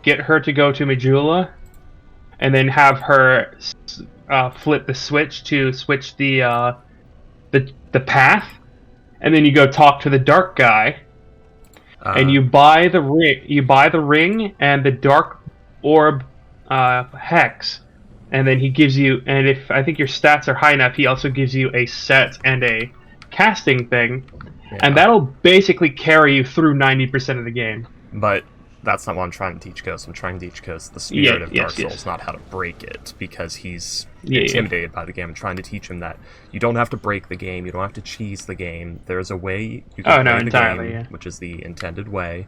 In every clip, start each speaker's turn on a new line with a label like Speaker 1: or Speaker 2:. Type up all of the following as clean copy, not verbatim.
Speaker 1: get her to go to Majula, and then have her flip the switch to switch the path, and then you go talk to the dark guy, and you buy the ring. You buy the ring and the dark orb hex, and then he gives you. And if I think your stats are high enough, he also gives you a set and a casting thing, and that'll basically carry you through 90% of the game.
Speaker 2: But that's not what I'm trying to teach Ghost. I'm trying to teach Ghost the spirit of Dark Souls, not how to break it, because he's intimidated by the game. I'm trying to teach him that you don't have to break the game, you don't have to cheese the game. There's a way you can play the game, which is the intended way.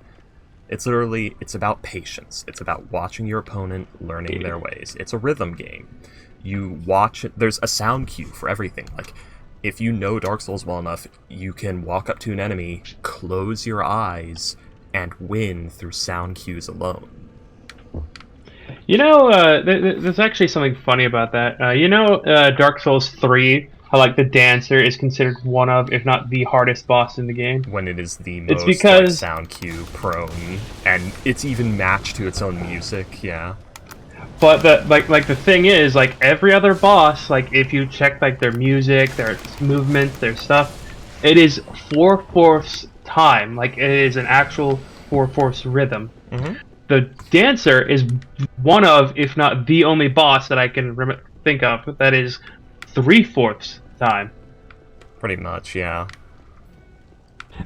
Speaker 2: It's literally, it's about patience. It's about watching your opponent, learning their ways. It's a rhythm game. You watch it, there's a sound cue for everything. Like, if you know Dark Souls well enough, you can walk up to an enemy, close your eyes, and win through sound cues alone.
Speaker 1: You know, there's actually something funny about that. Dark Souls 3, how like the dancer is considered one of, if not the hardest boss in the game.
Speaker 2: When it is the most like, sound cue prone, and it's even matched to its own music, yeah.
Speaker 1: But the thing is, like every other boss, like if you check like their music, their movements, their stuff, it is 4/4 time. Like it is an actual 4/4 rhythm.
Speaker 2: Mm-hmm.
Speaker 1: The dancer is one of, if not the only boss that I can think of that is 3/4 time.
Speaker 2: Pretty much, yeah.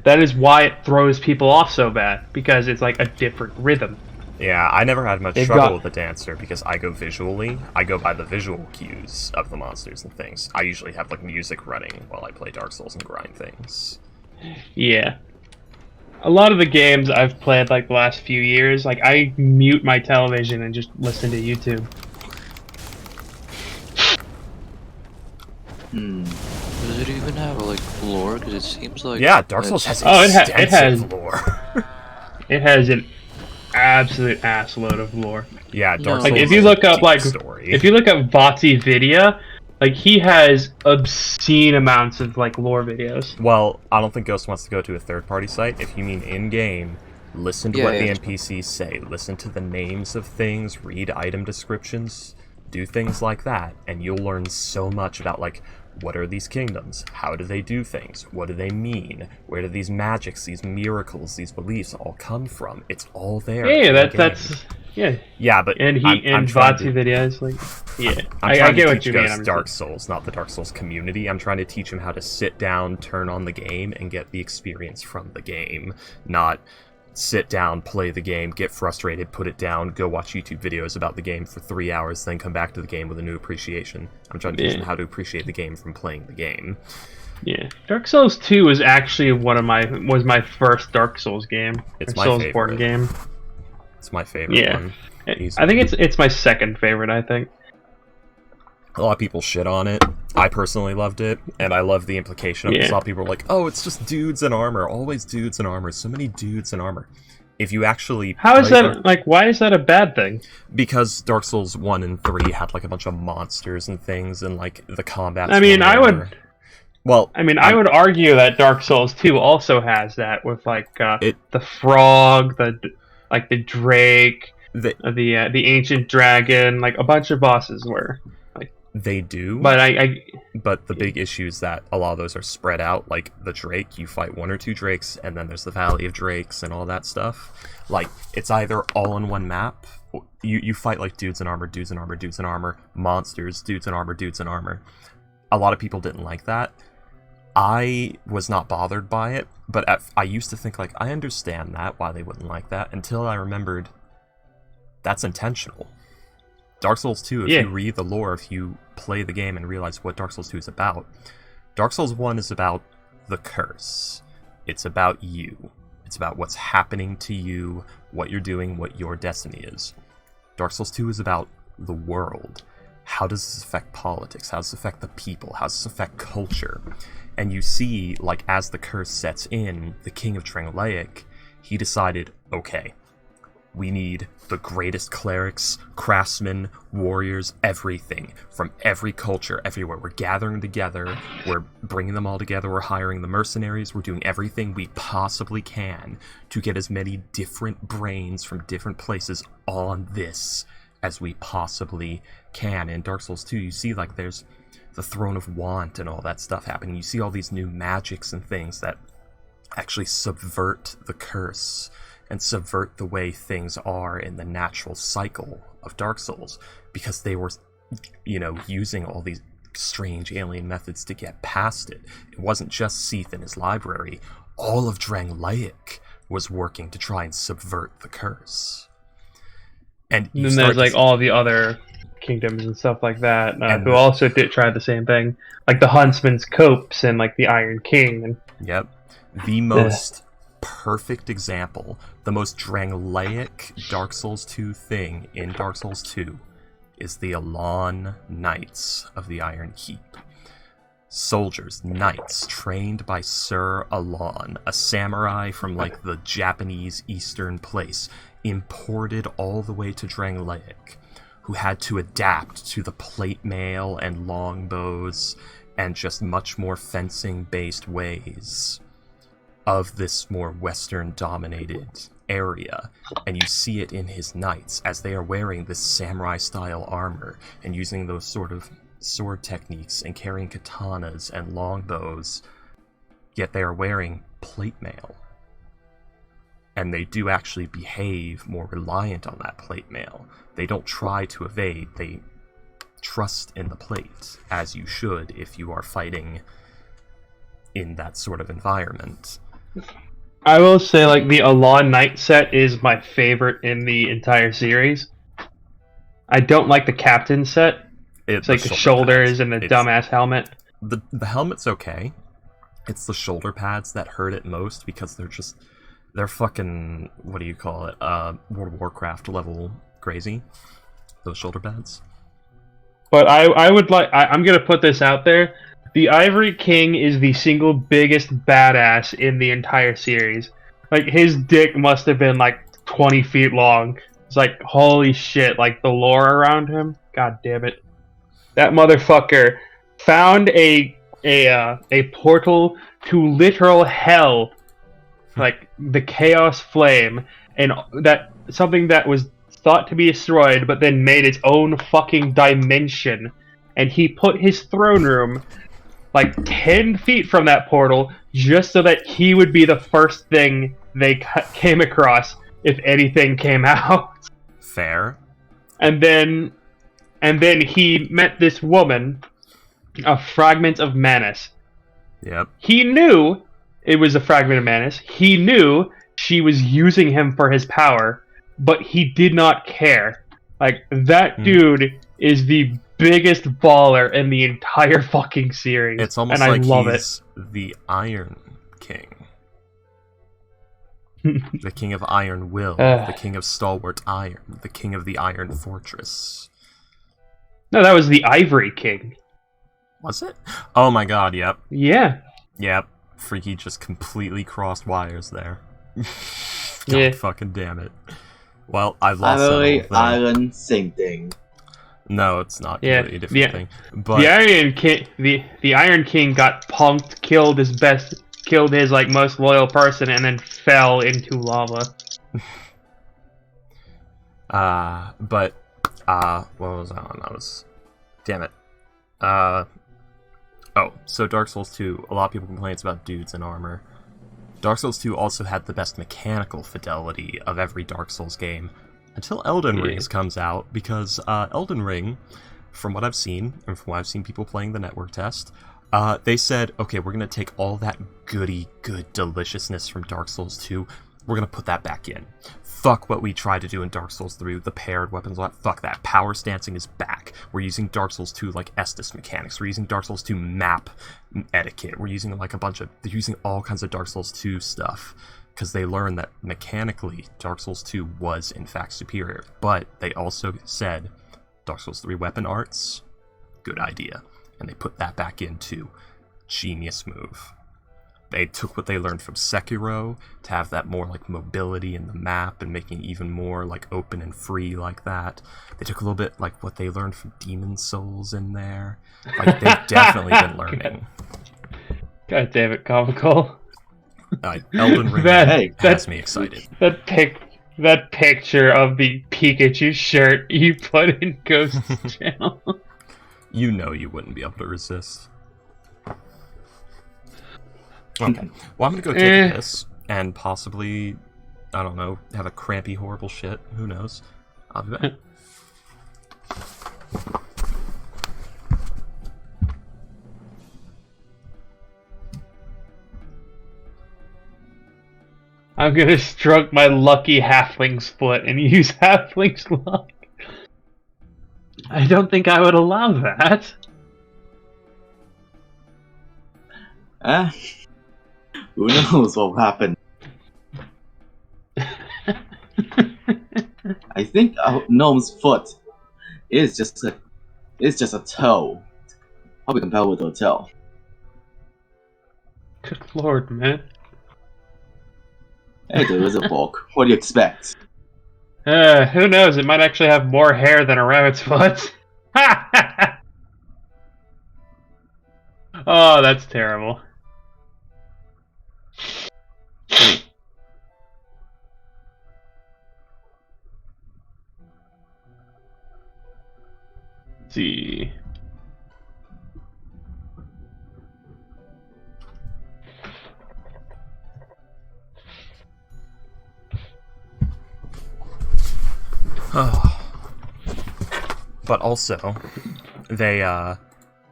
Speaker 1: That is why it throws people off so bad, because it's like a different rhythm.
Speaker 2: Yeah, I never had much trouble with the dancer because I go visually. I go by the visual cues of the monsters and things. I usually have like music running while I play Dark Souls and grind things.
Speaker 1: Yeah. A lot of the games I've played like the last few years, like I mute my television and just listen to YouTube.
Speaker 3: Does it even have like lore? Because it seems like
Speaker 2: Dark Souls has extensive lore.
Speaker 1: It has an absolute assload of lore.
Speaker 2: Yeah, Dark
Speaker 1: Souls.
Speaker 2: Like
Speaker 1: if you look up Vati Vidya, like he has obscene amounts of like lore videos.
Speaker 2: Well, I don't think Ghost wants to go to a third-party site. If you mean in-game, listen to what the NPCs say. Listen to the names of things. Read item descriptions. Do things like that, and you'll learn so much about like what are these kingdoms? How do they do things? What do they mean? Where do these magics, these miracles, these beliefs all come from? It's all there.
Speaker 1: Yeah,
Speaker 2: but
Speaker 1: Vati videos, like,
Speaker 2: I
Speaker 1: get what you mean.
Speaker 2: I'm Dark Souls, not the Dark Souls community. I'm trying to teach him how to sit down, turn on the game, and get the experience from the game, not sit down, play the game, get frustrated, put it down, go watch YouTube videos about the game for 3 hours, then come back to the game with a new appreciation. I'm trying to teach him how to appreciate the game from playing the game.
Speaker 1: Yeah, Dark Souls 2 was actually was my first Dark Souls game.
Speaker 2: It's my favorite.
Speaker 1: Soulsborne game.
Speaker 2: It's my favorite one.
Speaker 1: I think it's my second favorite, I think.
Speaker 2: A lot of people shit on it. I personally loved it, and I love the implication of it. A lot of people are like, oh, it's just dudes in armor. Always dudes in armor. So many dudes in armor. If you actually...
Speaker 1: why is that a bad thing?
Speaker 2: Because Dark Souls 1 and 3 had, like, a bunch of monsters and things, and, like, the combat...
Speaker 1: I would argue that Dark Souls 2 also has that, with, like, the frog, the drake, the ancient dragon, like, a bunch of bosses were...
Speaker 2: They do,
Speaker 1: but
Speaker 2: the big issue is that a lot of those are spread out. Like the Drake, you fight 1 or 2 Drakes, and then there's the Valley of Drakes and all that stuff. Like it's either all in one map. You fight like dudes in armor, dudes in armor, dudes in armor, monsters, dudes in armor, dudes in armor. A lot of people didn't like that. I was not bothered by it, but I used to think like I understand why they wouldn't like that until I remembered that's intentional. Dark Souls 2, if you read the lore, if you play the game and realize what Dark Souls 2 is about, Dark Souls 1 is about the curse. It's about you. It's about what's happening to you, what you're doing, what your destiny is. Dark Souls 2 is about the world. How does this affect politics? How does this affect the people? How does this affect culture? And you see, like, as the curse sets in, the King of Trengleic, he decided, okay, We need the greatest clerics, craftsmen, warriors, everything from every culture, everywhere. We're gathering together. We're bringing them all together. We're hiring the mercenaries. We're doing everything we possibly can to get as many different brains from different places on this as we possibly can. In Dark Souls 2, you see like there's the Throne of Want and all that stuff happening. You see all these new magics and things that actually subvert the curse and subvert the way things are in the natural cycle of Dark Souls, because they were, using all these strange alien methods to get past it. It wasn't just Seath and his library. All of Drangleic was working to try and subvert the curse. And
Speaker 1: then there's like all the other kingdoms and stuff like that who also did try the same thing, like the Huntsman's Copes and like the Iron King. And
Speaker 2: yep, the most perfect example, the most Drangleic Dark Souls 2 thing in Dark Souls 2 is the Elan Knights of the Iron Keep. Soldiers, knights, trained by Sir Elan, a samurai from like the Japanese eastern place, imported all the way to Drangleic, who had to adapt to the plate mail and longbows and just much more fencing-based ways of this more Western-dominated area. And you see it in his knights, as they are wearing this samurai-style armor and using those sort of sword techniques and carrying katanas and longbows, yet they are wearing plate mail. And they do actually behave more reliant on that plate mail. They don't try to evade, they trust in the plate, as you should if you are fighting in that sort of environment.
Speaker 1: I will say, like, the Elan Knight set is my favorite in the entire series. I don't like the Captain set. It's like the shoulders and the dumbass helmet.
Speaker 2: The helmet's okay. It's the shoulder pads that hurt it most, because they're fucking, what do you call it, World of Warcraft level crazy, those shoulder pads.
Speaker 1: But I'm gonna put this out there. The Ivory King is the single biggest badass in the entire series. Like, his dick must have been like 20 feet long. It's like, holy shit, like the lore around him. God damn it. That motherfucker found a portal to literal hell, like the Chaos Flame, and that something that was thought to be destroyed, but then made its own fucking dimension. And he put his throne room like 10 feet from that portal, just so that he would be the first thing they came across if anything came out.
Speaker 2: Fair.
Speaker 1: And then he met this woman, a Fragment of Manus.
Speaker 2: Yep.
Speaker 1: He knew it was a Fragment of Manus. He knew she was using him for his power, but he did not care. Like, that dude is the biggest baller in the entire fucking series.
Speaker 2: It's almost
Speaker 1: and
Speaker 2: like
Speaker 1: I love
Speaker 2: he's the Iron King. The King of Iron Will, the King of Stalwart Iron, the King of the Iron Fortress.
Speaker 1: No, that was the Ivory King.
Speaker 2: Was it? Oh my god, yep.
Speaker 1: Yeah.
Speaker 2: Yep. Freaky just completely crossed wires there. God
Speaker 1: Yeah.
Speaker 2: fucking damn it. Well, I've lost
Speaker 4: Ivory
Speaker 2: that
Speaker 4: Island, same thing.
Speaker 2: No, it's not
Speaker 1: Yeah,
Speaker 2: completely different thing. But
Speaker 1: the Iron King got punked, killed his like most loyal person, and then fell into lava.
Speaker 2: what was I on? Damn it. So Dark Souls 2, a lot of people complain about dudes in armor. Dark Souls 2 also had the best mechanical fidelity of every Dark Souls game, until Elden Ring comes out, because Elden Ring, from what I've seen, and from what I've seen people playing the network test, they said, okay, we're going to take all that good deliciousness from Dark Souls 2, we're going to put that back in. Fuck what we tried to do in Dark Souls 3 with the paired weapons, fuck that. Power stancing is back. We're using Dark Souls 2 like Estus mechanics. We're using Dark Souls 2 map etiquette. We're using like they're using all kinds of Dark Souls 2 stuff, because they learned that mechanically Dark Souls 2 was in fact superior. But they also said Dark Souls 3 weapon arts, good idea. And they put that back into genius move. They took what they learned from Sekiro to have that more like mobility in the map and making it even more like open and free like that. They took a little bit like what they learned from Demon Souls in there. Like they've definitely been learning.
Speaker 1: God damn it, comical.
Speaker 2: Elden Ring has me excited.
Speaker 1: That picture of the Pikachu shirt you put in Ghost's channel.
Speaker 2: You know you wouldn't be able to resist. Okay. Well, I'm gonna go take this and possibly, I don't know, have a crampy, horrible shit. Who knows? I'll be back.
Speaker 1: I'm gonna stroke my lucky halfling's foot and use halfling's luck. I don't think I would allow that.
Speaker 4: Who knows what will happen? I think a gnome's foot is just a toe. Probably compatible with a toe.
Speaker 1: Good lord, man.
Speaker 4: Hey, there is a bulk. What do you expect?
Speaker 1: Who knows? It might actually have more hair than a rabbit's foot. Oh, that's terrible. Let's see.
Speaker 2: But also, they,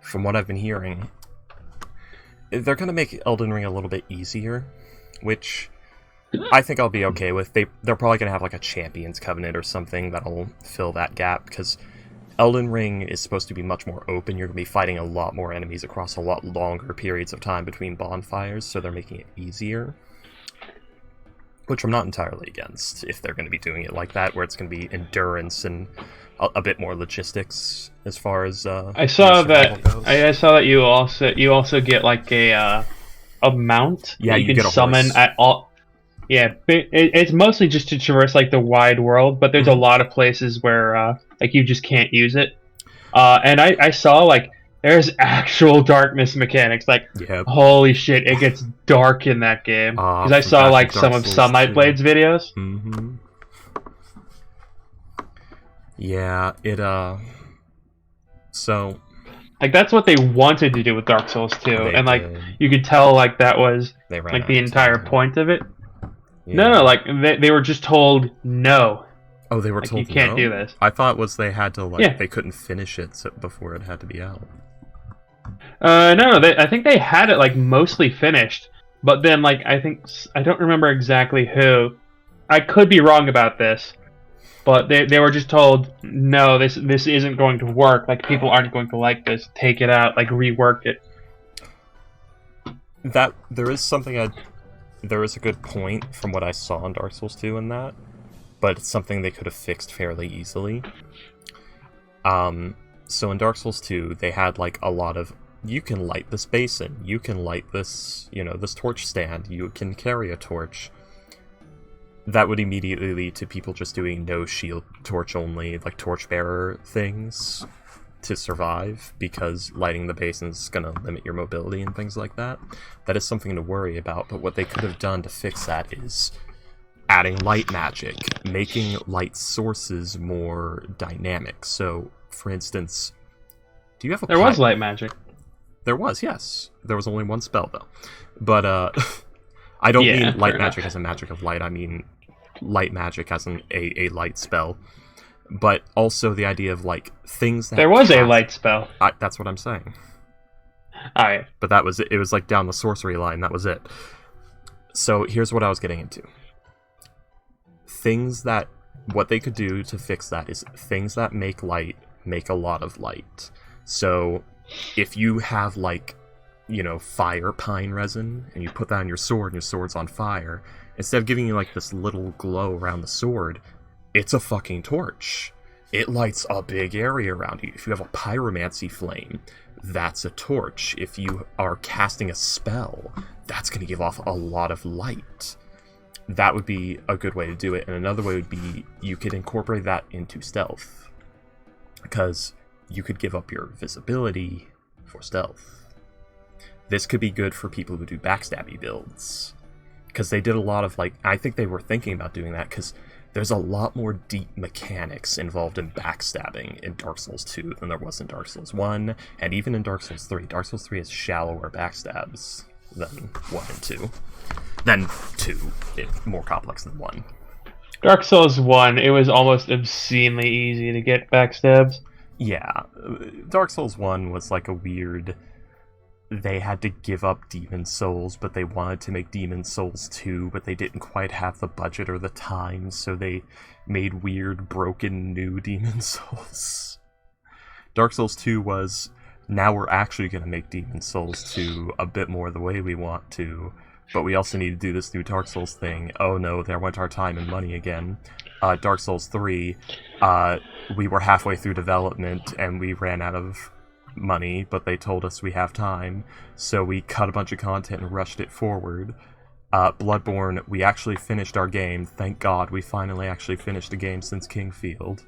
Speaker 2: from what I've been hearing, they're gonna make Elden Ring a little bit easier, which I think I'll be okay with. They're probably gonna have like a Champions Covenant or something that'll fill that gap, because Elden Ring is supposed to be much more open. You're gonna be fighting a lot more enemies across a lot longer periods of time between bonfires, so they're making it easier. Which I'm not entirely against, if they're going to be doing it like that, where it's going to be endurance and a bit more logistics as far as
Speaker 1: I saw that.
Speaker 2: goes.
Speaker 1: I saw that you also get like a mount.
Speaker 2: Yeah,
Speaker 1: that
Speaker 2: you get a
Speaker 1: summon
Speaker 2: horse.
Speaker 1: at all. Yeah, but it's mostly just to traverse like the wide world, but there's a lot of places where like you just can't use it. And I saw like there's actual darkness mechanics. Like,
Speaker 2: Yep.
Speaker 1: holy shit, it gets dark in that game. Because I saw like some of Sunlight Blade's videos.
Speaker 2: Mm-hmm. Yeah, so
Speaker 1: Like that's what they wanted to do with Dark Souls 2,
Speaker 2: They
Speaker 1: and like
Speaker 2: did.
Speaker 1: you could tell like that was
Speaker 2: they ran
Speaker 1: like
Speaker 2: out
Speaker 1: the
Speaker 2: of
Speaker 1: entire
Speaker 2: time.
Speaker 1: point of it.
Speaker 2: Yeah.
Speaker 1: No, like they were just told no.
Speaker 2: Oh, they were
Speaker 1: Like,
Speaker 2: told
Speaker 1: you can't
Speaker 2: no?
Speaker 1: do this.
Speaker 2: I thought was they had to like
Speaker 1: Yeah.
Speaker 2: they couldn't finish it before it had to be out.
Speaker 1: No, I think they had it like mostly finished, but then like I don't remember exactly who. I could be wrong about this, but they were just told no, this isn't going to work. Like people aren't going to like this. Take it out. Like rework it.
Speaker 2: That there is a good point from what I saw in Dark Souls 2 in that, but it's something they could have fixed fairly easily. So in Dark Souls 2, they had like a lot of, you can light this basin, you can light this, this torch stand, you can carry a torch. That would immediately lead to people just doing no shield torch only, like torchbearer things to survive, because lighting the basin is going to limit your mobility and things like that. That is something to worry about, but what they could have done to fix that is adding light magic, making light sources more dynamic. So, for instance, do you have a
Speaker 1: There was light magic.
Speaker 2: There was, yes. There was only one spell, though. But, I don't
Speaker 1: Yeah,
Speaker 2: mean light
Speaker 1: fair
Speaker 2: magic
Speaker 1: enough.
Speaker 2: as a magic of light, I mean light magic as a light spell. But also the idea of, like, things that
Speaker 1: There was a
Speaker 2: have-
Speaker 1: light spell.
Speaker 2: that's what I'm saying.
Speaker 1: Alright.
Speaker 2: But that was it. It was, like, down the sorcery line, that was it. So, here's what I was getting into. What they could do to fix that is things that make light make a lot of light. So if you have like, fire pine resin and you put that on your sword and your sword's on fire, instead of giving you like this little glow around the sword, it's a fucking torch. It lights a big area around you. If you have a pyromancy flame, that's a torch. If you are casting a spell, that's going to give off a lot of light. That would be a good way to do it. And another way would be you could incorporate that into stealth, because you could give up your visibility for stealth. This could be good for people who do backstabby builds, because they did a lot of, like, I think they were thinking about doing that, because there's a lot more deep mechanics involved in backstabbing in Dark Souls 2 than there was in Dark Souls 1, and even in Dark Souls 3. Dark Souls 3 has shallower backstabs than 1 and 2. Then 2, it's more complex than 1.
Speaker 1: Dark Souls 1, it was almost obscenely easy to get backstabs.
Speaker 2: Yeah, Dark Souls 1 was like a weird... They had to give up Demon Souls, but they wanted to make Demon Souls 2, but they didn't quite have the budget or the time, so they made weird, broken, new Demon Souls. Dark Souls 2 was, now we're actually going to make Demon Souls 2 a bit more the way we want to, but we also need to do this new Dark Souls thing. Oh no, there went our time and money again. Dark Souls 3, we were halfway through development, and we ran out of money, but they told us we have time, so we cut a bunch of content and rushed it forward. Bloodborne, we actually finished our game. Thank God we finally actually finished a game since Kingfield.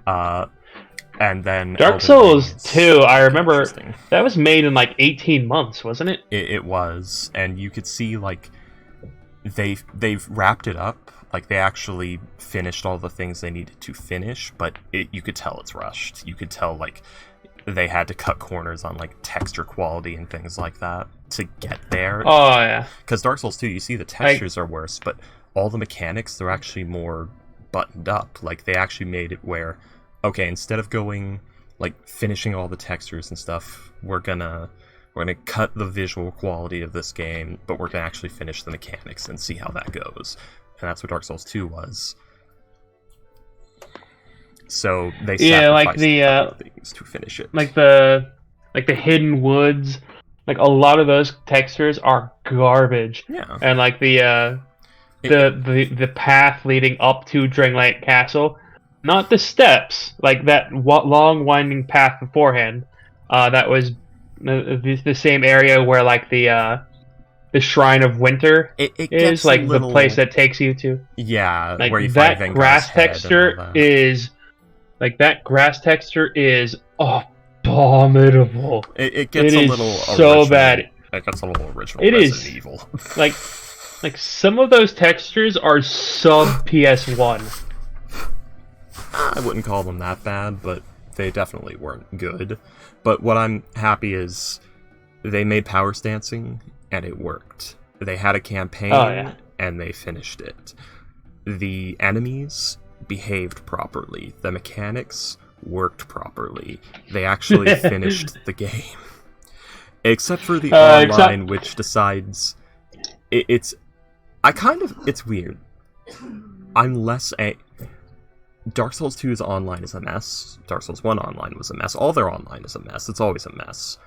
Speaker 2: And then
Speaker 1: Dark Souls 2, I remember that was made in like 18 months, wasn't it?
Speaker 2: It was, and you could see like they've wrapped it up. Like, they actually finished all the things they needed to finish, but you could tell it's rushed. You could tell, like, they had to cut corners on, like, texture quality and things like that to get there.
Speaker 1: Oh, yeah.
Speaker 2: Because Dark Souls 2, you see the textures are worse, but all the mechanics, they're actually more buttoned up. Like, they actually made it where, okay, instead of going, like, finishing all the textures and stuff, we're gonna cut the visual quality of this game, but we're gonna actually finish the mechanics and see how that goes. And that's what Dark Souls 2 was. So they sacrificed things to finish it.
Speaker 1: Like the hidden woods, like a lot of those textures are garbage.
Speaker 2: Yeah.
Speaker 1: And like the path leading up to Drangleic Castle, not the steps, like that long winding path beforehand. That was the same area where like the Shrine of Winter is, like the place that takes you to.
Speaker 2: Yeah,
Speaker 1: like
Speaker 2: where you
Speaker 1: that
Speaker 2: find
Speaker 1: grass texture is, like that grass texture is abominable.
Speaker 2: It gets a little
Speaker 1: so
Speaker 2: original.
Speaker 1: Bad.
Speaker 2: It gets a little original.
Speaker 1: It
Speaker 2: Resident
Speaker 1: is
Speaker 2: Evil.
Speaker 1: like some of those textures are sub PS1.
Speaker 2: I wouldn't call them that bad, but they definitely weren't good. But what I'm happy is they made power stancing, and it worked. They had a campaign, and they finished it. The enemies behaved properly. The mechanics worked properly. They actually finished the game. Except for the online, which decides... It's weird. I'm less... Dark Souls 2's online is a mess. Dark Souls 1 online was a mess. All their online is a mess. It's always a mess.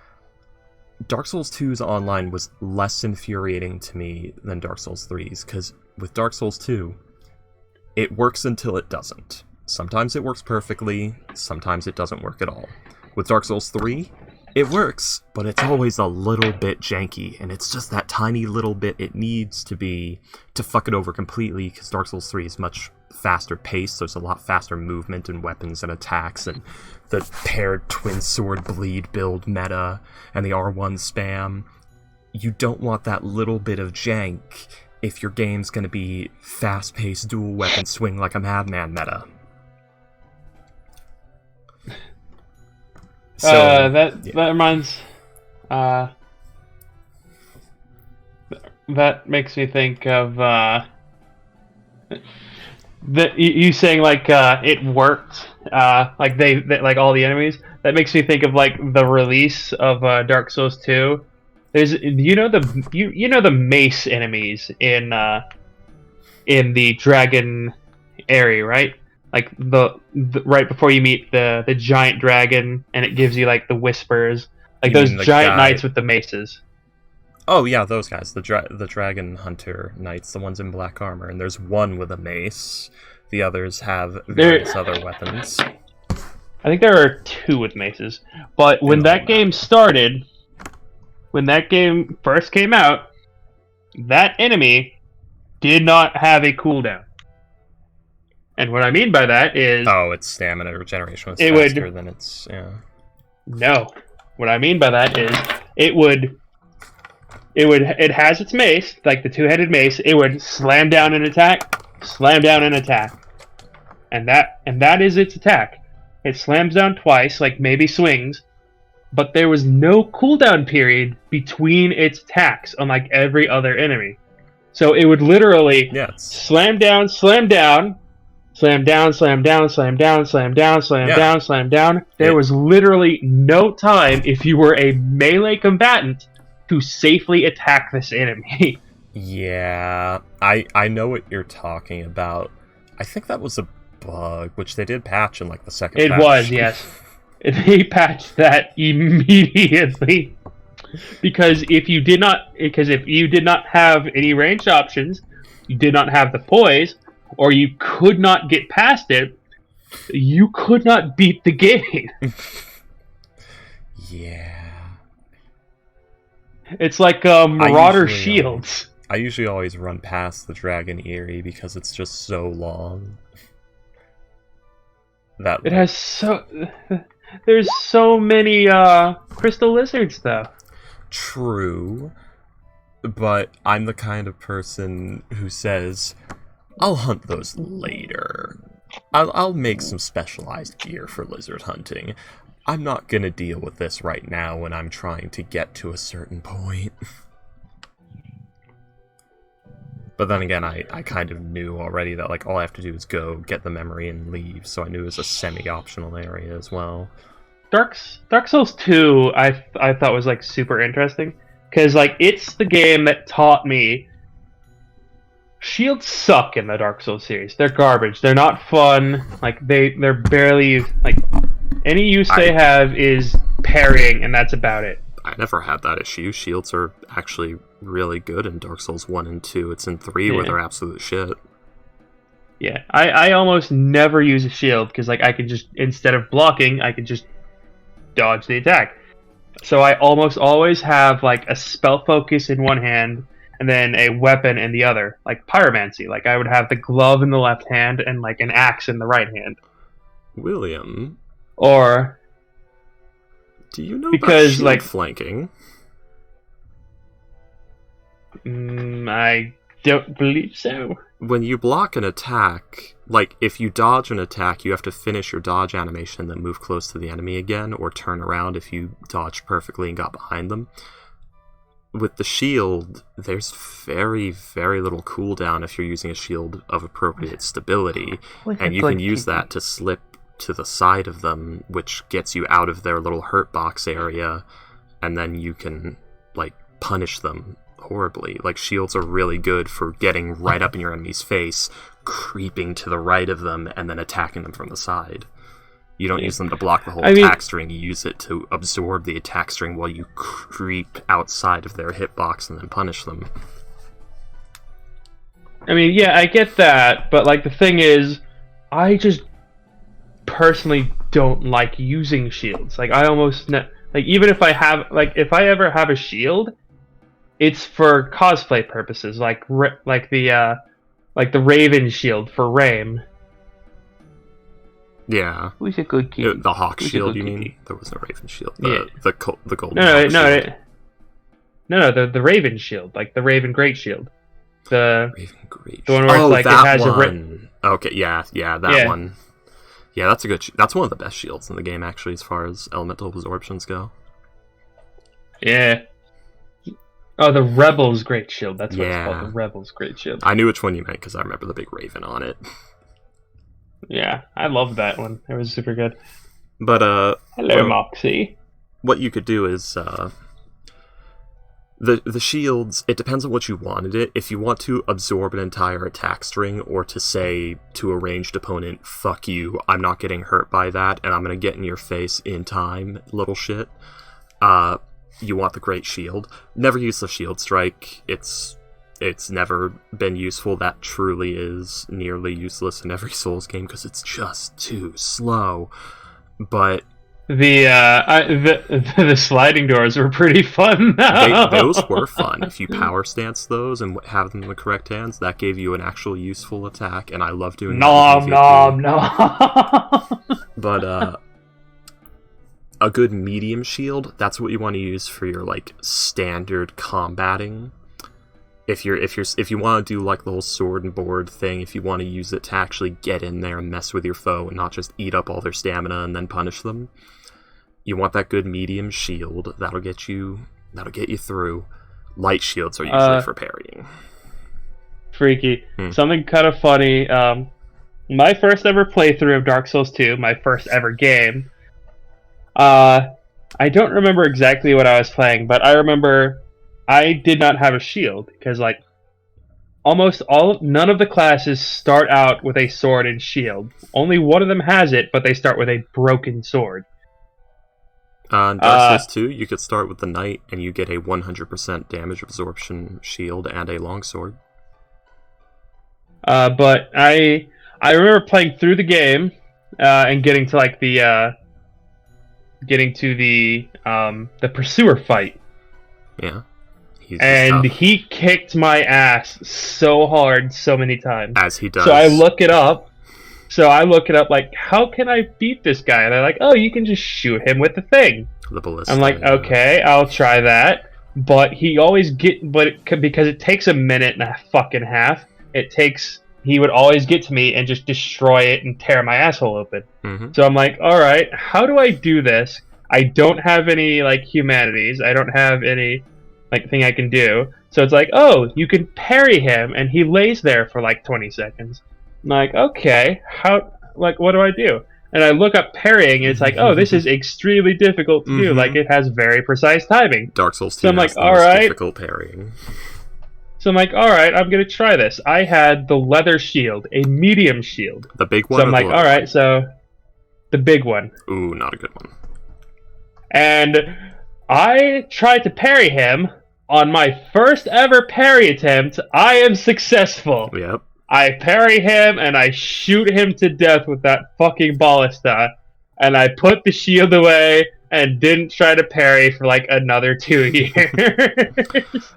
Speaker 2: Dark Souls 2's online was less infuriating to me than Dark Souls 3's, because with Dark Souls 2, it works until it doesn't. Sometimes it works perfectly, sometimes it doesn't work at all. With Dark Souls 3, it works, but it's always a little bit janky, and it's just that tiny little bit it needs to be to fuck it over completely, because Dark Souls 3 is much faster paced. There's a lot faster movement and weapons and attacks, and the paired twin sword bleed build meta, and the R1 spam. You don't want that little bit of jank if your game's gonna be fast-paced dual weapon swing like a madman meta. So,
Speaker 1: that reminds... that makes me think of... you saying like it worked, like they like all the enemies. That makes me think of like the release of Dark Souls 2. There's the mace enemies in the dragon area, right? Like the right before you meet the giant dragon, and it gives you like the whispers, like those giant knights with the maces.
Speaker 2: Oh yeah, those guys, the dragon hunter knights, the ones in black armor, and there's one with a mace. The others have various other weapons.
Speaker 1: I think there are 2 with maces. But when that game started, when that game first came out, that enemy did not have a cooldown. And what I mean by that is...
Speaker 2: Oh, its stamina regeneration was faster than its... Yeah.
Speaker 1: No. What I mean by that is it has its mace, like the 2-headed mace. It would slam down and attack, slam down and attack. And that is its attack. It slams down twice, like maybe swings, but there was no cooldown period between its attacks, unlike every other enemy. So it would literally slam down, slam down, slam down, slam down, slam down, slam down, slam down, slam down. There was literally no time, if you were a melee combatant, to safely attack this enemy.
Speaker 2: Yeah, I know what you're talking about. I think that was a bug, which they did patch in like the second patch.
Speaker 1: It was, yes. They patched that immediately. Because if you did not have any ranged options, you did not have the poise, or you could not get past it, you could not beat the game.
Speaker 2: Yeah.
Speaker 1: It's like Marauder shields.
Speaker 2: I usually always run past the Dragon Eerie because it's just so long.
Speaker 1: It has there's so many crystal lizards though.
Speaker 2: True, but I'm the kind of person who says, I'll hunt those later. I'll make some specialized gear for lizard hunting. I'm not gonna deal with this right now when I'm trying to get to a certain point. But then again, I kind of knew already that like all I have to do is go get the memory and leave, so I knew it was a semi-optional area as well.
Speaker 1: Dark Souls 2 I thought was like super interesting, because like it's the game that taught me shields suck in the Dark Souls series. They're garbage. They're not fun. Like they're barely like any use they have is parrying, and that's about it.
Speaker 2: I never had that issue. Shields are actually really good in Dark Souls 1 and 2. It's in 3 where they're absolute shit.
Speaker 1: Yeah, I almost never use a shield, because like I could just, instead of blocking, I could just dodge the attack. So I almost always have like a spell focus in one hand, and then a weapon in the other, like pyromancy. Like I would have the glove in the left hand, and like an axe in the right hand.
Speaker 2: William?
Speaker 1: Or...
Speaker 2: Do you know about shield flanking?
Speaker 1: I don't believe so.
Speaker 2: When you block an attack, like if you dodge an attack, you have to finish your dodge animation, then move close to the enemy again, or turn around if you dodged perfectly and got behind them. With the shield, there's very, very little cooldown if you're using a shield of appropriate stability, and you can use that to slip to the side of them, which gets you out of their little hurt box area, and then you can like punish them horribly. Like shields are really good for getting right up in your enemy's face, creeping to the right of them, and then attacking them from the side. You don't use them to block the whole attack string, you use it to absorb the attack string while you creep outside of their hitbox and then punish them.
Speaker 1: I mean, yeah, I get that, but like the thing is, I just personally don't like using shields. Like I almost like even if I have if I ever have a shield, it's for cosplay purposes, like the Raven shield for Rame.
Speaker 2: Yeah.
Speaker 1: Who's a good kid?
Speaker 2: The Hawk shield, you mean? There was no Raven shield. The golden
Speaker 1: the Raven shield, like the Raven Great Shield. The
Speaker 2: Raven Great.
Speaker 1: The one where it's like it has
Speaker 2: one. Okay, yeah, that one. Yeah, that's a good. That's one of the best shields in the game, actually, as far as elemental absorptions go.
Speaker 1: Yeah. Oh, the Rebel's Great Shield. That's what it's called. The Rebel's Great Shield.
Speaker 2: I knew which one you meant because I remember the big raven on it.
Speaker 1: Yeah, I loved that one. It was super good.
Speaker 2: But
Speaker 1: hello, Moxie.
Speaker 2: What you could do is the shields. It depends on what you wanted it. If you want to absorb an entire attack string, or to say to a ranged opponent, "Fuck you, I'm not getting hurt by that, and I'm gonna get in your face in time, little shit." You want the Great Shield. Never use the Shield Strike. It's never been useful. That truly is nearly useless in every Souls game because it's just too slow. But
Speaker 1: the sliding doors were pretty fun.
Speaker 2: those were fun. If you power stance those and have them in the correct hands, that gave you an actual useful attack, and I love doing that.
Speaker 1: Nom.
Speaker 2: But a good medium shield, that's what you want to use for your like standard combating. If you want to do like the whole sword and board thing, if you want to use it to actually get in there and mess with your foe and not just eat up all their stamina and then punish them, you want that good medium shield. That'll get you through. Light shields are usually for parrying.
Speaker 1: Freaky. Something kind of funny. My first ever playthrough of Dark Souls 2, my first ever game. I don't remember exactly what I was playing, but I remember I did not have a shield because like none of the classes start out with a sword and shield. Only one of them has it, but they start with a broken sword.
Speaker 2: In Dark Souls 2, you could start with the Knight, and you get a 100% damage absorption shield and a longsword.
Speaker 1: But I remember playing through the game and getting to like the pursuer fight.
Speaker 2: Yeah.
Speaker 1: He kicked my ass so hard so many times.
Speaker 2: As he does.
Speaker 1: So I look it up like, how can I beat this guy? And they're like, oh, you can just shoot him with the thing.
Speaker 2: The ballista.
Speaker 1: I'm like, okay, I'll try that. But because it takes a minute and a fucking half, he would always get to me and just destroy it and tear my asshole open.
Speaker 2: Mm-hmm.
Speaker 1: So I'm like, all right, how do I do this? I don't have any like humanities. I don't have any like thing I can do. So it's like, oh, you can parry him, and he lays there for like 20 seconds. I'm like, okay, what do I do? And I look up parrying, and it's like, oh, this is extremely difficult to do. Like, it has very precise timing.
Speaker 2: Dark Souls 2
Speaker 1: so I'm like,
Speaker 2: has the
Speaker 1: all
Speaker 2: most
Speaker 1: right.
Speaker 2: difficult parrying.
Speaker 1: So I'm like, all right, I'm going to try this. I had the leather shield, a medium shield.
Speaker 2: The big one?
Speaker 1: So I'm like, all right, so the big one.
Speaker 2: Ooh, not a good one.
Speaker 1: And I tried to parry him. On my first ever parry attempt, I am successful.
Speaker 2: Yep.
Speaker 1: I parry him, and I shoot him to death with that fucking ballista. And I put the shield away and didn't try to parry for like another 2 years.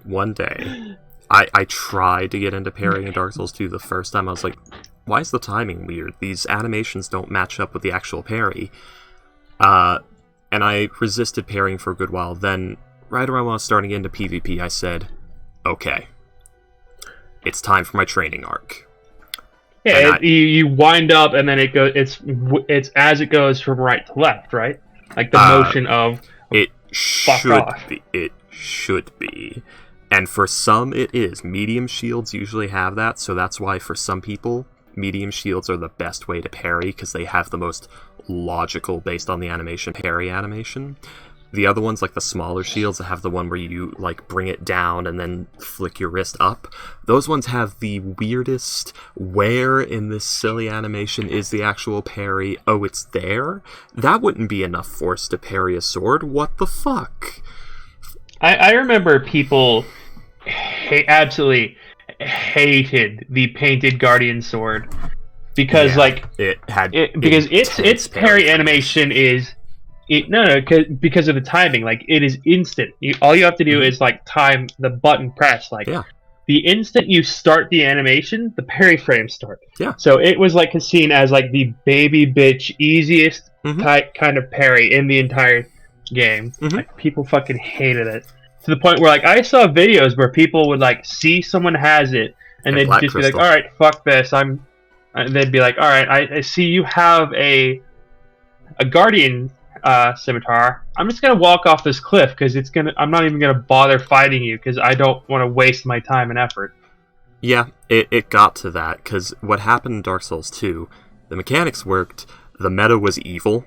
Speaker 2: One day, I tried to get into parrying in Dark Souls 2 the first time. I was like, why is the timing weird? These animations don't match up with the actual parry. And I resisted parrying for a good while. Then, right around when I was starting into PvP, I said, okay, it's time for my training arc.
Speaker 1: Yeah, you wind up, and then it goes. It's as it goes from right to left, right? Like the motion of
Speaker 2: it should be, and for some it is. Medium shields usually have that, so that's why for some people, medium shields are the best way to parry because they have the most logical, based on the animation, parry animation. The other ones, like the smaller shields that have the one where you like bring it down and then flick your wrist up, those ones have the weirdest, where in this silly animation is the actual parry? Oh, it's there? That wouldn't be enough force to parry a sword. What the fuck?
Speaker 1: I remember people absolutely hated the painted Guardian sword because its parry animation is because of the timing. Like, it is instant. All you have to do is like time the button press. Like, the instant you start the animation, the parry frames start.
Speaker 2: Yeah.
Speaker 1: So it was like seen as like the baby bitch easiest kind of parry in the entire game. Like, people fucking hated it to the point where like I saw videos where people would like see someone has it and they'd just be like, all right, fuck this. And they'd be like, all right, I see you have a Guardian scimitar. I'm just gonna walk off this cliff because I'm not even gonna bother fighting you because I don't want to waste my time and effort.
Speaker 2: Yeah, it got to that because what happened in Dark Souls 2, the mechanics worked, the meta was evil.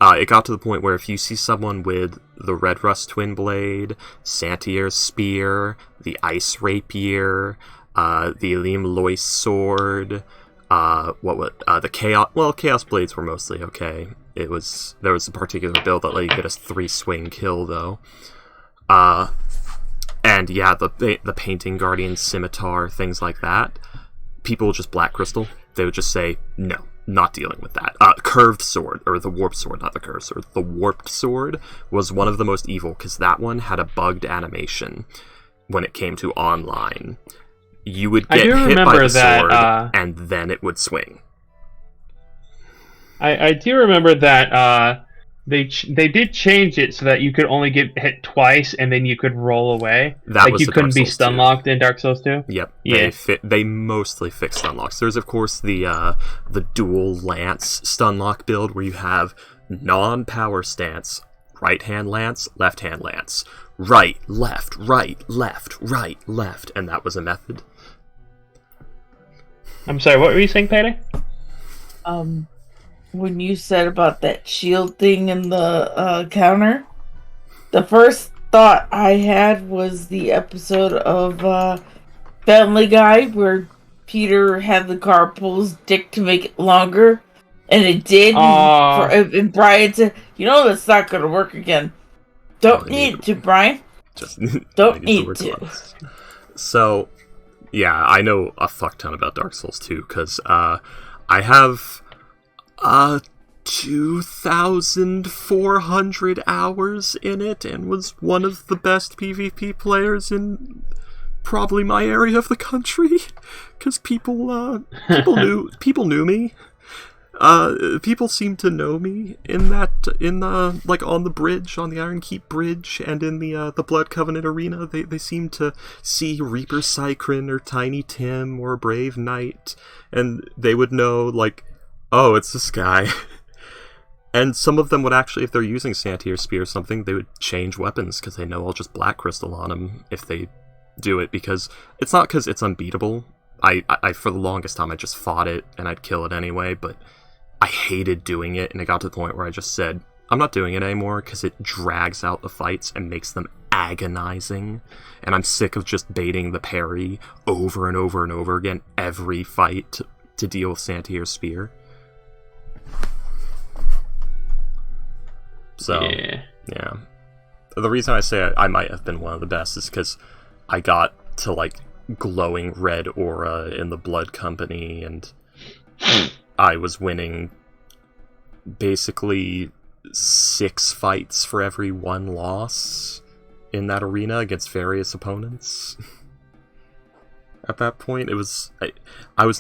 Speaker 2: It got to the point where if you see someone with the Red Rust Twin Blade, Santier's Spear, the Ice Rapier, the Elim Lois Sword, the Chaos Blades were mostly okay. There was a particular build that let you get a 3-swing kill though. And yeah, the Painting Guardian Scimitar, things like that. People would just Black Crystal. They would just say, no, not dealing with that. Curved sword, or the warped sword, not the curved sword. The warped sword was one of the most evil, because that one had a bugged animation when it came to online. You would get hit by the sword, and then it would swing.
Speaker 1: I do remember that they did change it so that you could only get hit twice, and then you could roll away.
Speaker 2: That was
Speaker 1: you couldn't be stun locked in Dark Souls 2.
Speaker 2: Yep.
Speaker 1: Yeah.
Speaker 2: They mostly fixed stun locks. There's of course the dual lance stun lock build where you have non-power stance, right hand lance, left hand lance, right, left, and that was a method.
Speaker 1: I'm sorry, what were you saying, Patty?
Speaker 5: When you said about that shield thing in the counter, the first thought I had was the episode of Family Guy where Peter had the car pull his dick to make it longer, and it did. And Brian said, "You know that's not going to work again. Don't need to, Brian.
Speaker 2: Just
Speaker 5: don't need to."
Speaker 2: So, yeah, I know a fuck ton about Dark Souls 2 because I have 2,400 hours in it and was one of the best PvP players in probably my area of the country because people knew me. People seem to know me on the bridge, on the Iron Keep Bridge, and in the Blood Covenant arena. They seem to see Reaper Cycrin or Tiny Tim or Brave Knight, and they would know, like, oh, it's this guy. And some of them would actually, if they're using Santier Spear or something, they would change weapons because they know I'll just Black Crystal on them if they do it, because it's not because it's unbeatable. I for the longest time I just fought it and I'd kill it anyway, but I hated doing it, and it got to the point where I just said, I'm not doing it anymore because it drags out the fights and makes them agonizing, and I'm sick of just baiting the parry over and over and over again every fight to deal with Santier Spear. So, yeah. The reason I say I might have been one of the best is because I got to, like, glowing red aura in the Blood Company, and I was winning basically 6 fights for every 1 loss in that arena against various opponents. At that point, I was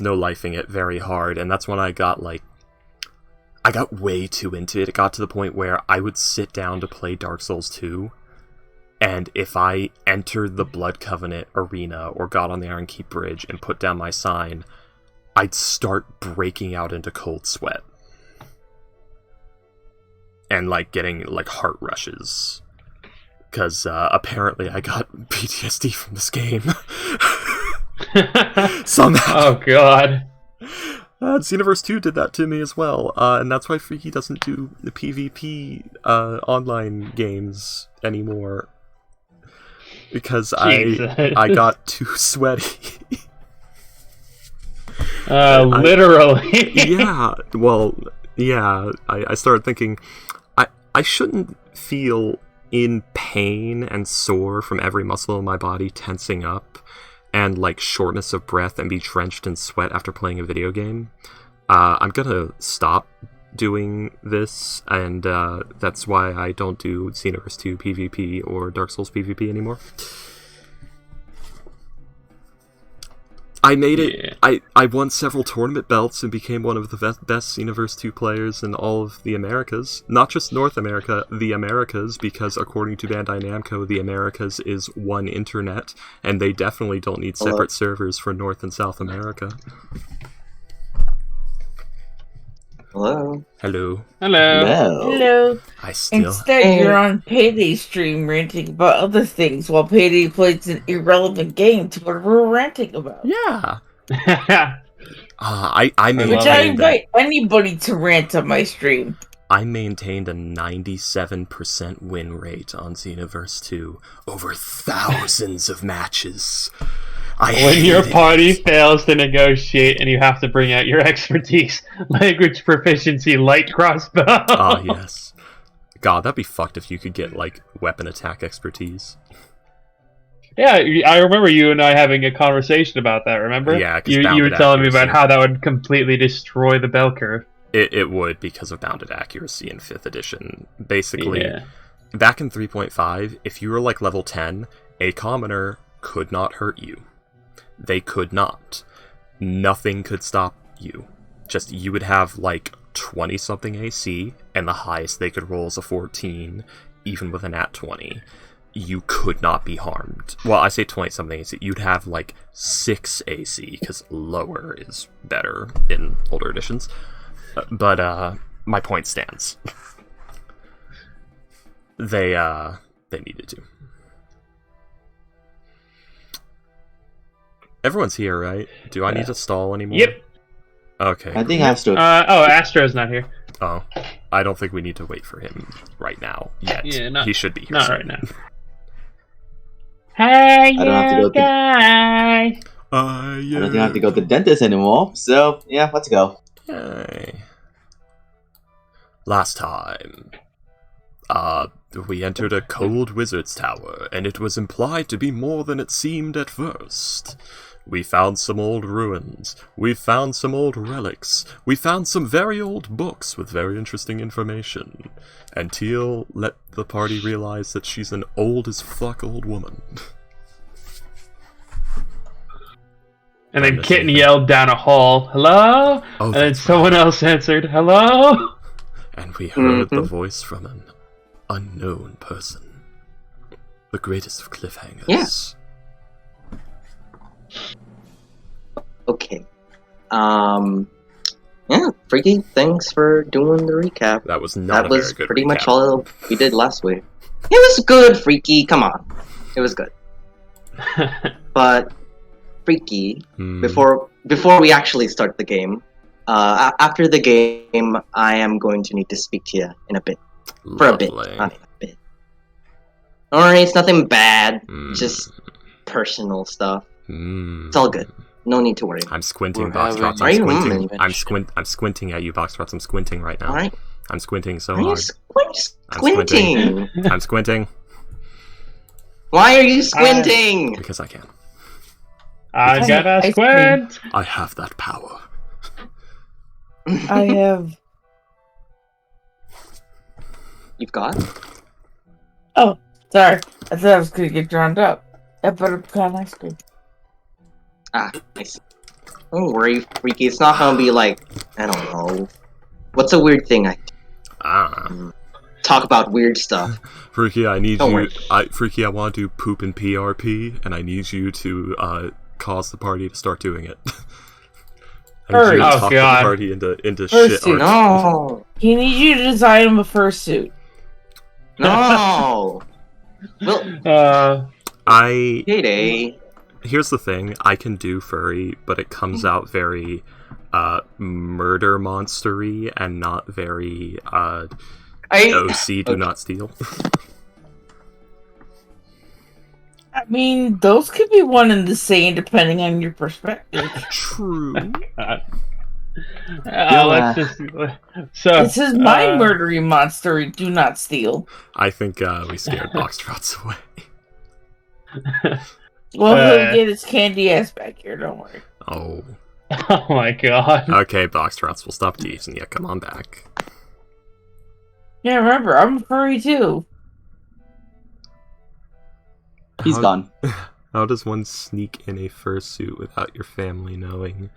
Speaker 2: no-lifing it very hard, and that's when I got way too into it. It got to the point where I would sit down to play Dark Souls 2, and if I entered the Blood Covenant arena or got on the Iron Keep Bridge and put down my sign, I'd start breaking out into cold sweat. And, like, getting, like, heart rushes. Because, apparently I got PTSD from this game. Somehow.
Speaker 1: Oh, God.
Speaker 2: Xenoverse 2 did that to me as well, and that's why Freaky doesn't do the PvP online games anymore. Because I got too sweaty.
Speaker 1: Literally.
Speaker 2: Yeah, well, yeah, I started thinking, I shouldn't feel in pain and sore from every muscle in my body tensing up, and, like, shortness of breath and be drenched in sweat after playing a video game. I'm gonna stop doing this, and that's why I don't do Xenoverse 2 PvP or Dark Souls PvP anymore. I made it. Yeah. I won several tournament belts and became one of the best Xenoverse 2 players in all of the Americas. Not just North America, the Americas, because according to Bandai Namco, the Americas is one internet, and they definitely don't need separate servers for North and South America.
Speaker 4: Hello.
Speaker 2: Hello.
Speaker 1: Hello.
Speaker 5: Hello.
Speaker 2: Instead,
Speaker 5: you're on Payday stream ranting about other things while Payday plays an irrelevant game to what we're ranting about.
Speaker 2: Yeah. I
Speaker 5: Which I invite anybody to rant on my stream.
Speaker 2: I maintained a 97% win rate on Xenoverse 2 over thousands of matches.
Speaker 1: When your party fails to negotiate and you have to bring out your expertise, language proficiency, light crossbow.
Speaker 2: Oh, yes. God, that'd be fucked if you could get, like, weapon attack expertise.
Speaker 1: Yeah, I remember you and I having a conversation about that, remember?
Speaker 2: Yeah, 'cause
Speaker 1: you were
Speaker 2: bounded
Speaker 1: telling me about
Speaker 2: accuracy.
Speaker 1: how that would completely destroy the bell curve.
Speaker 2: It would, because of bounded accuracy in 5th edition. Basically,
Speaker 1: Yeah.
Speaker 2: back in 3.5, if you were like level 10, a commoner could not hurt you. They could not. Nothing could stop you. Just, you would have like 20-something AC, and the highest they could roll is a 14, even with a nat 20. You could not be harmed. Well, I say 20-something AC. You'd have like 6 AC, because lower is better in older editions. But my point stands. They needed to. Everyone's here, right? Do I need to stall anymore?
Speaker 1: Yep.
Speaker 2: Okay.
Speaker 4: I think Astro.
Speaker 1: Astro's not here.
Speaker 2: Oh, I don't think we need to wait for him right now yet.
Speaker 1: Yeah,
Speaker 2: he should be here.
Speaker 1: Not
Speaker 2: soon.
Speaker 1: right now. Hey,
Speaker 4: I don't have to go
Speaker 1: guys!
Speaker 4: I don't think I have to go to the dentist anymore. So yeah, let's go.
Speaker 2: Yay. Last time, we entered a cold wizard's tower, and it was implied to be more than it seemed at first. We found some old ruins, we found some old relics, we found some very old books with very interesting information, and Teal let the party realize that she's an old as fuck old woman.
Speaker 1: And then Kitten yelled down a hall, "Hello?"
Speaker 2: Oh,
Speaker 1: and then
Speaker 2: that's
Speaker 1: someone else answered, "Hello?"
Speaker 2: And we heard the voice from an unknown person. The greatest of cliffhangers.
Speaker 6: Yeah. Okay. Yeah, Freaky, thanks for doing the recap.
Speaker 2: That was not
Speaker 6: That
Speaker 2: a
Speaker 6: was
Speaker 2: very good
Speaker 6: pretty
Speaker 2: recap.
Speaker 6: much all we did last week. It was good, Freaky, come on. It was good. But, Freaky, before we actually start the game, after the game, I am going to need to speak to you in a bit. For a bit, not in a bit. Alright, it's nothing bad, just personal stuff. It's all good. No need to worry.
Speaker 2: I'm squinting,
Speaker 3: We're
Speaker 2: Boxtrots.
Speaker 3: having-
Speaker 2: I'm
Speaker 6: Are you
Speaker 2: squinting.
Speaker 3: moving?
Speaker 2: I'm squinting at you, Boxtrots. I'm squinting right now.
Speaker 6: Alright?
Speaker 2: I'm squinting so
Speaker 6: Are you
Speaker 2: hard.
Speaker 6: squinting?
Speaker 2: I'm squinting
Speaker 6: Why are you squinting?
Speaker 2: because I can.
Speaker 1: I gotta
Speaker 5: Ice
Speaker 1: squint!
Speaker 2: I have that power.
Speaker 5: I have.
Speaker 6: You've got?
Speaker 5: Oh, sorry. I thought I was gonna get drowned up. I better put on ice cream.
Speaker 6: Ah, I see. Don't worry, Freaky. It's not gonna be like, I don't know. What's a weird thing? I talk about weird stuff.
Speaker 2: Freaky, I need
Speaker 6: Don't
Speaker 2: you.
Speaker 6: worry.
Speaker 2: Freaky, I want to do poop and PRP, and I need you to cause the party to start doing it. I need you to
Speaker 1: Oh,
Speaker 2: talk
Speaker 1: God.
Speaker 2: the party into
Speaker 5: First
Speaker 2: shit.
Speaker 5: suit.
Speaker 6: No,
Speaker 5: He needs you to design him a fursuit.
Speaker 6: no. Well, Payday.
Speaker 2: Here's the thing, I can do furry, but it comes out very murder monstery and not very OC do not steal.
Speaker 5: I mean, those could be one and the same depending on your perspective.
Speaker 2: True.
Speaker 1: Let's just. So
Speaker 5: This is my murdery monster. Do not steal.
Speaker 2: I think we scared Boxtrots away.
Speaker 5: Well, he'll get his candy ass back here. Don't worry.
Speaker 2: Oh.
Speaker 1: Oh my god.
Speaker 2: Okay, Boxtrots, we'll stop teasing you. Come on back.
Speaker 5: Yeah, remember, I'm a furry too.
Speaker 4: He's gone.
Speaker 2: How does one sneak in a fursuit without your family knowing?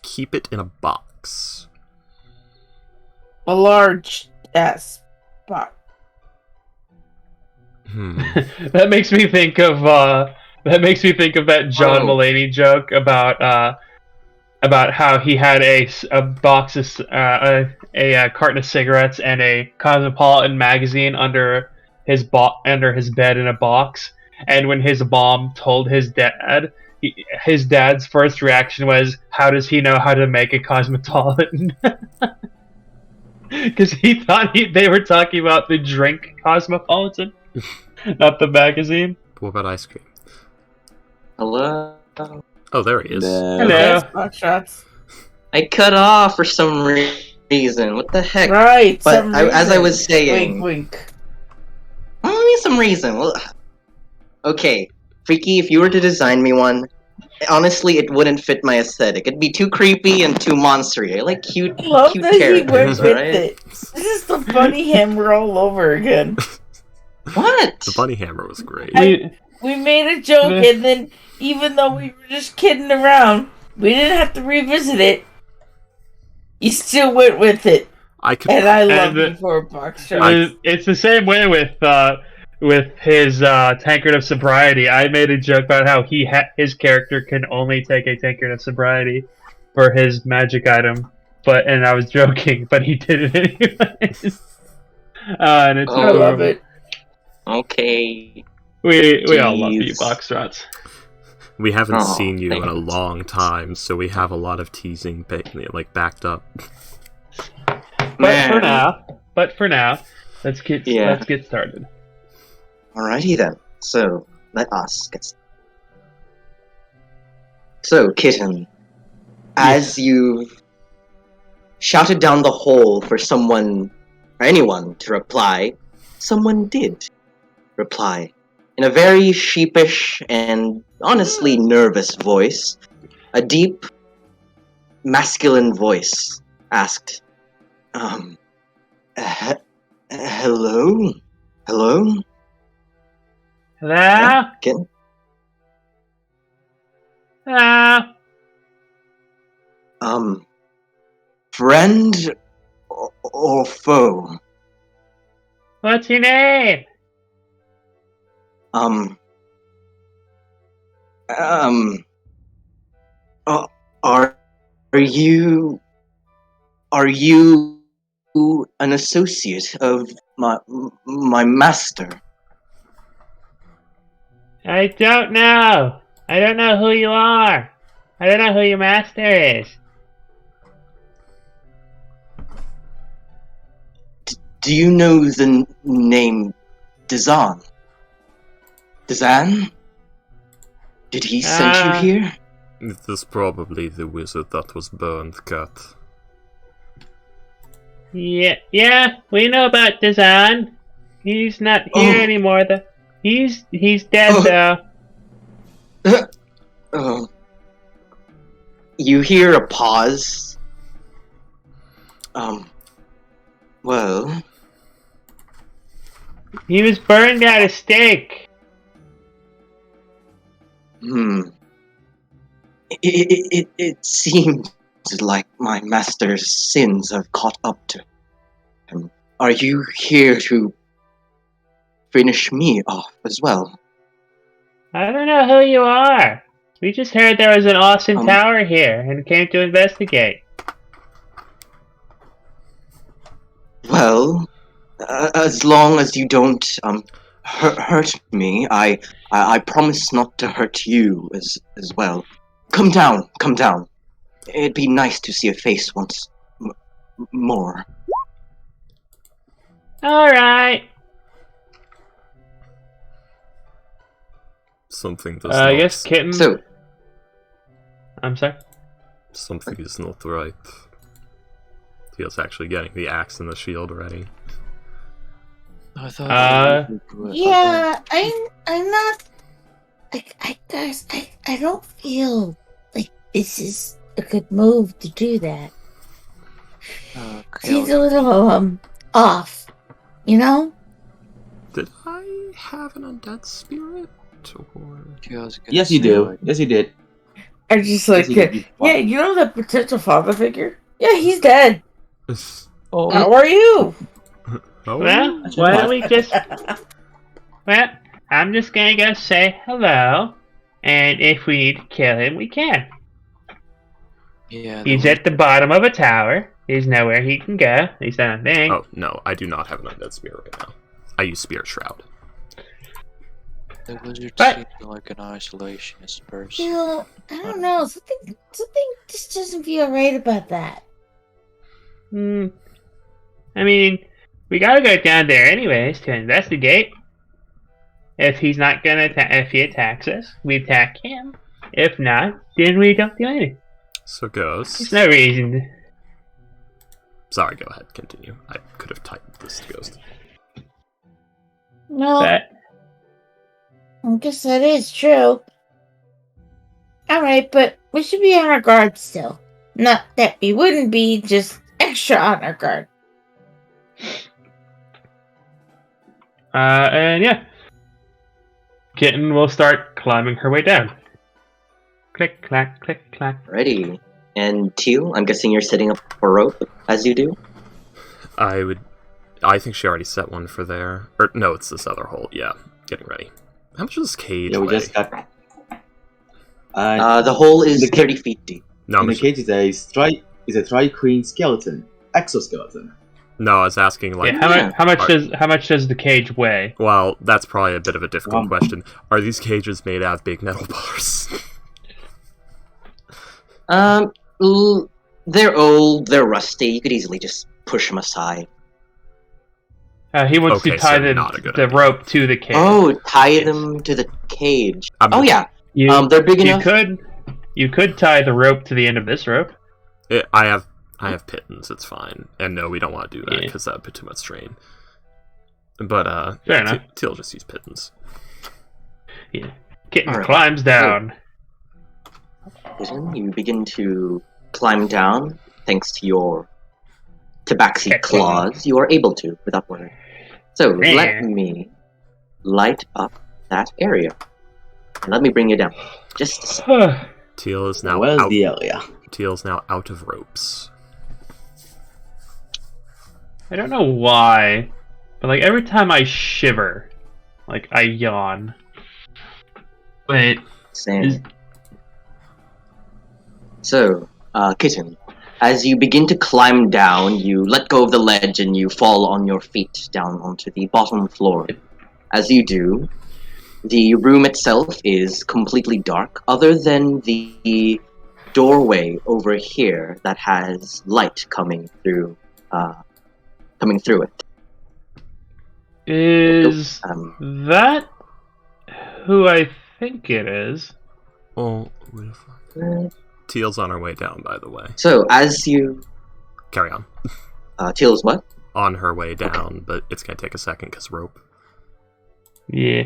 Speaker 2: Keep it in a box.
Speaker 5: A large ass box.
Speaker 1: That makes me think of that John Mulaney joke about how he had a box of a carton of cigarettes and a Cosmopolitan magazine under his bed in a box, and when his mom told his dad, his dad's first reaction was, "How does he know how to make a Cosmopolitan?" Because he thought they were talking about the drink Cosmopolitan. Not the magazine.
Speaker 2: What about ice cream?
Speaker 6: Hello?
Speaker 2: Oh, there he is.
Speaker 1: Hello.
Speaker 5: Yes, box shots.
Speaker 6: I cut off for some reason. What the heck?
Speaker 5: Right.
Speaker 6: But
Speaker 5: some
Speaker 6: as I
Speaker 5: reason.
Speaker 6: was saying...
Speaker 5: Wink, wink.
Speaker 6: Well, I mean some reason. Well, Okay, Freaky, if you were to design me one, honestly, it wouldn't fit my aesthetic. It'd be too creepy and too monstery. I like cute,
Speaker 5: I love
Speaker 6: cute
Speaker 5: that he went
Speaker 6: characters,
Speaker 5: with
Speaker 6: alright?
Speaker 5: it. This is the bunny hammer all over again.
Speaker 6: What?
Speaker 2: The bunny hammer was great.
Speaker 5: We made a joke, and then even though we were just kidding around, we didn't have to revisit it. You still went with it, and I love you for a box shot.
Speaker 1: It's the same way with his tankard of sobriety. I made a joke about how his character can only take a tankard of sobriety for his magic item, and I was joking, but he did it anyways. And it's
Speaker 5: I love it.
Speaker 6: Okay.
Speaker 1: We all love you,
Speaker 6: Jeez.
Speaker 1: Boxtrots.
Speaker 2: We haven't
Speaker 6: Oh,
Speaker 2: seen you in a
Speaker 6: thanks.
Speaker 2: long time, so we have a lot of teasing backed up.
Speaker 6: Man.
Speaker 1: But for now, let's get started.
Speaker 6: Alrighty then. So, let us get started. So, Kitten, as you shouted down the hole for someone, or anyone, to reply, someone did reply. In a very sheepish and honestly nervous voice, a deep, masculine voice asked, hello? Hello?
Speaker 1: Hello?
Speaker 6: Kitten?
Speaker 1: Hello?
Speaker 6: Friend or foe?
Speaker 1: What's your name?
Speaker 6: Are you an associate of my master?
Speaker 1: I don't know. I don't know who you are. I don't know who your master is.
Speaker 6: Do you know the name Dazan? Dazan? Did he send you here?
Speaker 2: It is probably the wizard that was burned, Cat.
Speaker 1: Yeah, we know about Dazan. He's not here anymore. He's dead though.
Speaker 6: You hear a pause. Well,
Speaker 1: He was burned at a stake.
Speaker 6: It seems like my master's sins have caught up to him. Are you here to finish me off as well?
Speaker 1: I don't know who you are. We just heard there was an awesome tower here and came to investigate.
Speaker 6: Well, as long as you don't hurt me, I promise not to hurt you as well. Come down. It'd be nice to see a face once more.
Speaker 1: Alright.
Speaker 2: Something does not...
Speaker 1: I guess Kitten...
Speaker 6: So,
Speaker 1: I'm sorry?
Speaker 2: Something is not right. He was actually getting the axe and the shield ready.
Speaker 3: I thought.
Speaker 5: Yeah, I'm not. Guys, I don't feel like this is a good move to do that. Seems a little off, you know?
Speaker 2: Did I have an undead spirit? Or...
Speaker 4: Yes, you do. Yes, you did.
Speaker 5: I'm just like, yeah, you know the potential father figure? Yeah, he's dead.
Speaker 3: Oh.
Speaker 5: How are you?
Speaker 2: Oh.
Speaker 1: Well, why don't we just... Well, I'm just gonna go say hello, and if we need to kill him, we can.
Speaker 3: Yeah.
Speaker 1: He's at the bottom of a tower. There's nowhere he can go. At least I don't think.
Speaker 2: Oh, no, I do not have an undead spirit right now. I use Spirit Shroud.
Speaker 3: The wizard
Speaker 1: But-
Speaker 3: seems like an isolationist person.
Speaker 5: You know, I don't know. Something just doesn't feel right about that.
Speaker 1: I mean, we gotta go down there anyways to investigate. If he's not gonna if he attacks us, we attack him. If not, then we don't do anything.
Speaker 2: So, Ghost...
Speaker 1: There's no reason.
Speaker 2: Sorry, go ahead, continue. I could have typed this to Ghost.
Speaker 5: No,
Speaker 1: But
Speaker 5: I guess that is true. Alright, but we should be on our guard still. Not that we wouldn't be, just extra on our guard.
Speaker 1: And yeah. Kitten will start climbing her way down. Click, clack, click, clack.
Speaker 6: Ready. And Teal, I'm guessing you're setting up a rope as you do?
Speaker 2: I think she already set one for there. Or, no, it's this other hole. Yeah, getting ready. How much does this cage
Speaker 4: Yeah, we
Speaker 2: weigh?
Speaker 4: just got.
Speaker 6: The hole is
Speaker 4: the
Speaker 6: 30 feet deep.
Speaker 2: No,
Speaker 4: in the cage is a tri-queen skeleton, exoskeleton.
Speaker 2: no, I was asking, like...
Speaker 1: Yeah, how much does the cage weigh?
Speaker 2: Well, that's probably a bit of a difficult
Speaker 4: Um,
Speaker 2: question. Are these cages made out of big metal bars?
Speaker 6: They're old, they're rusty, you could easily just push them aside.
Speaker 1: He wants
Speaker 2: Okay,
Speaker 1: to tie
Speaker 2: so not a good
Speaker 1: the
Speaker 2: idea.
Speaker 1: rope to the cage.
Speaker 6: Oh, tie them to the cage.
Speaker 2: I'm-
Speaker 6: Oh yeah,
Speaker 1: You,
Speaker 6: they're big enough.
Speaker 1: You could tie the rope to the end of this rope.
Speaker 2: I have pittons, it's fine. And no, we don't want to do that,
Speaker 1: Yeah.
Speaker 2: because that would put too much strain. But,
Speaker 1: Fair enough.
Speaker 2: Teal just use pittons.
Speaker 1: Yeah. Kitten
Speaker 6: Alright.
Speaker 1: climbs down.
Speaker 6: Kitten, you begin to climb down, thanks to your tabaxi
Speaker 1: Excellent.
Speaker 6: claws. You are able to, without worry. So,
Speaker 1: Yeah.
Speaker 6: let me light up that area. And let me bring you down. Just a second.
Speaker 2: Teal is now
Speaker 4: Where's
Speaker 2: out.
Speaker 4: the area?
Speaker 2: Teal's now out of ropes.
Speaker 1: I don't know why, but like every time I shiver, like I yawn. Wait,
Speaker 6: Same.
Speaker 1: is,
Speaker 6: So, Kitten, as you begin to climb down, you let go of the ledge and you fall on your feet down onto the bottom floor. As you do, the room itself is completely dark, other than the doorway over here that has light coming through it.
Speaker 1: is that who I think it is?
Speaker 2: Oh, where the fuck? Teal's on her way down, by the way.
Speaker 6: So, as you...
Speaker 2: Carry on.
Speaker 6: Teal's what?
Speaker 2: On her way down, but it's gonna take a second, because rope.
Speaker 1: Yeah,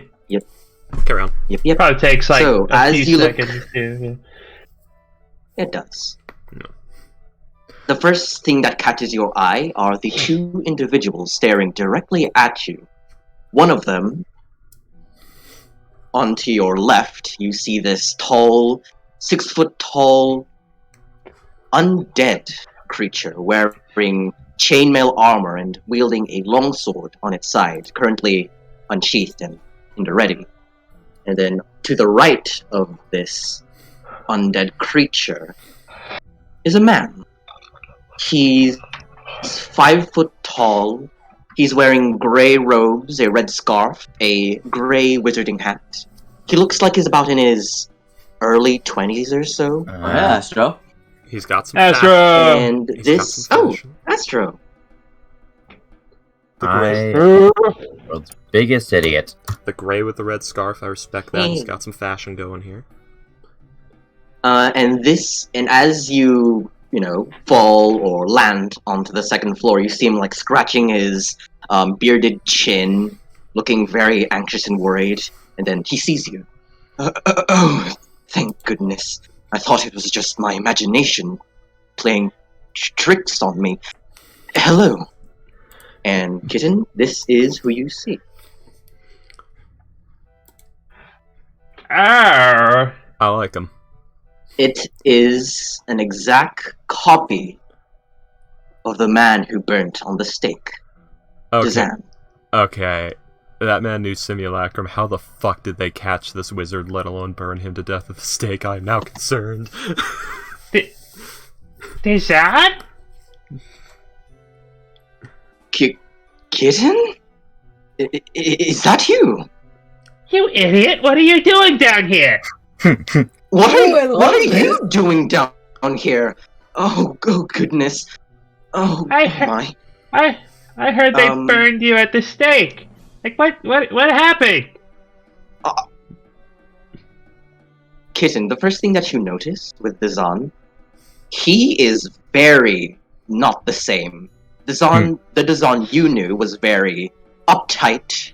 Speaker 2: Carry on.
Speaker 6: Yep.
Speaker 1: probably takes like
Speaker 6: So,
Speaker 1: a
Speaker 6: as
Speaker 1: few
Speaker 6: you look-
Speaker 1: seconds too.
Speaker 6: It does.
Speaker 2: No.
Speaker 6: The first thing that catches your eye are the two individuals staring directly at you. One of them, onto your left, you see this tall, 6 foot tall, undead creature wearing chainmail armor and wielding a longsword on its side, currently unsheathed and in the ready. And then to the right of this undead creature is a man. He's 5 foot tall. He's wearing grey robes, a red scarf, a grey wizarding hat. He looks like he's about in his early 20s or so.
Speaker 4: Oh, yeah, Astro.
Speaker 2: He's got some
Speaker 1: Astro!
Speaker 6: And
Speaker 2: He's got
Speaker 6: this...
Speaker 2: some
Speaker 6: Oh,
Speaker 2: fashion.
Speaker 6: Astro.
Speaker 2: The gray,
Speaker 7: World's biggest idiot.
Speaker 2: the gray with the red scarf, I respect that. He's got some fashion going here.
Speaker 6: And as you fall or land onto the second floor, you see him like scratching his bearded chin, looking very anxious and worried, and then he sees you. Oh, thank goodness. I thought it was just my imagination playing tricks on me. Hello. And Kitten, this is who you see.
Speaker 1: Ah,
Speaker 2: I like him.
Speaker 6: It is an exact copy of the man who burnt on the stake.
Speaker 2: Okay.
Speaker 6: Dazan.
Speaker 2: Okay. That man knew Simulacrum. How the fuck did they catch this wizard, let alone burn him to death at the stake? I am now concerned.
Speaker 1: is that?
Speaker 6: Kitten? Is that you?
Speaker 1: You idiot! What are you doing down here?
Speaker 6: What
Speaker 5: Oh, I
Speaker 6: are,
Speaker 5: love
Speaker 6: what are
Speaker 5: this.
Speaker 6: you doing down here? Oh goodness. Oh
Speaker 1: I heard-
Speaker 6: my.
Speaker 1: I heard they
Speaker 6: Um,
Speaker 1: burned you at the stake. Like what happened?
Speaker 6: Kitten, the first thing that you notice with Dazan, he is very not the same. The Dazan you knew was very uptight,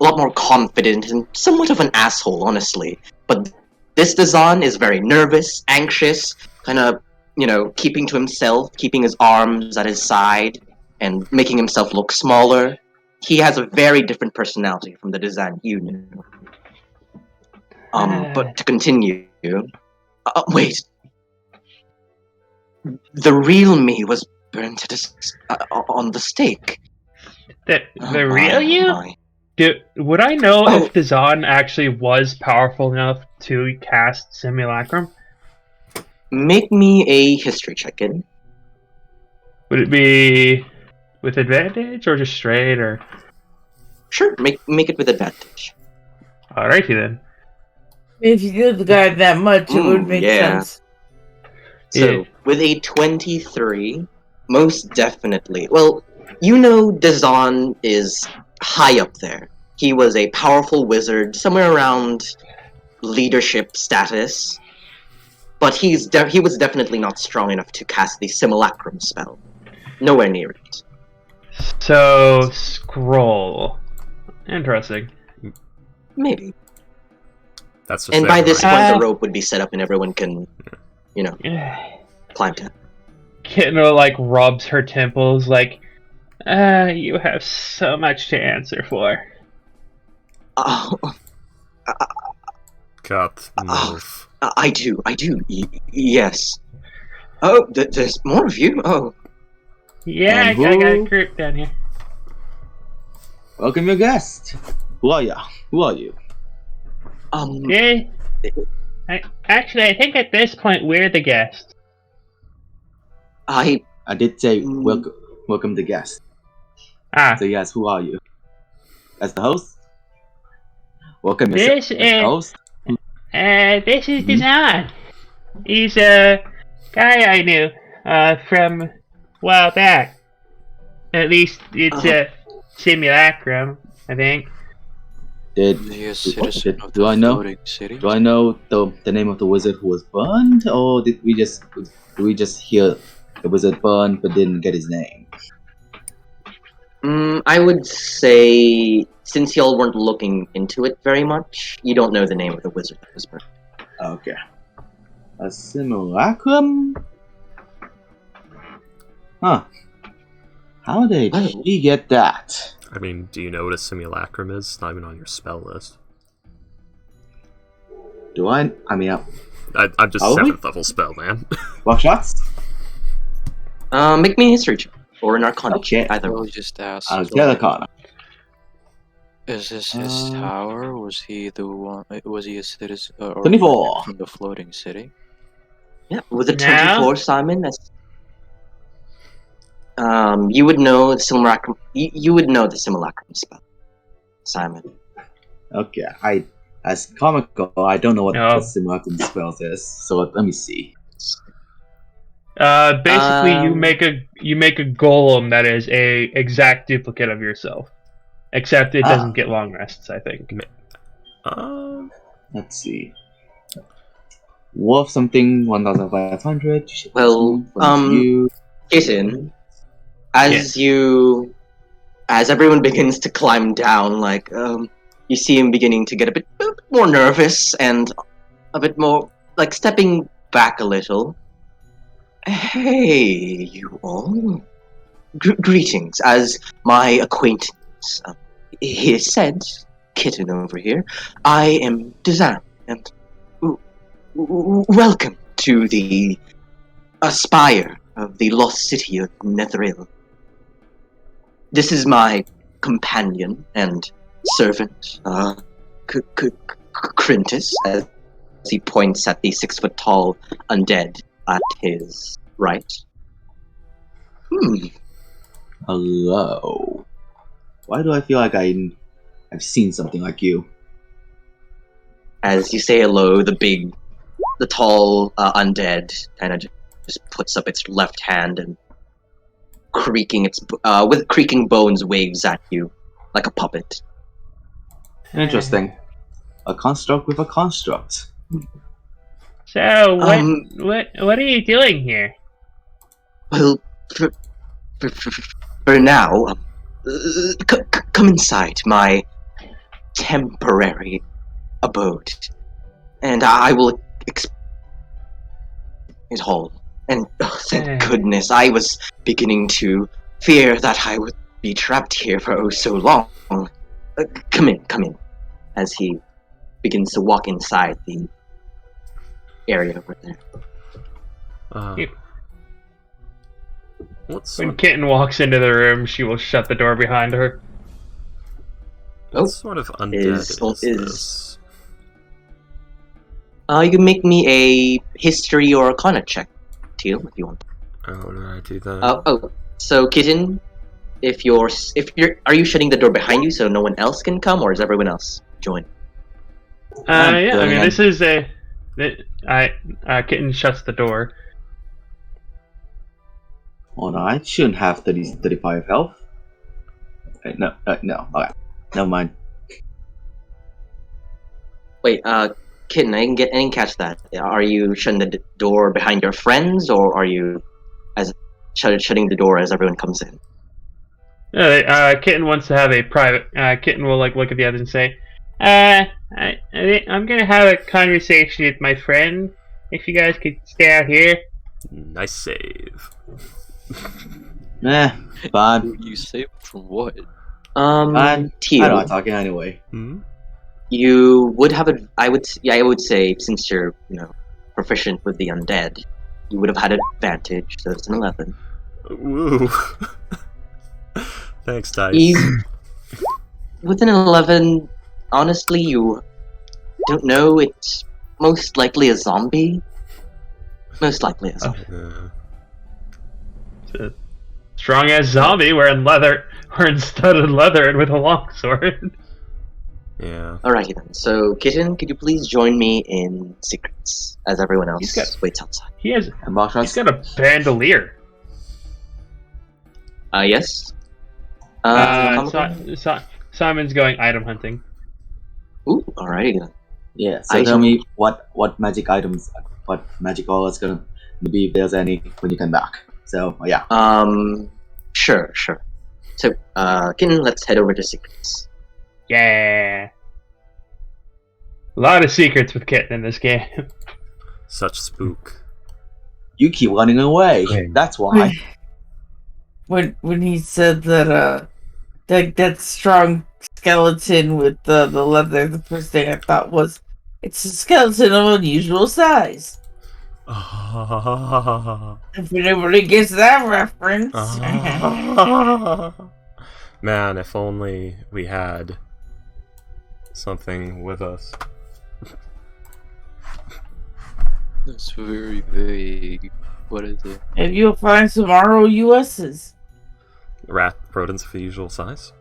Speaker 6: a lot more confident and somewhat of an asshole, honestly. But this Dazan is very nervous, anxious, kind of, keeping to himself, keeping his arms at his side, and making himself look smaller. He has a very different personality from the Dazan you knew. But to continue, wait. The real me was burnt on the stake.
Speaker 1: The real you? Would I know if Dazan actually was powerful enough to cast Simulacrum?
Speaker 6: Make me a history check-in.
Speaker 1: Would it be with advantage or just straight or?
Speaker 6: Sure, make it with advantage.
Speaker 1: Alrighty then.
Speaker 5: If you give the guy that much, it would make sense.
Speaker 6: So, with a 23, most definitely. Well, Dazan is high up there. He was a powerful wizard, somewhere around leadership status. But he was definitely not strong enough to cast the Simulacrum Spell. Nowhere near it.
Speaker 1: So, scroll. Interesting.
Speaker 6: Maybe.
Speaker 2: That's just
Speaker 6: and by this
Speaker 2: point,
Speaker 6: point, the rope would be set up and everyone can, climb down.
Speaker 1: Kitno, rubs her temples, you have so much to answer for.
Speaker 2: Cut. Move.
Speaker 6: I do, yes. Oh, there's more of you? Oh.
Speaker 1: Yeah, I got a group down here.
Speaker 4: Welcome your guest. Who are you?
Speaker 1: Actually, I think at this point we're the guests.
Speaker 4: I did say welcome the guest. So yes, who are you? As the host? Welcome
Speaker 1: this
Speaker 4: as the host.
Speaker 1: This is Dazan. He's a guy I knew from a while back. At least it's a simulacrum, I think.
Speaker 3: Do I
Speaker 4: know the name of the wizard who was burned, or did we just hear the wizard burned but didn't get his name?
Speaker 6: I would say, since y'all weren't looking into it very much, you don't know the name of the wizard that was burned.
Speaker 4: Okay. A simulacrum? Huh. How did he get that?
Speaker 2: I mean, do you know what a simulacrum is? It's not even on your spell list.
Speaker 4: Do I? I mean,
Speaker 2: I'm just 7th level spell, man.
Speaker 4: Block shots?
Speaker 6: Make me a history check. Or an arcana check, either.
Speaker 3: Really just asked.
Speaker 4: I'll get arcana.
Speaker 3: Is this his tower? Was he the one? Was he a citizen?
Speaker 4: 24
Speaker 3: from the floating city?
Speaker 6: Yeah, with a 24, Simon. You would know the simulacrum. You would know the simulacrum spell, Simon.
Speaker 4: Okay, as comical, I don't know what the simulacrum spell is. So let me see.
Speaker 1: Basically, you make a golem that is a exact duplicate of yourself, except it doesn't get long rests. I think.
Speaker 4: Let's see. Worth something 1,500.
Speaker 6: Well, Jason, as everyone begins to climb down, you see him beginning to get a bit more nervous and a bit more stepping back a little. Hey, you all. Greetings. As my acquaintance he said, Kitten over here, I am Dazan, and welcome to the Aspire of the lost city of Netheril. This is my companion and servant, Crintus, as he points at the 6-foot-tall undead at his right.
Speaker 4: Hello. Why do I feel like I've seen something like you?
Speaker 6: As you say hello, the tall undead kind of just puts up its left hand and with creaking bones waves at you like a puppet.
Speaker 4: Interesting. A construct with a construct.
Speaker 1: So what are you doing here?
Speaker 6: Well, for now, come inside. My temporary abode, and I will it whole. And thank goodness, I was beginning to fear that I would be trapped here for oh so long. Come in, as he begins to walk inside the area over there.
Speaker 1: When Kitten walks into the room, she will shut the door behind her.
Speaker 2: What sort of undead is this?
Speaker 6: You can make me a history or arcana check, Teal, if you want.
Speaker 2: How do I do that?
Speaker 6: So Kitten, are you shutting the door behind you so no one else can come, or is everyone else join?
Speaker 1: This is Kitten shuts the door.
Speaker 4: Alright, shouldn't have 35 health. No. Okay, never mind.
Speaker 6: Wait, Kitten, I didn't catch that. Are you shutting the door behind your friends, or are you shutting the door as everyone comes in?
Speaker 1: Kitten wants to have a private. Kitten will look at the others and say, I'm gonna have a conversation with my friend. If you guys could stay out here."
Speaker 2: Nice save.
Speaker 4: Fine.
Speaker 3: You saved from what?
Speaker 6: Teal.
Speaker 4: I'm not talking anyway.
Speaker 2: Hmm?
Speaker 6: You would have I would say, since you're proficient with the undead, you would have had advantage. So it's an 11.
Speaker 2: Woo. Thanks, Dice.
Speaker 6: With an 11, honestly, you don't know. It's most likely a zombie. Most likely a zombie.
Speaker 1: It's a strong ass zombie wearing studded leather and with a longsword.
Speaker 2: Yeah.
Speaker 6: Alrighty then. So, Kitten, could you please join me in secrets as everyone else waits outside?
Speaker 1: He's got a bandolier.
Speaker 6: Yes.
Speaker 1: Simon's going item hunting.
Speaker 6: Ooh, alrighty then.
Speaker 4: Yeah. So tell me what magic items, what magical is gonna be, if there's any, when you come back. So yeah.
Speaker 6: Sure. So, Kitten, let's head over to secrets.
Speaker 1: Yeah. A lot of secrets with Kitten in this game.
Speaker 2: Such spook.
Speaker 4: You keep running away. That's why.
Speaker 5: When he said that that strong skeleton with the leather, the first thing I thought was, it's a skeleton of unusual size. If anybody gets that reference.
Speaker 2: Man, if only we had something with us.
Speaker 3: That's very vague. What is it?
Speaker 5: If you'll find some ROUSs.
Speaker 2: Rodents of usual size?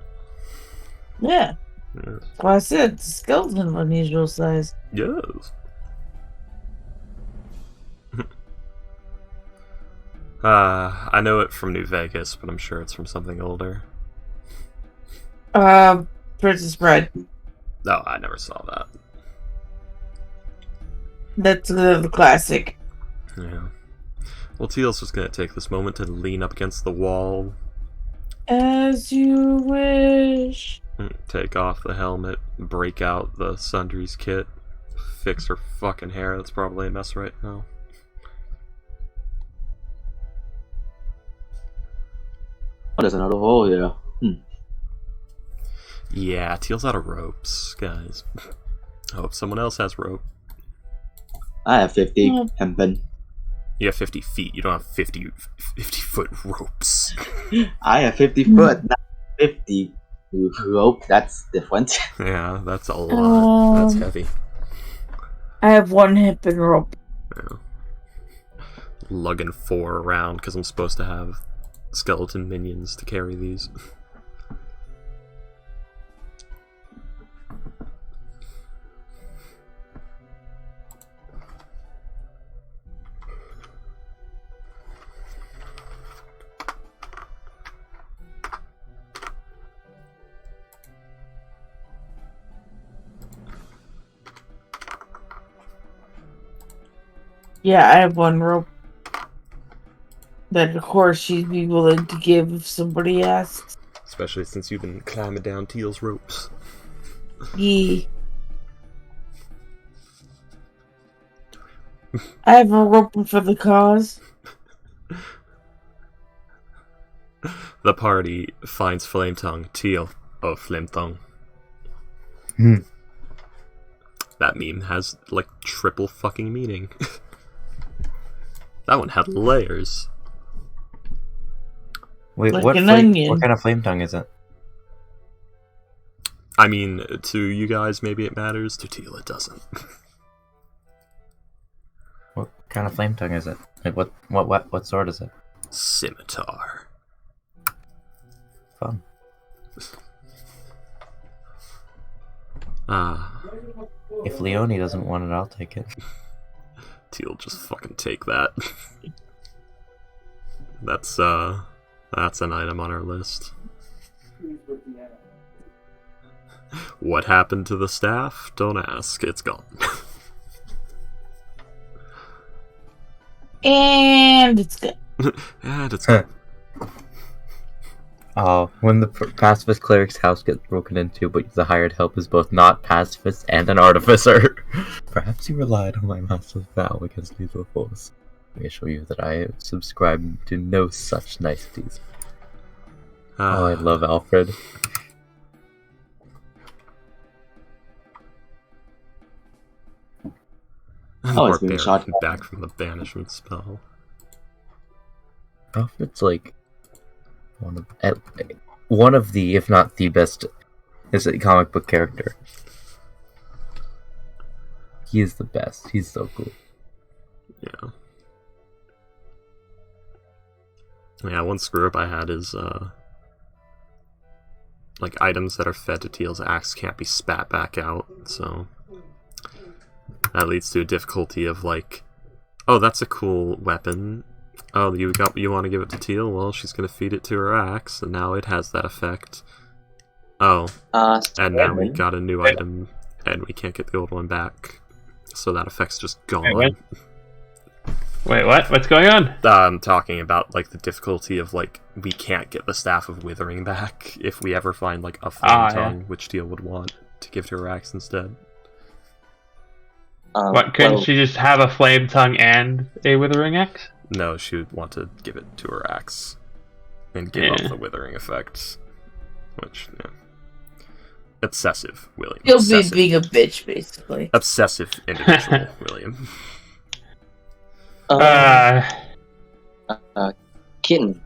Speaker 5: Yeah.
Speaker 2: Yes.
Speaker 5: Well, I said it's a skeleton of unusual size.
Speaker 2: Yes. I know it from New Vegas, but I'm sure it's from something older.
Speaker 5: Princess Bride.
Speaker 2: No, I never saw that.
Speaker 5: That's the classic.
Speaker 2: Yeah. Well, Teal's just gonna take this moment to lean up against the wall.
Speaker 5: As you wish.
Speaker 2: Take off the helmet, break out the Sundries kit, fix her fucking hair. That's probably a mess right now.
Speaker 4: Oh, there's another hole here.
Speaker 2: Yeah, Teal's out of ropes, guys. I hope someone else has rope.
Speaker 4: I have 50 hempen.
Speaker 2: You have 50 feet. You don't have 50 foot ropes.
Speaker 4: I have 50 foot, not 50 rope. That's different.
Speaker 2: Yeah, that's a lot. That's heavy.
Speaker 5: I have one hip and rope.
Speaker 2: Yeah. Lugging 4 around because I'm supposed to have skeleton minions to carry these.
Speaker 5: Yeah, I have one rope. That, of course, she'd be willing to give if somebody asks.
Speaker 2: Especially since you've been climbing down Teal's ropes.
Speaker 5: Yee. I have a rope for the cause.
Speaker 2: The party finds Flame Tongue, Teal. Oh, Flame Tongue.
Speaker 7: Hmm.
Speaker 2: That meme has, like, triple fucking meaning. That one had layers.
Speaker 7: Wait,
Speaker 5: Like
Speaker 7: what
Speaker 5: an onion.
Speaker 7: what kind of flame tongue is it?
Speaker 2: I mean, to you guys, maybe it matters. To Teal, it doesn't.
Speaker 7: What kind of flame tongue is it? Like what sword is it?
Speaker 2: Scimitar.
Speaker 7: Fun. If Leone doesn't want it, I'll take it.
Speaker 2: Teal, just fucking take that. That's an item on our list. What happened to the staff? Don't ask. It's gone.
Speaker 5: And it's good.
Speaker 2: And it's gone.
Speaker 7: Oh, when the pacifist cleric's house gets broken into, but the hired help is both not pacifist and an artificer. Perhaps you relied on my master's vow against lethal force. I assure you that I subscribe to no such niceties. Oh, I love Alfred.
Speaker 4: Oh, it's being shot.
Speaker 2: Back from the banishment spell.
Speaker 7: Alfred's like one of the, if not the best, is a comic book character. He is the best. He's so cool.
Speaker 2: Yeah. Yeah, one screw up I had is like items that are fed to Teal's axe can't be spat back out, so that leads to a difficulty of like, oh, that's a cool weapon. Oh, you want to give it to Teal? Well, she's gonna feed it to her axe, and now it has that effect. Oh, and now we got a new item, and we can't get the old one back, so that effect's just gone.
Speaker 1: Wait, what? What's going on?
Speaker 2: I'm talking about like the difficulty of like we can't get the Staff of Withering back if we ever find like a flame tongue, which Teal would want to give to her axe instead.
Speaker 1: What, couldn't she just have a flame tongue and a withering axe?
Speaker 2: No, she would want to give it to her axe and give up the withering effect, which obsessive, William.
Speaker 5: You'll
Speaker 2: obsessive.
Speaker 5: be being a bitch, basically.
Speaker 2: Obsessive individual, William.
Speaker 6: Kitten.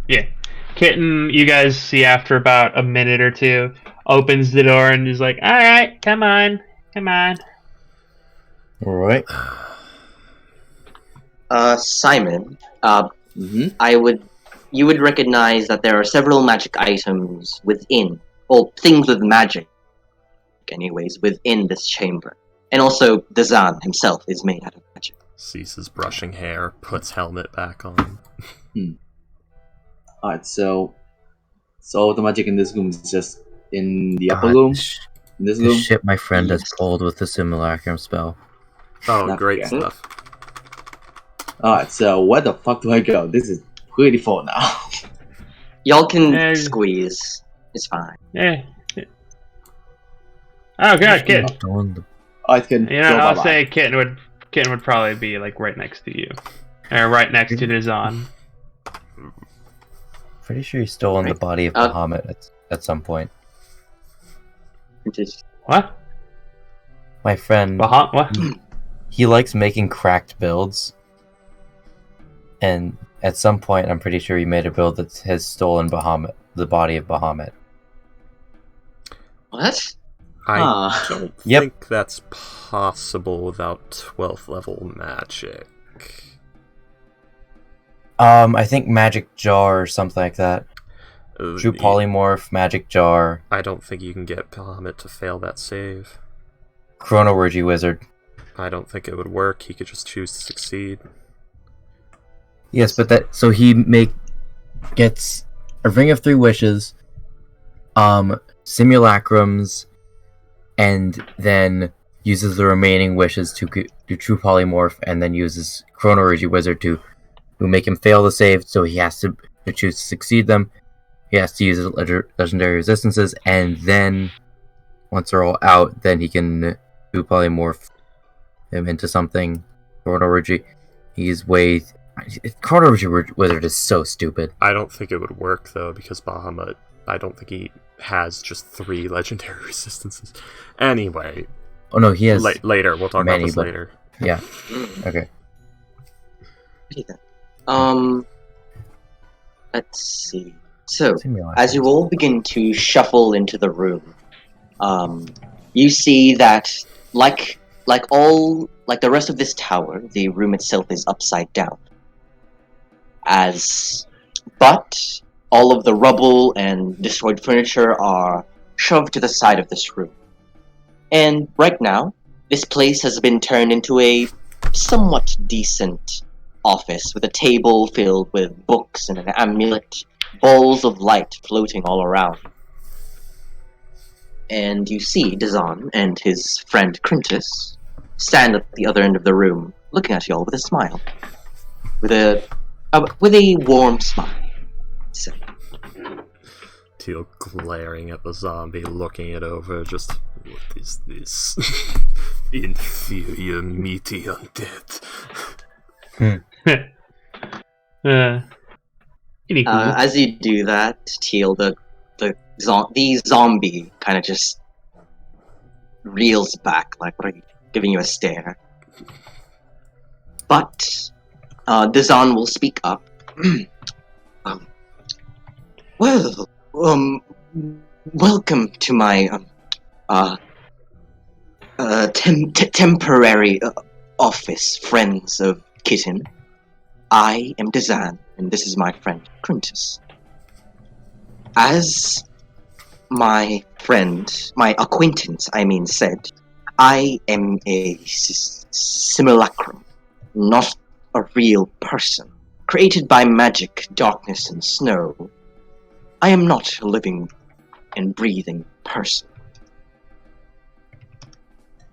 Speaker 1: Yeah. Kitten, you guys see after about a minute or two, opens the door and is like, alright, come on.
Speaker 7: Alright.
Speaker 6: Simon,
Speaker 4: Mm-hmm.
Speaker 6: you would recognize that there are several magic items within, or things with magic, anyways, within this chamber. And also, Dazan himself is made out of magic.
Speaker 2: Ceases brushing hair, puts helmet back on.
Speaker 4: Alright, so the magic in this room is just in the upper room? In this
Speaker 7: The
Speaker 4: room?
Speaker 7: shit my friend has pulled with the Simulacrum Spell.
Speaker 2: Oh,
Speaker 4: Not
Speaker 2: great
Speaker 4: again.
Speaker 2: stuff.
Speaker 4: Alright, so where the fuck do I go? This is pretty full now.
Speaker 6: Y'all can squeeze. It's fine.
Speaker 1: Yeah. Oh god, Kitten.
Speaker 4: I can
Speaker 1: You know, I'll say Kitten would probably be like right next to you. Or right next to Dazan.
Speaker 7: Pretty sure he's stolen the body of Bahamut at some point.
Speaker 1: What?
Speaker 7: My friend,
Speaker 1: What?
Speaker 7: he likes making cracked builds. And at some point, I'm pretty sure he made a build that has stolen Bahamut, the body of Bahamut.
Speaker 6: What?
Speaker 2: I don't think that's possible without 12th level magic.
Speaker 7: I think Magic Jar or something like that. True Polymorph, Magic Jar.
Speaker 2: I don't think you can get Bahamut to fail that save.
Speaker 7: Chronowergy Wizard.
Speaker 2: I don't think it would work. He could just choose to succeed.
Speaker 7: Yes, but so he gets a Ring of 3 Wishes, Simulacrums, and then uses the remaining wishes to do True Polymorph, and then uses Chronowergy Wizard to make him fail the save, so he has to choose to succeed them. He has to use his legendary resistances, and then once they're all out, then he can do polymorph him into something. Chronorgy. Chronorgy Wizard is so stupid.
Speaker 2: I don't think it would work though, because Bahamut, I don't think he has just 3 legendary resistances. Anyway.
Speaker 7: Oh no, he has
Speaker 2: later. We'll talk about this later.
Speaker 7: Yeah. Okay.
Speaker 6: Let's see. So, as you all begin to shuffle into the room, you see that, like the rest of this tower, the room itself is upside down. But all of the rubble and destroyed furniture are shoved to the side of this room. And right now, this place has been turned into a somewhat decent office with a table filled with books and an amulet, balls of light floating all around. And you see Dazan and his friend Quintus stand at the other end of the room, looking at you all with a smile. With a warm smile. So.
Speaker 2: Teal glaring at the zombie, looking it over, just, what is this? Inferior meaty undead.
Speaker 6: As you do that, Teal, the zombie kind of just reels back, like giving you a stare. But Dazan will speak up. Welcome to my temporary office, friends of Kitten. I am Dazan, and this is my friend Quintus. As my acquaintance, said, I am a simulacrum, not a real person. Created by magic, darkness, and snow, I am not a living and breathing person.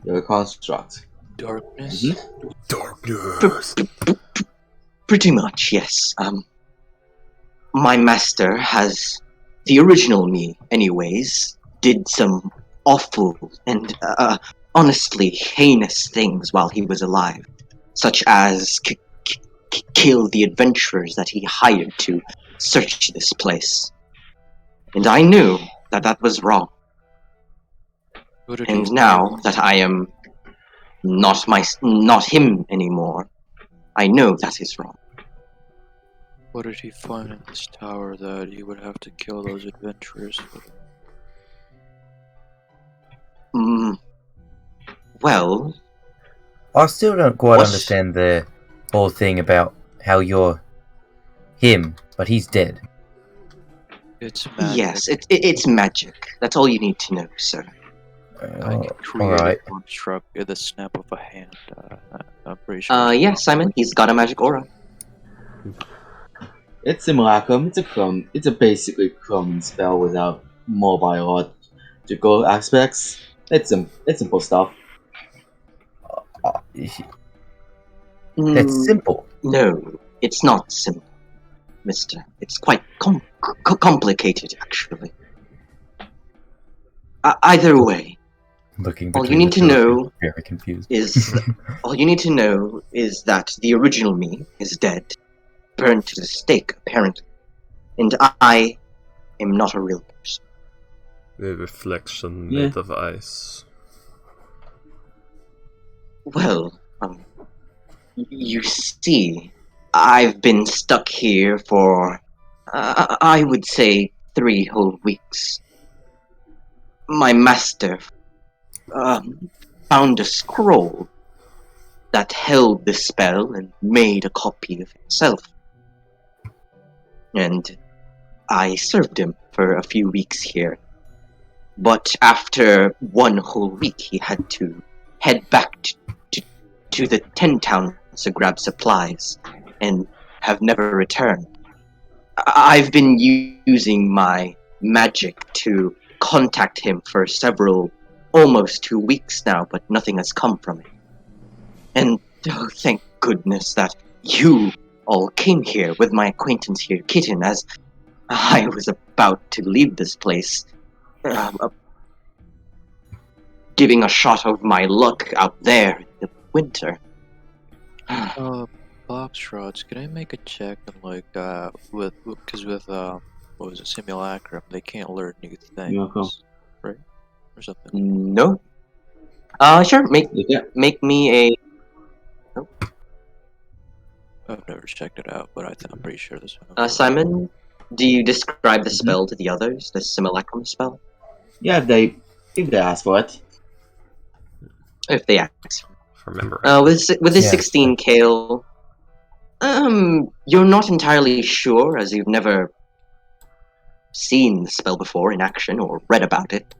Speaker 4: You're a construct.
Speaker 3: Darkness?
Speaker 4: Mm-hmm.
Speaker 2: Darkness!
Speaker 6: Pretty much, yes. My master has, the original me, anyways, did some awful and, honestly heinous things while he was alive, such as kill the adventurers that he hired to search this place. And I knew that was wrong. And now that I am not him anymore, I know that is wrong.
Speaker 3: What did he find in this tower that he would have to kill those adventurers for?
Speaker 6: Well,
Speaker 7: I still don't quite understand the whole thing about how you're him, but he's dead.
Speaker 3: It's magic.
Speaker 6: Yes, it's magic. That's all you need to know, sir.
Speaker 3: I can create a construct with the snap of a hand. I'm pretty sure.
Speaker 6: Yeah, Simon, he's got a magic aura.
Speaker 4: It's Simulacrum. It's a basically cloning spell without more biological aspects. It's simple stuff.
Speaker 7: It's simple.
Speaker 6: No, it's not simple, mister. It's quite complicated, actually. Either way, all you need to know
Speaker 7: very confused.
Speaker 6: all you need to know is that the original me is dead, burned to the stake, apparently, and I am not a real person.
Speaker 2: A reflection made of ice.
Speaker 6: Well, you see, I've been stuck here for, I would say, 3 whole weeks. My master found a scroll that held the spell and made a copy of himself. And I served him for a few weeks here. But after 1 whole week, he had to head back to the 10 towns to grab supplies, and have never returned. I've been using my magic to contact him for almost 2 weeks now, but nothing has come from it. And thank goodness that you all came here with my acquaintance here, Kitten, as I was about to leave this place. giving a shot of my luck out there in the winter.
Speaker 3: Boxtrots, can I make a check and with what was it, Simulacrum? They can't learn new things,
Speaker 4: Simulacrum.
Speaker 3: right? Or something.
Speaker 6: No. Sure.
Speaker 4: Yeah.
Speaker 6: Make me a.
Speaker 3: I've never checked it out, but I'm pretty sure this one.
Speaker 6: Simon, do you describe the spell to the others? The Simulacrum spell?
Speaker 4: Yeah, if they ask for it.
Speaker 6: If they ask.
Speaker 2: Remember.
Speaker 6: With this
Speaker 7: Yeah.
Speaker 6: 16 Kale, you're not entirely sure, as you've never seen the spell before in action or read about it.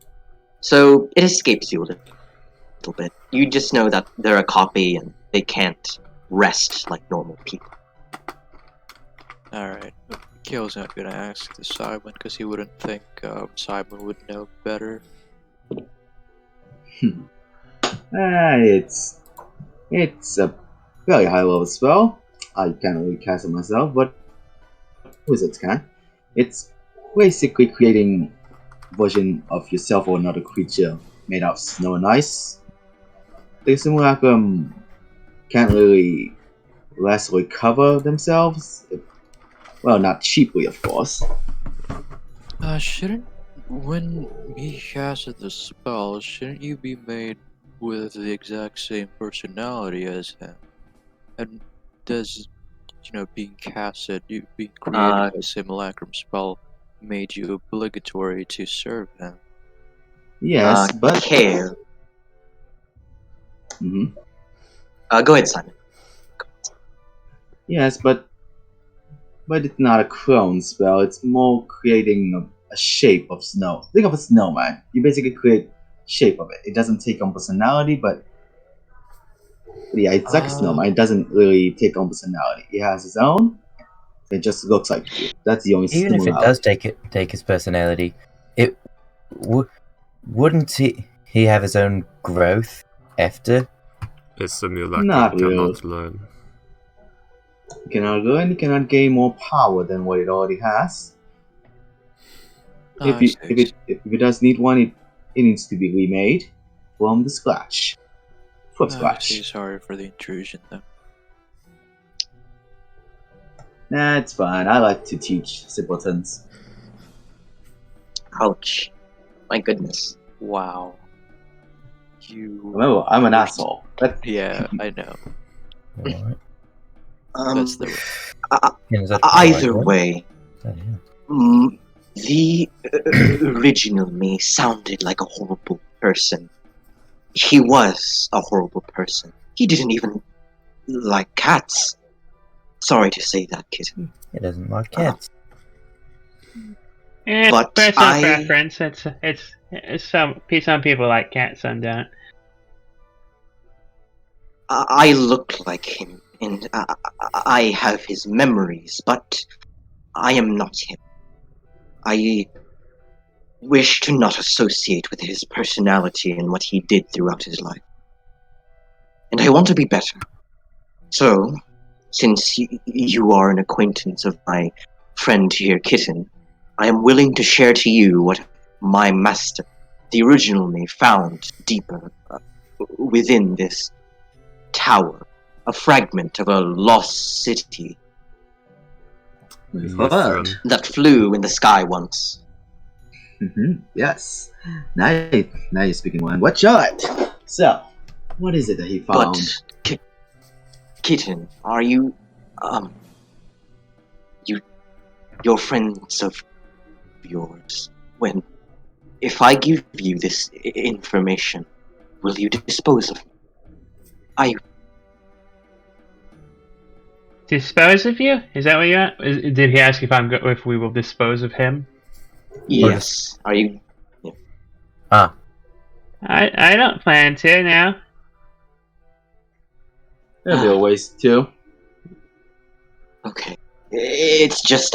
Speaker 6: So it escapes you a little bit. You just know that they're a copy and they can't rest like normal people.
Speaker 3: Alright. Kale's not gonna ask the Simon because he wouldn't think Simon would know better.
Speaker 4: It's a very high level spell. I can't really cast it myself, but wizards can. It's basically creating a version of yourself or another creature made out of snow and ice. The Simulacrum can't really recover themselves. Well, not cheaply, of course.
Speaker 3: When he casted the spell, shouldn't you be made with the exact same personality as him? And does, being created a Simulacrum spell made you obligatory to serve him?
Speaker 4: Yes, but
Speaker 6: Kale.
Speaker 4: Mhm.
Speaker 6: Go ahead, Simon.
Speaker 4: Yes, but it's not a clone spell. It's more creating a shape of snow. Think of a snowman. You basically create shape of it. It doesn't take on personality, but yeah, it's like a snowman. It doesn't really take on personality. It has its own. It just looks like you. That's the only
Speaker 7: Even if it
Speaker 4: similarity.
Speaker 7: does take his personality, it wouldn't he have his own growth after?
Speaker 2: His simulacrum
Speaker 4: Not really.
Speaker 2: cannot learn.
Speaker 4: You cannot learn. You cannot gain more power than what it already has. If it does need one, it needs to be remade from the scratch. From scratch.
Speaker 3: Sorry for the intrusion, though.
Speaker 4: Nah, it's fine. I like to teach simpletons.
Speaker 6: Ouch. My goodness.
Speaker 3: Wow. You.
Speaker 4: Remember, I'm an asshole.
Speaker 3: Yeah, I know.
Speaker 7: Alright.
Speaker 3: That's the.
Speaker 6: Either way,
Speaker 7: Oh, yeah.
Speaker 6: the original me sounded like a horrible person. He was a horrible person. He didn't even like cats. Sorry to say that, kitten.
Speaker 7: He doesn't like cats.
Speaker 6: But
Speaker 1: personal
Speaker 6: I-
Speaker 1: preference. It's some people like cats, some don't.
Speaker 6: I look like him, and I have his memories, but I am not him. I wish to not associate with his personality and what he did throughout his life. And I want to be better. So, since you are an acquaintance of my friend here, Kitten, I am willing to share to you what my master, the original me, found deeper within this tower, a fragment of a lost city
Speaker 2: Mithrin.
Speaker 6: that flew in the sky once.
Speaker 4: Yes. Now you're speaking one. What shot? So, what is it that he found?
Speaker 6: But, Kitten, are you, you're friends of yours. If I give you this information, will you dispose of me?
Speaker 1: Dispose of you? Is that what you at? Did he ask if we will dispose of him?
Speaker 6: Yes. Are you?
Speaker 1: I don't plan to now.
Speaker 4: There'll be a waste too.
Speaker 6: Okay. It's just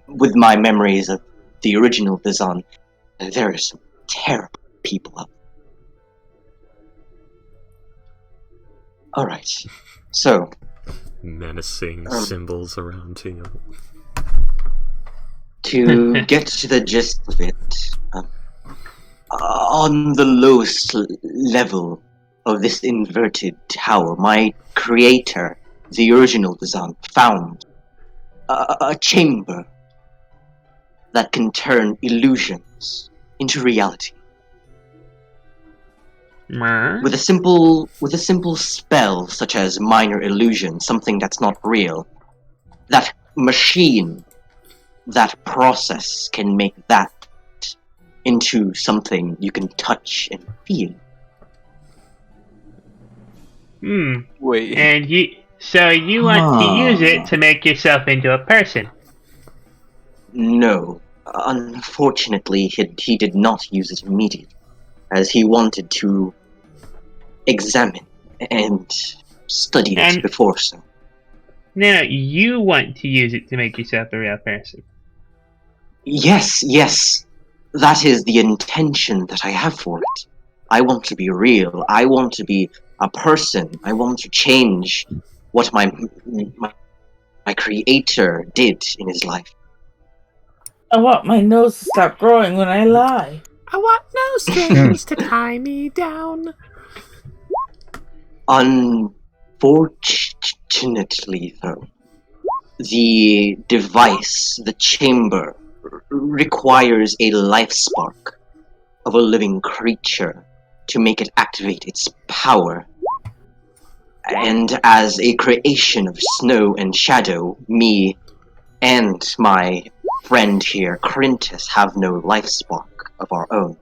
Speaker 6: with my memories of the original Bizon, there are some terrible people up. Alright. So,
Speaker 2: Menacing symbols around you.
Speaker 6: to get to the gist of it, On the lowest level of this inverted tower, my creator, the original design, found a chamber that can turn illusions into reality. With a simple spell such as minor illusion, something that's not real, that machine, that process can make that into something you can touch and feel.
Speaker 3: Wait.
Speaker 1: And you want to use it to make yourself into a person?
Speaker 6: No. Unfortunately, he did not use it immediately, as he wanted to examine and study it
Speaker 1: And-
Speaker 6: before so.
Speaker 1: No, you want to use it to make yourself a real person.
Speaker 6: Yes, that is the intention that I have for it. I want to be real. I want to be a person. I want to change what my creator did in his life.
Speaker 5: I want my nose to stop growing when I lie.
Speaker 2: I want no strings to tie me down.
Speaker 6: Unfortunately, though, the device, the chamber, requires a life spark of a living creature to make it activate its power. And as a creation of snow and shadow, me and my friend here, Corinthus, have no life spark of our own.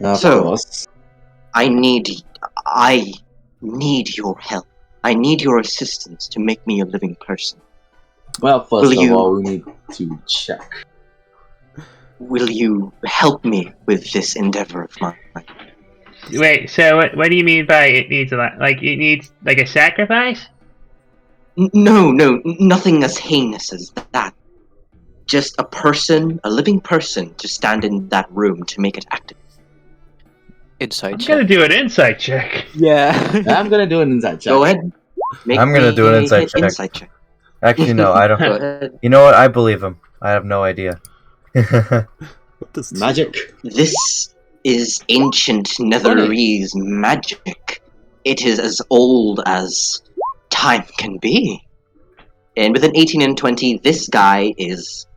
Speaker 4: Of
Speaker 6: So-
Speaker 4: course.
Speaker 6: I need your help. I need your assistance to make me a living person.
Speaker 4: Well, first
Speaker 6: Will
Speaker 4: of
Speaker 6: you-
Speaker 4: all, we need to check.
Speaker 6: Will you help me with this endeavor of mine?
Speaker 1: Wait, so what do you mean by it needs a lot? Like, it needs, like, a sacrifice?
Speaker 6: No, nothing as heinous as that. Just a person, a living person, to stand in that room to make it active.
Speaker 3: Insight
Speaker 1: I'm
Speaker 3: check.
Speaker 1: gonna do an insight check.
Speaker 3: Yeah.
Speaker 4: I'm gonna do an inside check.
Speaker 6: Go ahead. Make
Speaker 7: I'm gonna
Speaker 6: me
Speaker 7: do an insight check.
Speaker 6: Insight check.
Speaker 7: Actually, no, I
Speaker 6: Go
Speaker 7: don't.
Speaker 6: ahead.
Speaker 7: You know what? I believe him. I have no idea.
Speaker 2: What does
Speaker 4: Magic.
Speaker 6: This is ancient Netherese magic. It is as old as time can be. And with an 18 and 20, this guy is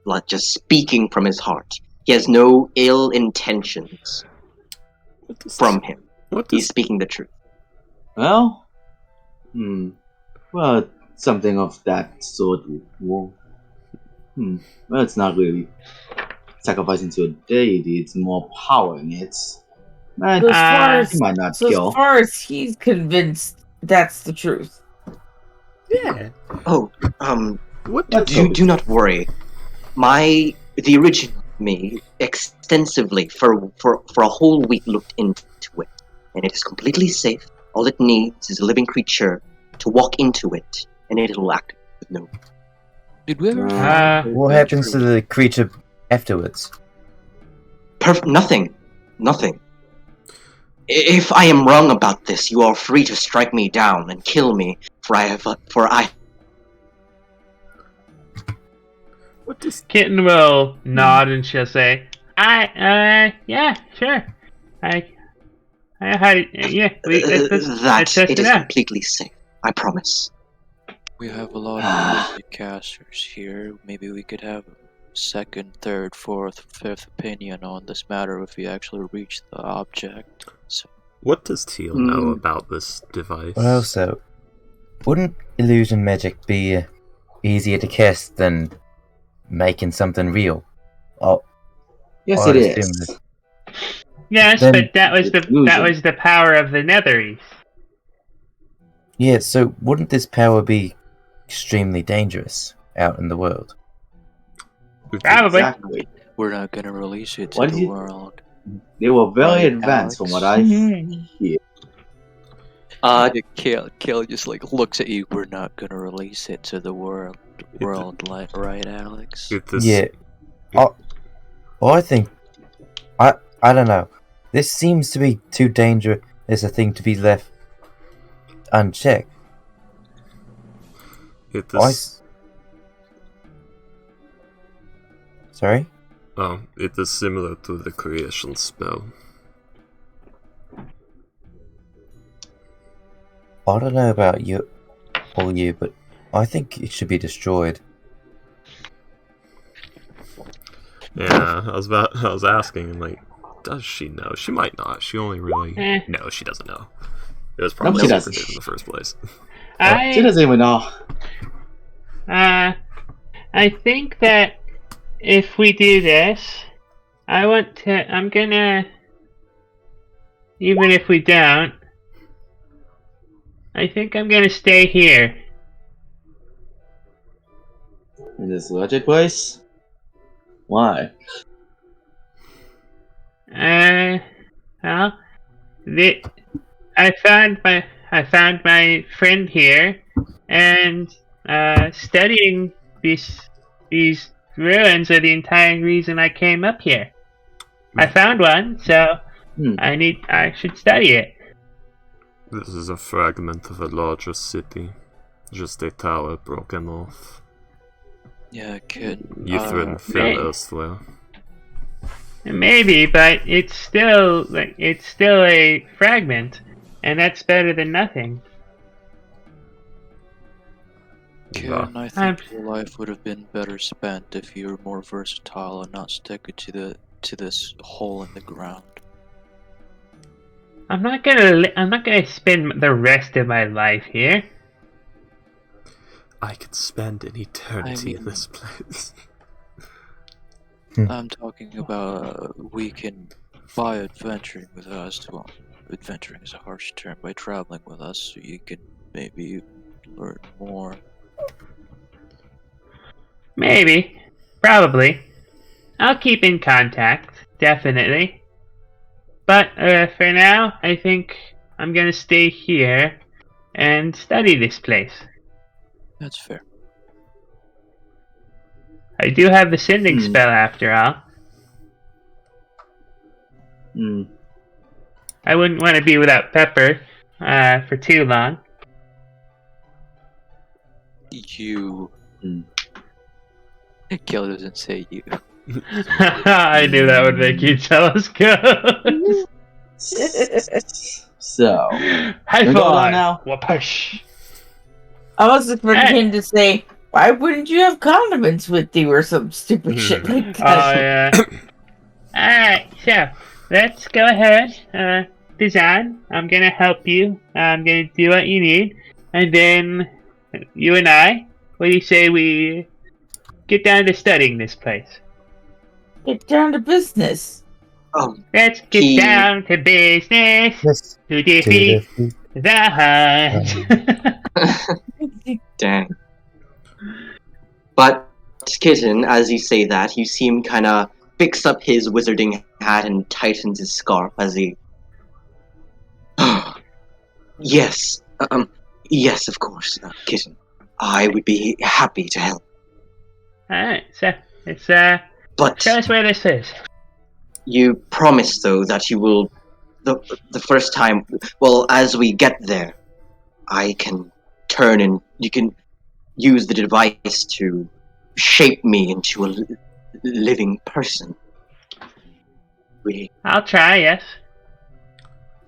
Speaker 6: like just speaking from his heart. He has no ill intentions
Speaker 2: What does
Speaker 6: from him.
Speaker 2: What
Speaker 6: He's
Speaker 2: does
Speaker 6: speaking the truth.
Speaker 4: Well, well, something of that sort. Well, well, it's not really sacrificing to a deity. It's more power in it. Man,
Speaker 5: So as
Speaker 4: he might not
Speaker 5: so
Speaker 4: kill.
Speaker 5: as far as he's convinced that's the truth.
Speaker 2: yeah?
Speaker 6: Oh,
Speaker 2: What
Speaker 4: Let's
Speaker 2: does
Speaker 4: go.
Speaker 6: do not worry. The original me extensively for a whole week looked into it, and it is completely safe. All it needs is a living creature to walk into it, and it will act with no.
Speaker 3: Did we ever
Speaker 1: Uh,
Speaker 3: find
Speaker 7: What happens to the creature afterwards?
Speaker 6: Nothing. If I am wrong about this, you are free to strike me down and kill me, for I
Speaker 2: What does
Speaker 1: Kitten will nod and she'll say, yeah, sure. Let's
Speaker 6: that
Speaker 1: test
Speaker 6: it
Speaker 1: it
Speaker 6: is
Speaker 1: out.
Speaker 6: completely safe. I promise.
Speaker 3: We have a lot of magic casters here. Maybe we could have a second, third, fourth, fifth opinion on this matter if we actually reach the object. So
Speaker 2: What does Teal know about this device?
Speaker 7: Well, also, wouldn't illusion magic be easier to cast than making something real? Oh,
Speaker 4: Yes,
Speaker 7: I'd
Speaker 4: it
Speaker 7: assume
Speaker 4: is.
Speaker 7: that-
Speaker 1: Yes,
Speaker 7: Then-
Speaker 1: but that was
Speaker 4: Illusion.
Speaker 1: the power of the Netherese.
Speaker 7: Yeah, so wouldn't this power be extremely dangerous out in the world?
Speaker 1: Probably.
Speaker 4: Exactly.
Speaker 3: we're not gonna release it to
Speaker 4: What did
Speaker 3: the
Speaker 4: you-
Speaker 3: world.
Speaker 4: They were very
Speaker 3: Right,
Speaker 4: advanced from
Speaker 3: Alex?
Speaker 4: what I
Speaker 5: Mhm.
Speaker 4: hear.
Speaker 3: Kale just like looks at you. We're not gonna release it to the world. Right, Alex?
Speaker 2: If this,
Speaker 7: Yeah. Well, I think I don't know. This seems to be too dangerous as a thing to be left unchecked.
Speaker 2: if
Speaker 7: I
Speaker 2: this,
Speaker 7: s- Sorry?
Speaker 2: Oh, it is similar to the creation spell.
Speaker 7: I don't know about you, but I think it should be destroyed.
Speaker 2: Yeah, I was asking, like, does she know? She might not. She only really... No, she doesn't know. It was probably
Speaker 4: she
Speaker 2: secretive
Speaker 4: doesn't.
Speaker 2: in the first place.
Speaker 4: She doesn't even know.
Speaker 1: I think that if we do this, I'm gonna, even if we don't, I think I'm gonna stay here.
Speaker 4: In this logic place? Why?
Speaker 1: Well, I found my friend here, and studying these ruins are the entire reason I came up here. I found one, so I should study it.
Speaker 2: This is a fragment of a larger city. Just a tower broken off.
Speaker 3: Yeah, kid.
Speaker 2: You threaten
Speaker 1: Hey.
Speaker 2: elsewhere.
Speaker 1: Maybe, but it's still a fragment, and that's better than nothing.
Speaker 3: Kid,
Speaker 2: Bah.
Speaker 3: I think your life would have been better spent if you were more versatile and not stick to this hole in the ground.
Speaker 1: I'm not gonna spend the rest of my life here.
Speaker 2: I could spend an eternity in
Speaker 3: mean-
Speaker 2: this place.
Speaker 3: I'm talking about we can, by adventuring with us, well, adventuring is a harsh term, by traveling with us, so you can maybe learn more.
Speaker 1: Maybe, probably. I'll keep in contact, definitely. But for now, I think I'm gonna stay here and study this place.
Speaker 3: That's fair.
Speaker 1: I do have the sending spell after all. I wouldn't want to be without Pepper for too long.
Speaker 3: You. Kill doesn't say you.
Speaker 1: I knew that would make you jealous.
Speaker 4: So,
Speaker 1: High
Speaker 4: We're going on
Speaker 1: five!
Speaker 4: now?
Speaker 1: Whoopush!
Speaker 5: I was expecting
Speaker 1: Hey.
Speaker 5: him to say, "Why wouldn't you have condiments with you?" or some stupid shit like
Speaker 1: Oh
Speaker 5: that.
Speaker 1: yeah. Alright, so let's go ahead. Design. I'm gonna help you. I'm gonna do what you need, and then you and I. What do you say we get down to studying this place?
Speaker 5: Get down to business.
Speaker 1: Let's get
Speaker 6: He-
Speaker 1: down to business
Speaker 7: Yes.
Speaker 1: to defeat the hunt.
Speaker 6: Dang. But, Kitten, as you say that, you see him kind of picks up his wizarding hat and tightens his scarf as he... Yes, yes, of course, Kitten. I would be happy to help.
Speaker 1: Alright, so let's
Speaker 6: But
Speaker 1: show us where this is.
Speaker 6: you promise, though, that you will... The first time... Well, as we get there, I can turn and you can use the device to shape me into a living person.
Speaker 1: I'll try, yes.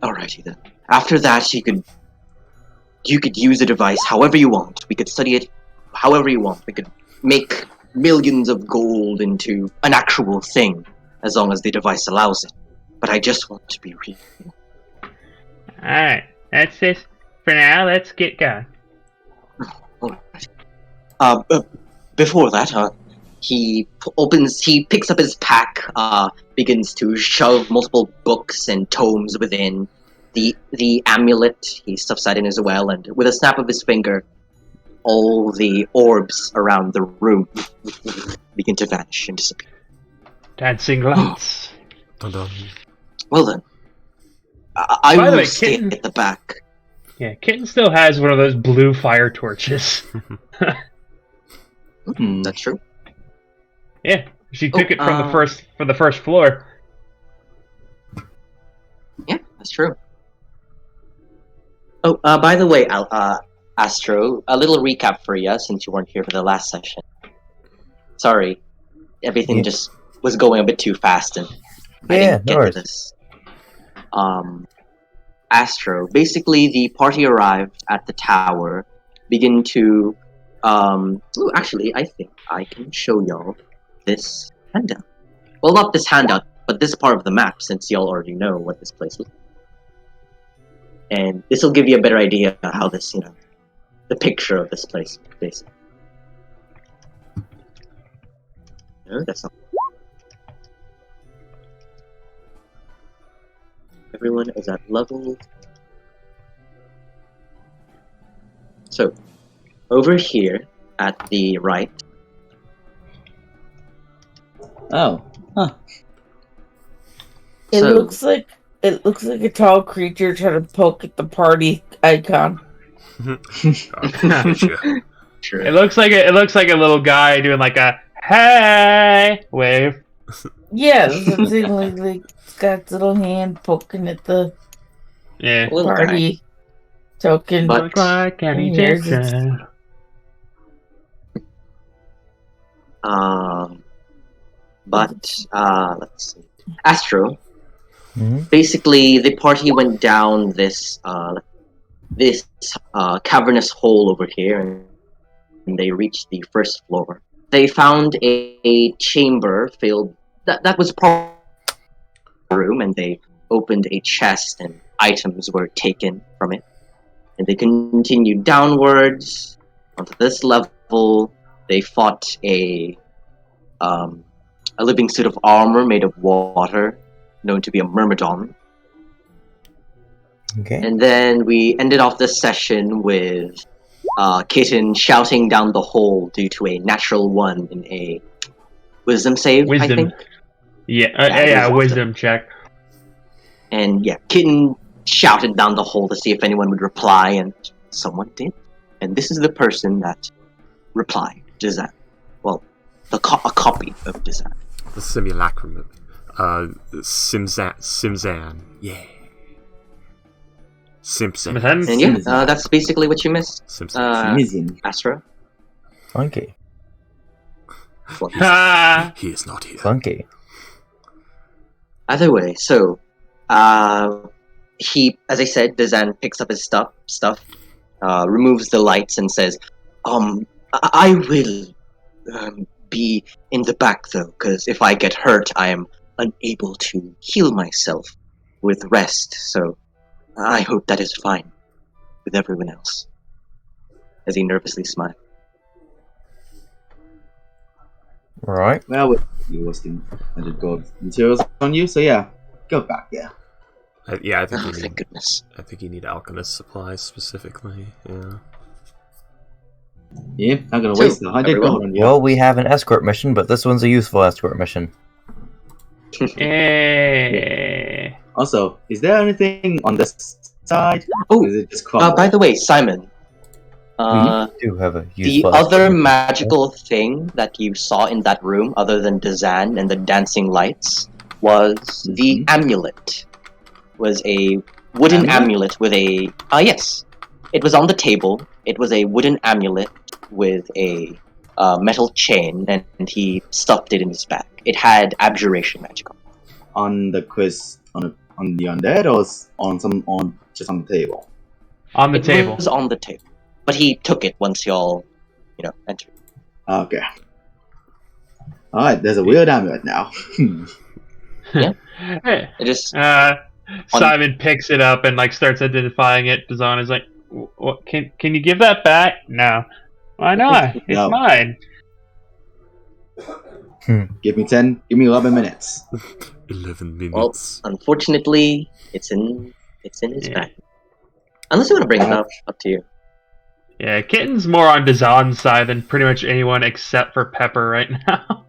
Speaker 6: Alrighty then. After that, you could use the device however you want. We could study it however you want. We could make millions of gold into an actual thing, as long as the device allows it. But I just want to be real.
Speaker 1: Alright, that's it for now. Let's get going.
Speaker 6: Alright. Before that, he picks up his pack, begins to shove multiple books and tomes within. The amulet, he stuffs that in as well, and with a snap of his finger, all the orbs around the room begin to vanish and disappear.
Speaker 1: Dancing lights.
Speaker 2: Dun-dun.
Speaker 6: Well then, I
Speaker 1: By the
Speaker 6: will
Speaker 1: way,
Speaker 6: stay
Speaker 1: Kitten-
Speaker 6: at the back.
Speaker 1: Yeah, Kitten still has one of those blue fire torches.
Speaker 6: That's true.
Speaker 1: Yeah, she took
Speaker 6: Oh,
Speaker 1: it from the first floor.
Speaker 6: Yeah, that's true. Oh, by the way, Astro, a little recap for you since you weren't here for the last session. Sorry, everything
Speaker 7: Yeah.
Speaker 6: just was going a bit too fast and I
Speaker 7: Yeah,
Speaker 6: didn't
Speaker 7: no
Speaker 6: get
Speaker 7: worries.
Speaker 6: to this. Astro. Basically, the party arrived at the tower, begin to. Actually, I think I can show y'all this handout. Well, not this handout, but this part of the map, since y'all already know what this place is. And this will give you a better idea of how this, the picture of this place, basically. No, that's not. Everyone is at level. So, over here at the right.
Speaker 4: Oh, huh.
Speaker 5: It
Speaker 6: So-
Speaker 5: looks like a tall creature trying to poke at the party icon.
Speaker 6: Sure.
Speaker 1: It looks like a little guy doing like a hey wave.
Speaker 5: Yeah, that's what I'm saying, like it's got its little hand poking at the
Speaker 1: Yeah.
Speaker 6: Little guy.
Speaker 5: party token.
Speaker 6: But-
Speaker 1: Look like an
Speaker 5: And here's
Speaker 1: Egyptian.
Speaker 6: But let's see. Astro.
Speaker 7: Mhm.
Speaker 6: Basically, the party went down this cavernous hole over here, and they reached the first floor. They found a chamber filled. That was probably a room, and they opened a chest, and items were taken from it. And they continued downwards onto this level. They fought a living suit of armor made of water, known to be a myrmidon.
Speaker 7: Okay.
Speaker 6: And then we ended off this session with Kitten shouting down the hole due to a natural 1 in a wisdom save, I
Speaker 1: Wisdom.
Speaker 6: think.
Speaker 1: Yeah,
Speaker 6: wisdom.
Speaker 1: wisdom check.
Speaker 6: And yeah, Kitten shouted down the hole to see if anyone would reply, and someone did. And this is the person that replied, Dizan. Well, a copy of Dizan.
Speaker 2: The simulacrum. Simzan. Yeah. Simpson.
Speaker 6: And yeah, that's basically what you missed,
Speaker 2: Simpson.
Speaker 4: Amazing.
Speaker 6: Astra.
Speaker 7: Funky.
Speaker 6: Well,
Speaker 1: Ah,
Speaker 2: He is not here.
Speaker 7: Funky.
Speaker 6: either way, so he, as I said, Dizan picks up his stuff, removes the lights, and says, I will be in the back though, because if I get hurt, I am unable to heal myself with rest. So I hope that is fine with everyone else. As he nervously smiled.
Speaker 7: Right.
Speaker 4: Well, you're wasting 100 gold materials on you, so yeah, go back there.
Speaker 2: Yeah, I think
Speaker 6: Oh,
Speaker 2: you
Speaker 6: thank
Speaker 2: need.
Speaker 6: goodness.
Speaker 2: I think you need alchemist supplies specifically. Yeah.
Speaker 4: Yeah, not gonna
Speaker 6: So,
Speaker 4: waste 100
Speaker 6: everyone-
Speaker 4: gold on you.
Speaker 7: Well, we have an escort mission, but this one's a useful escort mission.
Speaker 1: eh.
Speaker 4: Also, is there anything on this side?
Speaker 6: Oh,
Speaker 4: Or is it just crumble?
Speaker 6: by the way, Simon.
Speaker 7: We do have a
Speaker 6: The
Speaker 7: useful
Speaker 6: other
Speaker 7: escort mission.
Speaker 6: magical thing that you saw in that room, other than Dizan and the dancing lights, was the amulet. Was a wooden amulet with a yes. It was on the table. It was a wooden amulet with a metal chain, and he stuffed it in his bag. It had abjuration magic on it.
Speaker 4: On the quiz, on the undead, or just on the table?
Speaker 1: On the
Speaker 6: It
Speaker 1: table.
Speaker 6: was on the table, but he took it once y'all, entered.
Speaker 4: Okay. Alright, there's a weird amulet now.
Speaker 1: Eh.
Speaker 6: It just
Speaker 1: Simon picks it up and like starts identifying it. Dazan is like, "What? Can you give that back?" No. Why not? It's
Speaker 4: No.
Speaker 1: mine.
Speaker 4: Give me 11 minutes.
Speaker 2: 11
Speaker 6: well,
Speaker 2: minutes.
Speaker 6: unfortunately, it's in his
Speaker 1: Yeah.
Speaker 6: bag. Unless you want to bring it up to you.
Speaker 1: Yeah, Kitten's more on Dazan's side than pretty much anyone except for Pepper right now.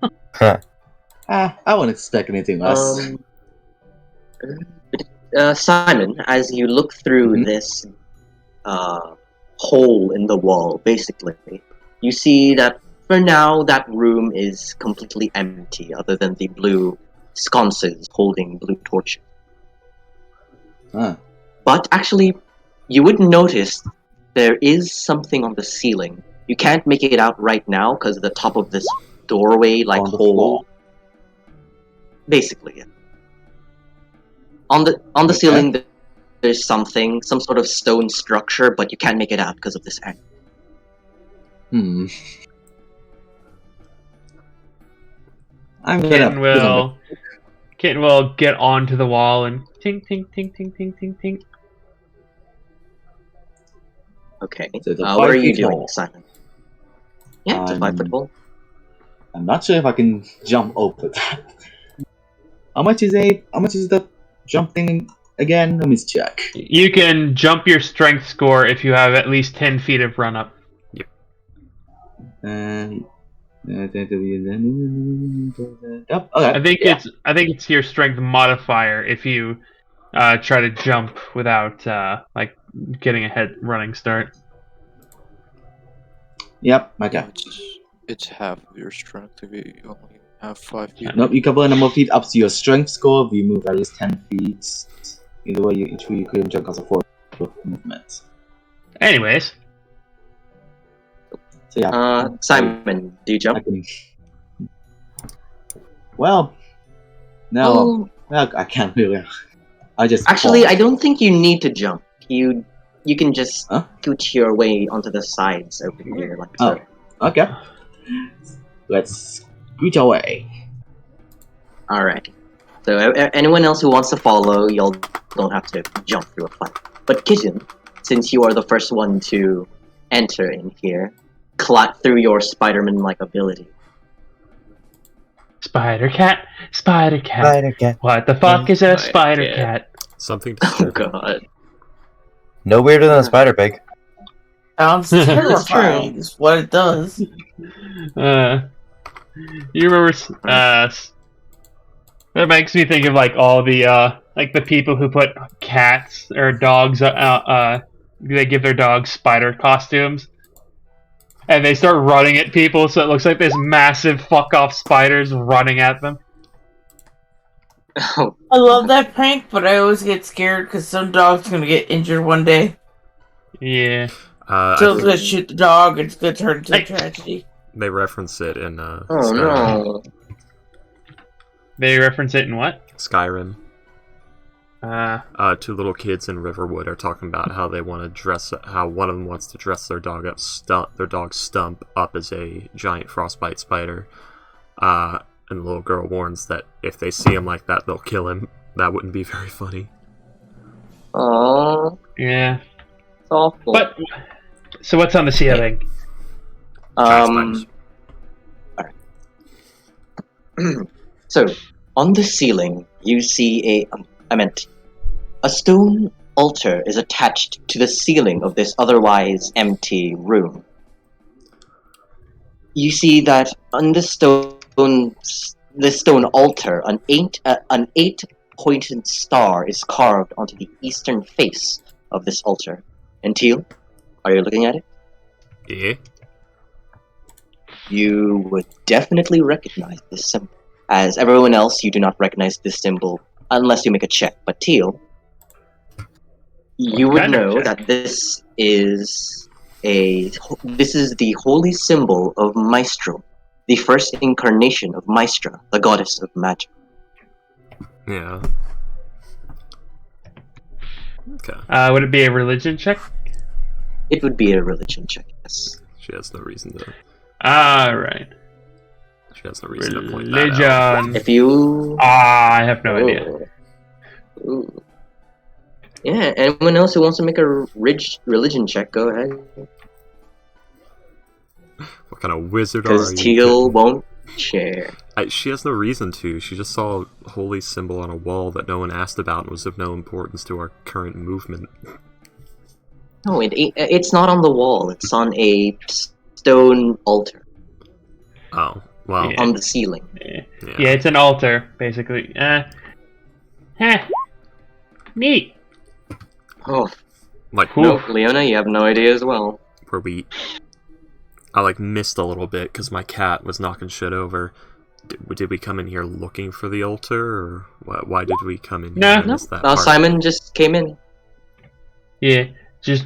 Speaker 4: I wouldn't expect anything less.
Speaker 6: Simon, as you look through this hole in the wall, basically, you see that for now that room is completely empty, other than the blue sconces holding blue torches.
Speaker 4: Huh.
Speaker 6: But actually, you would notice there is something on the ceiling. You can't make it out right now because the top of this doorway, like
Speaker 4: On the
Speaker 6: hole.
Speaker 4: floor.
Speaker 6: Basically, yeah. On the
Speaker 4: Okay.
Speaker 6: ceiling, there's some sort of stone structure, but you can't make it out because of this angle.
Speaker 4: I'm
Speaker 1: Kitten
Speaker 4: gonna
Speaker 1: will get onto the wall and tink tink tink tink tink tink tink.
Speaker 6: Okay.
Speaker 4: So the
Speaker 6: What are
Speaker 4: 5
Speaker 6: you
Speaker 4: feet
Speaker 6: doing,
Speaker 4: hole.
Speaker 6: Simon? Yeah, it's a 5-foot hole.
Speaker 4: I'm not sure if I can jump over that. How much is the jump thing again? Let me check.
Speaker 1: You can jump your strength score if you have at least 10 feet of run up.
Speaker 4: Okay.
Speaker 1: I think it's your strength modifier if you try to jump without like getting a head running start.
Speaker 4: Yep, okay.
Speaker 3: It's half of your strength if you only have 5 feet.
Speaker 4: Nope, you cover a number of feet up to your strength score if you move at least 10 feet. Either way, you couldn't jump because of 4 movement.
Speaker 1: Anyways,
Speaker 4: So yeah.
Speaker 6: Simon, do you jump?
Speaker 4: Well, no.
Speaker 6: Oh.
Speaker 4: Well, I can't really. I just
Speaker 6: Actually,
Speaker 4: fall.
Speaker 6: I don't think you need to jump. You can just
Speaker 4: Huh?
Speaker 6: scoot your way onto the sides over here, like so.
Speaker 4: Okay. Let's scoot away.
Speaker 6: Alright. So anyone else who wants to follow, y'all don't have to jump through a fight. But Kitten, since you are the first one to enter in here, clap through your Spider-Man-like ability.
Speaker 1: Spider cat.
Speaker 7: Spider cat.
Speaker 1: What the fuck is a
Speaker 3: Spider
Speaker 1: spider
Speaker 3: cat.
Speaker 1: cat?
Speaker 2: Something
Speaker 6: Oh
Speaker 2: disturbing.
Speaker 6: god.
Speaker 7: No weirder than a spider pig.
Speaker 5: Sounds
Speaker 1: That's
Speaker 5: terrifying. Is what it does.
Speaker 1: You remember? That makes me think of like all the like the people who put cats or dogs. They give their dogs spider costumes, and they start running at people, so it looks like there's massive fuck off spiders running at them.
Speaker 6: Oh,
Speaker 5: I love that prank, but I always get scared because some dog's gonna get injured one day.
Speaker 1: Yeah.
Speaker 5: Someone's gonna shoot the dog, and it's gonna turn into a
Speaker 1: Hey.
Speaker 5: tragedy.
Speaker 2: They reference it in
Speaker 6: oh
Speaker 2: Skyrim.
Speaker 6: no.
Speaker 1: They reference it in what?
Speaker 2: Skyrim.
Speaker 1: Uh,
Speaker 2: 2 little kids in Riverwood are talking about how they want to dress, how one of them wants to dress their dog up, their dog Stump up as a giant frostbite spider. And the little girl warns that if they see him like that, they'll kill him. That wouldn't be very funny.
Speaker 6: Aww,
Speaker 1: yeah.
Speaker 6: it's awful.
Speaker 1: But so what's on the ceiling?
Speaker 2: Giant
Speaker 6: So, on the ceiling, you see a stone altar is attached to the ceiling of this otherwise empty room. You see that on this stone altar, an 8-pointed star is carved onto the eastern face of this altar. And Teal, are you looking at it?
Speaker 2: Yeah.
Speaker 6: You would definitely recognize this symbol. As everyone else, you do not recognize this symbol unless you make a check. But Teal, you would
Speaker 1: kind of
Speaker 6: know
Speaker 1: check?
Speaker 6: that this is the holy symbol of Maestro, the first incarnation of Maestra, the goddess of magic.
Speaker 2: Yeah. Okay.
Speaker 1: Would it be a religion check?
Speaker 6: It would be a religion check, yes.
Speaker 2: She has no reason to.
Speaker 1: Alright.
Speaker 2: She has no reason to point that out.
Speaker 1: Religion.
Speaker 6: If you...
Speaker 1: I have no idea.
Speaker 6: Ooh. Yeah, anyone else who wants to make a religion check, go ahead.
Speaker 2: What kind of wizard are
Speaker 6: Because
Speaker 2: you?
Speaker 6: Teal won't share.
Speaker 2: She has no reason to. She just saw a holy symbol on a wall that no one asked about and was of no importance to our current movement.
Speaker 6: No, it's not on the wall. It's on a stone altar
Speaker 2: Oh, well.
Speaker 1: Yeah.
Speaker 6: on the ceiling.
Speaker 1: Yeah, it's an altar, basically. Neat.
Speaker 6: Oh,
Speaker 2: Like,
Speaker 1: Oof.
Speaker 6: no, Leona, you have no idea as well.
Speaker 2: where I like missed a little bit because my cat was knocking shit over. Did we come in here looking for the altar, or why did we come in here?
Speaker 1: No.
Speaker 2: I missed that part.
Speaker 6: Simon just came in.
Speaker 1: Yeah,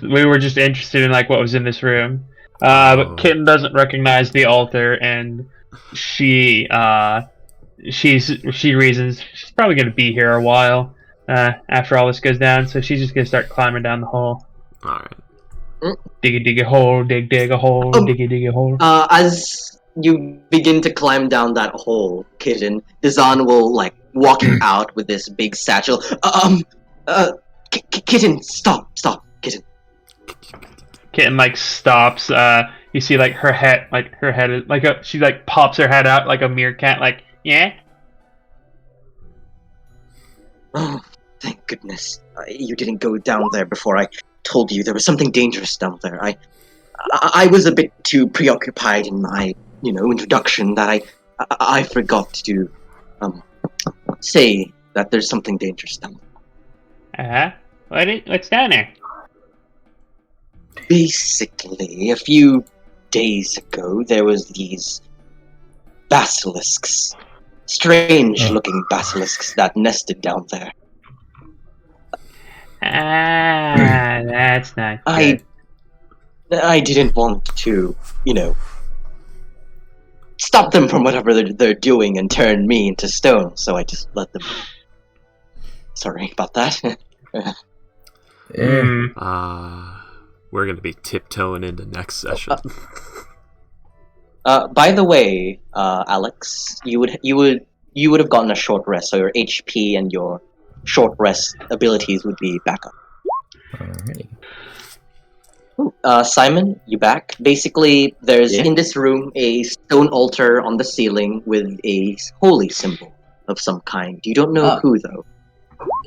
Speaker 1: we were just interested in like what was in this room. But Kitten doesn't recognize the altar, and she she reasons she's probably gonna be here a while after all this goes down, so she's just gonna start climbing down the hole.
Speaker 2: Alright.
Speaker 1: Dig a hole, dig a hole, dig a hole.
Speaker 6: As you begin to climb down that hole, Kitten, Dizan will walking out with this big satchel. Kitten, stop, Kitten.
Speaker 1: Kitten stops. You see her head is she pops her head out like a meerkat. Yeah.
Speaker 6: Oh, thank goodness. You didn't go down there before I told you there was something dangerous down there. I was a bit too preoccupied in my, introduction that I forgot to, say that there's something dangerous down there.
Speaker 1: What's down there?
Speaker 6: Basically, a few days ago, there was these basilisks. Strange-looking basilisks that nested down there.
Speaker 1: That's not good.
Speaker 6: I didn't want to, stop them from whatever they're doing and turn me into stone, so I just let them. Sorry about that.
Speaker 2: We're gonna be tiptoeing into next session.
Speaker 6: By the way, Alex, you would have gotten a short rest, so your HP and your short rest abilities would be back up.
Speaker 7: Alrighty.
Speaker 6: Simon, you back? Basically, there's in this room a stone altar on the ceiling with a holy symbol of some kind. You don't know who though.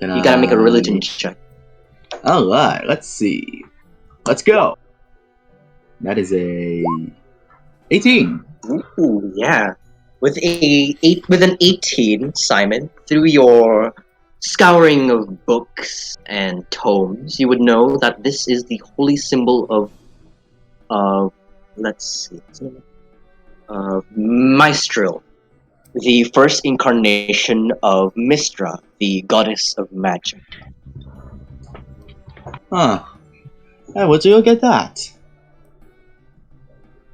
Speaker 6: You gotta make a religion check.
Speaker 4: Alright, let's see. Let's go. That is a 18.
Speaker 6: Ooh, yeah. With an 18, Simon, through your scouring of books and tomes, you would know that this is the holy symbol of Maestral, the first incarnation of Mystra, the goddess of magic.
Speaker 4: Huh. Hey, where'd you get that?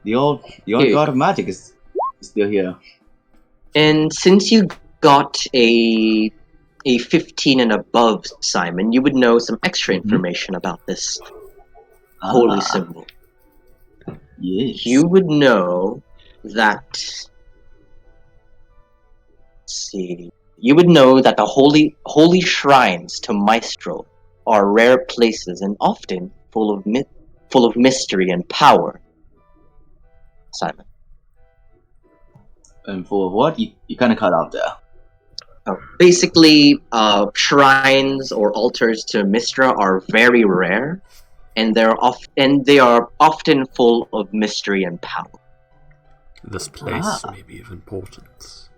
Speaker 4: The old god of magic is still here.
Speaker 6: And since you got a 15 and above, Simon, you would know some extra information about this holy symbol.
Speaker 4: Yes.
Speaker 6: You would know that. Let's see. You would know that the holy shrines to Maestro are rare places and often full of mystery and power. Simon.
Speaker 4: And for what? You kind of cut out there.
Speaker 6: Basically, shrines or altars to Mystra are very rare, and they are often full of mystery and power.
Speaker 2: This place may be of importance.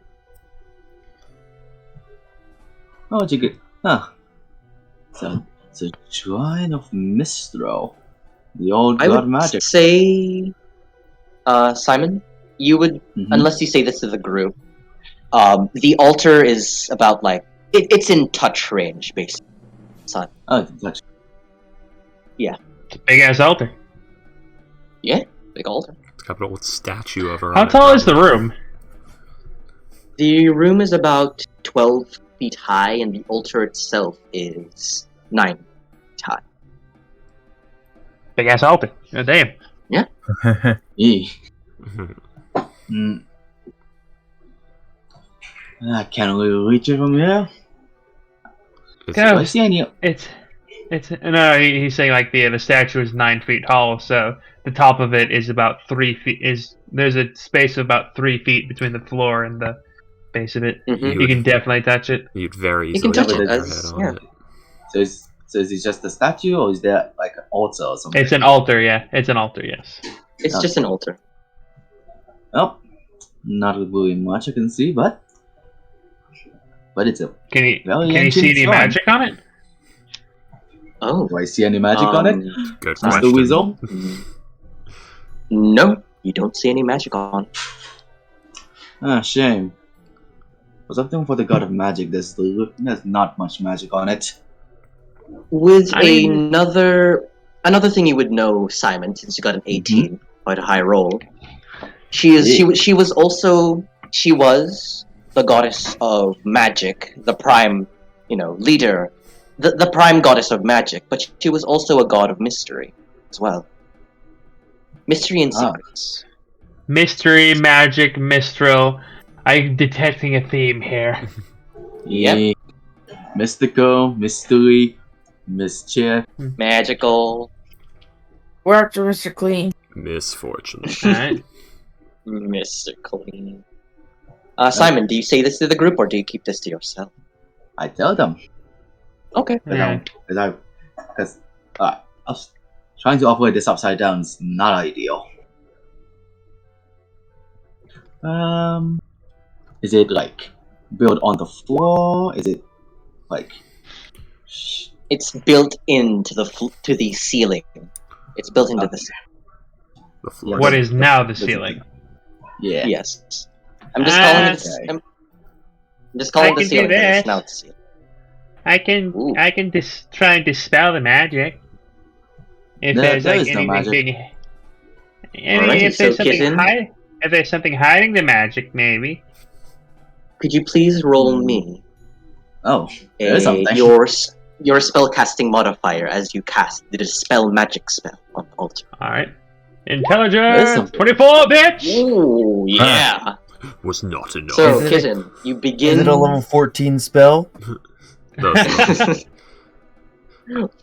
Speaker 4: Oh, you good? Huh. So, shrine of Mistro, the old god of magic.
Speaker 6: I would say, Simon, you would, unless you say this to the group, the altar is about it's in touch range, basically. Son.
Speaker 4: Oh, it's in touch.
Speaker 6: Yeah.
Speaker 1: It's a big ass altar.
Speaker 6: Yeah, big altar.
Speaker 2: It's got an old statue of her.
Speaker 1: How tall is the room?
Speaker 6: The room is about 12 feet high, and the altar itself is 9 feet high.
Speaker 1: Big ass altar. Oh, damn.
Speaker 6: Yeah.
Speaker 4: I can't really reach it from here.
Speaker 1: Go.
Speaker 4: I see any.
Speaker 1: It's no. He's saying the statue is 9 feet tall, so the top of it is about 3 feet. There's a space of about 3 feet between the floor and the base of it. You can definitely touch it.
Speaker 2: You'd very easily
Speaker 6: touch
Speaker 2: put
Speaker 6: it
Speaker 2: your
Speaker 6: as-
Speaker 2: head on
Speaker 6: yeah.
Speaker 2: it.
Speaker 4: So is it just a statue, or is there an altar or something?
Speaker 1: It's an altar, yeah. It's an altar, yes.
Speaker 6: It's just an altar.
Speaker 4: Oh, not really much I can see, but it's a.
Speaker 1: Can you
Speaker 4: ancient
Speaker 1: see any
Speaker 4: shrine.
Speaker 1: magic on it?
Speaker 6: Oh.
Speaker 4: Do I see any magic on it?
Speaker 2: Good
Speaker 4: Mr.
Speaker 2: question.
Speaker 4: Weasel?
Speaker 6: No, you don't see any magic on.
Speaker 4: Ah, shame. For something for the god of magic, there's not much magic on it.
Speaker 6: With another thing you would know, Simon, since you got an 18, quite a high roll. She was the goddess of magic, the prime, leader, the prime goddess of magic, but she was also a god of mystery as well. Mystery and secrets.
Speaker 1: Mystery, magic, mistral. I'm detecting a theme here.
Speaker 6: Yep.
Speaker 4: Mystical, mystery, mischief.
Speaker 6: Magical.
Speaker 5: We're after Mr. Clean.
Speaker 2: Misfortune.
Speaker 1: Alright.
Speaker 6: Mr. Clean. Simon, do you say this to the group or do you keep this to yourself?
Speaker 4: I tell them.
Speaker 6: Okay.
Speaker 4: Because I was trying to operate this upside down is not ideal. Is it like built on the floor? Is it like?
Speaker 6: It's built into to the ceiling. It's built into the ceiling.
Speaker 2: The floor.
Speaker 1: What is now the ceiling?
Speaker 4: Yeah.
Speaker 6: Yes. I'm just calling it.
Speaker 4: Okay.
Speaker 6: I'm just calling
Speaker 1: I
Speaker 6: the
Speaker 1: can do
Speaker 6: ceiling. But it's
Speaker 1: this.
Speaker 6: now the ceiling.
Speaker 1: I can try and dispel the magic. If there's
Speaker 4: there
Speaker 1: like
Speaker 4: is no
Speaker 1: anything,
Speaker 4: magic.
Speaker 6: Alrighty,
Speaker 1: if there's
Speaker 6: so
Speaker 1: something
Speaker 6: Kitten?
Speaker 1: if there's something hiding the magic, maybe.
Speaker 6: Could you please roll me
Speaker 4: Oh, there's something.
Speaker 6: your spellcasting modifier as you cast the Dispel Magic spell on the altar?
Speaker 1: All right.
Speaker 4: There's
Speaker 1: Intelligence
Speaker 4: something.
Speaker 1: 24, bitch.
Speaker 6: Ooh, yeah.
Speaker 2: Was not enough.
Speaker 6: So,
Speaker 7: Is it a-
Speaker 6: Kitten, you begin.
Speaker 7: Is it a level 14 spell?
Speaker 2: Those-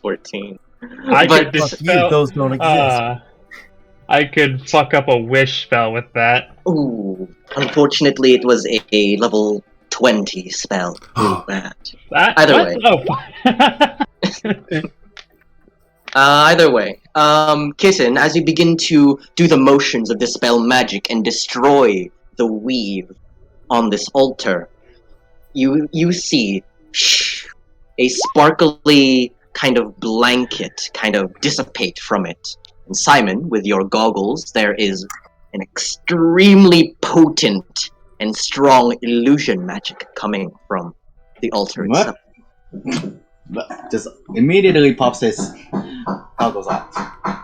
Speaker 6: 14.
Speaker 1: I
Speaker 6: But-
Speaker 1: could
Speaker 7: Fuck you,
Speaker 1: dispel.
Speaker 7: those don't exist.
Speaker 1: I could fuck up a wish spell with that.
Speaker 6: Ooh, unfortunately, it was a level 20 spell. Bad. Either way.
Speaker 1: Oh.
Speaker 6: Either way, Kitten, as you begin to do the motions of Dispel Magic and destroy the weave on this altar, you see a sparkly kind of blanket kind of dissipate from it. And Simon, with your goggles, there is an extremely potent and strong illusion magic coming from the altar
Speaker 4: What?
Speaker 6: itself.
Speaker 4: But just immediately pops his goggles out.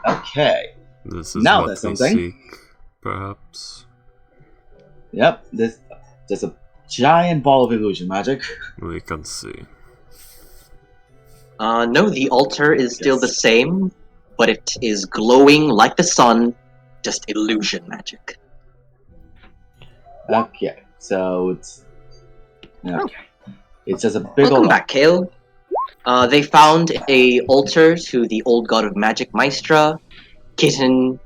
Speaker 4: Okay.
Speaker 2: This is
Speaker 4: Now
Speaker 2: what
Speaker 4: there's
Speaker 2: they
Speaker 4: something.
Speaker 2: seek, perhaps.
Speaker 4: Yep. This just a giant ball of illusion magic.
Speaker 2: We can see.
Speaker 6: No, the altar is still
Speaker 4: Yes.
Speaker 6: the same, but it is glowing like the sun, just illusion magic.
Speaker 4: Okay. So it's it's just a big
Speaker 6: Welcome
Speaker 4: old.
Speaker 6: back, Kale. They found a altar to the old god of magic, Maestra. Kitten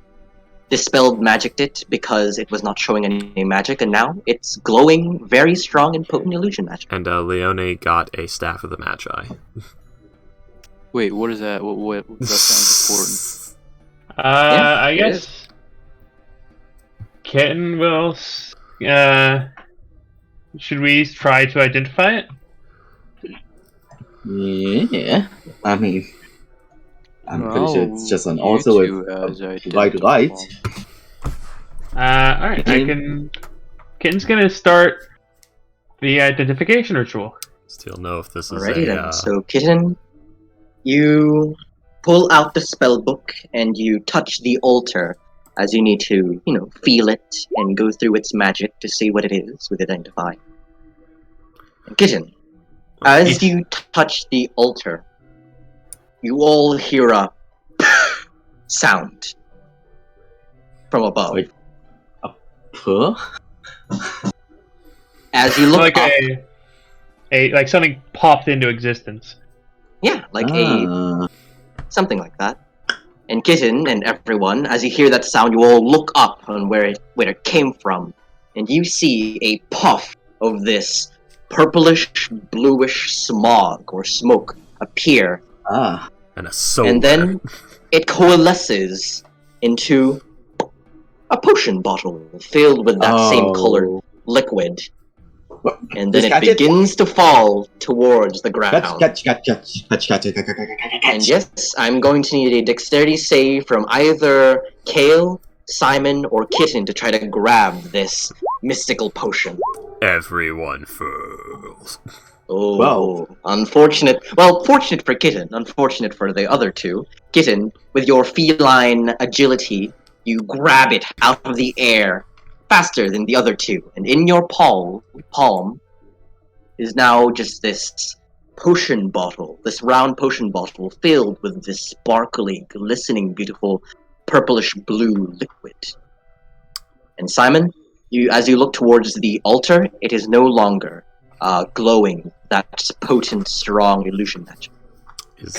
Speaker 6: dispelled magicked it because it was not showing any magic, and now it's glowing very strong and potent illusion magic.
Speaker 2: And Leone got a Staff of the Magi.
Speaker 3: Wait, what is that? What that sounds important.
Speaker 6: Yeah,
Speaker 1: I
Speaker 6: it
Speaker 1: guess Kitten will. Should we try to identify it?
Speaker 4: Yeah. I mean, I'm pretty sure it's just an
Speaker 3: You
Speaker 4: altar
Speaker 3: two
Speaker 4: with
Speaker 3: as
Speaker 4: a white light.
Speaker 1: Alright, I can. Kitten's gonna start the identification ritual.
Speaker 2: Still know if this is
Speaker 6: Alrighty
Speaker 2: a.
Speaker 6: then. So, Kitten, you pull out the spell book and you touch the altar as you need to, feel it and go through its magic to see what it is with identify. And Kitten, as you touch the altar, you all hear a sound from above.
Speaker 4: Wait. Huh?
Speaker 6: As you look
Speaker 1: Like
Speaker 6: up,
Speaker 1: like something popped into existence.
Speaker 6: yeah, like
Speaker 4: Ah.
Speaker 6: something like that. And Kitten and everyone, as you hear that sound, you all look up on where it came from, and you see a puff of this purplish, bluish smog or smoke appear,
Speaker 4: Ah.
Speaker 2: And a soul.
Speaker 6: and then it coalesces into a potion bottle filled with that same colored liquid,
Speaker 4: What?
Speaker 6: and then
Speaker 4: Just
Speaker 6: it
Speaker 4: catch it?
Speaker 6: begins to fall towards the ground.
Speaker 4: Catch.
Speaker 6: And yes, I'm going to need a dexterity save from either Kale, Simon, or Kitten to try to grab this mystical potion.
Speaker 2: Everyone falls.
Speaker 6: Oh,
Speaker 4: Wow.
Speaker 6: unfortunate. Well, fortunate for Kitten, unfortunate for the other two. Kitten, with your feline agility, you grab it out of the air, faster than the other two, and in your palm is now just this potion bottle, this round potion bottle filled with this sparkly, glistening, beautiful, purplish blue liquid. And Simon, as you look towards the altar, it is no longer glowing that potent, strong illusion magic.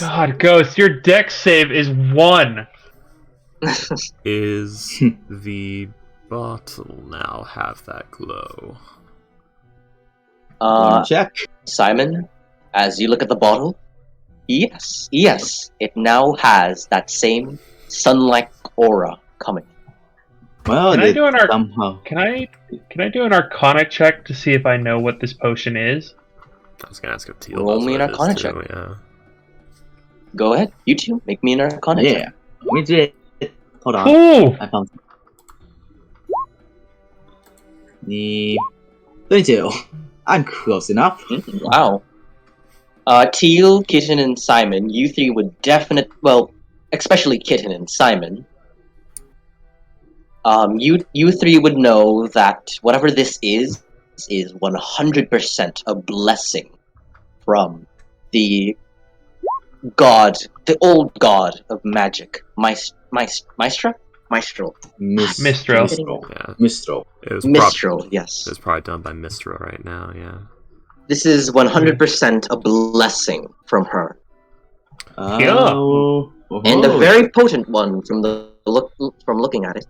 Speaker 1: God, Ghost, your dex save is 1.
Speaker 2: Is the bottle now have that glow?
Speaker 4: Check.
Speaker 6: Simon, as you look at the bottle, yes, it now has that same sun-like aura coming.
Speaker 4: Well,
Speaker 1: Can I do an
Speaker 4: somehow.
Speaker 1: Can I do an Arcana check to see if I know what this potion is?
Speaker 2: I was gonna ask if Teal
Speaker 6: Roll
Speaker 2: knows
Speaker 6: me
Speaker 2: what
Speaker 6: an
Speaker 2: it is,
Speaker 6: Arcana
Speaker 2: too,
Speaker 6: check.
Speaker 2: Yeah.
Speaker 6: Go ahead, you two, make me an Arcana
Speaker 4: Yeah.
Speaker 6: check.
Speaker 4: We did. Hold on.
Speaker 1: Ooh!
Speaker 4: I found the 32. I'm close enough.
Speaker 6: Wow. Teal, Kitten, and Simon, you three would especially Kitten and Simon, you three would know that whatever this is 100% a blessing from the god, the old god of magic, Maestro?
Speaker 1: Mistral.
Speaker 2: Yeah.
Speaker 4: Mistral.
Speaker 6: Mistral, yes.
Speaker 2: It was probably done by Mistral right now, yeah.
Speaker 6: This is 100% a blessing from her.
Speaker 4: Oh.
Speaker 6: And a very potent one from looking at it.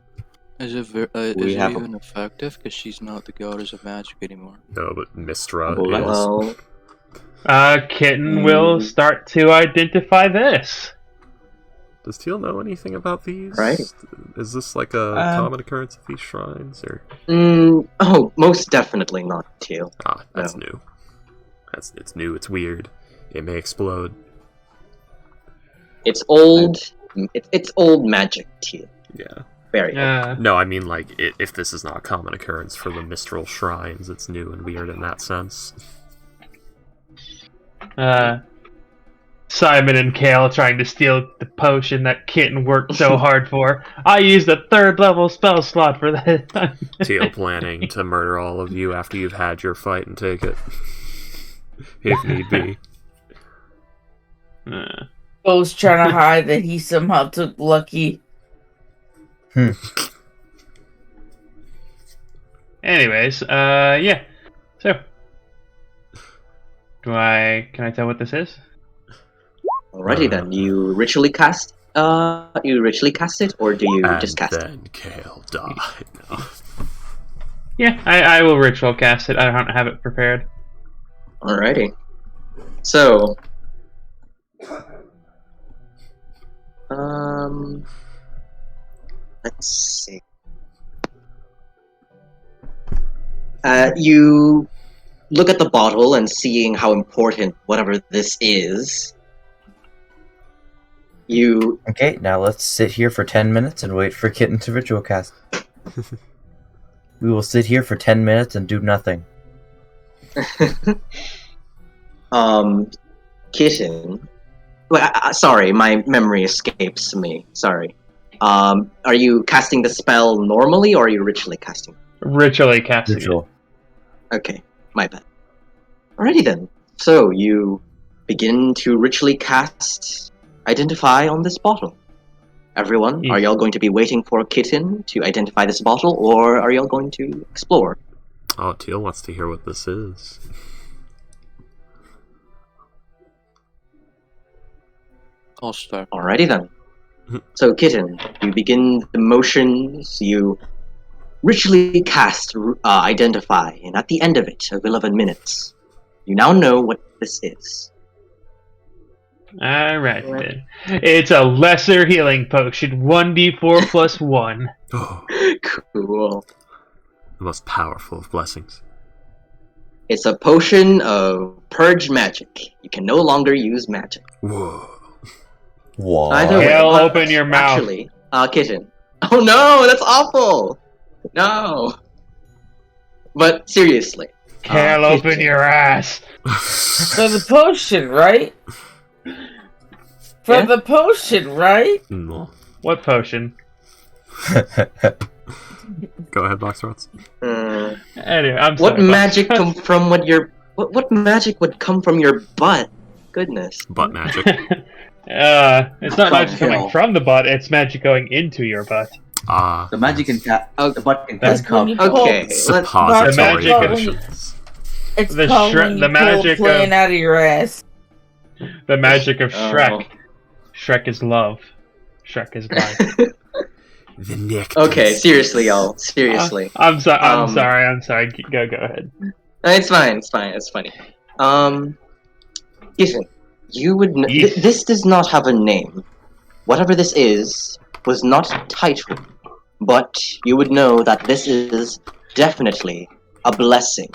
Speaker 3: Is it
Speaker 4: We have
Speaker 3: even effective? Because she's not the goddess of magic anymore.
Speaker 2: No, but Mistra
Speaker 4: Oh,
Speaker 2: is.
Speaker 6: Well,
Speaker 1: Kitten will start to identify this.
Speaker 2: Does Teal know anything about these?
Speaker 6: Right.
Speaker 2: Is this like a common occurrence of these shrines, or?
Speaker 6: Most definitely not Teal.
Speaker 2: Ah, that's
Speaker 6: No.
Speaker 2: new. It's new. It's weird. It may explode.
Speaker 6: It's old. It's old magic, Teal.
Speaker 2: Yeah.
Speaker 6: Very old.
Speaker 2: No, I mean like if this is not a common occurrence for the Mistral shrines, it's new and weird in that sense.
Speaker 1: Simon and Kale trying to steal the potion that Kitten worked so hard for. I used a 3rd level spell slot for that.
Speaker 2: Teal planning to murder all of you after you've had your fight and take it, if need be.
Speaker 5: Bo's trying to hide that he somehow took Lucky.
Speaker 1: Anyways, yeah. So, can I tell what this is?
Speaker 6: Alrighty then. You ritually cast. You ritually cast it, or do you just cast it?
Speaker 2: And then Kale died. No.
Speaker 1: Yeah, I will ritual cast it. I don't have it prepared.
Speaker 6: Alrighty. So, let's see. You look at the bottle and seeing how important whatever this is. You
Speaker 7: Okay, now let's sit here for 10 minutes and wait for Kitten to ritual cast. We will sit here for 10 minutes and do nothing.
Speaker 6: Kitten. Well, sorry, my memory escapes me. Sorry. Are you casting the spell normally, or are you ritually casting?
Speaker 1: Ritually casting
Speaker 7: Ritual.
Speaker 6: Okay, my bad. Alrighty then. So you begin to ritually cast Identify on this bottle. Everyone, are y'all going to be waiting for Kitten to identify this bottle, or are y'all going to explore?
Speaker 2: Oh, Teal wants to hear what this is.
Speaker 3: I'll start.
Speaker 6: Alrighty then. So, Kitten, you begin the motions, you ritually cast Identify, and at the end of it, of 11 minutes, you now know what this is.
Speaker 1: Alright then. It's a lesser healing potion, 1d4 plus 1.
Speaker 2: Oh,
Speaker 6: Cool.
Speaker 2: the most powerful of blessings.
Speaker 6: It's a potion of purge magic. You can no longer use magic.
Speaker 2: Whoa.
Speaker 7: What?
Speaker 6: Either way,
Speaker 1: Hell,
Speaker 6: but
Speaker 1: open your mouth.
Speaker 6: Actually, Kitten. Oh no, that's awful! No! But seriously.
Speaker 1: Kale, open
Speaker 6: Kitten.
Speaker 1: your ass.
Speaker 5: For the potion, right? For
Speaker 6: Yeah?
Speaker 5: the potion, right?
Speaker 2: No.
Speaker 1: What potion?
Speaker 2: Go ahead, Boxrots.
Speaker 1: Anyway, I'm
Speaker 6: What
Speaker 1: sorry,
Speaker 6: magic
Speaker 1: Box.
Speaker 6: come from what magic would come from your butt? Goodness.
Speaker 2: Butt magic.
Speaker 1: It's not
Speaker 4: Can't
Speaker 1: magic coming
Speaker 4: tell.
Speaker 1: from the butt, it's magic going into your butt.
Speaker 2: Ah.
Speaker 4: The magic can
Speaker 6: Oh,
Speaker 4: the butt can
Speaker 1: That's
Speaker 4: cup.
Speaker 5: when you
Speaker 6: Okay,
Speaker 5: pull-
Speaker 2: Suppository
Speaker 1: The magic-
Speaker 2: potions.
Speaker 5: It's
Speaker 1: The
Speaker 5: called
Speaker 1: shre-
Speaker 5: when you
Speaker 1: the
Speaker 5: pull
Speaker 1: magic
Speaker 5: a plane
Speaker 1: of-
Speaker 5: out of your ass.
Speaker 1: The magic of Shrek.
Speaker 6: Oh.
Speaker 1: Shrek is love. Shrek is life.
Speaker 2: The neck.
Speaker 6: Okay, seriously, y'all. Seriously.
Speaker 1: I'm sorry. I'm
Speaker 6: Um,
Speaker 1: sorry. I'm sorry. Go ahead.
Speaker 6: It's fine. It's fine. It's funny. Ethan, you would.
Speaker 1: Yes.
Speaker 6: This does not have a name. Whatever this is was not titled, but you would know that this is definitely a blessing,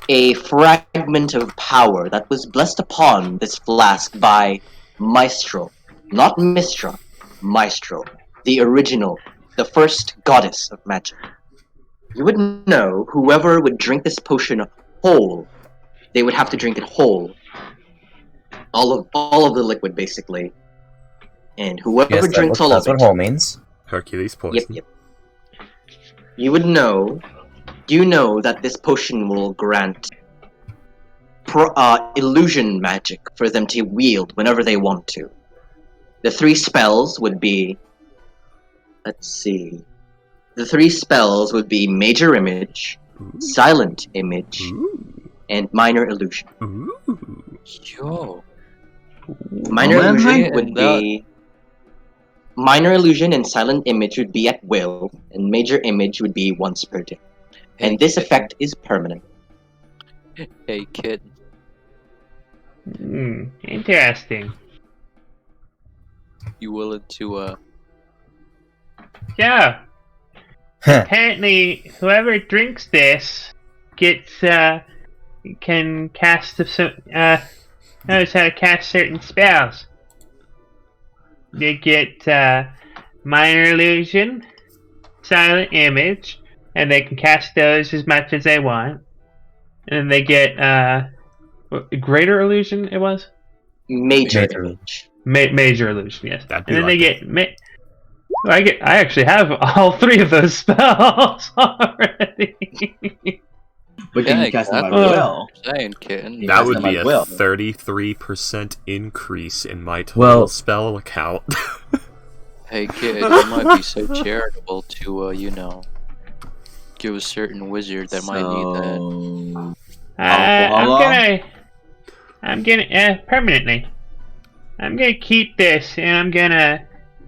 Speaker 6: a fragment of power that was blessed upon this flask by Maestro, not Mistra, Maestro, the original, the first goddess of magic. You would know whoever would drink this potion whole, they would have to drink it whole. All of the liquid, basically. And whoever drinks all
Speaker 7: that's
Speaker 6: of
Speaker 7: what
Speaker 6: it.
Speaker 7: whole means.
Speaker 2: Hercules poison.
Speaker 6: Yep. You would know. You know that this potion will grant illusion magic for them to wield whenever they want to. The 3 spells would be. Let's see. The 3 spells would be Major Image, Silent Image,
Speaker 2: Ooh.
Speaker 6: and Minor Illusion.
Speaker 2: Ooh.
Speaker 3: Yo.
Speaker 6: Minor
Speaker 4: Oh, man,
Speaker 6: Illusion
Speaker 3: and
Speaker 6: would be. Minor Illusion and Silent Image would be at will, and Major Image would be once per day. And this effect is permanent.
Speaker 3: Hey, kid.
Speaker 1: Interesting.
Speaker 3: You willing to,
Speaker 1: Yeah. Apparently, whoever drinks this gets can cast knows how to cast certain spells. They get minor illusion, silent image, and they can cast those as much as they want. And then they get greater illusion. It was
Speaker 6: Major
Speaker 7: Major.
Speaker 6: Image.
Speaker 1: major illusion. Yes,
Speaker 2: That'd be
Speaker 1: and then they
Speaker 2: lucky.
Speaker 1: get. I actually have all 3 of those spells already.
Speaker 4: But can
Speaker 3: Yeah,
Speaker 4: you cast them at
Speaker 3: exactly.
Speaker 4: will?
Speaker 3: saying, kitten.
Speaker 4: Yeah.
Speaker 2: That
Speaker 4: Cast
Speaker 2: would
Speaker 4: them
Speaker 2: be
Speaker 4: at
Speaker 2: a
Speaker 4: will.
Speaker 2: 33% increase in my total
Speaker 7: Well-
Speaker 2: spell account.
Speaker 3: Hey, kid, you might be so charitable to, give a certain wizard that might need that.
Speaker 1: I'm gonna permanently. I'm gonna keep this, and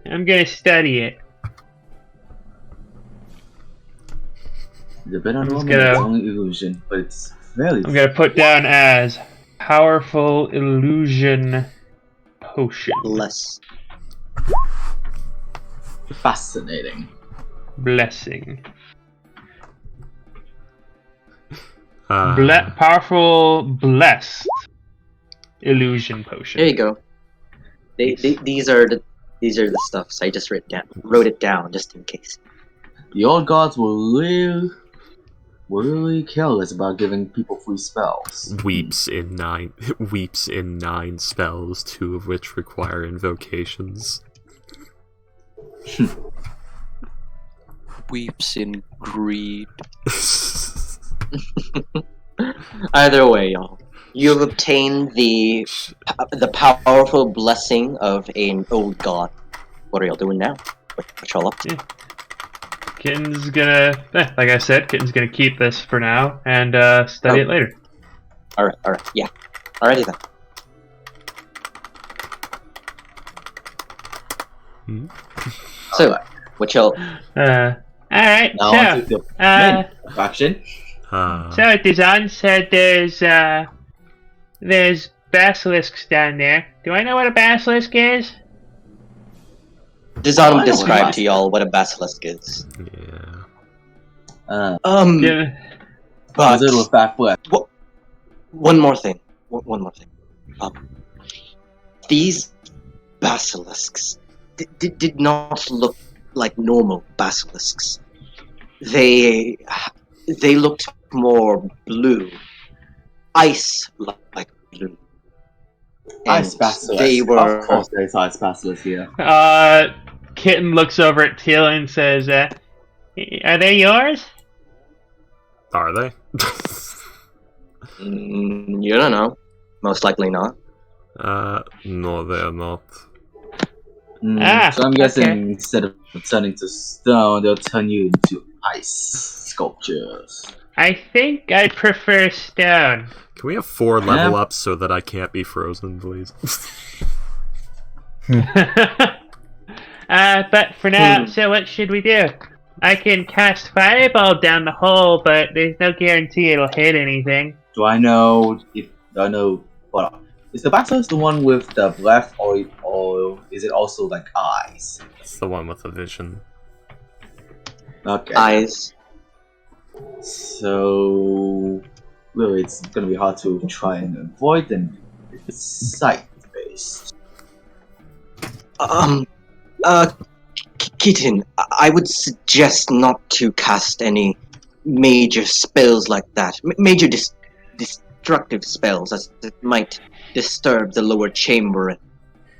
Speaker 1: I'm gonna study it.
Speaker 4: The better
Speaker 1: I'm just
Speaker 4: one
Speaker 1: gonna-
Speaker 4: is only illusion, but it's very
Speaker 1: I'm gonna put down as powerful illusion potion.
Speaker 6: Less.
Speaker 4: fascinating.
Speaker 1: Blessing.
Speaker 2: Uh,
Speaker 1: Powerful blessed illusion potion.
Speaker 6: There you go. These are the stuffs. I just wrote it down just in case.
Speaker 4: The old gods were really careless about giving people free spells.
Speaker 2: weeps in 9 spells, 2 of which require invocations.
Speaker 3: Weeps in greed.
Speaker 6: Either way, y'all, you have obtained the powerful blessing of an old god. What are y'all doing now? What y'all up to?
Speaker 1: Kitten's gonna, like I said, Kitten's gonna keep this for now and study it later.
Speaker 6: All right, yeah. Alrighty then. So, what y'all?
Speaker 1: Alright,
Speaker 4: Now
Speaker 1: so,
Speaker 4: on to the main faction.
Speaker 1: so Dazan said there's basilisks down there. Do I know what a basilisk is?
Speaker 6: Dazan will
Speaker 4: I know
Speaker 6: describe
Speaker 4: what
Speaker 6: to y'all what a basilisk is.
Speaker 2: Yeah.
Speaker 1: Yeah.
Speaker 6: But
Speaker 4: Wizard with fat foot.
Speaker 6: one more thing. One more thing. These basilisks did not look like normal basilisks. They looked more blue, ice like blue.
Speaker 4: Ice
Speaker 6: And
Speaker 4: basilisk.
Speaker 6: They were.
Speaker 4: Of course, there's ice basilisk here.
Speaker 1: Kitten looks over at Teal and says, Are they yours?
Speaker 2: Are they?
Speaker 6: You don't know. Most likely not.
Speaker 2: No, they are not.
Speaker 4: So I'm
Speaker 1: okay.
Speaker 4: guessing instead of turning to stone, they'll turn you into ice sculptures.
Speaker 1: I think I prefer stone.
Speaker 2: Can we have 4 level ups so that I can't be frozen, please?
Speaker 1: But for now, so what should we do? I can cast Fireball down the hole, but there's no guarantee it'll hit anything.
Speaker 4: Do I know if I know? Hold on. Is the basilisk the one with the breath, or is it also like eyes?
Speaker 2: It's the one with the vision.
Speaker 4: Okay.
Speaker 6: Eyes.
Speaker 4: So really, it's gonna be hard to try and avoid them. It's sight based.
Speaker 6: Kitten, I would suggest not to cast any major spells like that. Major destructive spells that might disturb the lower chamber and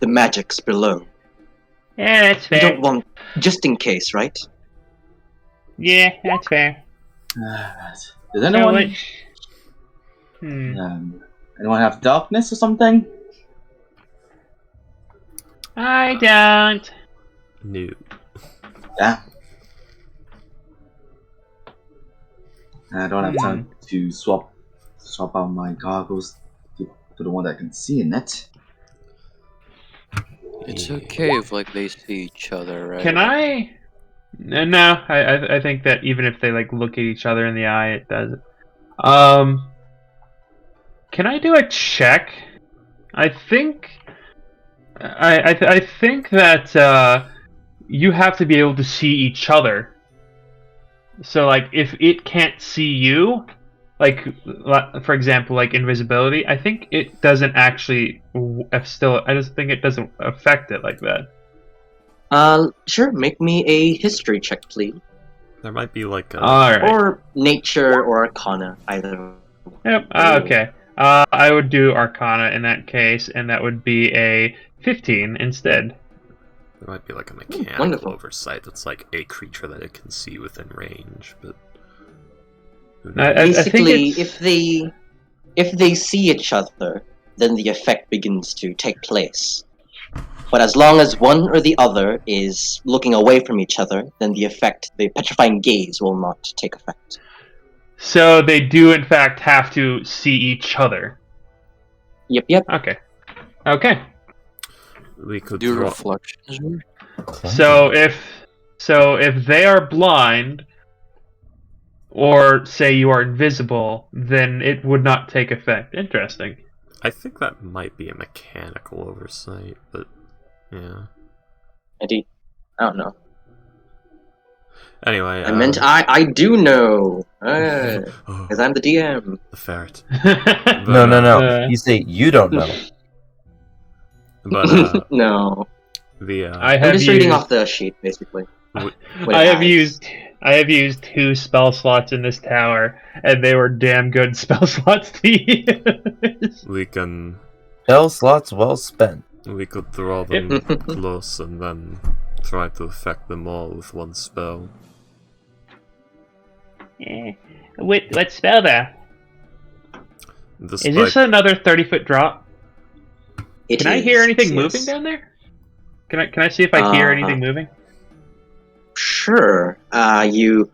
Speaker 6: the magics below.
Speaker 1: Yeah, that's
Speaker 6: You
Speaker 1: fair.
Speaker 6: don't want, just in case, right?
Speaker 1: Yeah, that's fair.
Speaker 4: Does
Speaker 1: So
Speaker 4: anyone anyone have darkness or something?
Speaker 1: I don't.
Speaker 2: No.
Speaker 4: Yeah. I don't have time to swap out my goggles to the one that can see in it.
Speaker 3: It's okay if like they see each other, right?
Speaker 1: Can I? No, I think that even if they like look at each other in the eye, it does. Can I do a check? I think. I think that you have to be able to see each other. So like, if it can't see you, like for example, like invisibility, I think it doesn't actually still. I just think it doesn't affect it like that.
Speaker 6: Sure, make me a history check, please.
Speaker 2: There might be like a...
Speaker 1: All right.
Speaker 6: Or nature or arcana, either.
Speaker 1: Yep. Okay. I would do Arcana in that case, and that would be a 15 instead.
Speaker 2: There might be like a mechanical
Speaker 6: wonderful.
Speaker 2: oversight that's like a creature that it can see within range, but...
Speaker 6: Basically, if they see each other, then the effect begins to take place. But as long as one or the other is looking away from each other, then the Petrifying Gaze, will not take effect.
Speaker 1: So they do, in fact, have to see each other.
Speaker 6: Yep.
Speaker 1: Okay.
Speaker 2: We could
Speaker 3: Do
Speaker 2: draw...
Speaker 3: reflections work?
Speaker 1: So if they are blind, or say you are invisible, then it would not take effect. Interesting.
Speaker 2: I think that might be a mechanical oversight, but yeah.
Speaker 6: Indeed. I don't know.
Speaker 2: Anyway,
Speaker 6: I meant I do know. Because I'm the DM.
Speaker 2: The ferret.
Speaker 7: No. You say you don't know.
Speaker 2: But
Speaker 6: No.
Speaker 1: I'm
Speaker 6: just reading off the sheet, basically.
Speaker 1: I have used 2 spell slots in this tower, and they were damn good spell slots to use.
Speaker 2: we can...
Speaker 7: Spell slots well spent.
Speaker 2: We could draw them close and then try to affect them all with one spell.
Speaker 1: What spell though? Is this another 30-foot drop? Can I hear anything moving down there? Can I see if I hear anything moving?
Speaker 6: Sure. You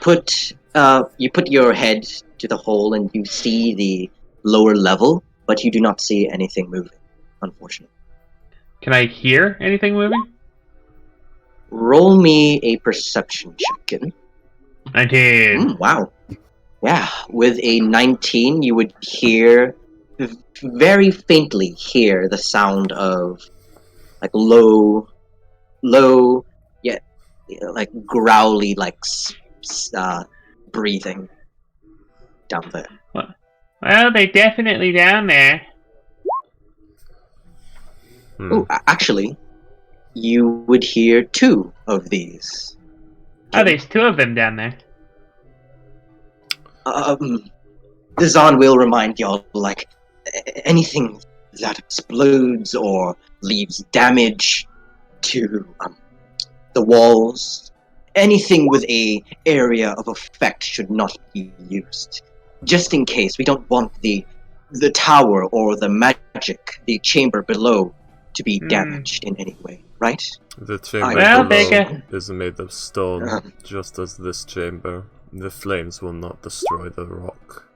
Speaker 6: put your head to the hole and you see the lower level, but you do not see anything moving, unfortunately.
Speaker 1: Can I hear anything moving?
Speaker 6: Roll me a perception check.
Speaker 1: 19.
Speaker 6: Wow. Yeah, with a 19, you would hear, very faintly hear the sound of, like, low, yeah, like, growly, like, breathing down there.
Speaker 1: Well, they're definitely down there.
Speaker 6: Oh, actually, you would hear 2 of these.
Speaker 1: Oh, there's 2 of them down there.
Speaker 6: The Zon will remind y'all, like, anything that explodes or leaves damage to the walls anything with a area of effect should not be used. Just in case, we don't want the tower or the magic, the chamber below, to be damaged in any way, right?
Speaker 2: The chamber
Speaker 1: Well,
Speaker 2: below is made of stone, just as this chamber. The flames will not destroy the rock.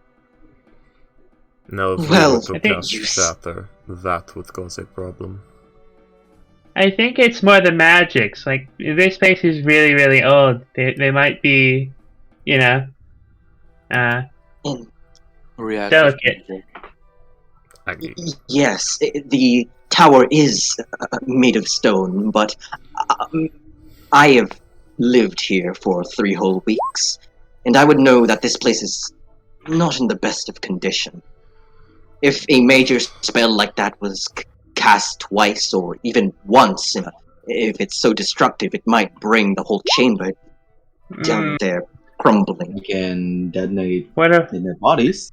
Speaker 2: Now, if we were to cast Shatter, that would cause a problem.
Speaker 1: I think it's more the magics. Like, this place is really, really old. They might be, you know, delicate.
Speaker 6: Yes, the tower is made of stone, but I have lived here for 3 whole weeks, and I would know that this place is not in the best of condition. If a major spell like that was cast twice or even once, if it's so destructive, it might bring the whole chamber down there crumbling.
Speaker 4: You can detonate
Speaker 1: What
Speaker 4: in their bodies.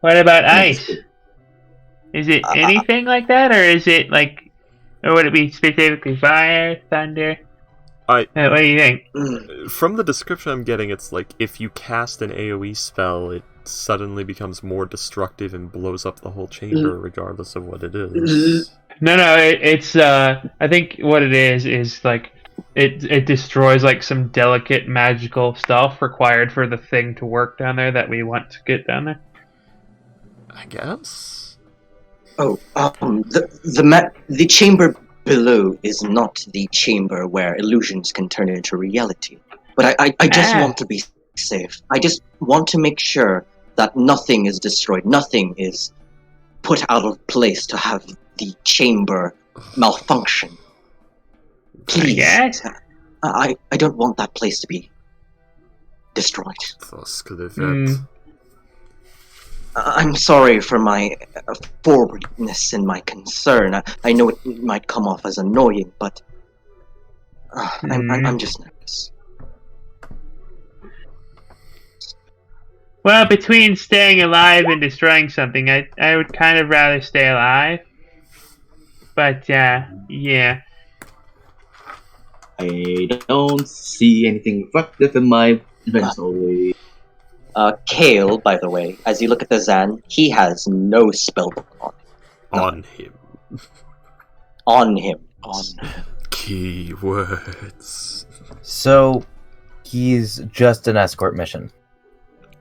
Speaker 1: What about ice? Is it anything like that, or is it like, or would it be specifically fire, thunder? What do you think?
Speaker 2: From the description I'm getting, it's like if you cast an AoE spell, it suddenly becomes more destructive and blows up the whole chamber, regardless of what it is.
Speaker 1: No, it's I think what it is like it destroys like some delicate magical stuff required for the thing to work down there that we want to get down there.
Speaker 2: I guess.
Speaker 6: Oh, the chamber below is not the chamber where illusions can turn into reality. But I just want to be safe. I just want to make sure that nothing is destroyed, nothing is put out of place to have the chamber malfunction. Please.
Speaker 1: Yes.
Speaker 6: I don't want that place to be destroyed. I'm sorry for my forwardness and my concern. I know it might come off as annoying, but I'm just nervous.
Speaker 1: Well, between staying alive and destroying something, I would kind of rather stay alive. But yeah.
Speaker 4: I don't see anything effective in my inventory.
Speaker 6: Kale, by the way, as you look at the Zan, he has no spellbook on him. On him.
Speaker 2: Keywords.
Speaker 7: So, he's just an escort mission.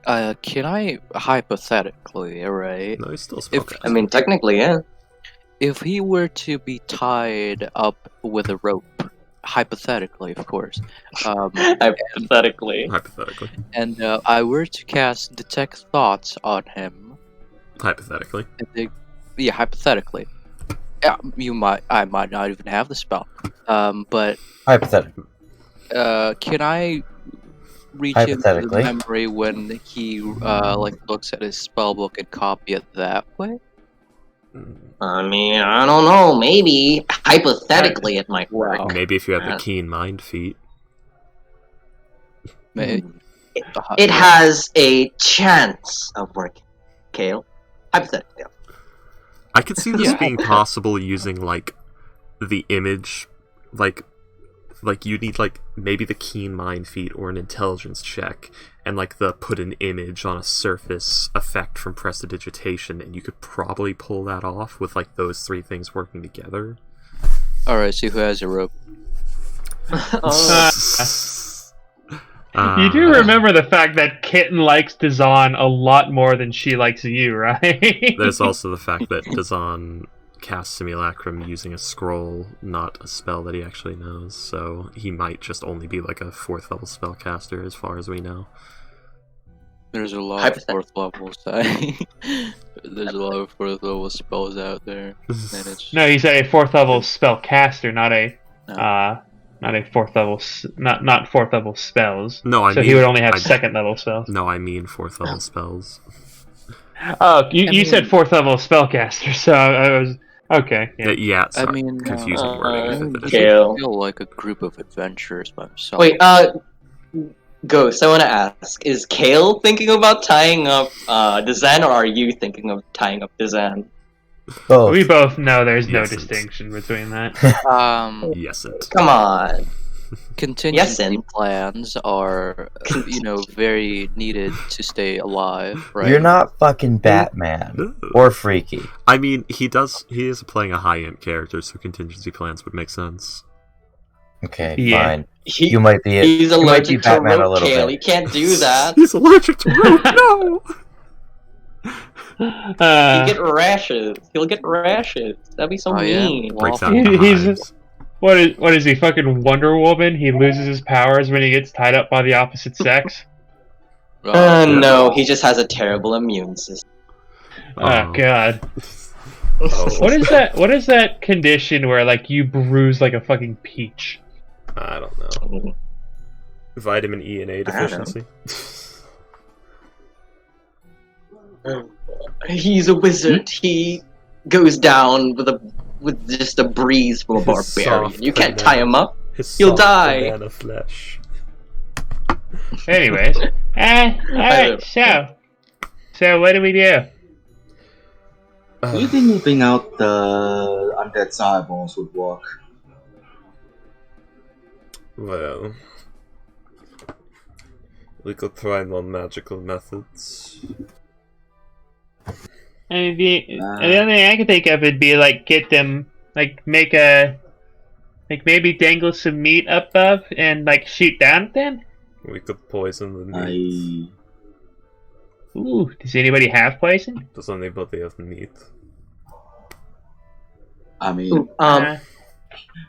Speaker 3: Can I hypothetically, right?
Speaker 2: No, he's still
Speaker 6: I mean, technically, yeah.
Speaker 3: If he were to be tied up with a rope, hypothetically, of course.
Speaker 6: Hypothetically.
Speaker 3: And I were to cast Detect Thoughts on him.
Speaker 2: Hypothetically.
Speaker 3: Hypothetically. Yeah, I might not even have the spell. But
Speaker 7: hypothetically.
Speaker 3: Can I reach into the memory when he looks at his spellbook and copy it that way?
Speaker 6: I mean, I don't know. Maybe hypothetically it might work.
Speaker 2: Maybe if you have the keen mind feat.
Speaker 3: Maybe.
Speaker 6: It has a chance of working. Kale, hypothetically.
Speaker 2: I could see this being possible using like the image, like you need like maybe the keen mind feat or an intelligence check, and like the put an image on a surface effect from prestidigitation, and you could probably pull that off with like those 3 things working together.
Speaker 3: Alright, so who has a rope?
Speaker 1: You do remember the fact that Kitten likes Dazan a lot more than she likes you, right?
Speaker 2: There's also the fact that Dazan cast Simulacrum using a scroll, not a spell that he actually knows, so he might just only be like a 4th level spellcaster as far as we know.
Speaker 3: There's a lot of 4th levels. There's a lot of 4th level spells out there.
Speaker 1: No, he said a 4th level spellcaster, not a 4th level, not 4th level spells.
Speaker 2: No,
Speaker 1: he would only have 2nd level spells.
Speaker 2: No, I mean 4th level spells.
Speaker 1: Oh, you said 4th level spellcaster, so I was okay.
Speaker 2: Yeah, sorry.
Speaker 3: I mean,
Speaker 2: confusing wording.
Speaker 3: I feel like a group of adventurers by himself.
Speaker 6: Wait, Ghost, I want to ask: is Kale thinking about tying up Dazan, or are you thinking of tying up Dazan?
Speaker 7: Both.
Speaker 1: We both know there's no distinction between that.
Speaker 2: Yes, it.
Speaker 6: Come on.
Speaker 3: contingency
Speaker 6: Sin.
Speaker 3: plans are, very needed to stay alive, right?
Speaker 7: You're not fucking Batman or Freaky.
Speaker 2: I mean, he is playing a high-end character, so contingency plans would make sense.
Speaker 7: Okay,
Speaker 1: Yeah.
Speaker 7: fine. You might be.
Speaker 6: He's
Speaker 7: you might be
Speaker 6: allergic to
Speaker 7: Batman a
Speaker 6: rope
Speaker 7: little
Speaker 6: kale.
Speaker 7: bit.
Speaker 6: He can't do that.
Speaker 2: He's allergic to rope. No.
Speaker 6: He'll get rashes. He'll get rashes. That'd be so
Speaker 3: I am
Speaker 6: mean.
Speaker 2: Breaks
Speaker 3: awful.
Speaker 2: out in
Speaker 1: He's-
Speaker 2: hives.
Speaker 1: What is he, fucking Wonder Woman? He loses his powers when he gets tied up by the opposite sex?
Speaker 6: No, he just has a terrible immune system.
Speaker 1: Oh god.
Speaker 2: Oh.
Speaker 1: What is that condition where like you bruise like a fucking peach?
Speaker 2: I don't know. Vitamin E and A deficiency.
Speaker 6: He's a wizard. He goes down with just a breeze from a
Speaker 2: His
Speaker 6: barbarian.
Speaker 2: soft
Speaker 6: You can't
Speaker 2: banana.
Speaker 6: tie him up.
Speaker 2: His
Speaker 6: He'll
Speaker 2: soft
Speaker 6: die.
Speaker 2: banana flesh.
Speaker 1: Anyways. Alright, so what do we do?
Speaker 4: Do you think moving out the undead eyeballs would work?
Speaker 2: Well, we could try non-magical methods.
Speaker 1: I mean, the only thing I could think of would be like get them like maybe dangle some meat above and like shoot down at them.
Speaker 2: We could poison the meat.
Speaker 1: Ooh, does anybody have poison?
Speaker 2: Does anybody have meat?
Speaker 4: I mean,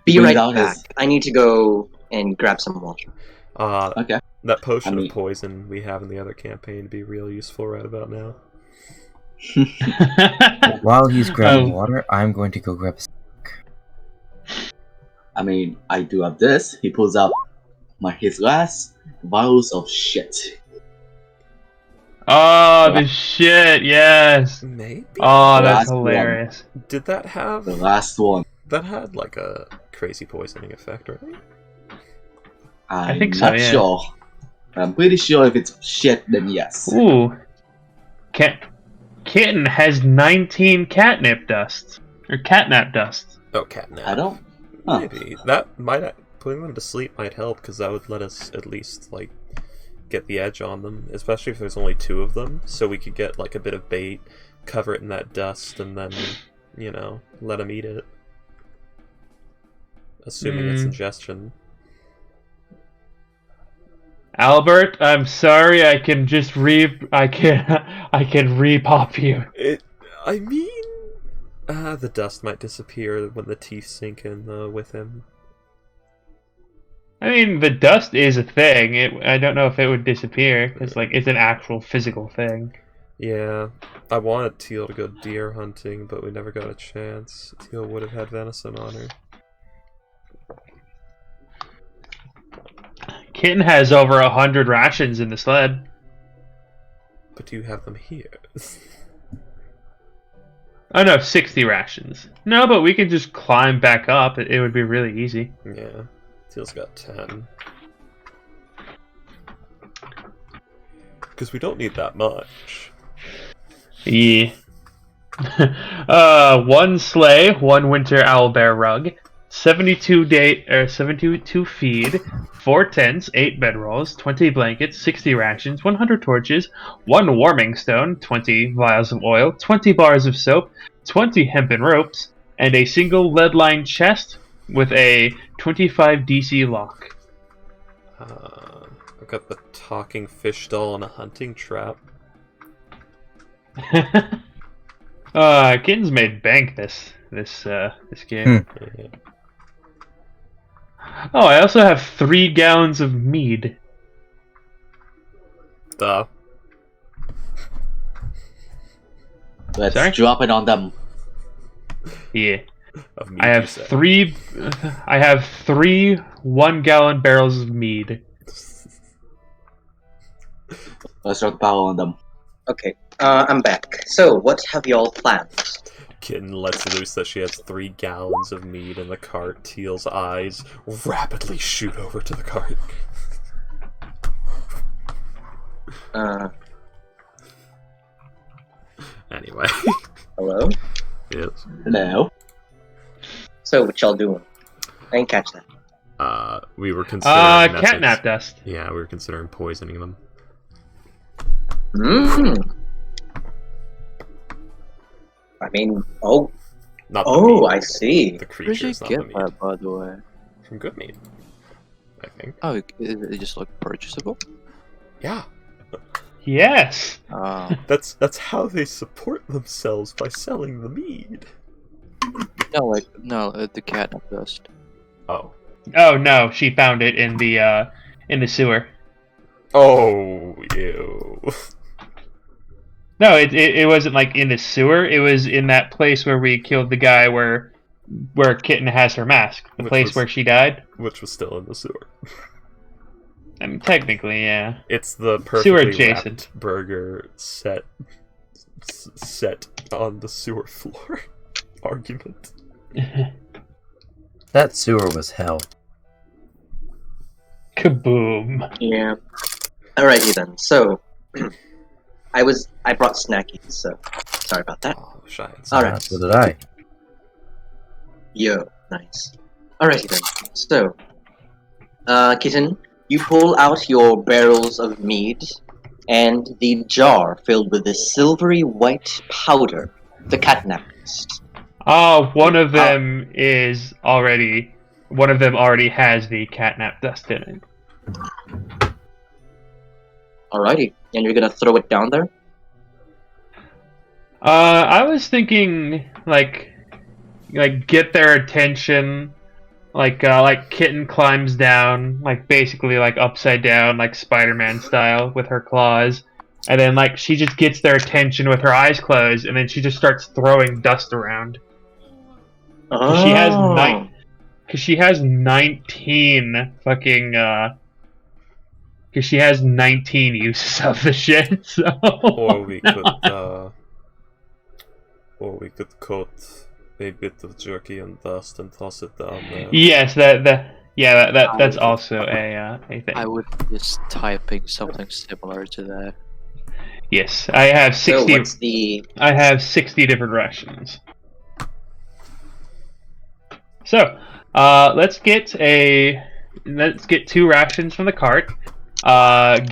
Speaker 6: Be right
Speaker 4: Without
Speaker 6: back.
Speaker 4: his-
Speaker 6: I need to go and grab some water.
Speaker 4: okay.
Speaker 2: That potion
Speaker 4: I mean-
Speaker 2: of poison we have in the other campaign would be real useful right about now.
Speaker 7: While he's grabbing
Speaker 1: Um,
Speaker 7: water, I'm going to go grab.
Speaker 4: I mean, I do have this. He pulls out his last vials of shit.
Speaker 1: Oh, the shit, yes.
Speaker 2: Maybe.
Speaker 1: Oh, that's
Speaker 4: Last one.
Speaker 1: hilarious.
Speaker 2: Did that have?
Speaker 4: The last one.
Speaker 2: That had like a crazy poisoning effect, right?
Speaker 4: I'm
Speaker 1: think so,
Speaker 4: not
Speaker 1: yeah.
Speaker 4: sure. But I'm pretty sure if it's shit, then yes.
Speaker 1: Ooh. Kitten has 19 catnip dust. Or catnap dust.
Speaker 2: Oh, catnap.
Speaker 4: I don't. Huh.
Speaker 2: Maybe that might putting them to sleep might help because that would let us at least like get the edge on them, especially if there's only 2 of them. So we could get like a bit of bait, cover it in that dust, and then let them eat it. Assuming it's ingestion.
Speaker 1: Albert, I'm sorry, I can just I can re-pop you.
Speaker 2: I mean, the dust might disappear when the teeth sink in with him.
Speaker 1: I mean, the dust is a thing. I don't know if it would disappear, because like it's an actual physical thing.
Speaker 2: Yeah, I wanted Teal to go deer hunting, but we never got a chance. Teal would have had venison on her.
Speaker 1: Kitten has over 100 rations in the sled.
Speaker 2: But do you have them here?
Speaker 1: Oh no, 60 rations. No, but we could just climb back up. It would be really easy.
Speaker 2: Yeah, Teal's got 10. Because we don't need that much.
Speaker 1: Yeah. 1 sleigh, 1 winter owlbear rug, 72 feed, 4 tents, 8 bedrolls, 20 blankets, 60 rations, 100 torches, 1 warming stone, 20 vials of oil, 20 bars of soap, 20 hempen ropes, and a single lead-lined chest with a 25 DC lock.
Speaker 2: I've got the talking fish doll and a hunting trap.
Speaker 1: Kitten's made bank this game.
Speaker 2: Yeah.
Speaker 1: Oh, I also have 3 gallons of mead.
Speaker 2: Duh.
Speaker 4: Let's
Speaker 1: Sorry?
Speaker 4: drop it on them.
Speaker 1: Yeah.
Speaker 2: Of meat,
Speaker 1: I
Speaker 2: you
Speaker 1: have
Speaker 2: said.
Speaker 1: 3 1-gallon barrels of mead.
Speaker 4: Let's drop the power on them.
Speaker 6: Okay, I'm back. So, what have y'all planned?
Speaker 2: Kitten lets loose that she has 3 gallons of mead in the cart. Teal's eyes rapidly shoot over to the cart. Anyway.
Speaker 6: Hello?
Speaker 2: Yes.
Speaker 4: Hello.
Speaker 6: So, what y'all doing? I didn't catch that.
Speaker 2: We were considering
Speaker 1: catnap dust.
Speaker 2: Yeah, we were considering poisoning them.
Speaker 6: I mean,
Speaker 2: Not the meat,
Speaker 6: I see.
Speaker 2: the
Speaker 3: Where did you
Speaker 2: creatures, not the
Speaker 3: get
Speaker 2: meat.
Speaker 3: that, by the way?
Speaker 2: From good meat, I think.
Speaker 3: Oh, it just looked purchasable?
Speaker 2: Yeah.
Speaker 1: Yes.
Speaker 2: That's how they support themselves, by selling the mead.
Speaker 3: No, the catnip dust.
Speaker 2: Oh.
Speaker 1: Oh no, she found it in the sewer.
Speaker 2: Oh, ew.
Speaker 1: No, it wasn't like in the sewer. It was in that place where we killed the guy where Kitten has her mask. The place where she died.
Speaker 2: Which was still in the sewer.
Speaker 1: I mean, technically, yeah.
Speaker 2: It's the perfectly
Speaker 1: Sewer adjacent
Speaker 2: wrapped burger set on the sewer floor argument.
Speaker 7: That sewer was hell.
Speaker 1: Kaboom.
Speaker 6: Yeah. Alrighty then. So, I brought snackies, so sorry about that.
Speaker 2: Oh, shines.
Speaker 6: Alright.
Speaker 7: So did I.
Speaker 6: Yo, nice. Alrighty then. So, Kitten, you pull out your barrels of mead and the jar filled with the silvery white powder, the catnap dust.
Speaker 1: Oh, one of them already has the catnap dust in it.
Speaker 6: Alrighty, and you're gonna throw it down there?
Speaker 1: I was thinking like get their attention, like Kitten climbs down, like basically like upside down, like Spider-Man style with her claws, and then like she just gets their attention with her eyes closed, and then she just starts throwing dust around.
Speaker 6: Oh.
Speaker 1: She has 19 fucking because she has 19 uses of the shit. So.
Speaker 2: Or we could coat a bit of jerky and dust and toss it down there.
Speaker 1: Yes, that's also a thing.
Speaker 3: I would just typing something similar to that.
Speaker 1: Yes, I have 60.
Speaker 6: So what's the...
Speaker 1: I have 60 different rations. So, let's get 2 rations from the cart. And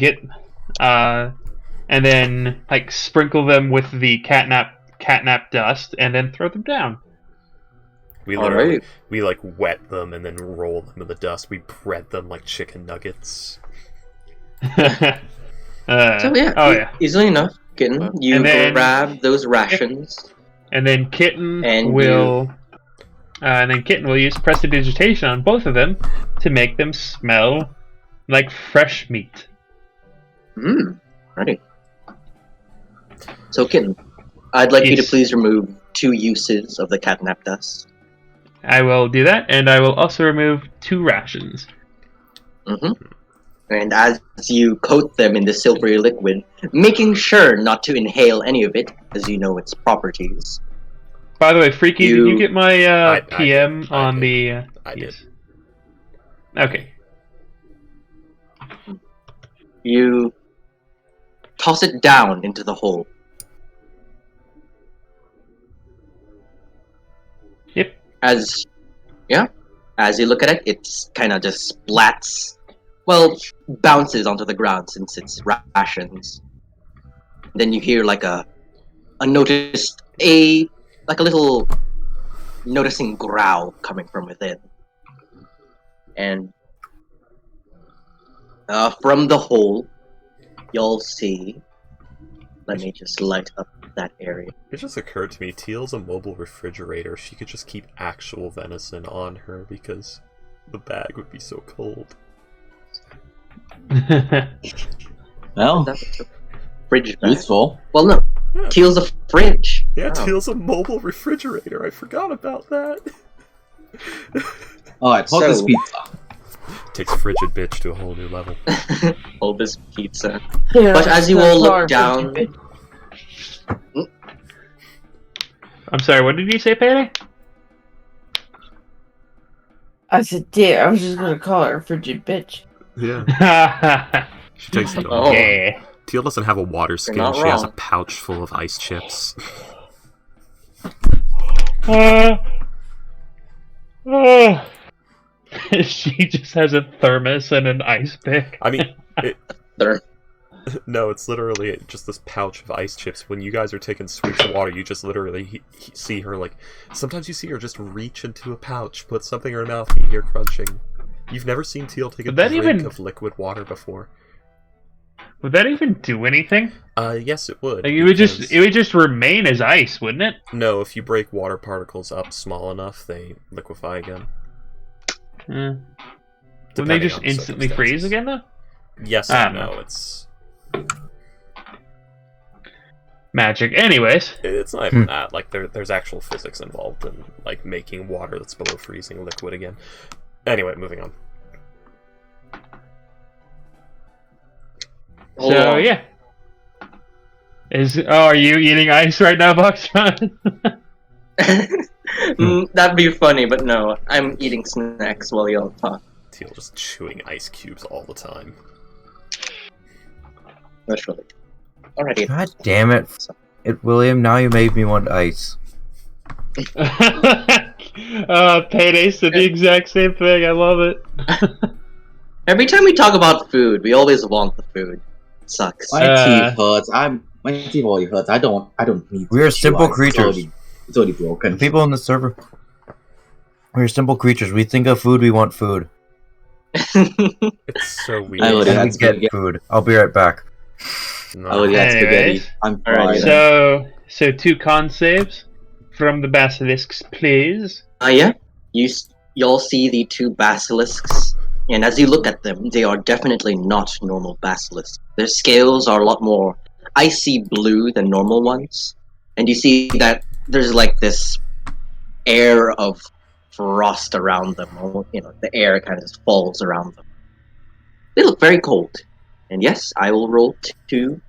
Speaker 1: then like sprinkle them with the catnap dust, and then throw them down.
Speaker 2: We literally we like wet them and then roll them in the dust. We bread them like chicken nuggets.
Speaker 6: Easily enough, Kitten. You grab those rations,
Speaker 1: and then Kitten will use prestidigitation on both of them to make them smell like fresh meat.
Speaker 6: Ready. So, Kitten, I'd like you to please remove 2 uses of the catnap dust.
Speaker 1: I will do that, and I will also remove 2 rations.
Speaker 6: And as you coat them in the silvery liquid, making sure not to inhale any of it, as you know its properties.
Speaker 1: By the way, Freaky, did you get my PM on the...
Speaker 2: I did.
Speaker 1: Okay.
Speaker 6: You toss it down into the hole.
Speaker 1: Yep.
Speaker 6: As you look at it, it's kind of just splats. Well, bounces onto the ground since it's rations. Then you hear like a little noticing growl coming from within. And from the hole, you'll see... Let me just light up that area.
Speaker 2: It just occurred to me, Teal's a mobile refrigerator. She could just keep actual venison on her because the bag would be so cold.
Speaker 4: Well,
Speaker 6: That's a fridge bag.
Speaker 4: useful.
Speaker 6: Well, no.
Speaker 2: Yeah.
Speaker 6: Teal's a fridge.
Speaker 2: Yeah,
Speaker 6: Oh.
Speaker 2: Teal's a mobile refrigerator. I forgot about that.
Speaker 4: Alright, hold this
Speaker 6: So-
Speaker 4: pizza.
Speaker 2: Takes frigid bitch to a whole new level.
Speaker 6: Hold this pizza.
Speaker 5: Yeah,
Speaker 6: But as you all look down...
Speaker 1: I'm sorry, what did you say, Payday?
Speaker 5: I said, "Dear, I was just gonna call her a frigid bitch."
Speaker 2: Yeah. She takes it all.
Speaker 6: Oh.
Speaker 1: Yeah.
Speaker 2: Teal doesn't have a water skin.
Speaker 6: not
Speaker 2: She has a
Speaker 6: wrong.
Speaker 2: pouch full of ice chips.
Speaker 1: She just has a thermos and an ice pick.
Speaker 2: I mean,
Speaker 6: There.
Speaker 2: no, it's literally just this pouch of ice chips. When you guys are taking sweeps of water, you just literally see her, like... Sometimes you see her just reach into a pouch, put something in her mouth, and you hear crunching. You've never seen Teal take a
Speaker 1: Would that
Speaker 2: drink
Speaker 1: even-
Speaker 2: of liquid water before.
Speaker 1: Would that even do anything?
Speaker 2: Yes, it would.
Speaker 1: Like, it would
Speaker 2: because-
Speaker 1: just remain as ice, wouldn't it?
Speaker 2: No, if you break water particles up small enough, they liquefy again.
Speaker 1: Wouldn't they
Speaker 2: Depending
Speaker 1: just
Speaker 2: on the
Speaker 1: instantly freeze
Speaker 2: circumstances.
Speaker 1: again, though?
Speaker 2: Yes
Speaker 1: I
Speaker 2: and
Speaker 1: don't
Speaker 2: no,
Speaker 1: know.
Speaker 2: it's
Speaker 1: Magic. Anyways.
Speaker 2: not even that. Like, there's actual physics involved in, like, making water that's below freezing liquid again. Anyway, moving on.
Speaker 6: Hold
Speaker 1: So,
Speaker 6: on.
Speaker 1: yeah. Are you eating ice right now, Boxtron?
Speaker 6: That'd be funny, but no. I'm eating snacks while y'all talk.
Speaker 2: Teal just chewing ice cubes all the time.
Speaker 6: Literally. Alrighty.
Speaker 7: God damn it. William, now you made me want ice.
Speaker 1: Payday said the exact same thing. I love it.
Speaker 6: Every time we talk about food, we always want the food. It sucks.
Speaker 4: My teeth hurts. My teeth already hurts. I don't need.
Speaker 7: We are
Speaker 4: to chew
Speaker 7: simple
Speaker 4: ice.
Speaker 7: creatures.
Speaker 4: It's already broken.
Speaker 7: The people on the server. We're simple creatures. We think of food, we want food.
Speaker 2: It's so weird.
Speaker 4: I already
Speaker 7: And
Speaker 4: had
Speaker 7: we get
Speaker 4: spaghetti.
Speaker 7: food. I'll be right back.
Speaker 2: No.
Speaker 4: I already had spaghetti.
Speaker 1: Anyways.
Speaker 4: I'm
Speaker 6: Alright,
Speaker 4: fine.
Speaker 1: So 2 con saves from the basilisks, please.
Speaker 6: Yeah. Y'all see the 2 basilisks, and as you look at them, they are definitely not normal basilisks. Their scales are a lot more icy blue than normal ones, and you see that there's like this air of frost around them. You know, the air kind of just falls around them. They look very cold. And yes, I will roll 2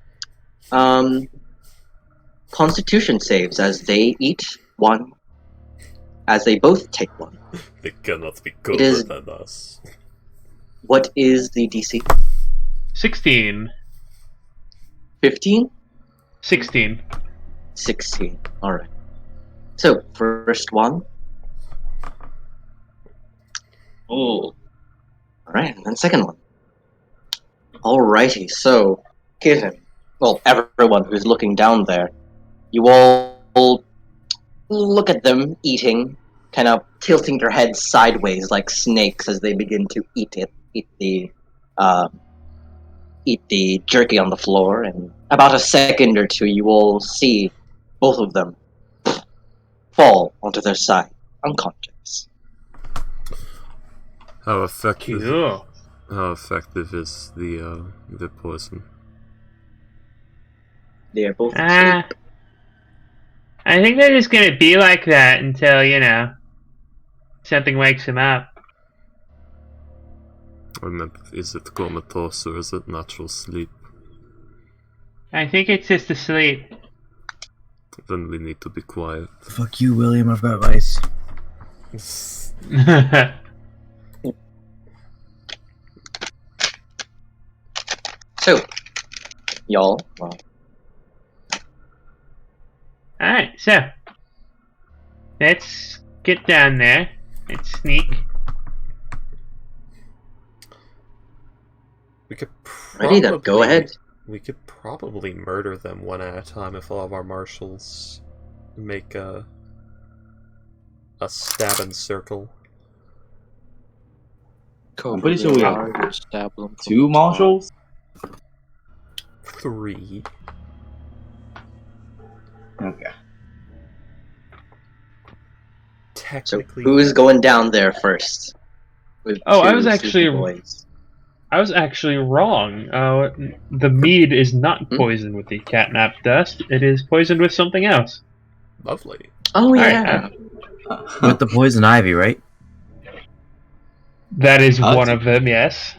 Speaker 6: Constitution saves as they eat 1. As they both take 1.
Speaker 2: They cannot be
Speaker 6: It
Speaker 2: colder
Speaker 6: is-
Speaker 2: than us.
Speaker 6: What is the DC?
Speaker 1: 16.
Speaker 6: 15?
Speaker 1: 16.
Speaker 6: 16. Alright. So, first one. Oh. Alright, and then second one. Alrighty, so, Kitten. Well, everyone who's looking down there. You all look at them eating, kind of tilting their heads sideways like snakes as they begin to eat the jerky on the floor, and about a second or two you will see both of them fall onto their side, unconscious.
Speaker 2: How effective?
Speaker 1: Cool.
Speaker 2: How effective is the poison?
Speaker 6: They are both
Speaker 1: I think they're just gonna be like that until, something wakes them up.
Speaker 2: I meant, is it comatose or is it natural sleep?
Speaker 1: I think it's just asleep.
Speaker 2: Then we need to be quiet.
Speaker 7: Fuck you, William. I've got ice.
Speaker 6: So, y'all, well,
Speaker 1: Alright, so. Let's get down there and sneak.
Speaker 2: We could
Speaker 6: ready then, go ahead.
Speaker 2: We could probably murder them one at a time if all of our marshals make a stab and circle.
Speaker 4: I'm pretty sure we have
Speaker 3: stab them from
Speaker 4: 2
Speaker 3: the
Speaker 4: marshals.
Speaker 2: 3.
Speaker 4: Okay.
Speaker 6: So,
Speaker 2: Technically,
Speaker 6: who's going down there first? With
Speaker 1: Oh, I
Speaker 6: 2
Speaker 1: was
Speaker 6: sleepy
Speaker 1: actually-
Speaker 6: boys.
Speaker 1: I was actually wrong. The mead is not
Speaker 6: Hmm?
Speaker 1: poisoned with the catnap dust. It is poisoned with something else.
Speaker 2: lovely.
Speaker 6: Oh
Speaker 1: Alright,
Speaker 6: yeah.
Speaker 7: With the poison ivy, right?
Speaker 1: That is
Speaker 4: I'll
Speaker 1: one
Speaker 4: t-
Speaker 1: of them, yes.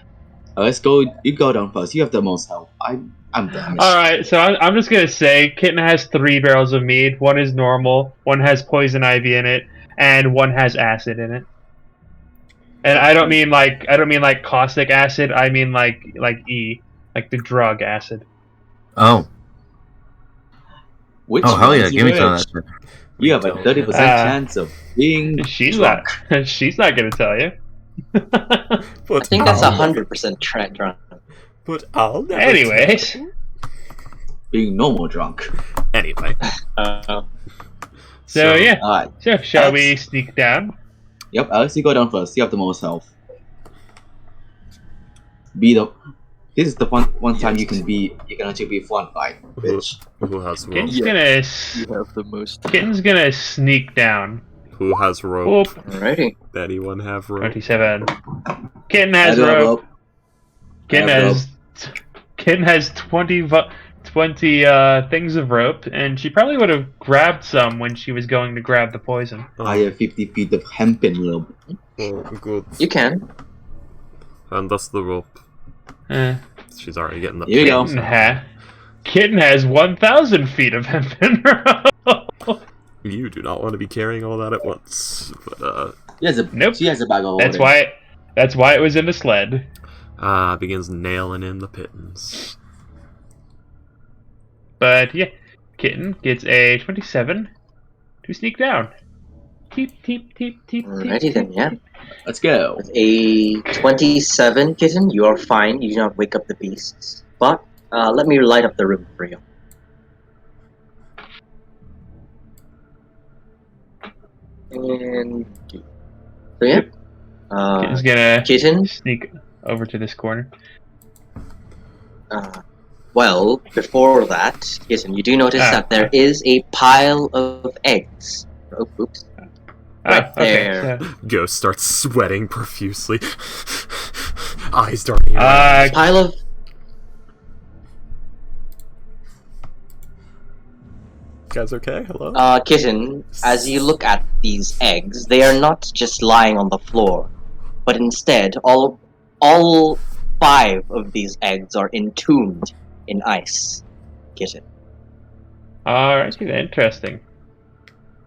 Speaker 4: Let's go. You go down first. You have the most health. I'm damaged.
Speaker 1: Alright, so I'm just gonna say Kitten has 3 barrels of mead. One is normal, one has poison ivy in it, and one has acid in it. And I don't mean like caustic acid, I mean like E, like the drug acid.
Speaker 7: Oh.
Speaker 4: Which
Speaker 7: Oh, hell yeah.
Speaker 4: one's
Speaker 7: Give me some of
Speaker 4: which?
Speaker 7: that shit.
Speaker 4: You have a 30% chance of being
Speaker 1: She's
Speaker 4: drunk.
Speaker 1: not she's not gonna tell you.
Speaker 2: But
Speaker 6: I think that's
Speaker 2: I'll
Speaker 6: 100% trend run.
Speaker 2: But I'll never
Speaker 1: Anyways.
Speaker 2: tell.
Speaker 4: Being normal drunk.
Speaker 2: Anyway.
Speaker 1: So yeah.
Speaker 4: Alright.
Speaker 1: So shall
Speaker 4: Alex?
Speaker 1: we sneak down?
Speaker 4: Yep, Alex, you go down first. You have the most health. This is the one time you can actually be fun fight, bitch.
Speaker 2: Who has rope?
Speaker 1: Kitten's
Speaker 3: You have the most.
Speaker 1: Kitten's gonna sneak down.
Speaker 2: Who has rope?
Speaker 1: Whoop.
Speaker 6: Alrighty.
Speaker 2: Anyone have rope?
Speaker 1: 27. Kitten has
Speaker 4: I do have
Speaker 1: rope. Kitten
Speaker 4: I have
Speaker 1: has. Kitten has 20 things of rope, and she probably would have grabbed some when she was going to grab the poison.
Speaker 4: I have 50 feet of hempen rope.
Speaker 2: Oh, good.
Speaker 6: You can.
Speaker 2: And that's the rope. She's already getting the
Speaker 4: Here you go.
Speaker 1: Kitten has 1,000 feet of hempen rope.
Speaker 2: You do not want to be carrying all that at once. But
Speaker 1: Nope.
Speaker 4: She has a bag of
Speaker 1: That's
Speaker 4: holding.
Speaker 1: why it was in the sled.
Speaker 2: begins nailing in the pittance.
Speaker 1: But yeah, Kitten gets a 27 to sneak down. Teep, teep, teep, teep,
Speaker 6: Alrighty
Speaker 1: teep,
Speaker 6: then,
Speaker 1: teep,
Speaker 6: yeah.
Speaker 1: teep.
Speaker 6: With a 27, Kitten, you are fine. You do not wake up the beasts. But let me light up the room for you. And so yeah.
Speaker 1: Kitten's gonna
Speaker 6: Kitten.
Speaker 1: sneak over to this corner.
Speaker 6: Well, before that, Kitten, you do notice that there is a pile of eggs. Oh, oops. Right there.
Speaker 1: So,
Speaker 2: Ghost starts sweating profusely. Eyes darting around.
Speaker 6: Pile of.
Speaker 2: You guys okay? Hello?
Speaker 6: Kitten, as you look at these eggs, they are not just lying on the floor, but instead, all 5 of these eggs are entombed in ice. Kitten.
Speaker 1: alright, interesting.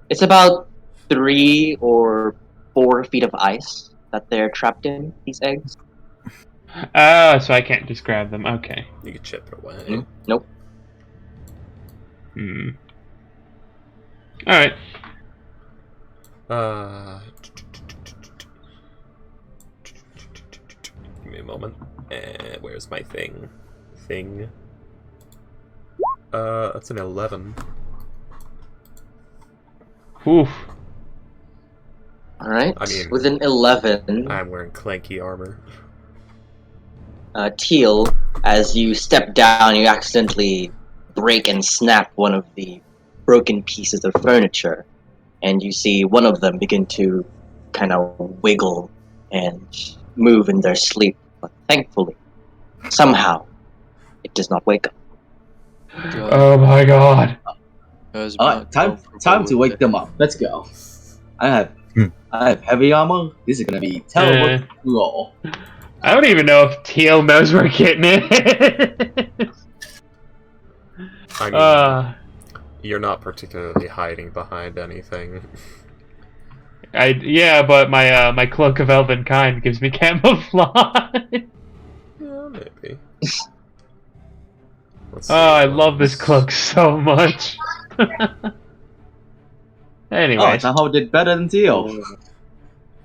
Speaker 6: It's about 3 or 4 feet of ice that they're trapped in, these eggs.
Speaker 1: So I can't just grab them. Okay.
Speaker 2: You can chip it away.
Speaker 6: Nope.
Speaker 1: Alright.
Speaker 2: Give me a moment. Where's my thing? That's an 11.
Speaker 1: Oof.
Speaker 6: Alright,
Speaker 2: I mean,
Speaker 6: with an 11,
Speaker 2: I'm wearing clanky armor.
Speaker 6: Teal, as you step down, you accidentally break and snap one of the broken pieces of furniture, and you see one of them begin to kind of wiggle and move in their sleep, but thankfully, somehow, it does not wake up.
Speaker 1: Oh my god.
Speaker 4: Time to wake them up. Let's go. I have heavy armor. This is gonna be terrible to roll.
Speaker 1: I don't even know if Teal knows where Kitten is.
Speaker 2: I mean, you're not particularly hiding behind anything.
Speaker 1: Yeah, but my cloak of elven kind gives me camouflage.
Speaker 2: Yeah, maybe.
Speaker 1: I love this cloak so much. Anyway.
Speaker 4: Somehow did better than Teal.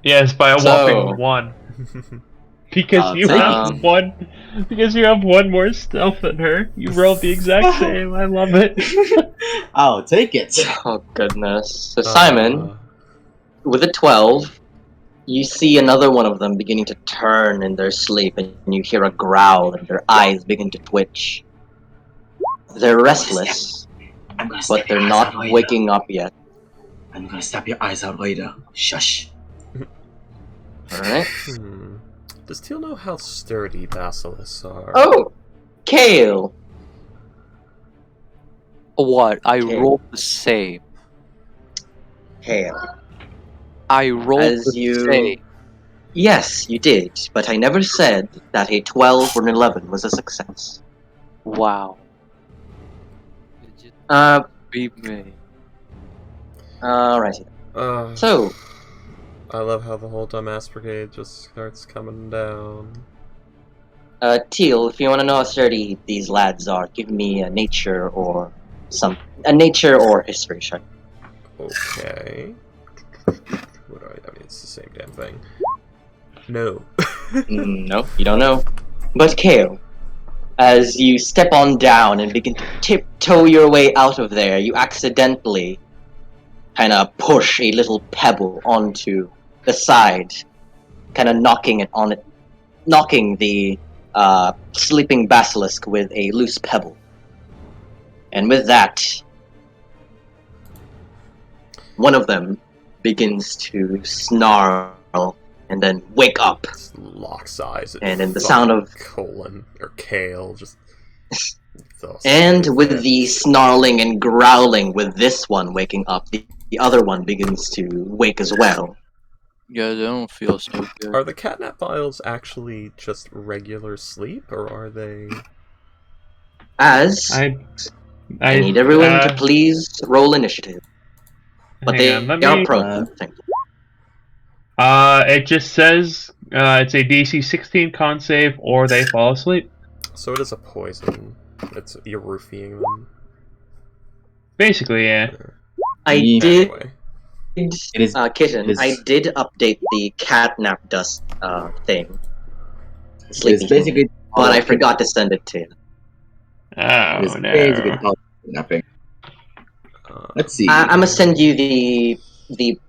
Speaker 1: Yes, by a whopping 1. Because you have one. Because you have one more stealth than her. You rolled the exact same. I love it.
Speaker 4: I'll take it.
Speaker 6: Oh, goodness. So, Simon, with a 12, you see another one of them beginning to turn in their sleep, and you hear a growl, and their eyes begin to twitch. They're restless, but they're not waking up yet.
Speaker 4: I'm gonna stab your eyes out later. Shush.
Speaker 6: Alright.
Speaker 2: Does Teal know how sturdy basilisks are?
Speaker 6: Oh! Kale!
Speaker 3: What? I
Speaker 6: Okay.
Speaker 3: rolled the same.
Speaker 6: Kale.
Speaker 3: I rolled
Speaker 6: As
Speaker 3: the
Speaker 6: you-
Speaker 3: same.
Speaker 6: Yes, you did, but I never said that a 12 or an 11 was a success.
Speaker 3: Wow.
Speaker 6: Uh,
Speaker 3: Be me.
Speaker 6: alrighty. So,
Speaker 2: I love how the whole dumbass brigade just starts coming down.
Speaker 6: Teal, if you want to know how sturdy these lads are, give me a nature or nature or history check.
Speaker 2: Okay. I mean, it's the same damn thing. No.
Speaker 6: No, you don't know. But Kale, as you step on down and begin to tiptoe your way out of there, you accidentally kind of push a little pebble onto the side, kind of knocking the sleeping basilisk with a loose pebble. And with that, one of them begins to snarl and then wake up.
Speaker 2: Just locks eyes.
Speaker 6: And in the sound of
Speaker 2: Colin or Kale, just.
Speaker 6: And with the snarling and growling, with this one waking up, the other one begins to wake as well.
Speaker 3: Yeah, I don't feel so good.
Speaker 2: Are the catnap vials actually just regular sleep, or are they?
Speaker 6: I need everyone to please roll initiative. But they are prone. Thank you.
Speaker 1: It just says it's a DC 16 con save, or they fall asleep.
Speaker 2: So it is a poison. You're roofing them.
Speaker 1: Basically, yeah.
Speaker 6: I did.
Speaker 2: Anyway.
Speaker 6: Kitten, I did update the catnap dust thing.
Speaker 4: It's basically,
Speaker 6: but I forgot to send it to you.
Speaker 1: Oh
Speaker 4: it's
Speaker 1: no.
Speaker 4: basically nothing. Let's see.
Speaker 6: I'm gonna send you the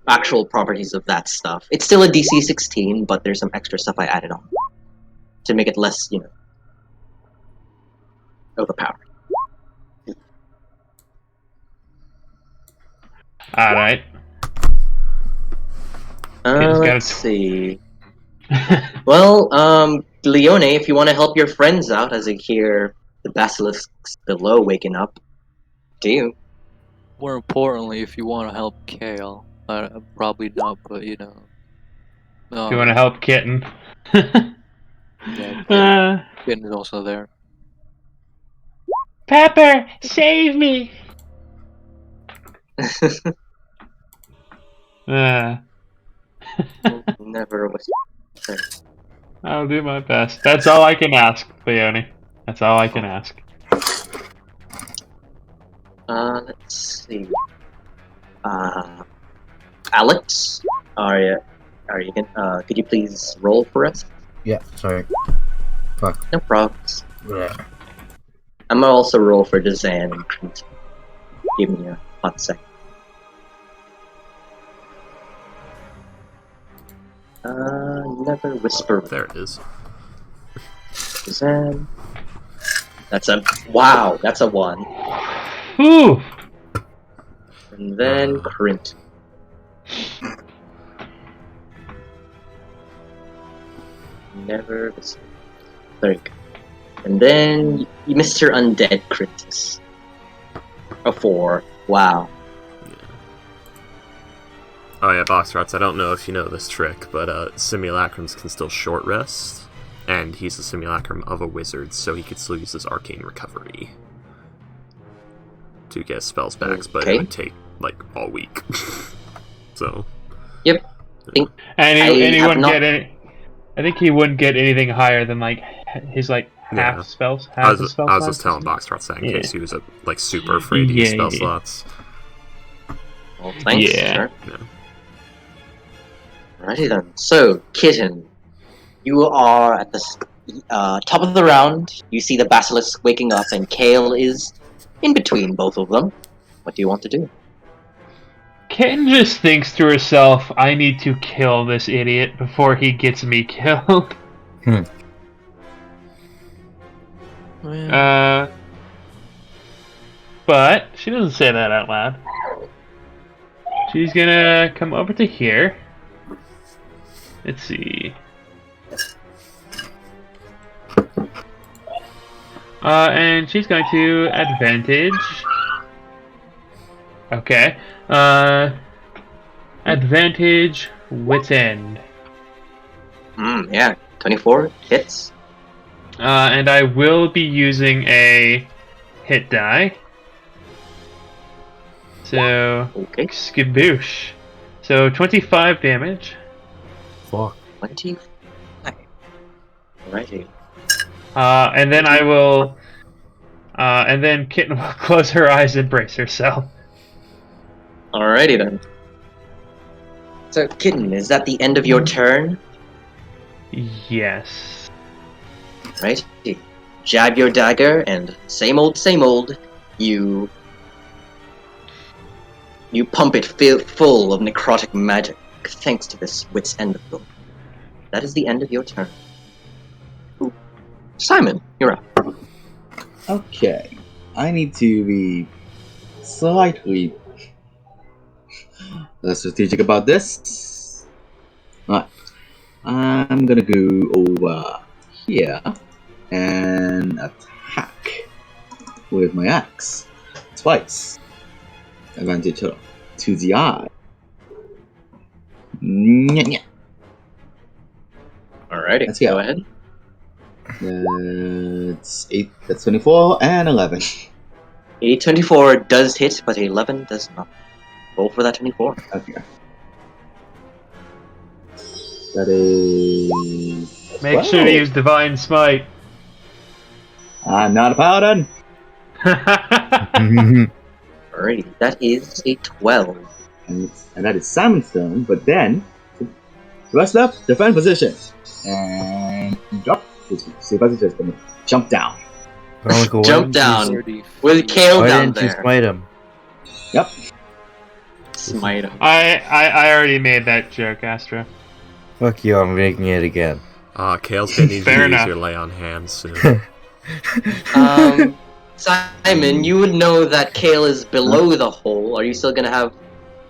Speaker 6: actual properties of that stuff. It's still a DC 16, but there's some extra stuff I added on to make it less, overpowered.
Speaker 1: Alright.
Speaker 6: Let's see. Well, Leone, if you want to help your friends out as they hear the basilisks below waking up, do you?
Speaker 3: More importantly, if you want to help Kale, probably not, but
Speaker 1: If you want to help Kitten.
Speaker 3: Yeah, Kitten is also there.
Speaker 1: Pepper, save me!
Speaker 6: Never was.
Speaker 1: I'll do my best. That's all I can ask, Leone. That's all I can ask.
Speaker 6: Let's see. Alex, are you could you please roll for us?
Speaker 7: Yeah, sorry. Fuck.
Speaker 6: No problems.
Speaker 7: Yeah.
Speaker 6: I'm gonna also roll for Dazan and Clint. Give me a hot second. Never whisper.
Speaker 2: There it is.
Speaker 6: Dazan. That's a 1.
Speaker 1: Whew!
Speaker 6: And then Crint. Never whisper. There you go. And then Mr. Undead Crintus. A 4. Wow.
Speaker 2: Oh yeah, box rats. I don't know if you know this trick, but simulacrums can still short rest, and he's a simulacrum of a wizard, so he could still use his arcane recovery to get spells back, but it would take like all week. So.
Speaker 6: Yep.
Speaker 1: And he wouldn't get any. I think he wouldn't get anything higher than like his half spells.
Speaker 2: I was just telling box rats that in case he was super afraid to use spell slots.
Speaker 6: Well, thanks,
Speaker 1: yeah.
Speaker 6: sir. Alrighty then. So, Kitten, you are at the top of the round. You see the basilisk waking up, and Kale is in between both of them. What do you want to do?
Speaker 1: Kitten just thinks to herself, I need to kill this idiot before he gets me killed. But she doesn't say that out loud. She's gonna come over to here. Let's see. And she's going to advantage. Okay. Advantage wits end.
Speaker 6: Yeah. 24 hits.
Speaker 1: And I will be using a hit die. So,
Speaker 6: okay.
Speaker 1: Skiboosh. So 25 damage.
Speaker 7: Fuck.
Speaker 6: 25. Alrighty.
Speaker 1: And then I will. And then Kitten will close her eyes and brace herself.
Speaker 6: Alrighty then. So, Kitten, is that the end of your turn?
Speaker 1: Yes.
Speaker 6: Right? You jab your dagger, and same old, you pump it full of necrotic magic, thanks to this wit's end ability. That is the end of your turn. Ooh. Simon, you're up.
Speaker 4: Okay. I need to be slightly strategic about this. Alright. I'm gonna go over here and attack with my axe twice. Advantage to the eye. Nya.
Speaker 6: Alrighty,
Speaker 4: Let's go.
Speaker 6: go ahead.
Speaker 4: That's 8. That's 24 and 11.
Speaker 6: A 24 does hit, but 11 does not. Roll for that 24.
Speaker 4: Okay. That is.
Speaker 1: Make sure to use Divine Smite.
Speaker 4: I'm not a paladin.
Speaker 6: Alrighty, that is a 12.
Speaker 4: And that is Simon's turn, but then rest left, defend position. And drop. Sebastian is gonna jump down.
Speaker 6: Jump down with Kale
Speaker 7: Why
Speaker 6: down
Speaker 7: didn't you
Speaker 6: there.
Speaker 7: smite him?
Speaker 4: Yep.
Speaker 6: Smite him.
Speaker 1: I already made that joke, Astra.
Speaker 7: Fuck you, I'm making it again.
Speaker 2: Kale's gonna need
Speaker 1: Fair
Speaker 2: to
Speaker 1: enough.
Speaker 2: use your lay on hands soon.
Speaker 6: Simon, you would know that Kale is below the hole. Are you still gonna have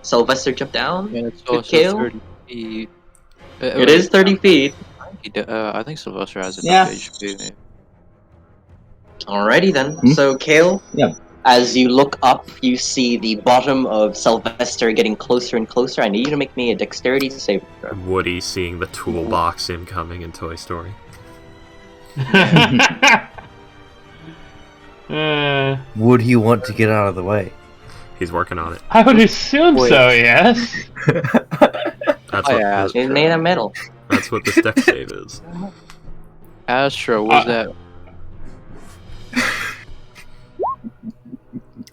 Speaker 6: Sylvester jump down?
Speaker 3: And it's
Speaker 6: Good
Speaker 3: also
Speaker 6: Kale?
Speaker 3: 30 feet.
Speaker 6: It is 30 feet.
Speaker 3: I think Sylvester has
Speaker 4: Yeah.
Speaker 3: enough HP.
Speaker 6: Alrighty then.
Speaker 4: Hmm?
Speaker 6: So, Kale,
Speaker 4: Yeah.
Speaker 6: as you look up, you see the bottom of Sylvester getting closer and closer. I need you to make me a dexterity saving throw.
Speaker 2: Woody seeing the toolbox incoming in Toy Story.
Speaker 7: Would he want to get out of the way?
Speaker 2: He's working on it.
Speaker 1: I would assume so, yes.
Speaker 2: That's
Speaker 3: I
Speaker 2: what,
Speaker 3: asked.
Speaker 6: It's made of metal.
Speaker 2: that's what this deck save is.
Speaker 3: Astra, was that?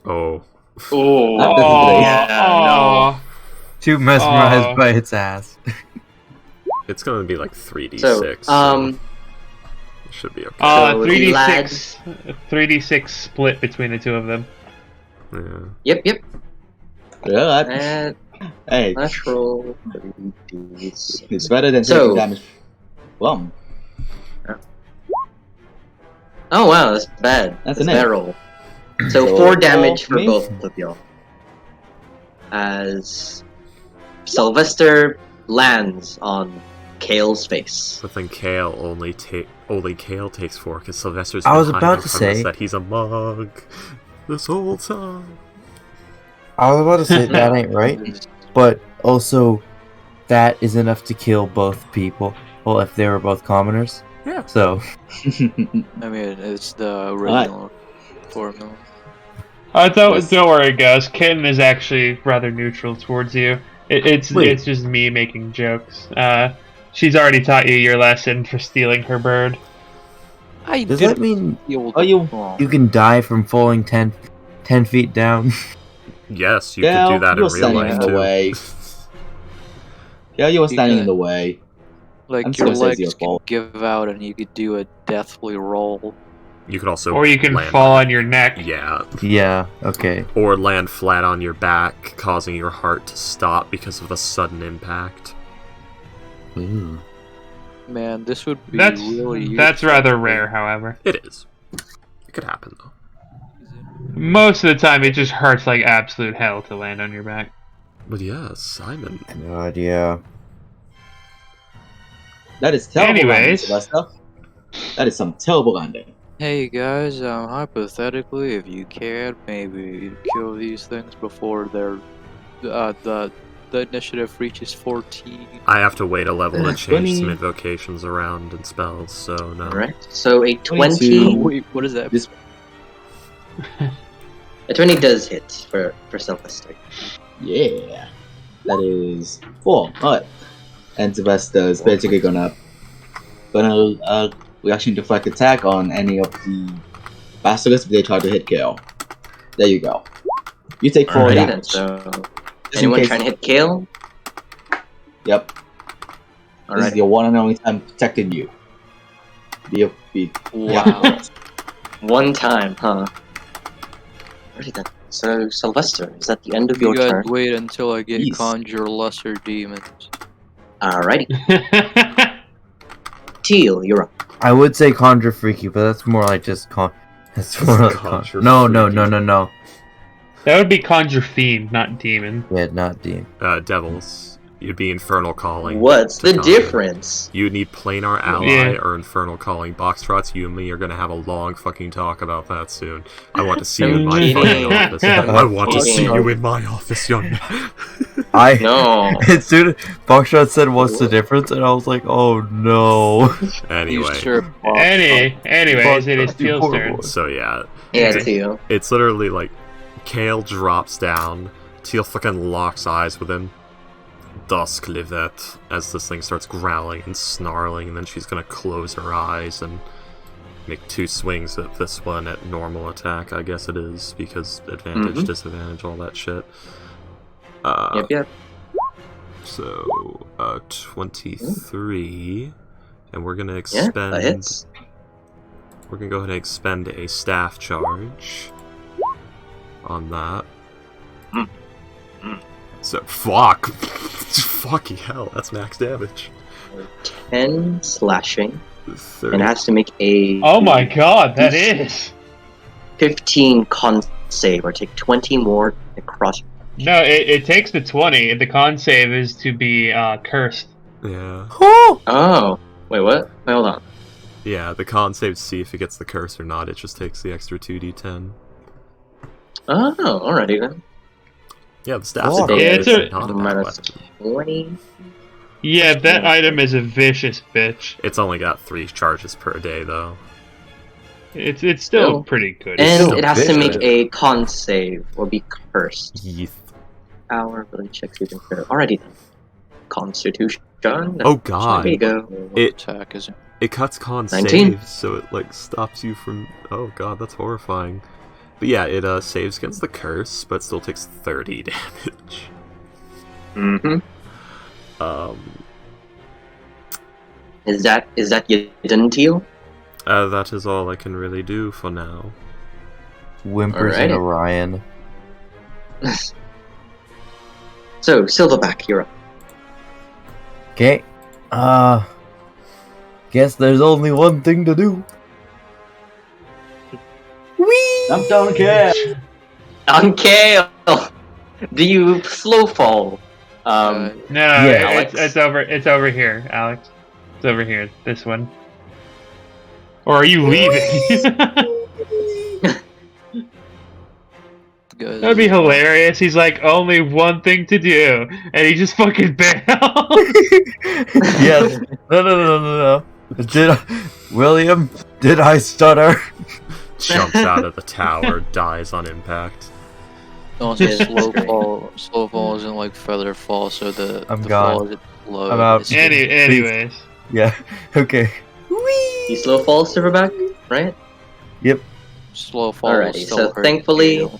Speaker 2: Oh.
Speaker 6: Oh,
Speaker 1: Oh,
Speaker 6: yeah,
Speaker 7: Too mesmerized
Speaker 1: Oh.
Speaker 7: by its ass.
Speaker 2: It's gonna be like 3d6.
Speaker 6: So,
Speaker 2: it should be okay.
Speaker 6: So,
Speaker 1: 3d6, 3d6 split between the two of them.
Speaker 2: Yeah.
Speaker 6: Yep.
Speaker 4: Yeah. Hey,
Speaker 6: Natural.
Speaker 4: it's better than
Speaker 6: So-
Speaker 4: taking damage. Well,
Speaker 6: Oh wow, that's bad.
Speaker 4: That's
Speaker 6: That's
Speaker 4: an
Speaker 6: a bad
Speaker 4: eight.
Speaker 6: roll. So
Speaker 4: So,
Speaker 6: 4 damage for
Speaker 4: me?
Speaker 6: both of y'all. As Sylvester lands on Kale's face.
Speaker 2: But then Kale only Kale takes 4 because Sylvester's
Speaker 7: I was
Speaker 2: been
Speaker 7: about
Speaker 2: hiding
Speaker 7: to
Speaker 2: from
Speaker 7: say-
Speaker 2: us that he's a mug this whole time.
Speaker 7: I was about to say that ain't right, but also that is enough to kill both people. Well, if they were both commoners.
Speaker 2: Yeah.
Speaker 7: So
Speaker 3: I mean, it's the original formula.
Speaker 1: Don't worry, Gus. Ken is actually rather neutral towards you. It's just me making jokes. She's already taught you your lesson for stealing her bird.
Speaker 3: I
Speaker 7: does
Speaker 3: did
Speaker 7: that mean
Speaker 3: feel
Speaker 4: you-
Speaker 3: wrong.
Speaker 7: you can die from falling 10 feet down?
Speaker 2: Yes, you
Speaker 4: Yeah,
Speaker 2: could do that in
Speaker 4: you're
Speaker 2: real
Speaker 4: standing
Speaker 2: life
Speaker 4: in the
Speaker 2: too.
Speaker 4: way. Yeah, you were standing in
Speaker 3: can-
Speaker 4: the way.
Speaker 3: Like
Speaker 4: I'm just
Speaker 3: your
Speaker 4: gonna say it's your
Speaker 3: legs can
Speaker 4: fault.
Speaker 3: give out, and you could do a deathly roll.
Speaker 2: You could also
Speaker 1: Or you can
Speaker 2: land
Speaker 1: fall on your neck.
Speaker 2: Yeah.
Speaker 7: Yeah, okay.
Speaker 2: Or land flat on your back, causing your heart to stop because of the sudden impact.
Speaker 7: Ooh.
Speaker 3: Man, this would be
Speaker 1: That's
Speaker 3: really.
Speaker 1: that's rather rare, however.
Speaker 2: It is. It could happen though.
Speaker 1: Most of the time, it just hurts like absolute hell to land on your back.
Speaker 2: But yeah, Simon.
Speaker 7: God, yeah.
Speaker 4: That is terrible landing,
Speaker 1: Anyways.
Speaker 4: Sylvester. That is some terrible landing.
Speaker 3: Hey guys, hypothetically, if you can, maybe kill these things before their the initiative reaches 14.
Speaker 2: I have to wait a level to change
Speaker 4: 20.
Speaker 2: some invocations around and spells, so no.
Speaker 6: Alright. So a
Speaker 4: 22.
Speaker 6: 20.
Speaker 3: Wait, what is that?
Speaker 4: This-
Speaker 6: A 20 does hit for Sylvester.
Speaker 4: Yeah. That is 4. Alright. And Sylvester is basically gonna reaction deflect attack on any of the basilisks if they try to hit kill. There you go. You take 4
Speaker 6: Alrighty then.
Speaker 4: damage.
Speaker 6: So
Speaker 4: Just in
Speaker 6: anyone
Speaker 4: case-
Speaker 6: trying to hit Kale?
Speaker 4: Yep. This is
Speaker 6: Alright.
Speaker 4: the one and only time protecting you.
Speaker 3: Wow.
Speaker 6: One time, huh? Alrighty then. So, Sylvester, is that the end of
Speaker 3: You
Speaker 6: your
Speaker 3: guys
Speaker 6: turn?
Speaker 3: wait until I get
Speaker 4: Yes.
Speaker 3: conjure lesser demons.
Speaker 6: Alrighty. Teal, you're up.
Speaker 7: I would say conjure freaky, but that's more like just That's more like
Speaker 2: Conjure
Speaker 7: No.
Speaker 1: That would be Conjure Fiend, not Demon.
Speaker 7: Yeah, not Dean.
Speaker 2: Devils. You'd be Infernal Calling.
Speaker 6: What's
Speaker 2: to
Speaker 6: the
Speaker 2: conjure.
Speaker 6: difference?
Speaker 2: You'd need Planar Ally
Speaker 1: Yeah.
Speaker 2: or Infernal Calling. Boxtrots, you and me are gonna have a long fucking talk about that soon. I want to see you in my
Speaker 6: I'm
Speaker 2: fucking
Speaker 6: kidding.
Speaker 2: office.
Speaker 1: I'm
Speaker 2: I want to see
Speaker 6: kidding.
Speaker 2: you in my office, young man.
Speaker 7: I
Speaker 6: No.
Speaker 7: as soon as Boxshot said what's the difference, and I was like, oh no.
Speaker 2: Anyway,
Speaker 1: Anyways, it is Teal's turn.
Speaker 7: Horrible.
Speaker 2: so yeah,
Speaker 6: Yeah, Teal.
Speaker 2: it's literally like Kale drops down, Teal fucking locks eyes with him. Dusk livet as this thing starts growling and snarling, and then she's gonna close her eyes and make 2 swings at this one at normal attack, I guess it is, because advantage,
Speaker 6: Mhm.
Speaker 2: disadvantage, all that shit.
Speaker 6: Yep.
Speaker 2: So, 23, and we're gonna
Speaker 6: Yeah,
Speaker 2: expend.
Speaker 6: that hits.
Speaker 2: We're gonna go ahead and expend a staff charge on that. So, fucking hell, that's max damage.
Speaker 6: 10 slashing.
Speaker 2: 30.
Speaker 6: And it has to make a
Speaker 1: Oh my god, that is!
Speaker 6: 15 con save, or take 20 more across.
Speaker 1: No, it takes the 20. The con save is to be cursed.
Speaker 2: Yeah.
Speaker 6: Oh, wait, what? Wait, hold on.
Speaker 2: Yeah, the con save to see if it gets the curse or not, it just takes the extra 2d10.
Speaker 6: Oh, alrighty then.
Speaker 2: Yeah, the staff
Speaker 7: Oh,
Speaker 2: is
Speaker 1: yeah, it's a-
Speaker 2: not a bad
Speaker 6: minus
Speaker 2: weapon.
Speaker 6: 20.
Speaker 1: Yeah, that item is a vicious bitch.
Speaker 2: It's only got 3 charges per day, though.
Speaker 1: It's still
Speaker 6: Oh.
Speaker 1: pretty good.
Speaker 6: And
Speaker 7: still
Speaker 6: it has to make
Speaker 7: vicious.
Speaker 6: a con save, or be cursed.
Speaker 2: Yeeth.
Speaker 6: Our ability checks you can clear. Alrighty then. Constitution.
Speaker 2: Oh god.
Speaker 6: There you go.
Speaker 2: It-
Speaker 3: Attack is
Speaker 2: It cuts con
Speaker 6: 19.
Speaker 2: saves, so it like stops you from. Oh god, that's horrifying. But yeah, it saves against the curse, but still takes 30 damage.
Speaker 6: Mm-hmm.
Speaker 2: Um,
Speaker 6: Is that you didn't Teal?
Speaker 2: that is all I can really do for now.
Speaker 7: Whimpers and
Speaker 6: Alrighty.
Speaker 7: Orion.
Speaker 6: So, Silverback, you're up.
Speaker 7: Okay. Guess there's only one thing to do. Whee!
Speaker 4: I'm done, Kale.
Speaker 6: On Kale! Do you slow fall?
Speaker 1: No,
Speaker 7: Yeah.
Speaker 6: Alex.
Speaker 1: it's over here, Alex. It's over here, this one. Or are you leaving?
Speaker 3: guys.
Speaker 1: That'd be hilarious. He's like, only one thing to do, and he just fucking bails.
Speaker 7: Yes. No. William, did I stutter?
Speaker 2: Jumps out of the tower, dies on impact.
Speaker 3: Also,
Speaker 6: Yes.
Speaker 3: slow fall isn't like feather fall, so the
Speaker 7: I'm
Speaker 3: the
Speaker 7: gone.
Speaker 3: fall is low.
Speaker 7: I'm out.
Speaker 3: It's-
Speaker 1: Anyways.
Speaker 7: Yeah. Okay.
Speaker 6: You slow fall, Silverback, right?
Speaker 3: slow fall.
Speaker 6: Alrighty,
Speaker 3: will still
Speaker 6: so
Speaker 3: hurt
Speaker 6: thankfully-
Speaker 3: you.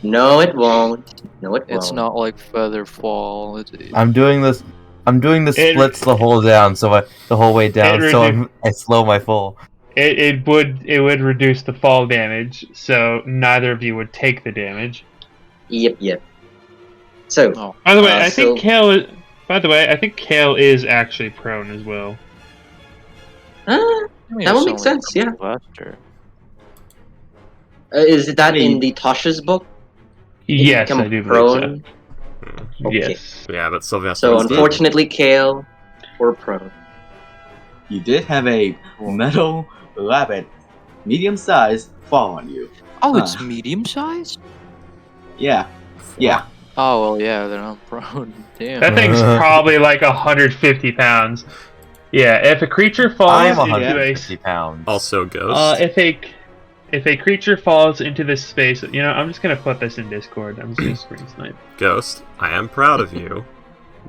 Speaker 6: No, it won't. No, it won't.
Speaker 3: It's not like feather fall.
Speaker 7: I'm doing this. I'm doing the
Speaker 1: It-
Speaker 7: splits the whole down, the whole way down,
Speaker 1: It
Speaker 7: so
Speaker 1: redu-
Speaker 7: I slow my fall.
Speaker 1: It would reduce the fall damage, so neither of you would take the damage.
Speaker 6: Yep. So,
Speaker 3: Oh,
Speaker 1: By the way, I think
Speaker 6: so-
Speaker 1: Kale is. By the way, I think Kale is actually prone as well.
Speaker 3: I mean,
Speaker 6: That would
Speaker 3: it's
Speaker 6: make
Speaker 3: only
Speaker 6: sense, yeah.
Speaker 3: Faster.
Speaker 6: Is that
Speaker 4: Hey.
Speaker 6: in the Tasha's book?
Speaker 1: Yes,
Speaker 6: Become
Speaker 1: I do believe
Speaker 6: prone?
Speaker 1: so.
Speaker 6: Okay.
Speaker 1: Yes.
Speaker 2: Yeah, but Sylvester.
Speaker 6: So,
Speaker 2: is the-
Speaker 6: unfortunately, Kale, we're prone.
Speaker 4: You did have a metal rabbit, medium size, fall on you.
Speaker 3: Oh, it's
Speaker 4: Huh.
Speaker 3: medium sized?
Speaker 4: Yeah.
Speaker 3: Oh, well, yeah, then I'm prone. Damn.
Speaker 1: That thing's probably like 150 pounds. Yeah, if a creature falls
Speaker 7: I'm
Speaker 1: into
Speaker 7: 150 pounds.
Speaker 2: Also Ghost.
Speaker 1: if a creature falls into this space, I'm just gonna put this in Discord. I'm just gonna screen snipe.
Speaker 2: Ghost, I am proud of you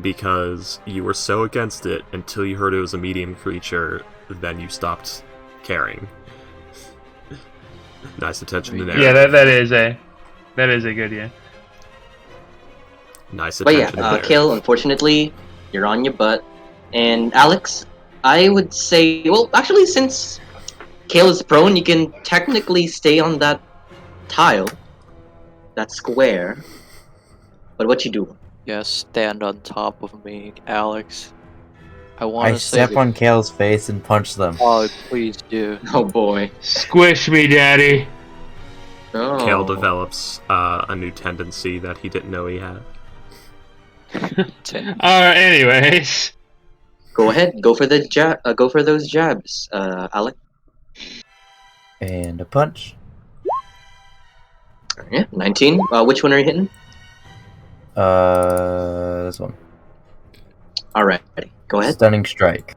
Speaker 2: because you were so against it until you heard it was a medium creature, then you stopped caring. Nice attention to narrative.
Speaker 1: Yeah, that is a good yeah.
Speaker 2: Nice
Speaker 6: But yeah,
Speaker 2: attention to narrative.
Speaker 6: Kale, unfortunately, you're on your butt. And Alex, I would say, well, actually, since Kale is prone, you can technically stay on that tile, that square. But what you do?
Speaker 3: Yeah, stand on top of me, Alex. I
Speaker 7: I
Speaker 3: want to say.
Speaker 7: step on Kale's face and punch them.
Speaker 3: Oh, please do.
Speaker 6: Oh boy.
Speaker 1: Squish me, daddy.
Speaker 6: Oh.
Speaker 2: Kale develops a new tendency that he didn't know he had.
Speaker 1: Anyways.
Speaker 6: Go ahead. Go for the go for those jabs, Alex.
Speaker 7: And a punch.
Speaker 6: Yeah, 19. Which one are you hitting?
Speaker 7: This one.
Speaker 6: Alright, go ahead.
Speaker 7: Stunning strike.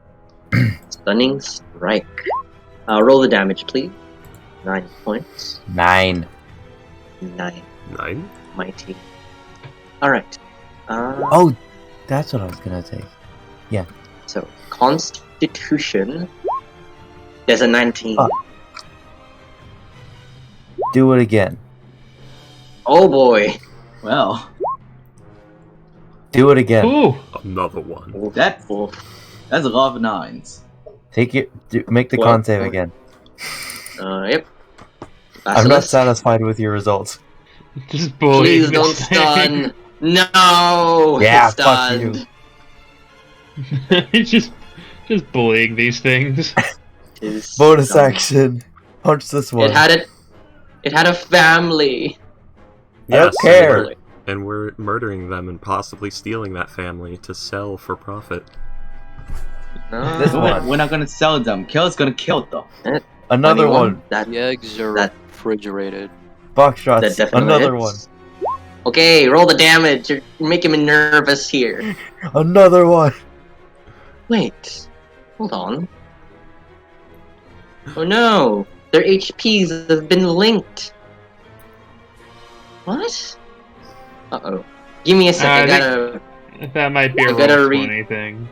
Speaker 6: Stunning strike. Roll the damage, please. 9 points.
Speaker 7: 9.
Speaker 6: 9.
Speaker 2: 9?
Speaker 6: Mighty. Alright.
Speaker 7: Oh, that's what I was gonna take. Yeah.
Speaker 6: So, Constitution. There's a 19.
Speaker 7: Oh. Do it again.
Speaker 6: Oh boy.
Speaker 4: Well,
Speaker 7: Do it again.
Speaker 1: Ooh.
Speaker 2: Another one.
Speaker 4: that's a lot of 9s.
Speaker 7: Take it. Make the
Speaker 6: Well,
Speaker 7: con save again.
Speaker 6: Yep.
Speaker 7: I'm not
Speaker 6: Basilisk.
Speaker 7: satisfied with your results.
Speaker 1: Just bullying.
Speaker 6: Please don't
Speaker 1: this thing.
Speaker 6: stun. No.
Speaker 7: Yeah,
Speaker 6: it's
Speaker 7: fuck you.
Speaker 6: stunned.
Speaker 1: just bullying these things.
Speaker 6: It's
Speaker 7: Bonus
Speaker 6: stunned.
Speaker 7: action. Punch this one.
Speaker 6: It had a family.
Speaker 7: I don't
Speaker 2: Yes,
Speaker 7: care.
Speaker 2: And we're murdering them and possibly stealing that family to sell for profit.
Speaker 6: No.
Speaker 7: This one.
Speaker 4: We're not gonna sell them. Kale's gonna kill them.
Speaker 7: Another
Speaker 6: 21.
Speaker 7: one.
Speaker 6: That
Speaker 3: The eggs are
Speaker 6: That-
Speaker 3: refrigerated.
Speaker 7: Box shots.
Speaker 6: that definitely
Speaker 7: Another
Speaker 6: hits.
Speaker 7: one.
Speaker 6: Okay, roll the damage. You're making me nervous here.
Speaker 7: Another one.
Speaker 6: Wait. Hold on. Oh no. Their HPs have been linked. What? Uh-oh. Give me a sec. I gotta...
Speaker 1: That might be a
Speaker 6: I gotta
Speaker 1: roll
Speaker 6: read-
Speaker 1: 20 thing.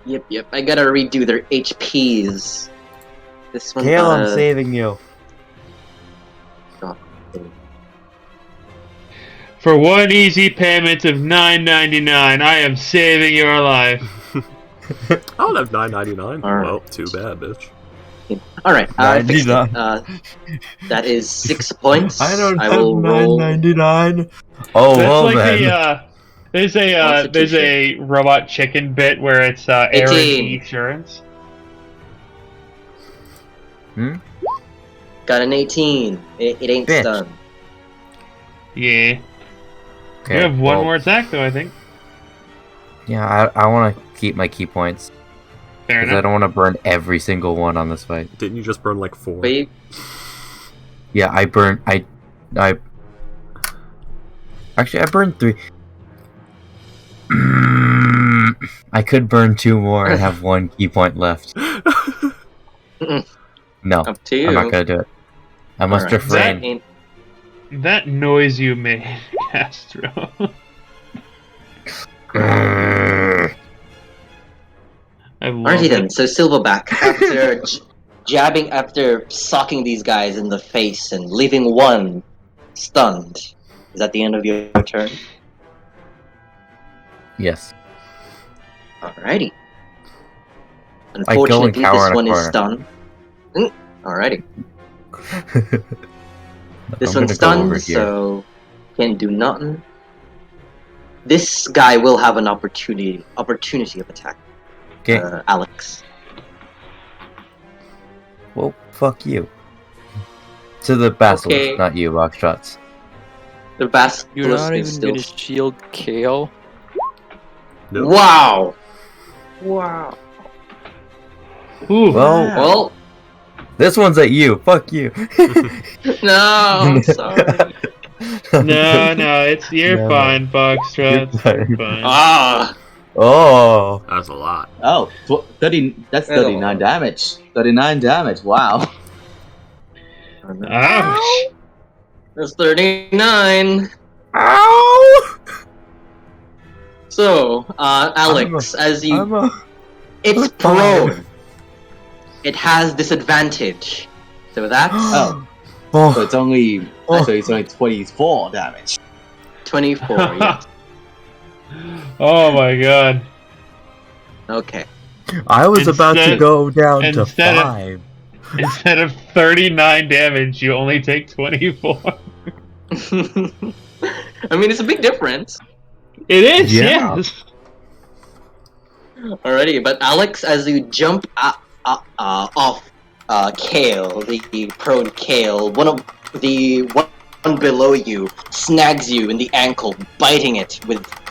Speaker 6: Yep. I gotta redo their HPs. This one
Speaker 7: Kale,
Speaker 6: got
Speaker 7: I'm
Speaker 6: a-
Speaker 7: saving you.
Speaker 1: For one easy payment of $9.99, I am saving your life.
Speaker 2: I don't have $9.99.
Speaker 6: Alright.
Speaker 2: Well, too bad, bitch.
Speaker 6: Alright, I fixed it.
Speaker 7: 99.
Speaker 6: That is 6 points.
Speaker 7: I don't
Speaker 6: I
Speaker 7: have
Speaker 6: will roll...
Speaker 7: $9.99. Oh,
Speaker 1: That's
Speaker 7: well
Speaker 1: like
Speaker 7: then.
Speaker 1: there's a robot chicken bit where it's Aaron
Speaker 6: 18.
Speaker 1: Insurance.
Speaker 6: Got an 18. It ain't
Speaker 7: Bitch.
Speaker 6: stunned.
Speaker 1: Yeah.
Speaker 7: Okay,
Speaker 1: You have one
Speaker 7: well,
Speaker 1: more attack though, I think.
Speaker 7: Yeah, I want to keep my key points.
Speaker 1: Fair
Speaker 7: Because I
Speaker 1: enough.
Speaker 7: don't want to burn every single one on this fight.
Speaker 2: Didn't you just burn like 4?
Speaker 6: Wait,
Speaker 7: Yeah, I burned. Actually, I burned 3. I could burn 2 more and have 1 key point left. No,
Speaker 6: up to you.
Speaker 7: I'm not gonna do it. I must
Speaker 6: Alright.
Speaker 7: refrain.
Speaker 6: Ain't-
Speaker 1: That noise you made, Castro. I love
Speaker 6: Alrighty
Speaker 1: it.
Speaker 6: then, so Silverback, after jabbing, after socking these guys in the face and leaving one stunned, is that the end of your turn?
Speaker 7: Yes.
Speaker 6: Alrighty.
Speaker 7: go and
Speaker 6: Unfortunately,
Speaker 7: cower
Speaker 6: this
Speaker 7: in a
Speaker 6: one is
Speaker 7: corner.
Speaker 6: stunned. Alrighty. This
Speaker 7: I'm
Speaker 6: one's
Speaker 7: gonna go over
Speaker 6: stunned,
Speaker 7: here.
Speaker 6: so can't do nothing. This guy will have an opportunity of attack.
Speaker 7: Okay.
Speaker 6: Alex.
Speaker 7: Well, fuck you. To the basilisk,
Speaker 6: Okay.
Speaker 7: not you, box shots.
Speaker 6: The basilisk
Speaker 3: You're not
Speaker 6: is
Speaker 3: even
Speaker 6: still.
Speaker 3: gonna shield Kale?
Speaker 2: No.
Speaker 6: Wow! Wow.
Speaker 1: Ooh.
Speaker 7: Well,
Speaker 6: Well,
Speaker 7: this one's at you. Fuck you.
Speaker 6: no, I'm sorry.
Speaker 1: No, you're
Speaker 7: No, no.
Speaker 1: fine, Foxtrot.
Speaker 7: You're fine.
Speaker 1: You're fine.
Speaker 6: Ah!
Speaker 7: Oh.
Speaker 2: That's a lot.
Speaker 4: Oh, 30. That's 39 damage. 39 damage. Wow.
Speaker 1: Ouch!
Speaker 6: That's 39.
Speaker 7: Ow!
Speaker 6: So, Alex, as you.
Speaker 7: I'm a...
Speaker 6: It's
Speaker 7: fine.
Speaker 6: prone. It has disadvantage. So that's
Speaker 4: Oh.
Speaker 7: Oh.
Speaker 4: So it's only.
Speaker 7: Oh.
Speaker 4: So it's only 24 damage.
Speaker 6: 24, yes.
Speaker 1: Oh my god.
Speaker 6: Okay.
Speaker 7: I was about to
Speaker 1: Instead-
Speaker 7: go down to
Speaker 1: instead of-
Speaker 7: 5.
Speaker 1: Instead of 39 damage, you only take 24.
Speaker 6: I mean, it's a big difference.
Speaker 1: It is,
Speaker 7: Yeah.
Speaker 1: yes.
Speaker 6: Alrighty, but Alex, as you jump off Kale, the prone Kale, one below you snags you in the ankle,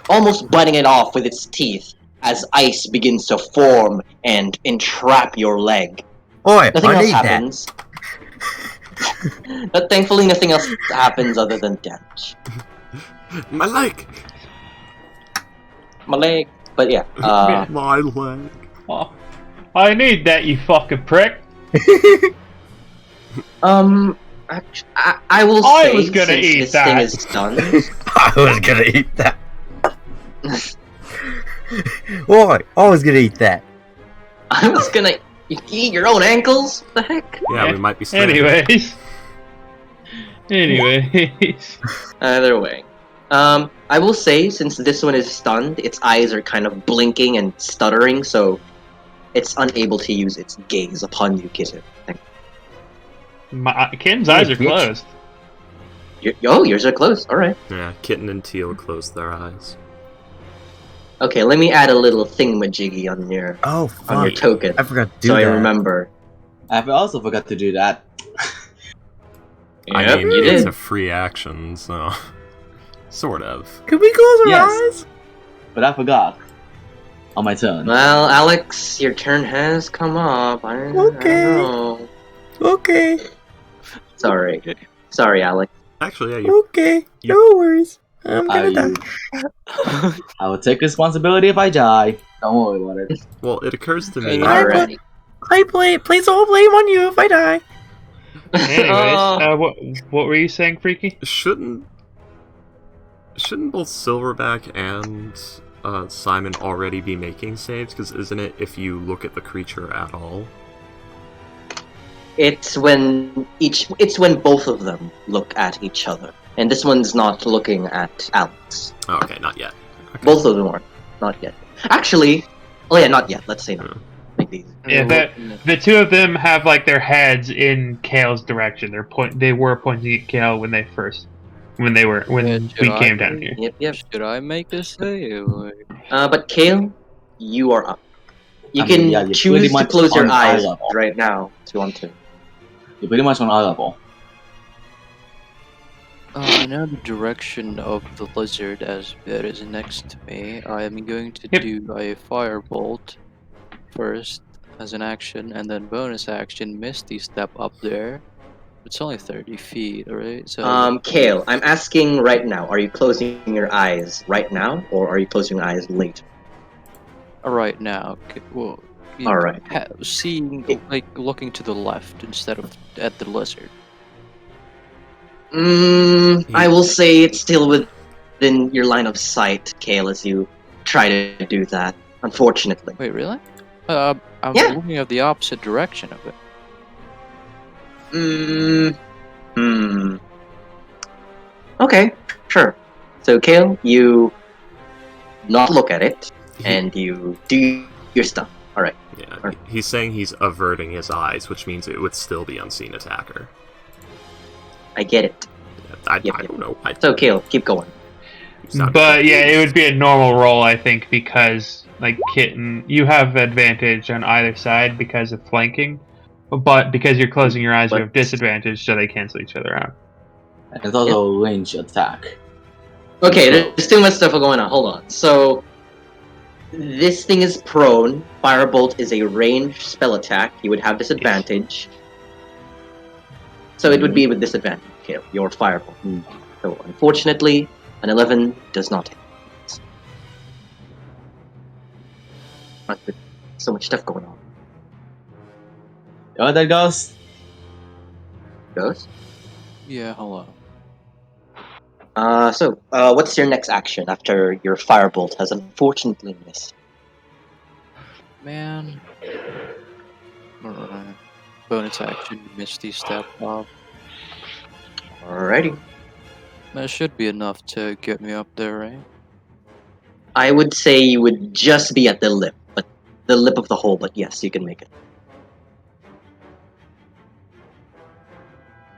Speaker 6: almost biting it off with its teeth as ice begins to form and entrap your leg.
Speaker 7: Oi,
Speaker 6: Nothing
Speaker 7: I
Speaker 6: else
Speaker 7: need that.
Speaker 6: happens. But thankfully, nothing else happens other than damage.
Speaker 2: My leg!
Speaker 6: My leg. But yeah,
Speaker 2: My leg.
Speaker 1: Oh, I need that, you fucking prick.
Speaker 6: I will
Speaker 1: I
Speaker 6: say,
Speaker 1: was gonna
Speaker 6: since
Speaker 1: eat
Speaker 6: this
Speaker 1: that.
Speaker 6: thing is done,
Speaker 7: I was gonna eat that. Oi, I was gonna eat that.
Speaker 6: I was gonna eat your own ankles. What the heck?
Speaker 2: Yeah, we might be stranded.
Speaker 1: Anyways.
Speaker 6: Either way, I will say, since this one is stunned, its eyes are kind of blinking and stuttering, so it's unable to use its gaze upon you, Kitten.
Speaker 1: Kitten's eyes are
Speaker 7: bitch.
Speaker 1: closed.
Speaker 6: Yours are closed. All right.
Speaker 2: Yeah, Kitten and Teal closed their eyes.
Speaker 6: Okay, let me add a little thingamajiggy on your
Speaker 7: Oh,
Speaker 6: on your
Speaker 7: fuck.
Speaker 6: token,
Speaker 7: I forgot to do
Speaker 6: so
Speaker 7: that.
Speaker 6: I remember.
Speaker 4: I also forgot to do that.
Speaker 2: I
Speaker 6: Yep,
Speaker 2: mean,
Speaker 6: you
Speaker 2: it's
Speaker 6: did.
Speaker 2: a free action, so... sort of.
Speaker 7: Can we close our
Speaker 4: Yes.
Speaker 7: eyes?
Speaker 4: But I forgot. On my turn.
Speaker 6: Well, Alex, your turn has come up. I don't
Speaker 7: Okay.
Speaker 6: know.
Speaker 7: Okay,
Speaker 6: Sorry, Alex.
Speaker 2: Actually, yeah, you...
Speaker 7: okay.
Speaker 2: You-
Speaker 7: No worries. I'm
Speaker 4: I,
Speaker 7: gonna die.
Speaker 4: I will take responsibility if I die. Don't worry about it.
Speaker 2: Well, it occurs to me...
Speaker 6: Alrighty.
Speaker 7: Place all blame on you if I die.
Speaker 1: Anyways, what were you saying, Freaky?
Speaker 2: Shouldn't both Silverback and Simon already be making saves? Because isn't it if you look at the creature at all?
Speaker 6: It's when both of them look at each other, and this one's not looking at Alex.
Speaker 2: Oh, okay, not yet. Okay.
Speaker 6: Both of them are not yet. Actually, not yet. Let's say not. Make these.
Speaker 1: Yeah, the two of them have like their heads in Kale's direction. They were pointing at Kale when
Speaker 3: Yeah,
Speaker 1: we
Speaker 3: should I
Speaker 1: came down here.
Speaker 6: Yep.
Speaker 3: Should I make a save?
Speaker 6: But Kale, you are up. You
Speaker 4: I mean,
Speaker 6: can
Speaker 4: yeah, you're
Speaker 6: choose
Speaker 4: pretty
Speaker 6: to
Speaker 4: much
Speaker 6: close your
Speaker 4: on eye
Speaker 6: eyes
Speaker 4: level.
Speaker 6: right now if you want to.
Speaker 4: You're pretty much on our level.
Speaker 3: I know the direction of the lizard as it is next to me. I am going to
Speaker 1: Yep.
Speaker 3: do a firebolt first as an action, and then bonus action Misty Step up there. It's only 30 feet, alright? So
Speaker 6: Kale, I'm asking right now. Are you closing your eyes right now, or are you closing your eyes later?
Speaker 3: right now, well, you
Speaker 6: Alright.
Speaker 3: seeing like looking to the left instead of at the lizard.
Speaker 6: I will say it's still within your line of sight, Kale, as you try to do that. Unfortunately.
Speaker 3: Wait, really? I'm
Speaker 6: Yeah.
Speaker 3: looking at the opposite direction of it.
Speaker 6: Okay, sure. So, Kale, you not look at it, and you do your stuff. Alright.
Speaker 2: Yeah, he's saying he's averting his eyes, which means it would still be unseen attacker.
Speaker 6: I get it.
Speaker 2: I
Speaker 6: Yep.
Speaker 2: don't know.
Speaker 6: So, Kale, keep going.
Speaker 1: But yeah, it would be a normal roll, I think, because like Kitten, you have advantage on either side because of flanking, but because you're closing your eyes, you have disadvantage, so they cancel each other out.
Speaker 4: And it's also a range attack.
Speaker 6: Okay, there's too much stuff going on. Hold on. So, this thing is prone. Firebolt is a ranged spell attack. You would have disadvantage. So it would be with disadvantage, Kale, your Firebolt. So, unfortunately, an 11 does not hit. Not good. So much stuff going on.
Speaker 4: Oh, there goes.
Speaker 6: Goes?
Speaker 3: Yeah, hello.
Speaker 6: So, what's your next action after your Firebolt has unfortunately missed?
Speaker 3: Man. Alright. Bonus action, Misty Step up.
Speaker 6: Alrighty.
Speaker 3: That should be enough to get me up there, right?
Speaker 6: I would say you would just be at the lip, but the lip of the hole, but yes, you can make it.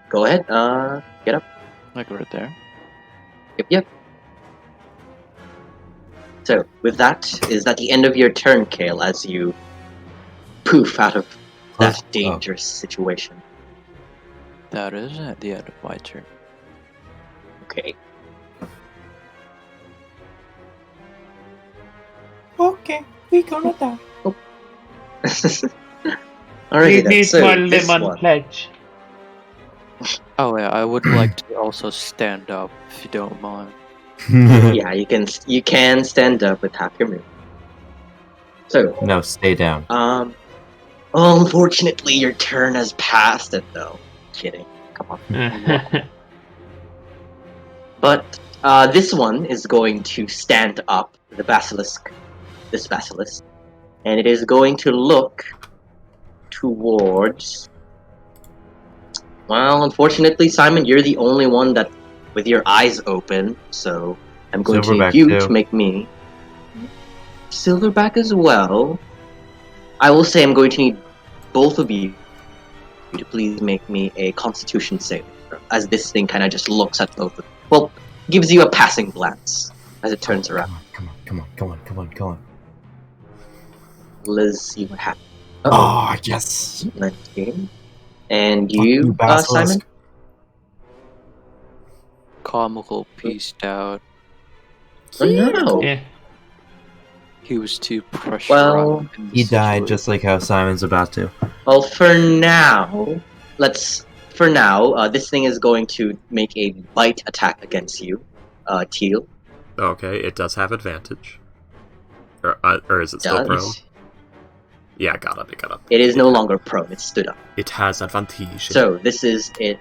Speaker 6: Go ahead. Get up.
Speaker 3: Like right there.
Speaker 6: Yep. So, with that, is that the end of your turn, Kale, as you poof out of that dangerous situation?
Speaker 3: That is at the end of my turn.
Speaker 6: Okay.
Speaker 5: Okay, we gonna die.
Speaker 6: Alrighty
Speaker 1: You
Speaker 6: then.
Speaker 1: need
Speaker 6: So,
Speaker 1: my
Speaker 6: this
Speaker 1: lemon
Speaker 6: one.
Speaker 1: pledge.
Speaker 3: Oh yeah, I would like to also stand up if you don't mind.
Speaker 6: Yeah, you can stand up with half your move. So,
Speaker 7: No, stay down.
Speaker 6: unfortunately, your turn has passed it though. Kidding. Come on. But this one is going to stand up, this basilisk, and it is going to look towards. Well, unfortunately, Simon, you're the only one that with your eyes open, so I'm going to need
Speaker 7: Silverback
Speaker 6: you
Speaker 7: too.
Speaker 6: to make me Silverback as well. I will say I'm going to need both of you to please make me a Constitution save, as this thing kind of just looks at both of you. Well, gives you a passing glance as it turns around.
Speaker 7: Come on.
Speaker 6: Let's see what happens.
Speaker 7: Oh, yes.
Speaker 6: 19. And
Speaker 7: Fuck
Speaker 6: you,
Speaker 7: basilisk.
Speaker 6: Simon?
Speaker 3: Comical pieced out.
Speaker 6: Oh, no.
Speaker 1: Yeah.
Speaker 3: He was too pressurized.
Speaker 6: Well,
Speaker 3: in the
Speaker 7: He died
Speaker 3: situation.
Speaker 7: just like how Simon's about to.
Speaker 6: Well, for now, this thing is going to make a bite attack against you, Teal.
Speaker 2: Okay, it does have advantage. Or is it still prone?
Speaker 6: Does.
Speaker 2: Yeah, got up.
Speaker 6: It is no longer prone, it stood up.
Speaker 2: It has advantage.
Speaker 6: So, this is it.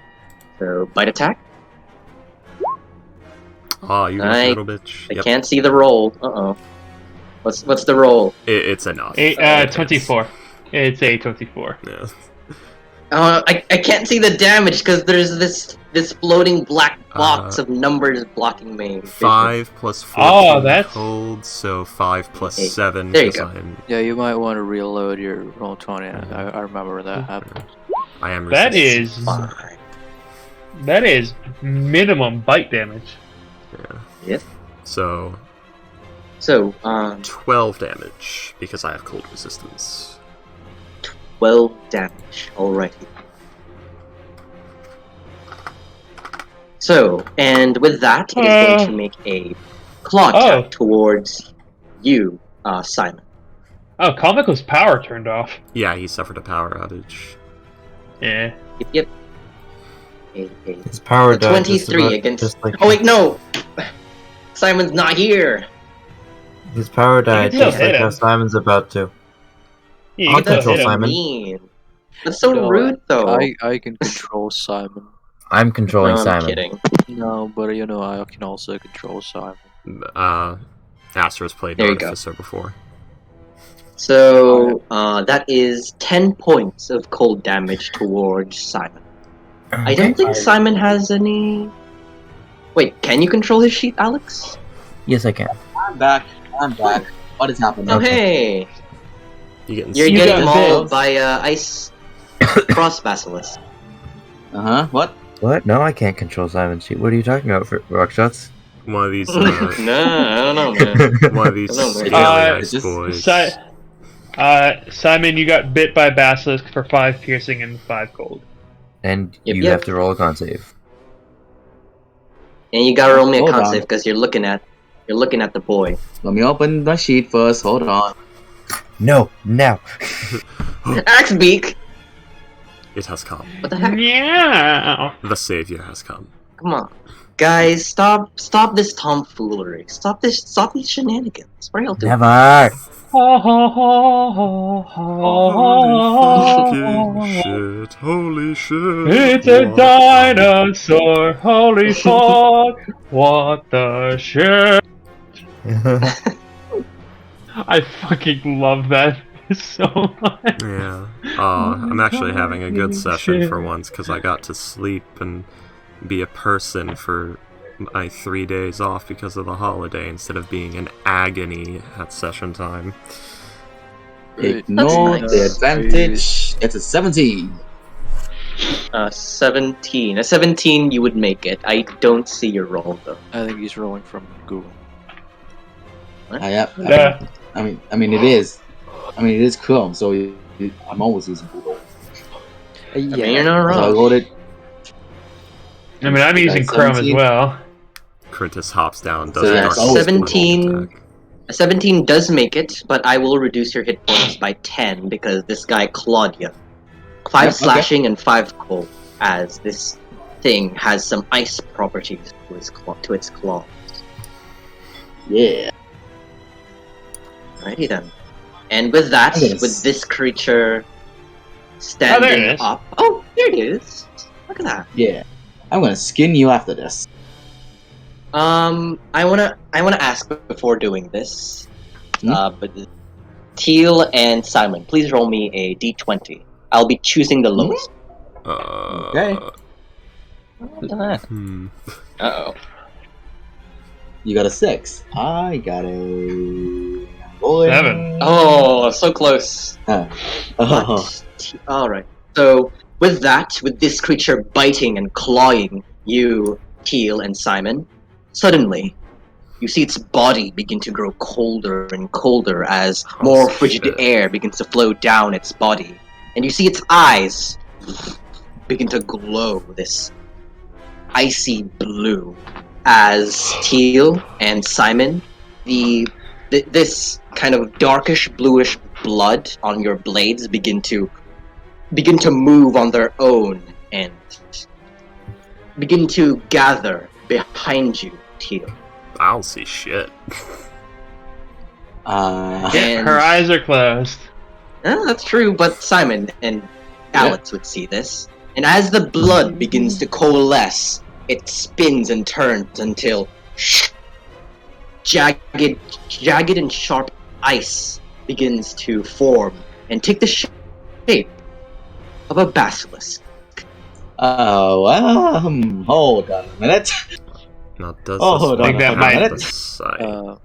Speaker 6: So, bite attack.
Speaker 2: Oh, you lucky little bitch.
Speaker 6: I can't see the roll. Uh-oh. What's the roll?
Speaker 2: It's enough.
Speaker 1: 24. It's a 24.
Speaker 2: Yeah.
Speaker 6: I can't see the damage because there's this floating black box of numbers blocking me.
Speaker 2: 5 plus 14
Speaker 1: Oh, that's-
Speaker 2: cold, so 5 plus
Speaker 6: Hey,
Speaker 2: 7.
Speaker 6: there you
Speaker 2: 'cause
Speaker 6: go.
Speaker 3: Yeah, you might want to reload your roll 20. I remember that happened.
Speaker 2: I am
Speaker 1: That
Speaker 2: resistant.
Speaker 1: is
Speaker 6: Fine.
Speaker 1: that is minimum bite damage.
Speaker 2: Yeah.
Speaker 6: Yep.
Speaker 2: So,
Speaker 6: So,
Speaker 2: 12 damage, because I have cold resistance.
Speaker 6: 12 damage. Alrighty. So, and with that, it is going to make a claw attack towards you, Simon.
Speaker 1: Oh, Comical's power turned off.
Speaker 2: Yeah, he suffered a power outage.
Speaker 1: Yeah.
Speaker 6: Yep.
Speaker 7: His power died
Speaker 6: 23 against.
Speaker 7: just like
Speaker 6: Oh wait, no. Simon's not here.
Speaker 7: his power died
Speaker 1: You can
Speaker 7: just
Speaker 1: still
Speaker 7: like
Speaker 1: hit
Speaker 7: how
Speaker 1: him.
Speaker 7: Simon's about to.
Speaker 1: Yeah,
Speaker 7: I'll
Speaker 1: you can
Speaker 7: control
Speaker 1: hit him.
Speaker 7: Simon.
Speaker 6: Mean. That's so
Speaker 3: No,
Speaker 6: rude, though.
Speaker 3: I can control Simon.
Speaker 7: I'm controlling
Speaker 6: No, I'm
Speaker 7: Simon.
Speaker 6: kidding.
Speaker 3: No, but you know I can also control Simon.
Speaker 2: Astro's played
Speaker 6: There you go.
Speaker 2: Artificer before.
Speaker 6: So, that is 10 points of cold damage towards Simon. I don't think Simon has any. Wait, can you control his sheet, Alex?
Speaker 7: Yes, I can.
Speaker 4: I'm back. What is happening?
Speaker 6: Oh, hey!
Speaker 2: You getting
Speaker 6: You're
Speaker 1: You
Speaker 6: getting
Speaker 1: got
Speaker 6: mauled
Speaker 1: this.
Speaker 6: by Ice Cross Basilisk.
Speaker 4: What?
Speaker 7: What? No, I can't control Simon's sheet. What are you talking about, rock shots?
Speaker 2: one of these,
Speaker 6: No, I don't know, man.
Speaker 2: one of these
Speaker 6: Hello,
Speaker 2: scaly
Speaker 6: man.
Speaker 2: ice
Speaker 4: Just-
Speaker 2: boys.
Speaker 1: Simon, you got bit by Basilisk for 5 piercing and 5 cold.
Speaker 7: And
Speaker 6: Yep,
Speaker 7: you
Speaker 6: yep.
Speaker 7: have to roll a con save.
Speaker 6: And you gotta roll me a
Speaker 4: Hold
Speaker 6: con
Speaker 4: on.
Speaker 6: save because you're looking at the boy.
Speaker 4: Let me open the sheet first. Hold on.
Speaker 7: No, now.
Speaker 6: Axe beak!
Speaker 2: It has come.
Speaker 6: What the heck?
Speaker 1: Yeah.
Speaker 2: The savior has come.
Speaker 6: Come on. Guys, stop this tomfoolery. Stop these shenanigans. For real, dude.
Speaker 7: Never.
Speaker 2: Holy shit, holy shit.
Speaker 1: It's a
Speaker 2: what
Speaker 1: dinosaur. Holy fuck. What the shit? I fucking love that so much.
Speaker 2: Yeah. I'm actually having a good session for once because I got to sleep and be a person for my 3 days off because of the holiday instead of being in agony at session time.
Speaker 4: Ignore
Speaker 6: That's
Speaker 4: the
Speaker 6: nice.
Speaker 4: advantage. It's a 17.
Speaker 6: 17. A 17, you would make it. I don't see your roll though.
Speaker 3: I think he's rolling from Google.
Speaker 1: Yeah.
Speaker 4: I mean, it is. I mean, it is Chrome, so I'm always using Google.
Speaker 6: I mean, you're not
Speaker 4: So I
Speaker 6: wrong.
Speaker 4: wrote it.
Speaker 1: I mean, I'm using Chrome as
Speaker 4: 17.
Speaker 1: well.
Speaker 2: Crintus hops down,
Speaker 4: So
Speaker 2: does
Speaker 4: yeah,
Speaker 2: a
Speaker 4: it's
Speaker 2: dark
Speaker 4: always
Speaker 6: 17.
Speaker 2: attack.
Speaker 6: A 17 does make it, but I will reduce your hit points by 10 because this guy clawed you. 5
Speaker 4: Yep, okay.
Speaker 6: slashing and 5 cold, as this thing has some ice properties to its claw.
Speaker 4: Yeah.
Speaker 6: Alrighty then. And with that,
Speaker 4: Okay.
Speaker 6: with this creature
Speaker 1: there
Speaker 6: standing
Speaker 1: it is.
Speaker 6: up. Oh, there it is. Look at that.
Speaker 4: Yeah. I'm gonna skin you after this.
Speaker 6: I wanna ask before doing this.
Speaker 4: Hmm?
Speaker 6: But Teal and Simon, please roll me a d20. I'll be choosing the lowest.
Speaker 4: Okay.
Speaker 2: Hmm.
Speaker 6: Uh-oh.
Speaker 4: You got a 6. I got a. Rolling.
Speaker 1: 7.
Speaker 6: Oh, so close.
Speaker 4: Oh.
Speaker 6: Alright. So, with that, with this creature biting and clawing you, Teal and Simon, suddenly, you see its body begin to grow colder and colder as more frigid
Speaker 2: shit.
Speaker 6: air begins to flow down its body. And you see its eyes begin to glow this icy blue as Teal and Simon, this kind of darkish bluish blood on your blades begin to move on their own and begin to gather behind you, Teal.
Speaker 2: I don't see shit.
Speaker 6: And-
Speaker 1: Her eyes are closed.
Speaker 6: That's true, but Simon and Alex would see this. And as the blood begins to coalesce, it spins and turns until jagged and sharp ice begins to form and take the shape of a basilisk.
Speaker 4: Oh, hold on a minute.
Speaker 2: Now, does
Speaker 4: Oh,
Speaker 2: this
Speaker 4: hold
Speaker 1: on,
Speaker 2: one
Speaker 1: that
Speaker 2: have
Speaker 1: might-
Speaker 2: the sight?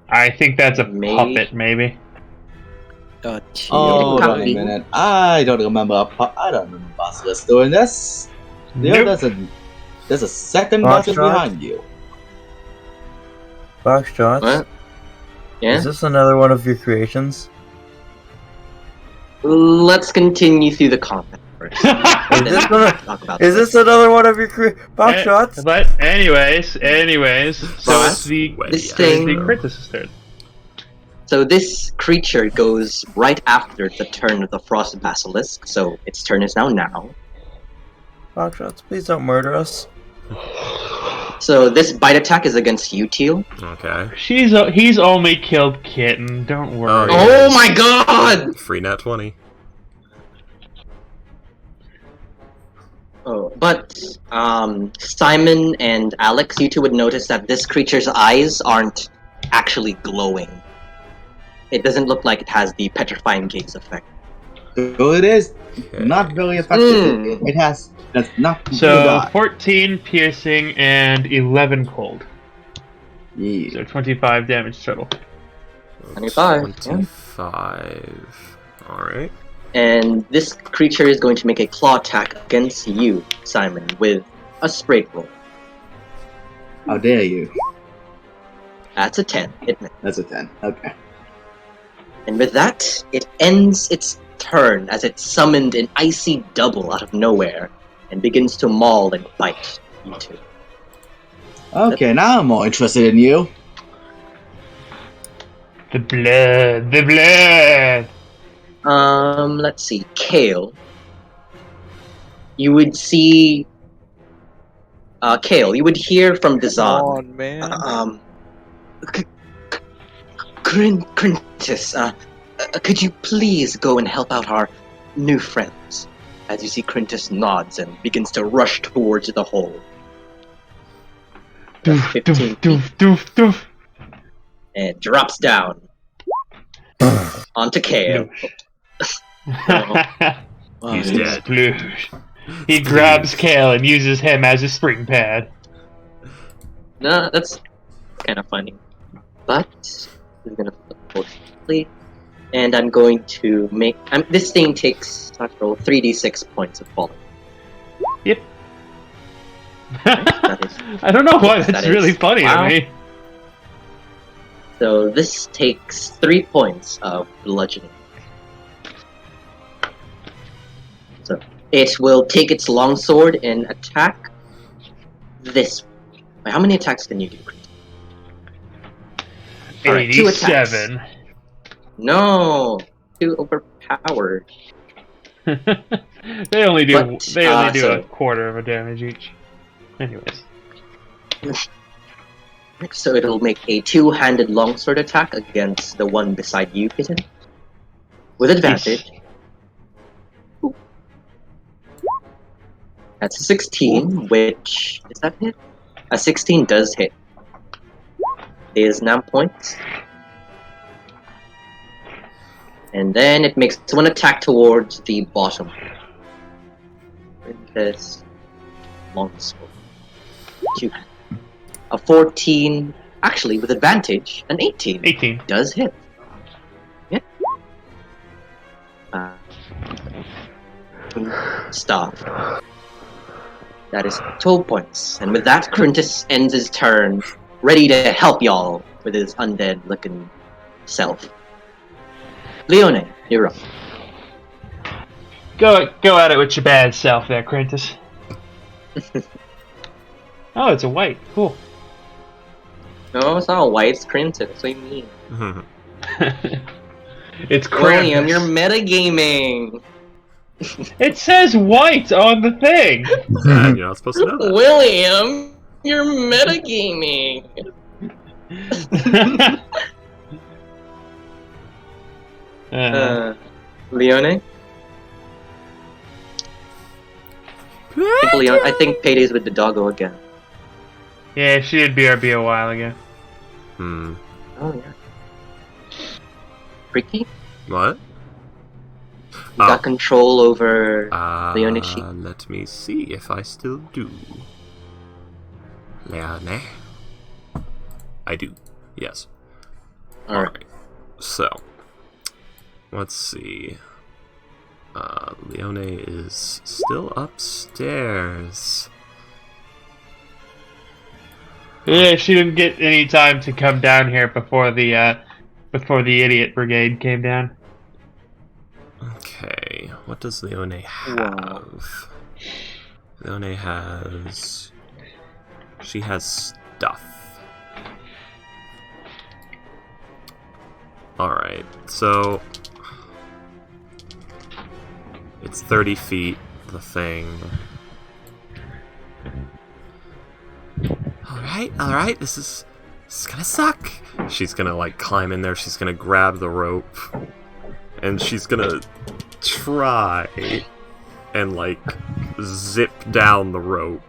Speaker 1: I think that's a
Speaker 6: Maybe.
Speaker 1: puppet, maybe.
Speaker 3: Teal.
Speaker 4: Hold on a
Speaker 6: Copy.
Speaker 4: minute. I don't remember Basilisk doing this. Yeah,
Speaker 1: Nope.
Speaker 4: there's a second
Speaker 7: Box
Speaker 4: Basilisk
Speaker 7: shot?
Speaker 4: behind you.
Speaker 7: Foxtrot,
Speaker 6: What? Yeah?
Speaker 7: is this another one of your creations?
Speaker 6: Let's continue through the combat first.
Speaker 7: Is this gonna-
Speaker 6: Talk about
Speaker 7: Is this another one of your Foxtrots?
Speaker 1: But anyways, so
Speaker 6: But
Speaker 1: it's the
Speaker 6: this
Speaker 1: it's
Speaker 6: thing-
Speaker 1: the Crintus' turn.
Speaker 6: So this creature goes right after the turn of the Frost Basilisk, so its turn is now.
Speaker 7: Foxtrots, please don't murder us.
Speaker 6: So this bite attack is against you, Teal.
Speaker 2: Okay.
Speaker 1: He's only killed Kitten. Don't worry.
Speaker 2: yeah.
Speaker 6: Oh my god!
Speaker 2: Free nat 20.
Speaker 6: Oh, but Simon and Alex, you two would notice that this creature's eyes aren't actually glowing. It doesn't look like it has the Petrifying Gaze effect.
Speaker 4: So it is
Speaker 2: Okay.
Speaker 4: not very effective.
Speaker 6: Mm.
Speaker 4: It has that's not
Speaker 1: So 14 piercing and 11 cold.
Speaker 4: yeah.
Speaker 1: So 25 damage total.
Speaker 6: 25, yeah.
Speaker 2: 25. Alright.
Speaker 6: And this creature is going to make a claw attack against you, Simon, with a sprite roll.
Speaker 4: How dare you?
Speaker 6: That's a 10, isn't it?
Speaker 4: That's a 10. Okay.
Speaker 6: And with that, it ends its turn as it summoned an icy double out of nowhere and begins to maul and bite you two.
Speaker 4: Okay, now I'm more interested in you.
Speaker 1: The blood.
Speaker 6: Let's see, Kale. You would see... Kale, you would hear from
Speaker 3: Come
Speaker 6: Dazan.
Speaker 3: on, man.
Speaker 6: Crintus, could you please go and help out our new friends? As you see, Crintus nods and begins to rush towards the hole.
Speaker 1: Doof,
Speaker 6: 15
Speaker 1: doof, doof, doof,
Speaker 6: And drops down onto Kale.
Speaker 1: doof.
Speaker 2: He's
Speaker 3: Oh,
Speaker 2: dead.
Speaker 1: Sploosh. He grabs Kale and uses him as a spring pad.
Speaker 6: No, that's kind of funny. But we're gonna flip fortunately. And I'm going to make... this thing takes, after all, 3d6 points of falling.
Speaker 1: Yep.
Speaker 6: That is-
Speaker 1: I don't know why that's
Speaker 6: that
Speaker 1: really
Speaker 6: is-
Speaker 1: funny
Speaker 6: wow.
Speaker 1: to me.
Speaker 6: So this takes 3 points of bludgeoning. So it will take its longsword and attack this. Wait, how many attacks can you do? Alright, 2 attacks.
Speaker 1: 87.
Speaker 6: No, too overpowered.
Speaker 1: They only do
Speaker 6: But,
Speaker 1: a quarter of a damage each. Anyways.
Speaker 6: So it'll make a 2-handed longsword attack against the one beside you, Kitten. With advantage. Ooh. That's a 16, which... Is that hit? A 16 does hit. Is 9 points. And then it makes one attack towards the bottom. This longsword. 2. A 14, actually with advantage, an 18.
Speaker 1: 18.
Speaker 6: Does hit. Yeah. Stop. That is 12 points. And with that, Crintus ends his turn, ready to help y'all with his undead-looking self. Leone, you're up.
Speaker 1: Go at it with your bad self there, Crintus. Oh, it's a white. Cool.
Speaker 6: No, it's not white, it's Crintus. What do you mean?
Speaker 1: It's
Speaker 6: William,
Speaker 1: Krampus.
Speaker 6: you're metagaming!
Speaker 1: It says white on the thing.
Speaker 2: You're not supposed to know that.
Speaker 6: William, you're metagaming! Leone? I think Payday's with the doggo again.
Speaker 1: Yeah, she did BRB a while ago.
Speaker 2: Hmm.
Speaker 6: Oh, yeah. Freaky?
Speaker 2: What?
Speaker 6: You got control over Leone.
Speaker 2: Let me see if I still do. Leone. I do. Yes.
Speaker 6: Alright.
Speaker 2: So, let's see. Leone is still upstairs.
Speaker 1: Yeah, she didn't get any time to come down here before the idiot brigade came down.
Speaker 2: Okay, what does Leone have? Leone has... She has stuff. Alright, so... It's 30 feet, the thing. Alright, this is gonna suck. She's gonna, like, climb in there, she's gonna grab the rope, and she's gonna try and, like, zip down the rope.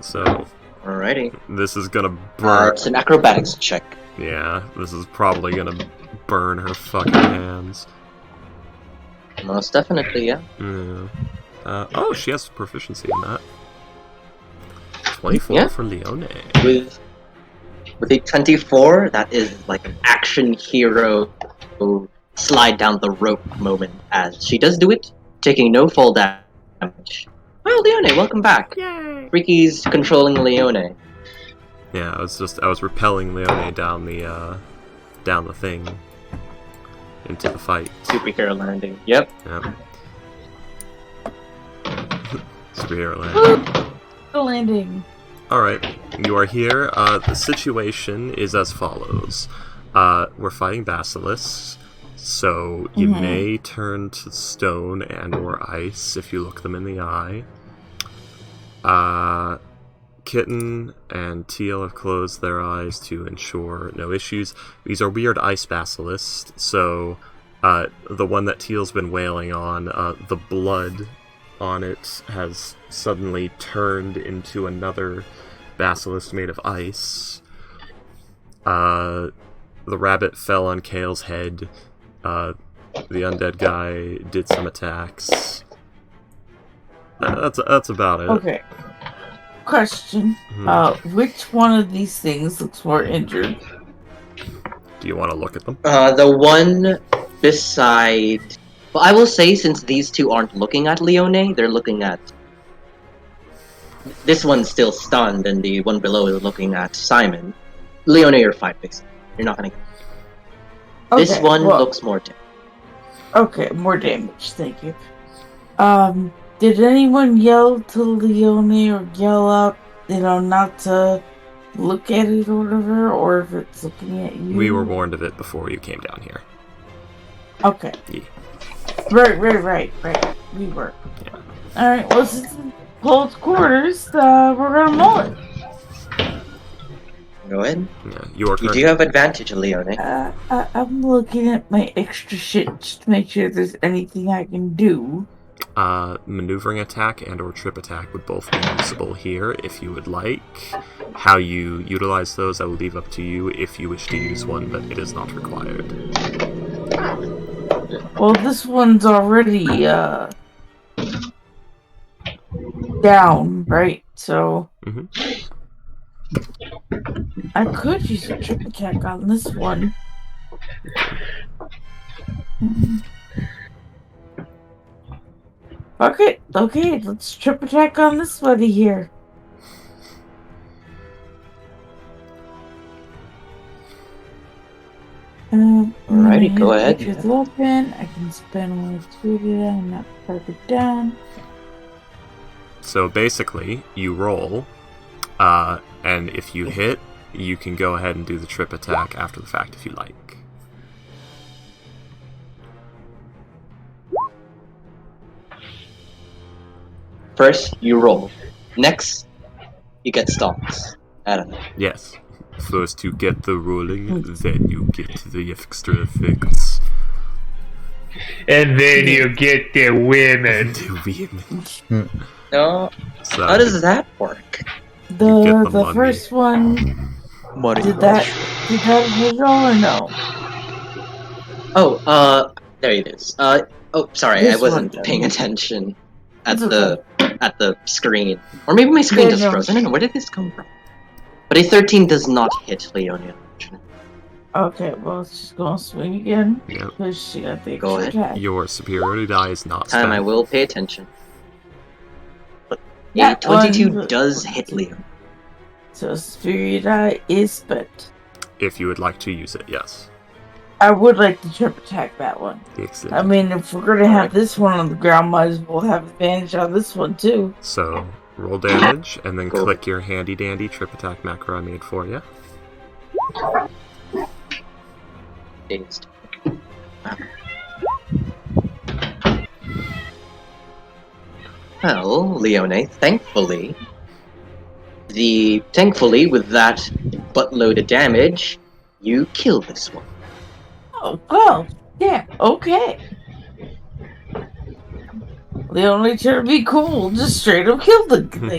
Speaker 2: So...
Speaker 6: Alrighty.
Speaker 2: This is gonna burn...
Speaker 6: It's an acrobatics check.
Speaker 2: Yeah, this is probably gonna burn her fucking hands.
Speaker 6: Most definitely, yeah.
Speaker 2: Yeah. Oh, she has proficiency in that. 24 for Leone.
Speaker 6: With a 24, that is like an action hero slide down the rope moment, as she does do it, taking no fall damage. Oh, Leone, welcome back.
Speaker 2: Yay!
Speaker 6: Freaky's controlling Leone.
Speaker 2: Yeah, I was repelling Leone down the thing into the fight.
Speaker 6: Superhero landing. Yep.
Speaker 2: Yeah. Superhero landing.
Speaker 5: Landing.
Speaker 2: Alright, you are here. The situation is as follows. We're fighting basilisks, so you may turn to stone and or ice if you look them in the eye. Kitten and Teal have closed their eyes to ensure no issues. These are weird ice basilisks, so the one that Teal's been wailing on, the blood on it has suddenly turned into another basilisk made of ice. The rabbit fell on Kale's head. The undead guy did some attacks. That's about it.
Speaker 5: Okay. Question. Which one of these things looks more injured?
Speaker 2: Do you want to look at them?
Speaker 6: The one beside. Well, I will say since these two aren't looking at Leone, they're looking at. This one's still stunned, and the one below is looking at Simon. Leone, you're fine, basically. You're not gonna. This
Speaker 5: Okay,
Speaker 6: one
Speaker 5: well-
Speaker 6: looks more.
Speaker 5: Okay, more damage. Thank you. Did anyone yell to Leone or yell out, not to look at it or whatever, or if it's looking at you?
Speaker 2: We were warned of it before you came down here.
Speaker 5: Okay.
Speaker 2: Yeah.
Speaker 5: Right. We were.
Speaker 2: Yeah.
Speaker 5: Alright, well, since it's close quarters, we're gonna mull it.
Speaker 6: Go ahead.
Speaker 2: Yeah, your
Speaker 6: You
Speaker 2: turn.
Speaker 6: do have advantage, Leone.
Speaker 5: I'm looking at my extra shit just to make sure there's anything I can do.
Speaker 2: Maneuvering attack and or trip attack would both be usable here if you would like. How you utilize those, I will leave up to you if you wish to use one, but it is not required.
Speaker 5: Well, this one's already, down, right? So, I could use a trip attack on this one. Okay, let's trip attack on this buddy here.
Speaker 6: Alrighty, go ahead.
Speaker 5: With open, I can spend one to do it and not park it down.
Speaker 2: So basically, you roll, and if you hit, you can go ahead and do the trip attack after the fact if you like.
Speaker 6: First, you roll. Next, you get stalks. I don't know.
Speaker 2: Yes. First you get the rolling, then you get the extra effects.
Speaker 1: And then you get the women.
Speaker 2: The women.
Speaker 6: No.
Speaker 2: So
Speaker 6: How does that work?
Speaker 2: You get the money.
Speaker 5: First one,
Speaker 3: Money.
Speaker 5: did that hit all or no?
Speaker 6: Oh, there it is. Sorry,
Speaker 5: This
Speaker 6: I wasn't
Speaker 5: one,
Speaker 6: paying attention at
Speaker 5: It's
Speaker 6: the screen. Or maybe my screen
Speaker 5: Yeah,
Speaker 6: just
Speaker 5: no.
Speaker 6: froze. I don't know, where did this come from? But a 13 does not hit Leone, unfortunately.
Speaker 5: Okay, well, she's gonna swing again.
Speaker 2: Yep.
Speaker 5: Because she got the
Speaker 6: Go
Speaker 5: extra attack.
Speaker 2: Your superiority die is not
Speaker 6: Time I
Speaker 2: spent.
Speaker 6: will pay attention. But
Speaker 5: Yeah,
Speaker 6: a 22
Speaker 5: one-
Speaker 6: does hit Leone.
Speaker 5: So Spirit Eye is spent.
Speaker 2: If you would like to use it, yes.
Speaker 5: I would like to trip attack that one.
Speaker 2: Excellent.
Speaker 5: I mean, if we're gonna have this one on the ground, might as well have advantage on this one too.
Speaker 2: So, roll damage, and then
Speaker 6: Cool.
Speaker 2: click your handy dandy trip attack macro I made for you.
Speaker 6: Dazed. Well, Leone, thankfully, with that buttload of damage, you kill this one.
Speaker 5: Oh, yeah, okay. The only trying to be cool, just straight up kill the guy.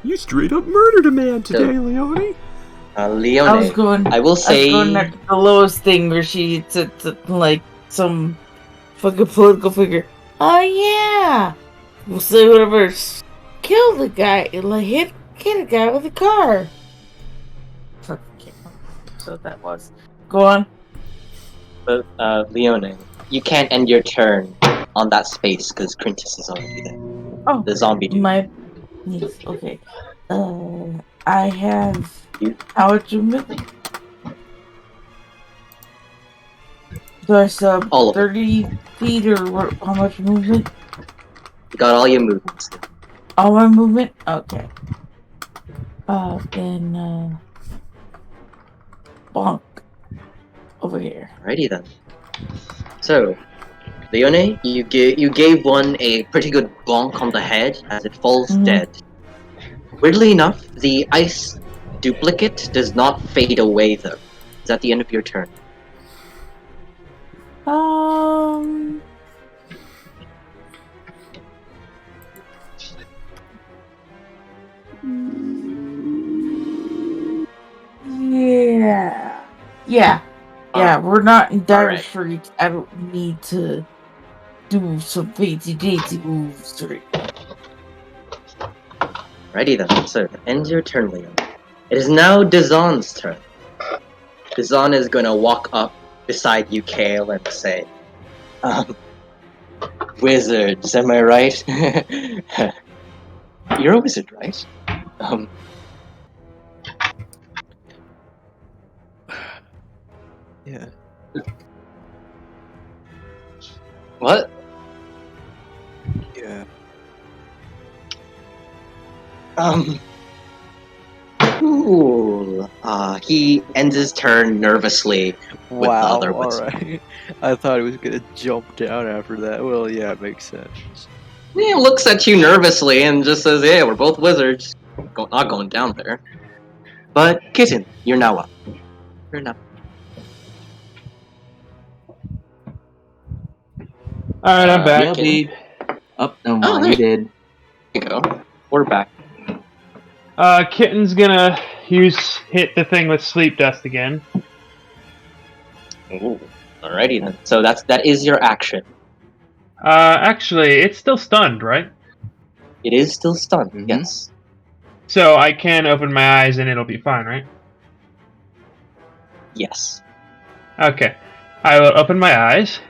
Speaker 2: You straight up murdered a man today,
Speaker 6: So-
Speaker 2: Leone.
Speaker 6: Leone,
Speaker 5: I was going at the lowest thing where she said like some fucking political figure. Oh yeah, we'll say whatever. Kill the guy, like hit a guy with a car. Fucking can't remember. So that was. Go on.
Speaker 6: But, Leone, you can't end your turn on that space because Quintus is already there.
Speaker 5: Oh,
Speaker 6: The zombie dude.
Speaker 5: my. Yes, okay. I have.
Speaker 6: You-
Speaker 5: How much movement? Do I sub
Speaker 6: All of it.
Speaker 5: 30 feet or how much movement?
Speaker 6: You got all your movements.
Speaker 5: All my movement? Okay. Then, bonk. Over here.
Speaker 6: Alrighty then. So, Leone, you gave one a pretty good bonk on the head as it falls
Speaker 5: Mhm.
Speaker 6: dead. Weirdly enough, the ice duplicate does not fade away though. It's at the end of your turn.
Speaker 5: Yeah, we're not in dire
Speaker 6: Alright.
Speaker 5: straits. I don't need to do some fancy dancy moves right now.
Speaker 6: Alrighty then. So, that ends your turn, Leone. It is now Dazon's turn. Zon is gonna walk up beside you, Kale, and say, "Wizards, am I right? You're a wizard, right?
Speaker 3: Yeah.
Speaker 6: What?
Speaker 3: Yeah.
Speaker 6: Cool. He ends his turn nervously with the
Speaker 3: Wow.
Speaker 6: other
Speaker 3: All
Speaker 6: wizard.
Speaker 3: right. I thought he was gonna jump down after that. Well, yeah, it makes sense.
Speaker 6: He looks at you nervously and just says, "Yeah, we're both wizards. Not going down there." But Kitten, you're now up. You're now.
Speaker 1: Alright, I'm back.
Speaker 4: Yeah, babe. Up, no,
Speaker 6: Oh,
Speaker 4: you did.
Speaker 6: There you go. We're back.
Speaker 1: Kitten's gonna hit the thing with sleep dust again.
Speaker 6: Ooh. Alrighty then. So that is your action.
Speaker 1: Actually, it's still stunned, right?
Speaker 6: It is still stunned.
Speaker 4: Mhm.
Speaker 6: Yes.
Speaker 1: So I can open my eyes and it'll be fine, right?
Speaker 6: Yes.
Speaker 1: Okay. I will open my eyes.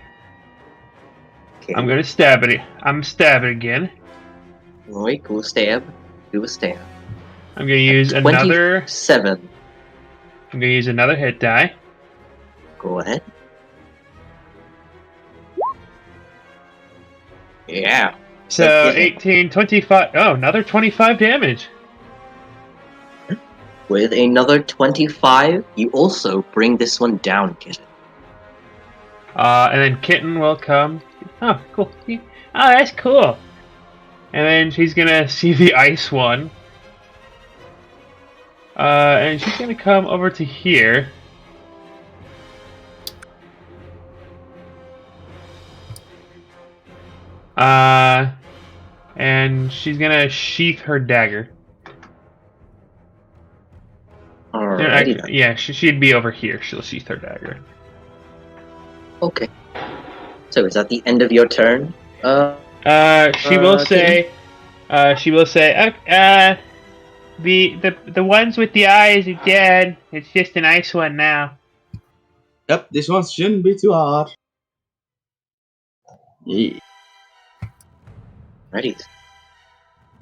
Speaker 6: Okay.
Speaker 1: I'm gonna stab it. I'm stab it again.
Speaker 6: Wait, go stab. Do a stab.
Speaker 1: I'm gonna use another.
Speaker 6: 27.
Speaker 1: I'm gonna use another hit die.
Speaker 6: Go ahead. Yeah.
Speaker 1: So
Speaker 6: Yeah.
Speaker 1: 18, 25. Oh, another 25 damage.
Speaker 6: With another 25, you also bring this one down, Kitten.
Speaker 1: And then Kitten will come. Oh, cool. Oh, that's cool. And then she's gonna see the ice one. And she's gonna come over to here. And she's gonna sheath her dagger.
Speaker 6: Alrighty then.
Speaker 1: Yeah, she'd be over here. She'll sheath her dagger.
Speaker 6: Okay. So is that the end of your turn?
Speaker 1: She will say, the ones with the eyes are dead. It's just an ice one now.
Speaker 4: Yep, this one shouldn't be too hard. Yeah.
Speaker 6: Ready.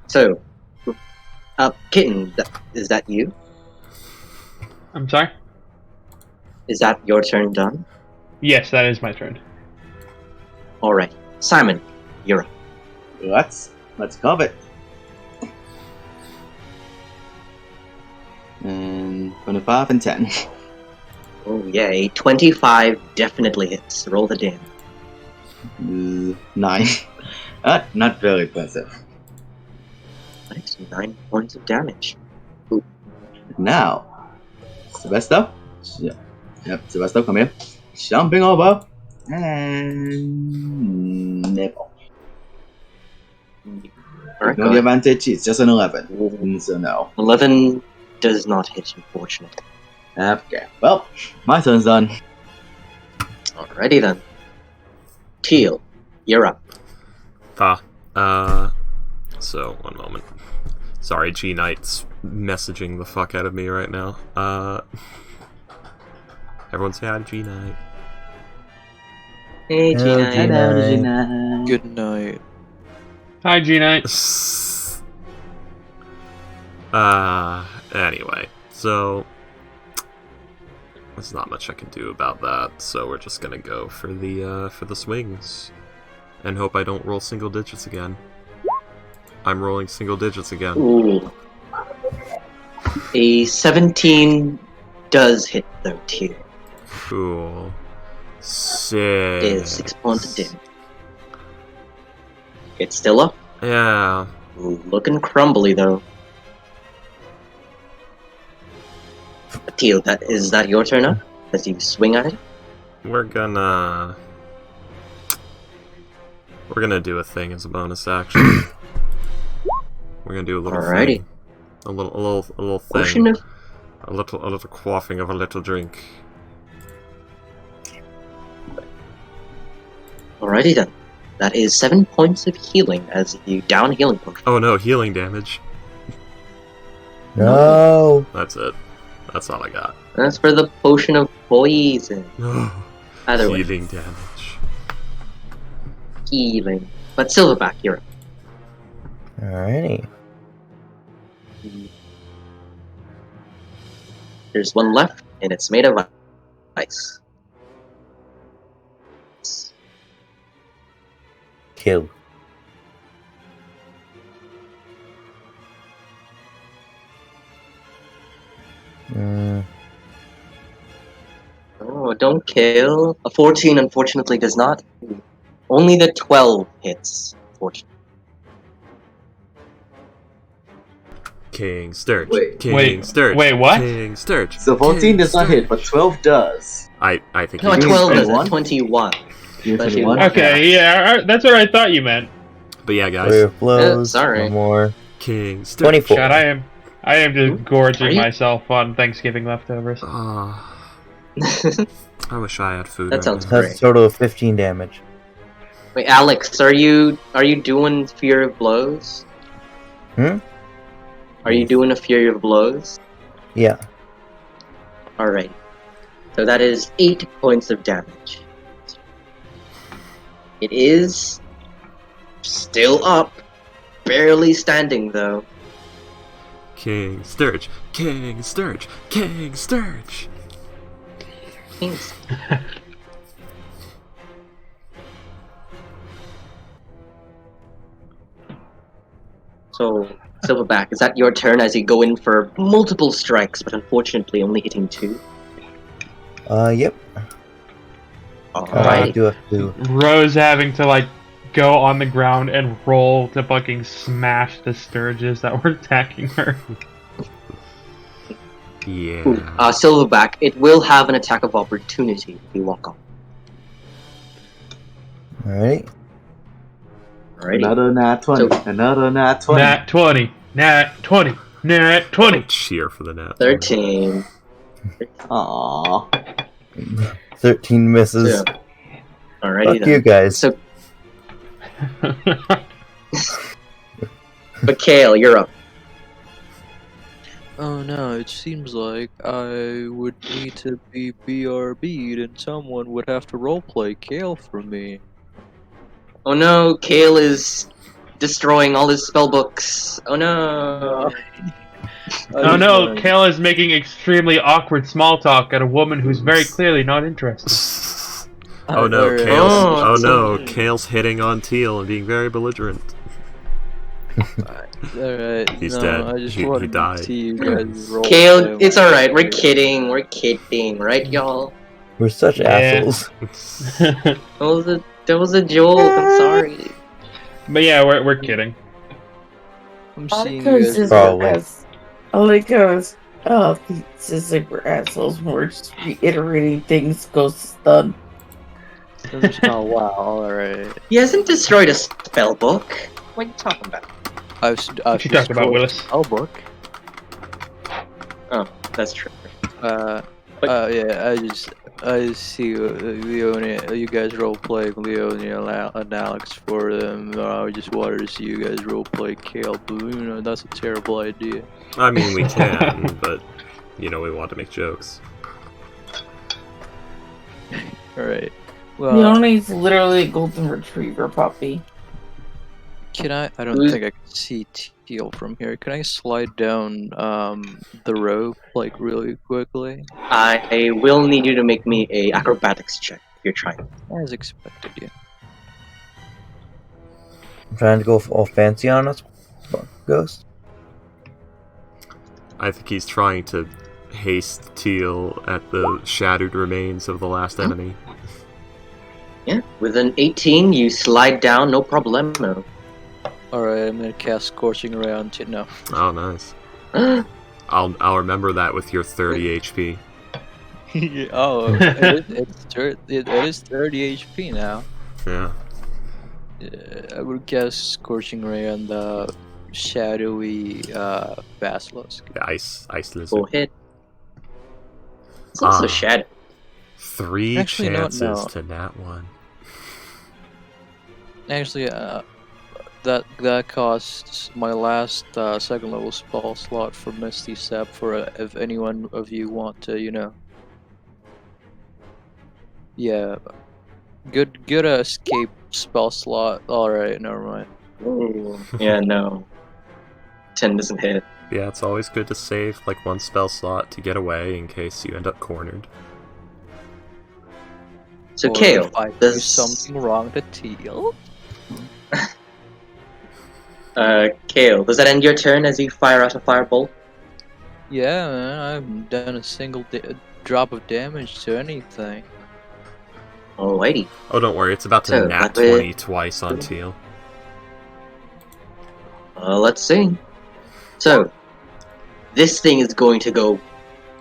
Speaker 6: So, Kitten, is that you?
Speaker 1: I'm sorry?
Speaker 6: Is that your turn done?
Speaker 1: Yes, that is my turn.
Speaker 6: Alright. Simon, you're up.
Speaker 4: Let's cover it. And 25 and 10.
Speaker 6: Oh yay, 25 definitely hits. Roll the damage.
Speaker 4: 9. Not very impressive.
Speaker 6: Nice, 9 points of damage.
Speaker 4: Now, Sylvester. Yep, Sylvester, come here. Jumping over. And nipple.
Speaker 6: Alright,
Speaker 4: No, the advantage is just an 11. So no.
Speaker 6: 11 does not hit, unfortunately.
Speaker 4: Okay, well, my turn's done.
Speaker 6: Alrighty then. Teal, you're up.
Speaker 2: So, one moment. Sorry, G-Knight's messaging the fuck out of me right now. Everyone say hi to G-Knight.
Speaker 6: Hey,
Speaker 7: Hello,
Speaker 6: Gina.
Speaker 7: Gina.
Speaker 3: Good night.
Speaker 1: Hi, G-Knight.
Speaker 2: Anyway, so there's not much I can do about that, so we're just gonna go for the swings. And hope I don't roll single digits again. I'm rolling single digits again.
Speaker 6: Ooh. A 17 does hit though, Teal.
Speaker 2: Cool.
Speaker 6: It is 6 points of damage. It's still up.
Speaker 2: Yeah.
Speaker 6: Ooh, looking crumbly though. Teal, is that your turn up? As you swing at it?
Speaker 2: We're gonna do a thing as a bonus action. We're gonna do a little
Speaker 6: Alrighty.
Speaker 2: thing. A little thing.
Speaker 6: Potion of
Speaker 2: A little quaffing of a little drink.
Speaker 6: Alrighty then. That is 7 points of healing as you down healing potion.
Speaker 2: Oh no, healing damage.
Speaker 7: No.
Speaker 2: That's it. That's all I got.
Speaker 6: That's for the potion of poison. Either way.
Speaker 2: Healing damage.
Speaker 6: Healing. But Silverback, you're up.
Speaker 7: Alrighty.
Speaker 6: There's one left, and it's made of ice.
Speaker 7: Kill.
Speaker 6: Oh, don't kill. A 14 unfortunately does not. Only the 12 hits, fortunately.
Speaker 2: King Sturge.
Speaker 4: Wait.
Speaker 2: King
Speaker 1: Wait.
Speaker 2: Sturge.
Speaker 1: Wait, what?
Speaker 2: King Sturge.
Speaker 4: So 14
Speaker 2: King
Speaker 4: does not
Speaker 2: Sturge.
Speaker 4: hit, but 12 does.
Speaker 2: I think
Speaker 6: No,
Speaker 2: he
Speaker 6: a 12 does
Speaker 4: 21?
Speaker 6: a 21.
Speaker 4: You're
Speaker 6: But
Speaker 4: 21?
Speaker 6: you-
Speaker 1: Okay, yeah, that's what I thought you meant.
Speaker 2: But yeah, guys.
Speaker 7: Three blows.
Speaker 6: sorry.
Speaker 7: One more.
Speaker 2: King Sturge.
Speaker 7: 24.
Speaker 1: God, I am just
Speaker 6: Are
Speaker 1: gorging
Speaker 6: you-
Speaker 1: myself on Thanksgiving leftovers.
Speaker 2: Ah, I wish I had food.
Speaker 6: That
Speaker 2: right
Speaker 6: sounds
Speaker 2: now.
Speaker 7: That's a total of 15 damage.
Speaker 6: Wait, Alex, are you doing Fury of Blows?
Speaker 7: Hmm?
Speaker 6: Are you doing a Fury of Blows?
Speaker 7: Yeah.
Speaker 6: Alright. So that is 8 points of damage. It is still up. Barely standing though.
Speaker 2: King Sturge. King Sturge. King Sturge.
Speaker 6: Thanks. So, Silverback, is that your turn as you go in for multiple strikes, but unfortunately only hitting 2?
Speaker 7: Yep. I
Speaker 6: Alright.
Speaker 7: do have to.
Speaker 1: Rose having to like go on the ground and roll to fucking smash the sturges that were attacking her.
Speaker 2: Yeah.
Speaker 6: Silverback, it will have an attack of opportunity if you walk on.
Speaker 7: Alright.
Speaker 6: Alrighty.
Speaker 4: Another nat 20.
Speaker 6: So-
Speaker 4: Another nat 20.
Speaker 1: Nat 20, nat 20, nat 20.
Speaker 2: Don't cheer for the net.
Speaker 6: 13.
Speaker 4: Aww.
Speaker 7: 13 misses.
Speaker 6: So, alrighty
Speaker 7: Fuck you
Speaker 6: then.
Speaker 7: guys.
Speaker 6: So, but Kale, you're up.
Speaker 3: Oh no, it seems like I would need to be BRB'd and someone would have to roleplay Kale for me.
Speaker 6: Oh no, Kale is destroying all his spellbooks. Oh no.
Speaker 1: Oh no, Kale is making extremely awkward small talk at a woman who's very clearly not interested.
Speaker 2: Oh no,
Speaker 3: Alright.
Speaker 2: Kale's.
Speaker 6: Oh,
Speaker 2: Oh
Speaker 6: so
Speaker 2: no,
Speaker 6: mean.
Speaker 2: Kale's hitting on Teal and being very belligerent.
Speaker 3: Alright,
Speaker 2: He's
Speaker 3: no,
Speaker 2: dead.
Speaker 3: I just
Speaker 2: He
Speaker 3: wanted
Speaker 2: died.
Speaker 3: to see you guys roleplay.
Speaker 6: Kale, it's alright. We're kidding. We're kidding, right, y'all?
Speaker 7: We're such
Speaker 1: Yeah.
Speaker 7: assholes.
Speaker 6: That was a joke. I'm sorry.
Speaker 1: But yeah, we're kidding.
Speaker 3: I'm
Speaker 5: All
Speaker 3: seeing
Speaker 5: it
Speaker 3: you
Speaker 5: goes
Speaker 3: guys.
Speaker 5: is
Speaker 7: Probably.
Speaker 5: as all it goes. Oh, it's like we're assholes. We're just reiterating things. Ghost done.
Speaker 3: Oh wow, alright.
Speaker 6: He hasn't destroyed a spellbook. What are you talking about?
Speaker 3: I've
Speaker 1: What you talking about, Willis?
Speaker 3: Oh book.
Speaker 6: Oh, that's true.
Speaker 3: Yeah, I just see Leone, you guys roleplay Leone and Alex for them. I just wanted to see you guys roleplay Kale, but you know, that's a terrible idea.
Speaker 2: I mean, we can, but we want to make jokes.
Speaker 3: Alright.
Speaker 5: Leone's literally a golden retriever puppy.
Speaker 3: Can I don't think I can see Teal from here. Can I slide down the rope like really quickly?
Speaker 6: I will need you to make me a acrobatics check if you're trying.
Speaker 3: As expected, yeah.
Speaker 7: I'm trying to go all fancy on us, Ghost.
Speaker 2: I think he's trying to haste Teal at the shattered remains of the last enemy.
Speaker 6: Yeah, with an 18, you slide down, no problemo.
Speaker 3: Alright, I'm gonna cast Scorching Ray on no.
Speaker 2: Oh, nice. I'll remember that with your 30 HP.
Speaker 3: Oh, it is 30 HP now.
Speaker 2: Yeah.
Speaker 3: I would cast Scorching Ray on the shadowy basilisk.
Speaker 2: The ice
Speaker 6: Go
Speaker 2: lizard.
Speaker 6: ahead. It's also
Speaker 2: Ah.
Speaker 6: shadow.
Speaker 2: 3
Speaker 3: Actually, no,
Speaker 2: chances
Speaker 3: no.
Speaker 2: to nat 1.
Speaker 3: Actually, That costs my last second level spell slot for Misty Step. For if anyone of you want to, yeah, good escape spell slot. All right, never mind.
Speaker 6: Ooh. Yeah, no. 10 doesn't hit.
Speaker 2: Yeah, it's always good to save like one spell slot to get away in case you end up cornered.
Speaker 6: So,
Speaker 3: Or
Speaker 6: Kale,
Speaker 3: if I do
Speaker 6: does
Speaker 3: something wrong to Teal?
Speaker 6: Kale, does that end your turn as you fire out a firebolt?
Speaker 3: Yeah, man, I haven't done a single drop of damage to anything.
Speaker 6: Alrighty.
Speaker 2: Oh, don't worry, it's about to
Speaker 6: So,
Speaker 2: nat
Speaker 6: like we-
Speaker 2: 20 twice on Teal.
Speaker 6: Let's see. So, this thing is going to go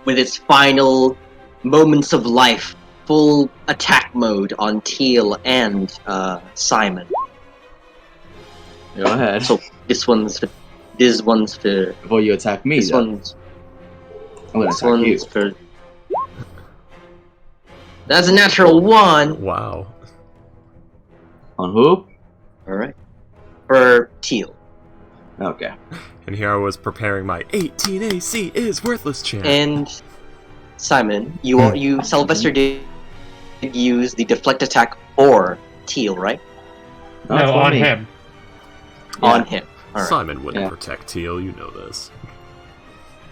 Speaker 6: with its final moments of life, full attack mode on Teal and Simon.
Speaker 4: Go ahead.
Speaker 6: So this one's for.
Speaker 4: Before you attack me,
Speaker 6: This
Speaker 4: though,
Speaker 6: one's.
Speaker 4: I'm gonna
Speaker 6: This
Speaker 4: attack you.
Speaker 6: one's for. That's a natural 1.
Speaker 2: Wow.
Speaker 4: On who?
Speaker 6: Alright. For Teal.
Speaker 4: Okay.
Speaker 2: And here I was preparing my 18 AC is worthless chant.
Speaker 6: And Simon, you Sylvester did use the deflect attack for Teal, right?
Speaker 1: No,
Speaker 4: Not for
Speaker 1: on
Speaker 4: me.
Speaker 1: him.
Speaker 4: Yeah.
Speaker 6: On him. Alright.
Speaker 2: Simon wouldn't
Speaker 4: Yeah.
Speaker 2: protect Teal, you know this.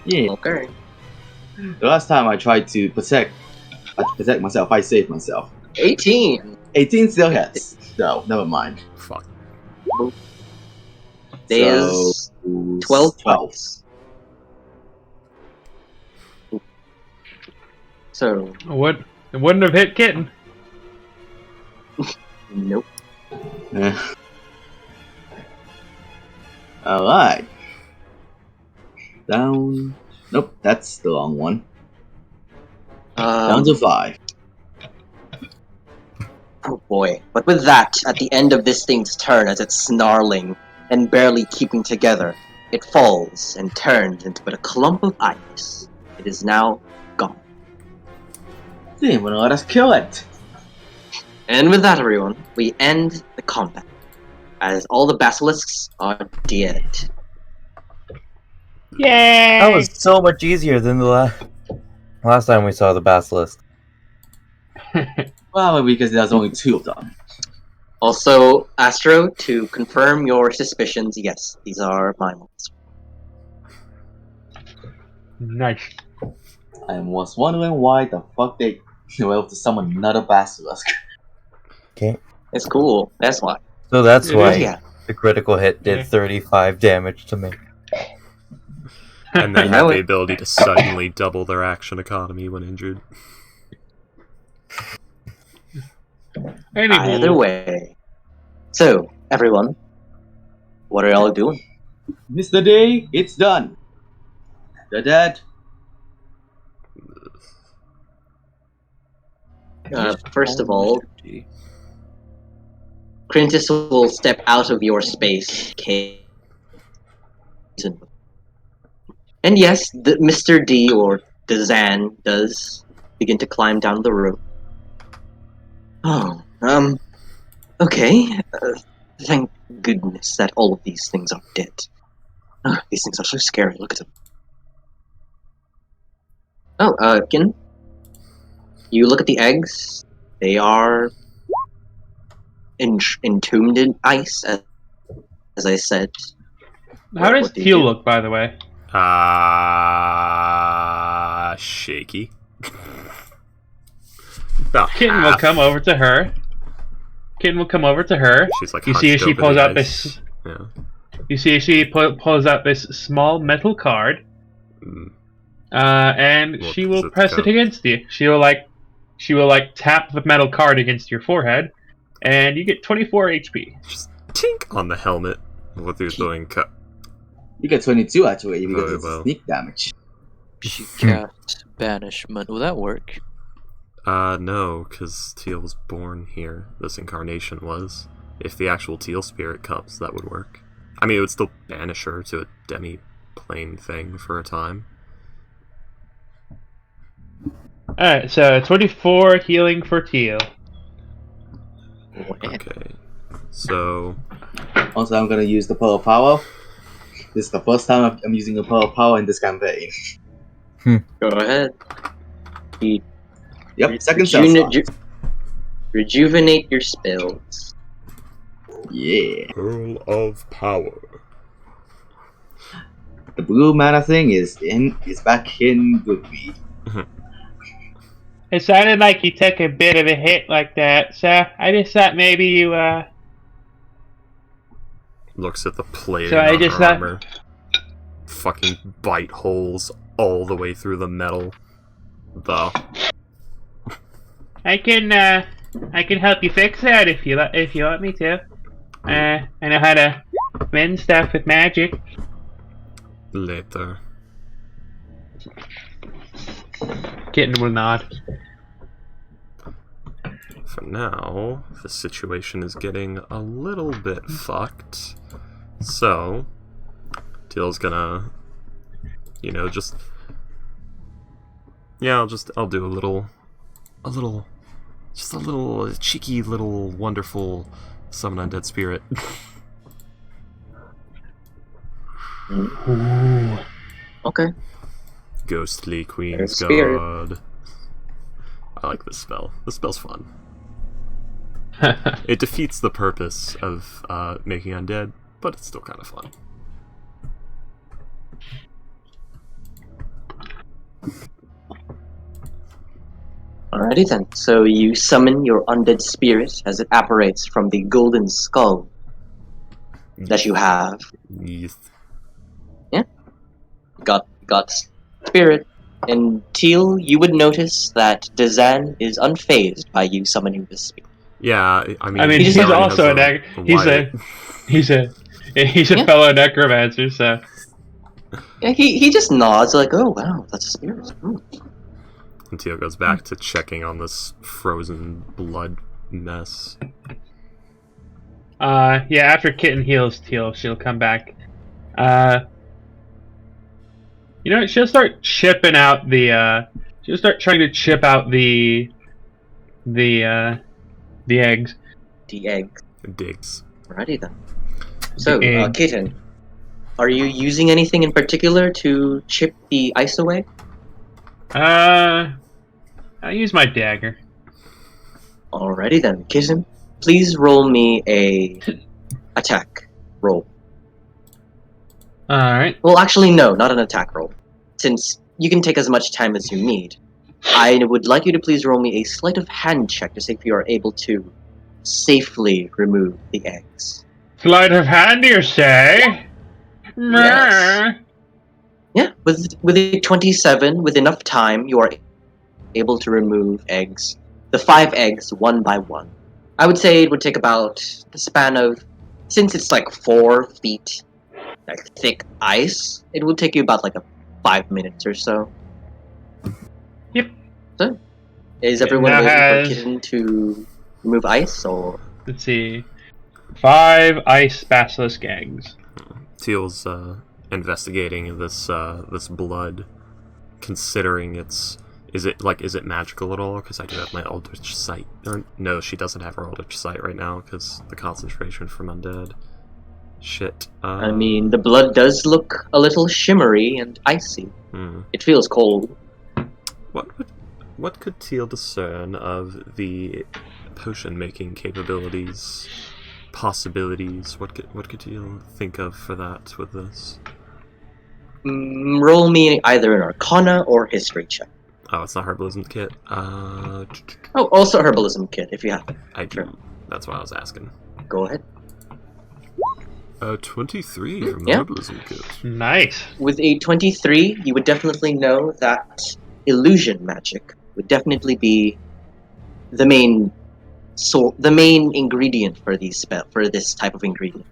Speaker 4: Yeah.
Speaker 6: Okay.
Speaker 4: The last time I tried to protect myself, I saved myself.
Speaker 6: 18.
Speaker 4: 18 still hits. So, never mind.
Speaker 2: Fuck.
Speaker 6: There's 12 points. So,
Speaker 1: It wouldn't have hit Kitten.
Speaker 6: nope.
Speaker 4: Alright. Down. Nope, that's the wrong one. Down to 5.
Speaker 6: Oh boy. But with that, at the end of this thing's turn, as it's snarling and barely keeping together, it falls and turns into but a clump of ice. It is now gone.
Speaker 4: They didn't want to let us kill it.
Speaker 6: And with that, everyone, we end the combat, as all the basilisks are dead.
Speaker 1: Yay!
Speaker 7: That was so much easier than the last time we saw the basilisk.
Speaker 4: Well, because there's only 2 of them.
Speaker 6: Also, Astro, to confirm your suspicions, yes, these are my monsters.
Speaker 1: Nice.
Speaker 4: I was wondering why the fuck they were able to summon another basilisk.
Speaker 7: Okay.
Speaker 6: It's cool, that's why.
Speaker 7: So that's
Speaker 1: It
Speaker 7: why
Speaker 1: is,
Speaker 6: yeah.
Speaker 7: the critical hit did
Speaker 1: Yeah.
Speaker 7: 35 damage to me.
Speaker 2: And they
Speaker 6: I
Speaker 2: have
Speaker 6: know
Speaker 2: the
Speaker 6: it.
Speaker 2: ability to suddenly double their action economy when injured.
Speaker 1: Anywho,
Speaker 6: Either way. So, everyone, what are y'all doing?
Speaker 4: Mr. D, it's done. They're dead.
Speaker 6: First of all, Crintus will step out of your space, Kate. And yes, Mr. D or Dazan does begin to climb down the rope. Oh, okay. Thank goodness that all of these things are dead. These things are so scary, look at them. Oh, Kin, you look at the eggs. They are entombed in ice, as I said.
Speaker 1: how does
Speaker 6: what do you
Speaker 1: Teal
Speaker 6: do?
Speaker 1: look, by the way?
Speaker 2: Shaky. About
Speaker 1: Kitten will
Speaker 2: half.
Speaker 1: come over to her. Kitten will come over to her.
Speaker 2: She's like
Speaker 1: You see as
Speaker 2: hunched
Speaker 1: she
Speaker 2: over
Speaker 1: pulls
Speaker 2: the
Speaker 1: out
Speaker 2: ice.
Speaker 1: this.
Speaker 2: Yeah.
Speaker 1: You see as she pulls out this small metal card,
Speaker 2: Mm.
Speaker 1: and
Speaker 2: What
Speaker 1: she
Speaker 2: does
Speaker 1: will
Speaker 2: it
Speaker 1: press
Speaker 2: go?
Speaker 1: it against you. She will tap the metal card against your forehead, and you get 24 HP.
Speaker 2: Just tink on the helmet. What they're doing cut.
Speaker 4: You get 22 actually because
Speaker 2: Oh,
Speaker 4: it's
Speaker 2: well.
Speaker 4: sneak damage.
Speaker 3: She casts banishment. Will that work?
Speaker 2: No, because Teal was born here. This incarnation was. If the actual Teal spirit comes, that would work. I mean, it would still banish her to a demi-plane thing for a time.
Speaker 1: Alright, so 24 healing for Teal.
Speaker 2: Okay. So,
Speaker 4: Also, I'm gonna use the Pearl of Power. This is the first time I'm using a Pearl of Power in this campaign.
Speaker 6: Go ahead.
Speaker 4: Yep, second spell slot.
Speaker 6: Rejuvenate your spells.
Speaker 4: Yeah.
Speaker 2: Pearl of Power.
Speaker 4: The blue mana thing is back in with me.
Speaker 1: It sounded like you took a bit of a hit like that, so I just thought maybe you,
Speaker 2: Looks at the plating
Speaker 1: So I
Speaker 2: on
Speaker 1: just
Speaker 2: her
Speaker 1: thought-
Speaker 2: armor. Fucking bite holes all the way through the metal.
Speaker 1: I can help you fix that if you want me to. I know how to mend stuff with magic.
Speaker 2: Later.
Speaker 1: Kitten will nod.
Speaker 2: For now, the situation is getting a little bit fucked. So, Teal's gonna, just... Yeah, I'll do a little cheeky little wonderful summon undead spirit.
Speaker 1: Ooh.
Speaker 6: Okay.
Speaker 2: Ghostly Queen's
Speaker 6: There's spirit.
Speaker 2: God. I like this spell. This spell's fun. It defeats the purpose of making undead, but it's still kind of fun.
Speaker 6: Alrighty then. So you summon your undead spirit as it apparates from the golden skull that you have.
Speaker 2: Yes.
Speaker 6: Got spirit. And Teal, you would notice that Dazan is unfazed by you summoning this spirit.
Speaker 2: Yeah, I mean,
Speaker 1: He's
Speaker 2: he already
Speaker 1: also
Speaker 2: has
Speaker 1: he's a
Speaker 6: Yeah.
Speaker 1: fellow necromancer, so
Speaker 6: Yeah, he just nods like, oh wow, that's a spirit.
Speaker 2: And Teal goes back to checking on this frozen blood mess.
Speaker 1: after Kitten heals Teal, she'll come back. She'll start chipping out she'll start trying to chip out the eggs.
Speaker 6: The egg.
Speaker 2: Digs.
Speaker 6: Alrighty then. So,
Speaker 1: The egg.
Speaker 6: Kitten, are you using anything in particular to chip the ice away?
Speaker 1: I use my dagger.
Speaker 6: Alrighty then, Kitten, please roll me a attack roll.
Speaker 1: Alright.
Speaker 6: Well, actually, no, not an attack roll. Since you can take as much time as you need, I would like you to please roll me a sleight of hand check to see if you are able to safely remove the eggs.
Speaker 1: Sleight of hand, you say?
Speaker 6: Yes. Yeah, with a 27, with enough time, you are able to remove eggs. The 5 eggs, one by one. I would say it would take about the span of, since it's like 4 feet thick ice, it would take you about like 5 minutes or so.
Speaker 1: Yep.
Speaker 6: So, is everyone
Speaker 1: Now
Speaker 6: waiting
Speaker 1: has-
Speaker 6: for Kitten to remove ice, or?
Speaker 1: Let's see. 5 ice basilisk eggs.
Speaker 2: Teal's investigating this blood, considering is it magical at all? Because I do have my Eldritch Sight. Or, no, she doesn't have her Eldritch Sight right now because the concentration from undead. Shit.
Speaker 6: I mean, the blood does look a little shimmery and icy. It feels cold.
Speaker 2: What could Teal discern of the potion making capabilities, possibilities? What could Teal think of for that with this?
Speaker 6: Roll me either an Arcana or History check.
Speaker 2: Oh, it's not herbalism kit.
Speaker 6: Oh, also Herbalism kit if you have it.
Speaker 2: I do. That's what I was asking.
Speaker 6: Go ahead.
Speaker 2: 23 from the
Speaker 6: Yeah.
Speaker 2: herbalism kit.
Speaker 1: Nice.
Speaker 6: With a 23, you would definitely know that illusion magic would definitely be the main ingredient for this type of ingredient.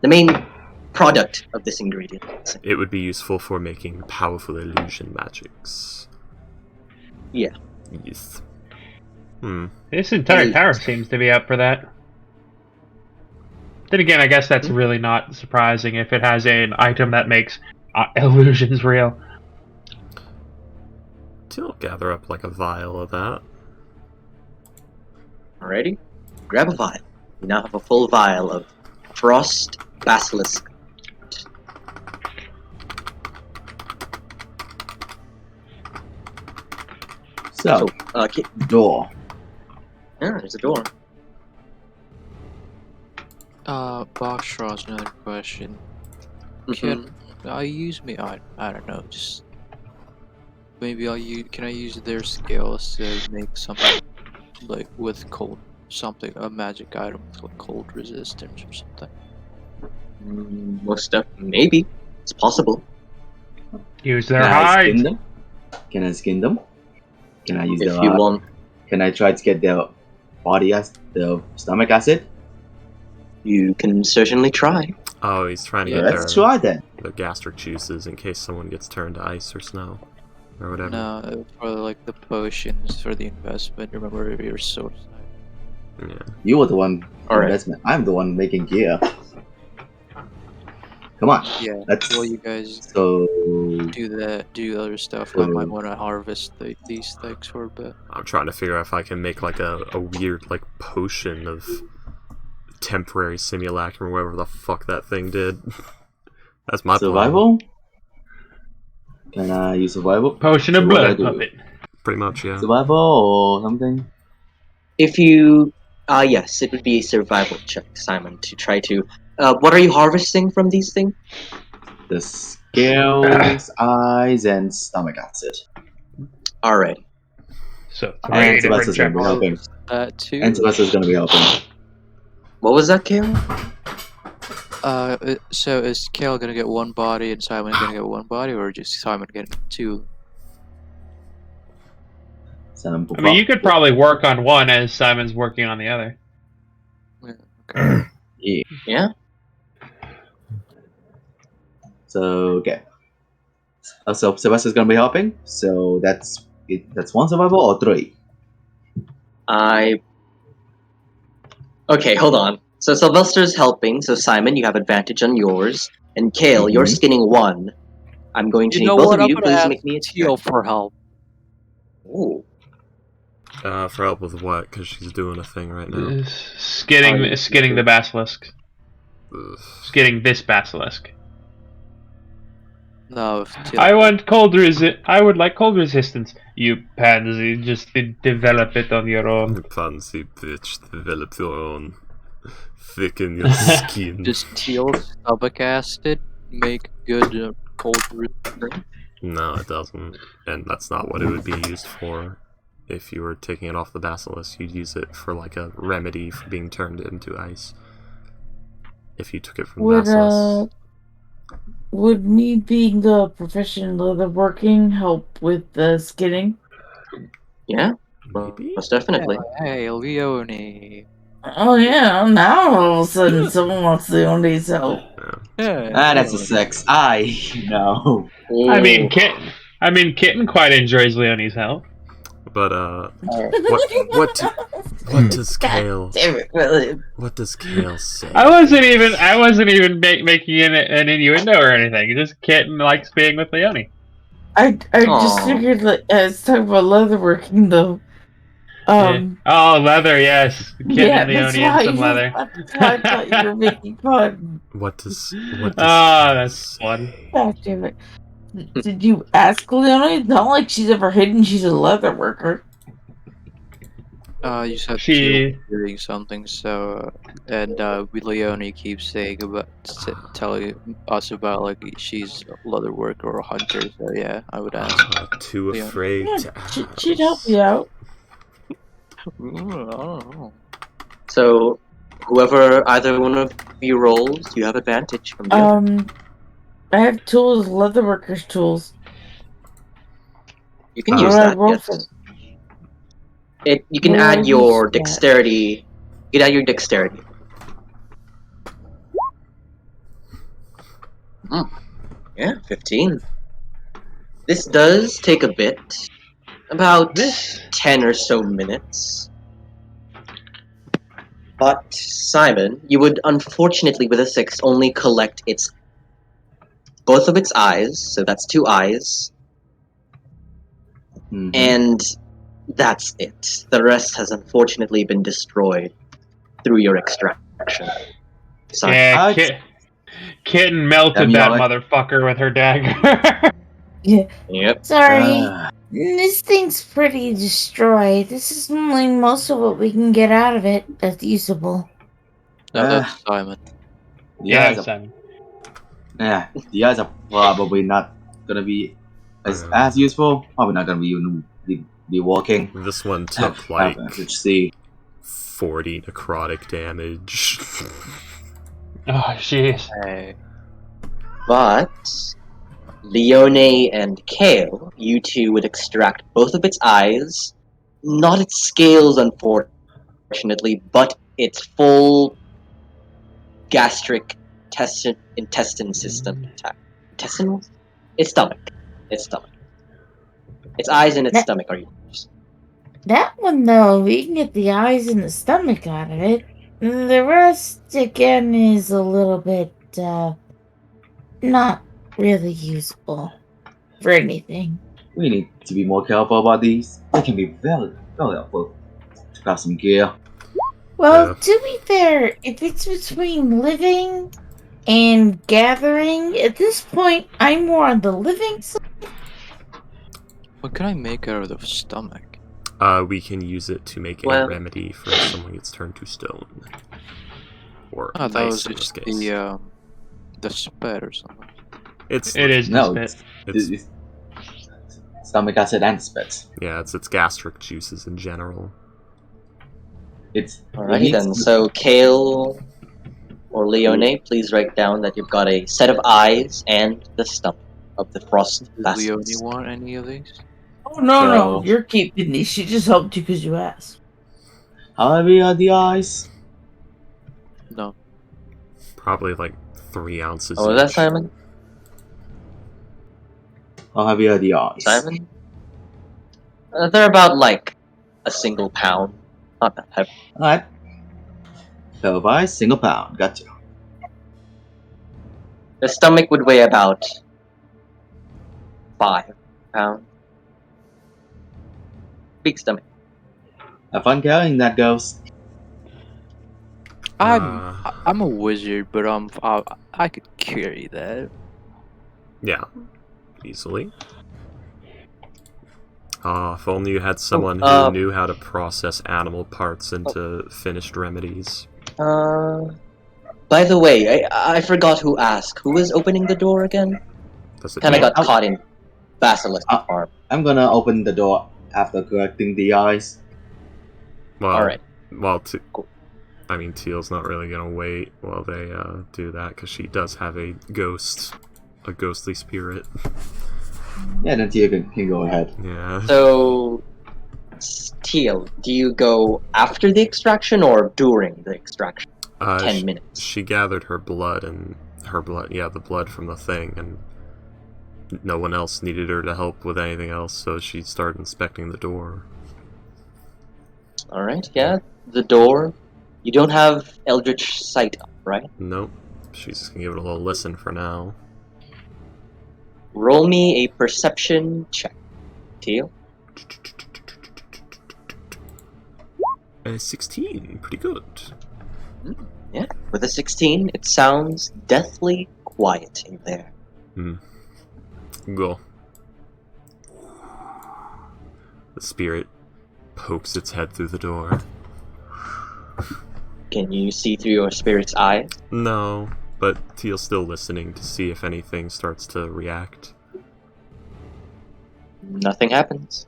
Speaker 6: The main product of this ingredient. let's say.
Speaker 2: It would be useful for making powerful illusion magics.
Speaker 6: Yeah.
Speaker 2: Yes.
Speaker 1: This entire tower seems to be up for that. Then again, I guess that's really not surprising if it has an item that makes illusions real.
Speaker 2: Teal gather up like a vial of that.
Speaker 6: Alrighty? Grab a vial. You now have a full vial of Frost Basilisk.
Speaker 4: So,
Speaker 6: Okay.
Speaker 4: door.
Speaker 6: Yeah, there's a door.
Speaker 3: Boxtrot's another question.
Speaker 6: Mhm.
Speaker 3: Can I use me? I don't know. Just maybe I'll use. Can I use their scales to make something like with cold, something a magic item with like cold resistance or something?
Speaker 6: Most definitely. Maybe. It's possible.
Speaker 1: Use their
Speaker 4: Can I skin
Speaker 1: hides.
Speaker 4: them? Can I skin them? Can I use
Speaker 6: If
Speaker 4: the?
Speaker 6: you want,
Speaker 4: Can I try to get their the stomach acid?
Speaker 6: you can certainly try.
Speaker 2: Oh, he's trying to
Speaker 3: Yeah,
Speaker 2: get
Speaker 4: Let's try then.
Speaker 2: their gastric juices in case someone gets turned to ice or snow. Or whatever.
Speaker 3: No, for like the potions for the investment. Remember your source.
Speaker 2: Yeah.
Speaker 4: You were the one
Speaker 6: Alright.
Speaker 4: investment. I'm the one making gear. Come on.
Speaker 3: Yeah.
Speaker 4: Let's.
Speaker 3: Well, you guys
Speaker 4: So
Speaker 3: do other stuff. I might want to harvest these things for a bit.
Speaker 2: I'm trying to figure out if I can make like a weird like potion of temporary simulacrum or whatever the fuck that thing did. That's my plan.
Speaker 4: survival. Can I use survival?
Speaker 1: Potion
Speaker 4: So
Speaker 1: of
Speaker 4: what do I
Speaker 1: blood
Speaker 4: do?
Speaker 1: puppet.
Speaker 2: Pretty much, yeah.
Speaker 4: Survival or something?
Speaker 6: If you, yes, it would be a survival check, Simon, to try to. What are you harvesting from these things?
Speaker 4: The scales, eyes, and stomach acid.
Speaker 6: Alright.
Speaker 1: So
Speaker 4: And
Speaker 1: 3 different
Speaker 4: Sebastian's gonna be
Speaker 1: checks.
Speaker 4: helping.
Speaker 3: That too.
Speaker 4: And Sebastian's gonna be helping.
Speaker 6: What was that, Kale?
Speaker 3: So is Kale gonna get one body and Simon gonna get one body, or just Simon getting two?
Speaker 1: I mean, you could probably work on one as Simon's working on the other.
Speaker 3: Okay.
Speaker 6: Yeah?
Speaker 4: So okay. So Sebastian's gonna be helping. So that's it. That's one survival or three.
Speaker 6: Okay, hold on. So Sylvester's helping, so Simon, you have advantage on yours. And Kale, you're
Speaker 4: Mhm.
Speaker 6: skinning one. I'm going to
Speaker 3: You
Speaker 6: need
Speaker 3: know
Speaker 6: both
Speaker 3: what?
Speaker 6: of
Speaker 3: I'm
Speaker 6: you.
Speaker 3: gonna
Speaker 6: Please
Speaker 3: ask
Speaker 6: make me a
Speaker 3: Teal for help.
Speaker 6: Ooh.
Speaker 2: For help with what? Because she's doing a thing right now.
Speaker 1: Skinning the basilisk.
Speaker 2: Ugh.
Speaker 1: Skinning this basilisk.
Speaker 3: No, if Teal.
Speaker 1: I would like cold resistance. You pansy, just develop it on your own.
Speaker 2: Fancy bitch, develop your own. Thicken your skin.
Speaker 3: Does Teal's stomach acid make good cold resistance?
Speaker 2: No, it doesn't. And that's not what it would be used for. If you were taking it off the basilisk, you'd use it for like a remedy for being turned into ice. If you took it from basilisk.
Speaker 5: Would me being a proficient leatherworking help with the skinning?
Speaker 6: Yeah?
Speaker 2: Maybe?
Speaker 6: Most definitely.
Speaker 3: Hey, Leone.
Speaker 5: Oh yeah, now all of a sudden someone wants Leone's help.
Speaker 3: Yeah.
Speaker 4: That's a sex. No.
Speaker 1: I mean, Kitten quite enjoys Leonie's help.
Speaker 2: But what does Kale
Speaker 5: Damn it, really.
Speaker 2: what does Kale say?
Speaker 1: I wasn't even making an innuendo or anything. Just Kitten likes being with Leonie.
Speaker 5: I just
Speaker 6: Aw.
Speaker 5: figured like let's talk about leatherworking though.
Speaker 1: Yeah. Oh, leather, yes. Kitten and
Speaker 5: that's
Speaker 1: Leonie and
Speaker 5: why
Speaker 1: some leather.
Speaker 5: That's why I thought you were making fun.
Speaker 2: What does
Speaker 1: Ah, that's fun.
Speaker 5: God damn it. Did you ask Leonie? It's not like she's ever hidden she's a leather worker.
Speaker 3: You said
Speaker 1: She-
Speaker 3: Teal was doing something, so and Leone keeps saying about telling us about like she's a leather worker or a hunter. So yeah, I would ask.
Speaker 2: Too
Speaker 3: Leonie.
Speaker 2: afraid
Speaker 5: Yeah,
Speaker 2: to ask.
Speaker 5: she'd help you out.
Speaker 3: I don't know.
Speaker 6: So, whoever either one of you rolls, you have advantage from the other.
Speaker 5: I have tools, leather workers tools.
Speaker 6: You can
Speaker 5: What
Speaker 6: use
Speaker 5: do I
Speaker 6: that,
Speaker 5: roll
Speaker 6: yes.
Speaker 5: for?
Speaker 6: You can
Speaker 5: What do I
Speaker 6: add
Speaker 5: use
Speaker 6: your
Speaker 5: for that?
Speaker 6: dexterity. You can add your dexterity. Yeah, 15. This does take a bit. About 10 or so minutes. But, Simon, you would unfortunately with a 6 only collect both of its eyes, so that's 2 eyes,
Speaker 4: Mhm.
Speaker 6: and that's it. The rest has unfortunately been destroyed through your extraction. Sorry.
Speaker 1: Yeah,
Speaker 4: I-
Speaker 1: Kitten melted
Speaker 4: Damn, you
Speaker 1: that
Speaker 4: know what?
Speaker 1: motherfucker with her dagger.
Speaker 5: Yeah.
Speaker 6: Yep.
Speaker 5: Sorry.
Speaker 4: Ah,
Speaker 5: This thing's pretty destroyed. This is only most of what we can get out of it that's usable.
Speaker 3: No,
Speaker 4: Ah.
Speaker 3: that's Simon.
Speaker 4: the eyes are,
Speaker 1: Son.
Speaker 4: yeah, the eyes are probably not gonna be as useful. Probably not gonna be even be working.
Speaker 2: This one took like
Speaker 4: Let's see.
Speaker 2: 40 necrotic damage.
Speaker 1: Oh, jeez.
Speaker 3: Hey.
Speaker 6: But Leone and Kale, you two would extract both of its eyes, not its scales, unfortunately, but its full gastric intestine system. Intestinal? Its stomach. Its stomach. Its eyes and its
Speaker 5: That-
Speaker 6: stomach are yours.
Speaker 5: That one, though, we can get the eyes and the stomach out of it. The rest, again, is a little bit, not really usable for anything.
Speaker 4: We need to be more careful about these. They can be very, very helpful to grab some gear.
Speaker 5: Well,
Speaker 2: Yeah.
Speaker 5: to be fair, if it's between living and gathering, at this point, I'm more on the living side.
Speaker 3: What can I make out of the stomach?
Speaker 2: We can use it to make a
Speaker 6: Well-
Speaker 2: remedy for if someone gets turned to stone. Or
Speaker 3: Oh, that was
Speaker 2: ice in this
Speaker 3: just
Speaker 2: case.
Speaker 3: the spit or something.
Speaker 2: It's
Speaker 1: It is
Speaker 4: No,
Speaker 1: the
Speaker 4: it's,
Speaker 1: spit.
Speaker 2: it's
Speaker 4: stomach acid and spits.
Speaker 2: yeah, it's gastric juices in general.
Speaker 4: It
Speaker 6: Alrighty
Speaker 4: needs
Speaker 6: then.
Speaker 4: to-
Speaker 6: So Kale or Leone, please write down that you've got a set of eyes and the stomach of the frost
Speaker 3: Does Leone
Speaker 6: bastards.
Speaker 3: want any of these?
Speaker 5: Oh, no,
Speaker 4: So-
Speaker 5: you're keeping these. She just helped you because you asked.
Speaker 4: How heavy are the eyes?
Speaker 3: No.
Speaker 2: Probably like 3 ounces.
Speaker 6: Oh, was that
Speaker 2: each.
Speaker 6: Simon?
Speaker 4: How heavy are the eyes?
Speaker 6: Simon? They're about like a single pound. Not that heavy.
Speaker 4: Alright. 12 eyes, single pound. Gotcha.
Speaker 6: The stomach would weigh about 5 pounds. Big stomach.
Speaker 4: Have fun carrying that ghost.
Speaker 3: I'm a wizard, but I could carry that.
Speaker 2: Yeah, easily. If only you had someone who
Speaker 6: uh,
Speaker 2: knew how to process animal parts into finished remedies.
Speaker 6: By the way, I forgot who asked. Who was opening the door again?
Speaker 2: Does it
Speaker 6: Kinda
Speaker 2: matter?
Speaker 6: got caught in Basilisk farm.
Speaker 4: I'm gonna open the door after collecting the eyes.
Speaker 2: Well,
Speaker 6: Alright.
Speaker 2: Well,
Speaker 6: Cool.
Speaker 2: I mean, Teal's not really gonna wait while they do that because she does have a ghostly spirit.
Speaker 4: Yeah, then Tia can go ahead.
Speaker 2: Yeah.
Speaker 6: So, Teal, do you go after the extraction or during the extraction? 10 minutes.
Speaker 2: She gathered her blood, the blood from the thing, and no one else needed her to help with anything else, so she started inspecting the door.
Speaker 6: Alright, yeah. The door. You don't have Eldritch Sight up, right?
Speaker 2: Nope. She's just gonna give it a little listen for now.
Speaker 6: Roll me a perception check. Teal.
Speaker 2: 16, pretty good.
Speaker 6: Yeah. With a 16, it sounds deathly quiet in there.
Speaker 2: Go. The spirit pokes its head through the door.
Speaker 6: Can you see through your spirit's eyes?
Speaker 2: No, but Teal's still listening to see if anything starts to react.
Speaker 6: Nothing happens.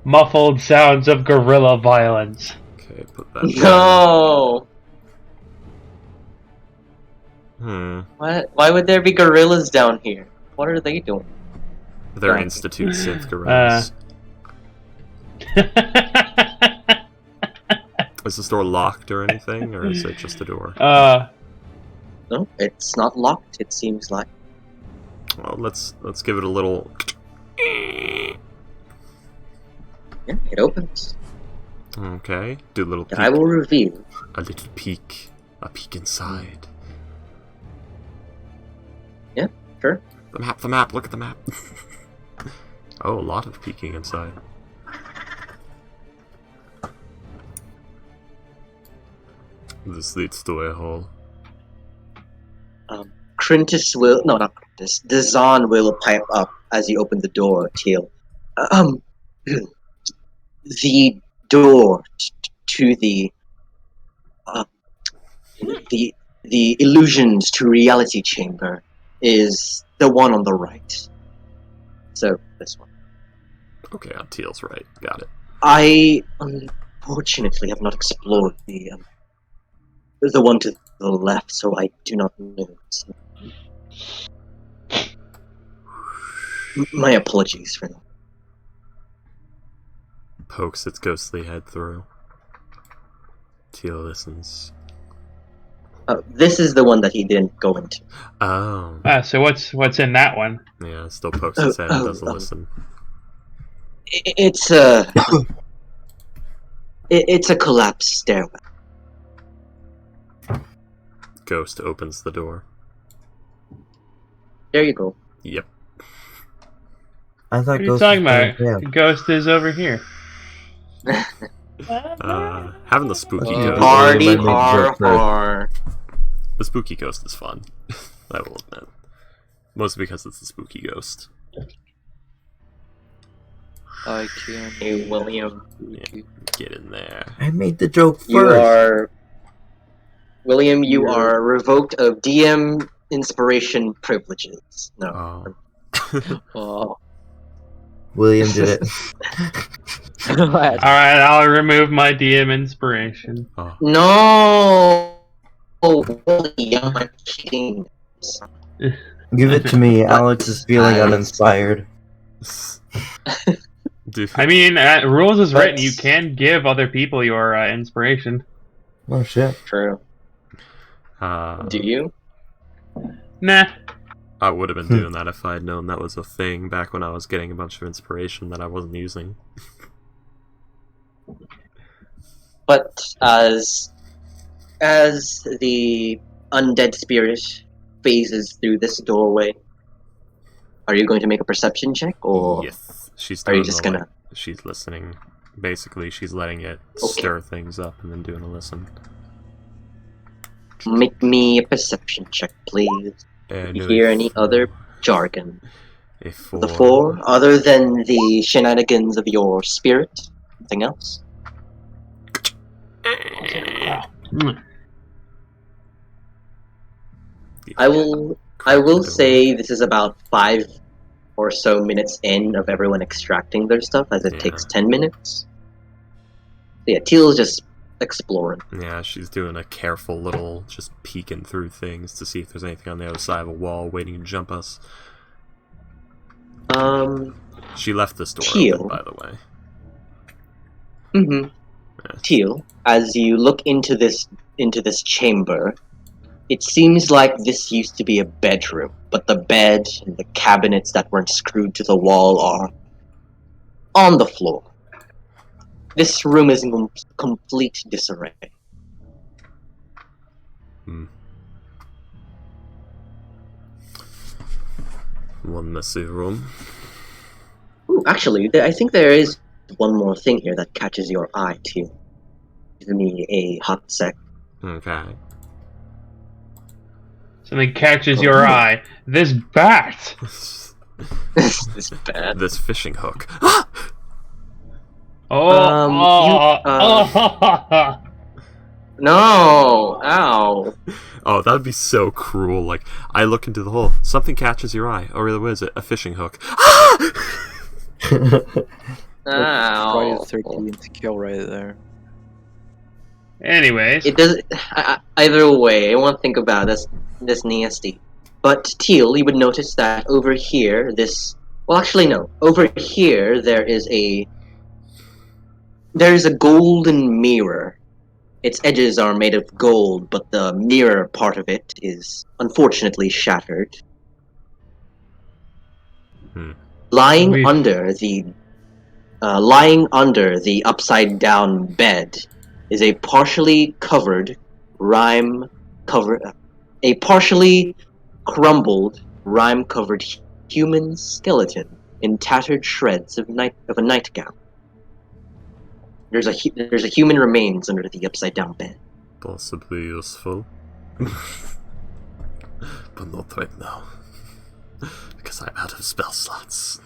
Speaker 1: Muffled sounds of guerrilla violence.
Speaker 2: Okay, put that down.
Speaker 6: No!
Speaker 2: What?
Speaker 6: Why would there be gorillas down here? What are they doing?
Speaker 2: They're
Speaker 6: Yeah.
Speaker 2: Institute synth gorillas. Is this door locked or anything, or is it just a door?
Speaker 6: No, it's not locked, it seems like.
Speaker 2: Well, let's give it a little.
Speaker 6: Yeah, it opens.
Speaker 2: Okay, do a little peek.
Speaker 6: And I will reveal.
Speaker 2: A little peek. A peek inside.
Speaker 6: Yeah, sure.
Speaker 2: The map, look at the map. Oh, a lot of peeking inside. This leads to a hole.
Speaker 6: Crintus will... No, not Crintus. Dazan will pipe up as you open the door, Teal. The door to the illusions to reality chamber is the one on the right. So, this one.
Speaker 2: Okay, on Teal's right. Got it.
Speaker 6: I, unfortunately, have not explored the one to the left, so I do not know. My apologies for that.
Speaker 2: Pokes its ghostly head through. Teal listens.
Speaker 6: This is the one that he didn't go into.
Speaker 2: Oh.
Speaker 1: So what's in that one?
Speaker 2: Yeah, it still pokes its head and doesn't listen.
Speaker 6: It's a... It's a collapsed stairwell.
Speaker 2: Ghost opens the door.
Speaker 6: There you go.
Speaker 2: Yep.
Speaker 7: I thought
Speaker 1: What are you
Speaker 7: Ghost
Speaker 1: talking
Speaker 7: was
Speaker 1: about?
Speaker 7: going down.
Speaker 1: Ghost is over here.
Speaker 2: Having the spooky ghost.
Speaker 6: Party
Speaker 7: Let me
Speaker 6: har
Speaker 7: joke first.
Speaker 6: har.
Speaker 2: The spooky ghost is fun. I will admit. Mostly because it's the spooky ghost.
Speaker 3: I can.
Speaker 6: Hey, William.
Speaker 2: Yeah, get in there.
Speaker 7: I made the joke first.
Speaker 6: You are... William, you are revoked of DM inspiration privileges. No.
Speaker 2: Oh.
Speaker 3: Oh.
Speaker 7: William did it.
Speaker 1: Alright, I'll remove my DM inspiration.
Speaker 2: Oh.
Speaker 6: No! William, I'm kidding.
Speaker 7: Give it to me. Alex is feeling uninspired.
Speaker 2: Dude.
Speaker 1: I mean, rules is written.
Speaker 6: But-
Speaker 1: You can give other people your inspiration.
Speaker 7: Oh shit.
Speaker 6: True. Do you?
Speaker 1: Nah.
Speaker 2: I would have been doing that if I had known that was a thing back when I was getting a bunch of inspiration that I wasn't using.
Speaker 6: But as the undead spirit phases through this doorway, are you going to make a perception check, or
Speaker 2: Yes. She's
Speaker 6: are you
Speaker 2: doing
Speaker 6: just
Speaker 2: the,
Speaker 6: gonna...
Speaker 2: she's listening. Basically, she's letting it
Speaker 6: Okay.
Speaker 2: stir things up and then doing a listen.
Speaker 6: Make me a perception check, please.
Speaker 2: And
Speaker 6: You hear any other jargon?
Speaker 2: A 4.
Speaker 6: The 4, other than the shenanigans of your spirit? Anything else? I will say this is about 5 or so minutes in of everyone extracting their stuff, as it
Speaker 2: Yeah.
Speaker 6: takes 10 minutes. Yeah, Teal's just exploring.
Speaker 2: Yeah, she's doing a careful little, just peeking through things to see if there's anything on the other side of a wall waiting to jump us. She left this door
Speaker 6: Teal.
Speaker 2: open, by the way.
Speaker 6: Mm-hmm.
Speaker 2: Yeah.
Speaker 6: Teal, as you look into this chamber, it seems like this used to be a bedroom, but the bed and the cabinets that weren't screwed to the wall are on the floor. This room is in complete disarray.
Speaker 2: One messy room.
Speaker 6: Ooh, actually, I think there is one more thing here that catches your eye, Teal. Give me a hot sec.
Speaker 2: Okay.
Speaker 1: Something catches your eye. This bat.
Speaker 6: This is bad.
Speaker 2: This fishing hook.
Speaker 6: No! Ow!
Speaker 2: Oh, that would be so cruel. Like, I look into the hole. Something catches your eye. Oh, really? What is it? A fishing hook.
Speaker 6: Ow!
Speaker 3: Friday the 13th kill right there.
Speaker 1: Anyways,
Speaker 6: It does. Either way, I won't think about this nasty. But Teal, you would notice that over here, well, actually, no. Over here, there's a golden mirror. Its edges are made of gold, but the mirror part of it is unfortunately shattered. Lying under the upside down bed is a partially crumbled, rime-covered human skeleton in tattered shreds of a nightgown. There's a human remains under the upside down bed.
Speaker 2: possibly useful. But not right now. Because I'm out of spell slots.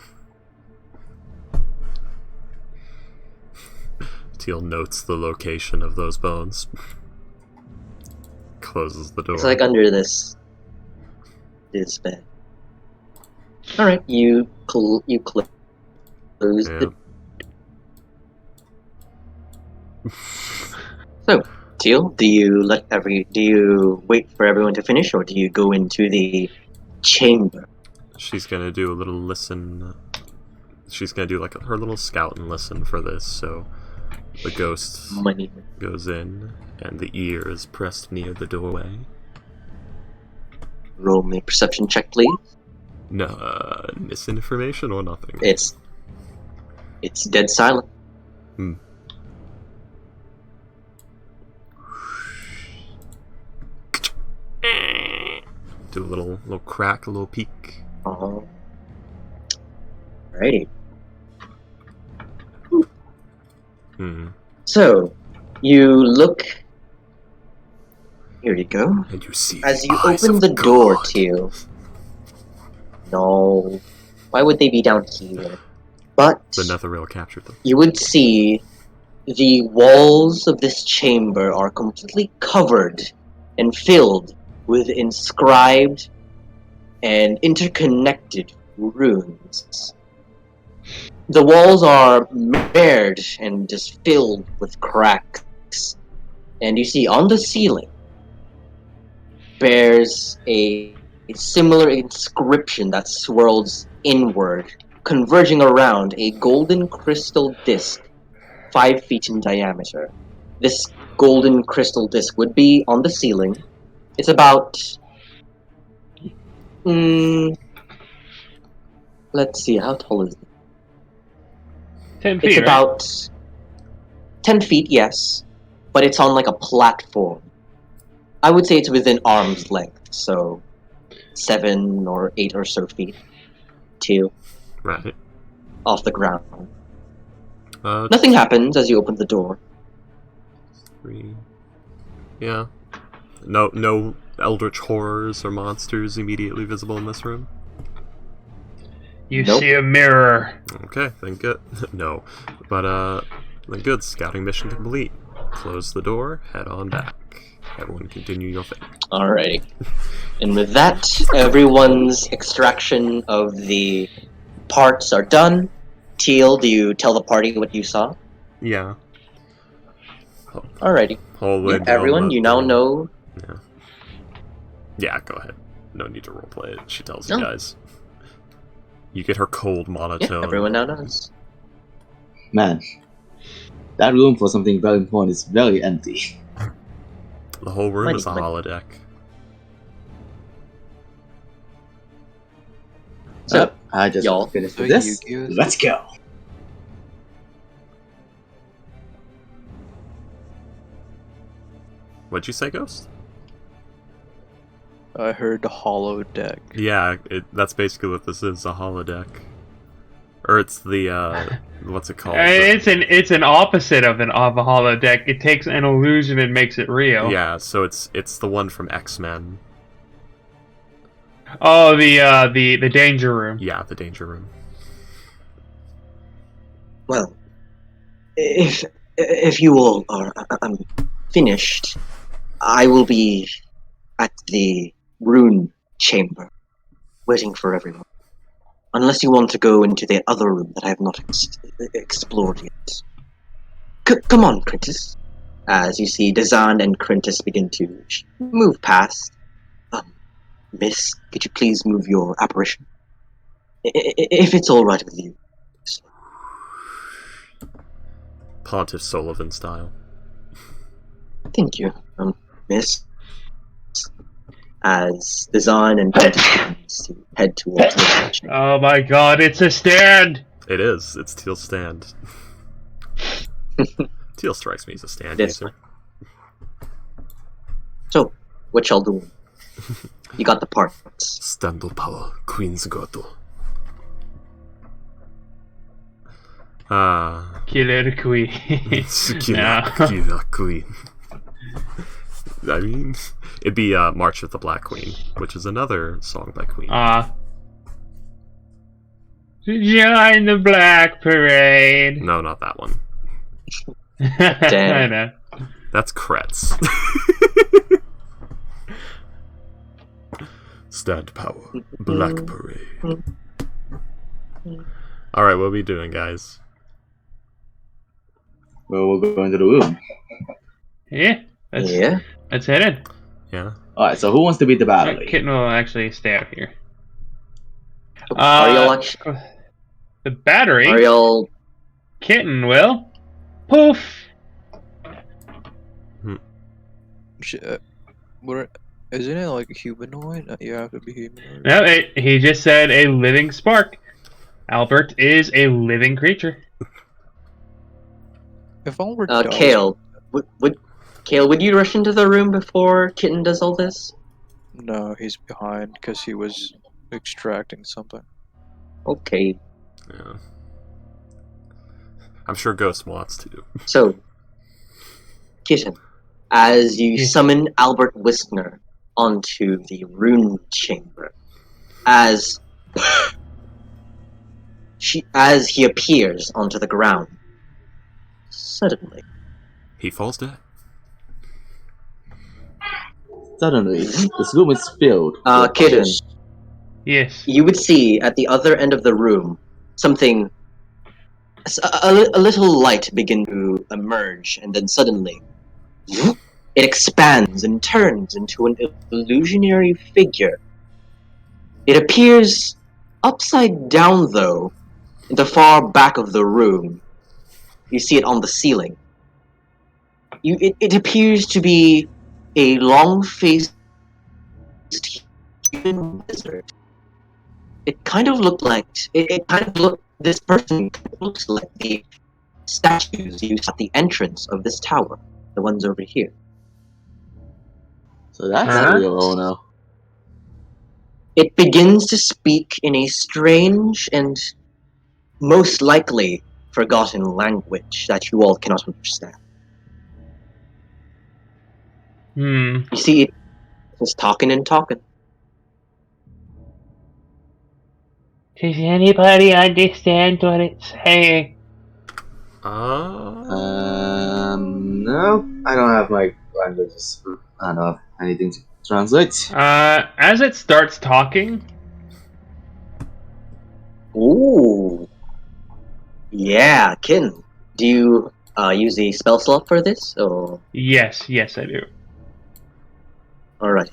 Speaker 2: Teal notes the location of those bones. Closes the door.
Speaker 6: It's like under this bed. Alright, you close the... So, Teal, do you wait for everyone to finish, or do you go into the chamber?
Speaker 2: She's gonna do a little listen. She's gonna do like her little scout and listen for this, so the ghost
Speaker 6: Money.
Speaker 2: goes in, and the ear is pressed near the doorway.
Speaker 6: Roll me a perception check, please.
Speaker 2: No, misinformation or nothing.
Speaker 6: It's dead silent.
Speaker 2: Do a little crack, a little peek.
Speaker 6: Alrighty. So, you look. Here you go.
Speaker 2: And you see
Speaker 6: As
Speaker 2: the
Speaker 6: you
Speaker 2: eyes
Speaker 6: open
Speaker 2: of
Speaker 6: the door,
Speaker 2: God.
Speaker 6: Teal. No. Why would they be down here? But
Speaker 2: The Netherrealm captured them.
Speaker 6: you would see the walls of this chamber are completely covered and filled with inscribed and interconnected runes. The walls are bared and just filled with cracks. And you see on the ceiling bears a similar inscription that swirls inward, converging around a golden crystal disc 5 feet in diameter. This golden crystal disc would be on the ceiling. It's about... let's see, how tall is it?
Speaker 1: 10 feet,
Speaker 6: It's
Speaker 1: right?
Speaker 6: about 10 feet, yes, but it's on like a platform. I would say it's within arm's length, so 7 or 8 or so feet, 2
Speaker 2: Right.
Speaker 6: off the ground.
Speaker 2: Uh,
Speaker 6: Nothing happens as you open the door.
Speaker 2: 3. Yeah. No eldritch horrors or monsters immediately visible in this room.
Speaker 1: You
Speaker 6: Nope.
Speaker 1: see a mirror.
Speaker 2: Okay, then good. No. But, then good. Scouting mission complete. Close the door, head on back. Everyone continue your thing.
Speaker 6: Alrighty. And with that, everyone's extraction of the parts are done. Teal, do you tell the party what you saw?
Speaker 2: Yeah.
Speaker 6: Alrighty.
Speaker 2: Hallway
Speaker 6: Yeah,
Speaker 2: down
Speaker 6: everyone,
Speaker 2: that
Speaker 6: you now
Speaker 2: door.
Speaker 6: know.
Speaker 2: Yeah. Yeah, go ahead. No need to roleplay it. She tells
Speaker 6: No.
Speaker 2: you guys. You get her cold
Speaker 6: Yeah,
Speaker 2: monotone.
Speaker 6: everyone now knows.
Speaker 4: Man, that room for something very important is very empty.
Speaker 2: The whole room
Speaker 6: Money,
Speaker 2: is a
Speaker 6: money.
Speaker 2: holodeck.
Speaker 6: So,
Speaker 4: I just
Speaker 6: y'all,
Speaker 4: finished
Speaker 3: so
Speaker 4: with this.
Speaker 3: Yu-Gi-Oh!
Speaker 4: Let's go.
Speaker 2: What'd you say, Ghost?
Speaker 3: I heard hollow deck.
Speaker 2: Yeah, that's basically what this is, a holodeck. Or it's the, what's it called?
Speaker 1: It's an opposite of a holodeck. It takes an illusion and makes it real.
Speaker 2: Yeah, so it's the one from X-Men.
Speaker 1: Oh, the danger room.
Speaker 2: Yeah, the Danger Room.
Speaker 6: well, if you all are finished, I will be at the rune chamber, waiting for everyone. Unless you want to go into the other room that I have not explored yet. Come on, Crintus. As you see, Dazan and Crintus begin to move past. Miss, could you please move your apparition? If it's alright with you.
Speaker 2: Pontiff Sullivan style.
Speaker 6: Thank you, Miss. As Dazan and Crintus begins to head towards the kitchen.
Speaker 1: Oh my god, it's a stand!
Speaker 2: It is. It's Teal's stand. Teal strikes me as a stand
Speaker 6: Yes.
Speaker 2: user.
Speaker 6: So, what y'all doing? You got the parts.
Speaker 2: Standal power, Queen's Girdle.
Speaker 1: Killer Queen.
Speaker 2: Killer Queen. I mean, it'd be March of the Black Queen, which is another song by Queen.
Speaker 1: Join the Black Parade.
Speaker 2: No, not that one.
Speaker 6: Damn.
Speaker 1: I know.
Speaker 2: That's Kretz. Stand power, Black Parade. Alright, what are we doing, guys?
Speaker 4: Well, we'll go into the room.
Speaker 1: Yeah. Let's head in.
Speaker 2: Yeah.
Speaker 4: Alright, so who wants to beat the battle?
Speaker 1: Kitten will actually stay out here.
Speaker 6: Are y'all actually...
Speaker 1: The battery?
Speaker 6: Are y'all...
Speaker 1: Kitten will. Poof!
Speaker 3: What? Isn't it like a humanoid? You have to be humanoid.
Speaker 1: No, he just said a living spark. Albert is a living creature.
Speaker 3: If all were
Speaker 6: Kale, would you rush into the room before Kitten does all this?
Speaker 3: No, he's behind because he was extracting something.
Speaker 6: Okay.
Speaker 2: Yeah. I'm sure Ghost wants to.
Speaker 6: So, Kitten, as you summon Albert Whiskner onto the rune chamber, as he appears onto the ground, suddenly
Speaker 2: he falls dead.
Speaker 4: Suddenly, this room is filled.
Speaker 6: Kitten,
Speaker 1: Yes.
Speaker 6: you would see at the other end of the room something, a little light begin to emerge, and then suddenly it expands and turns into an illusionary figure. It appears upside down, though, in the far back of the room. You see it on the ceiling. It appears to be a long-faced human wizard. It kind of looked like this person looks like the statues used at the entrance of this tower, the ones over here.
Speaker 4: So that's real, oh no.
Speaker 6: It begins to speak in a strange and most likely forgotten language that you all cannot understand. You see, it was talking and talking.
Speaker 1: Does anybody understand what it's saying?
Speaker 4: No, I don't have my languages. I don't have anything to translate.
Speaker 1: As it starts talking.
Speaker 6: Ooh. Yeah, Kin. Do you use a spell slot for this? Or...
Speaker 1: Yes, I do.
Speaker 6: Alright.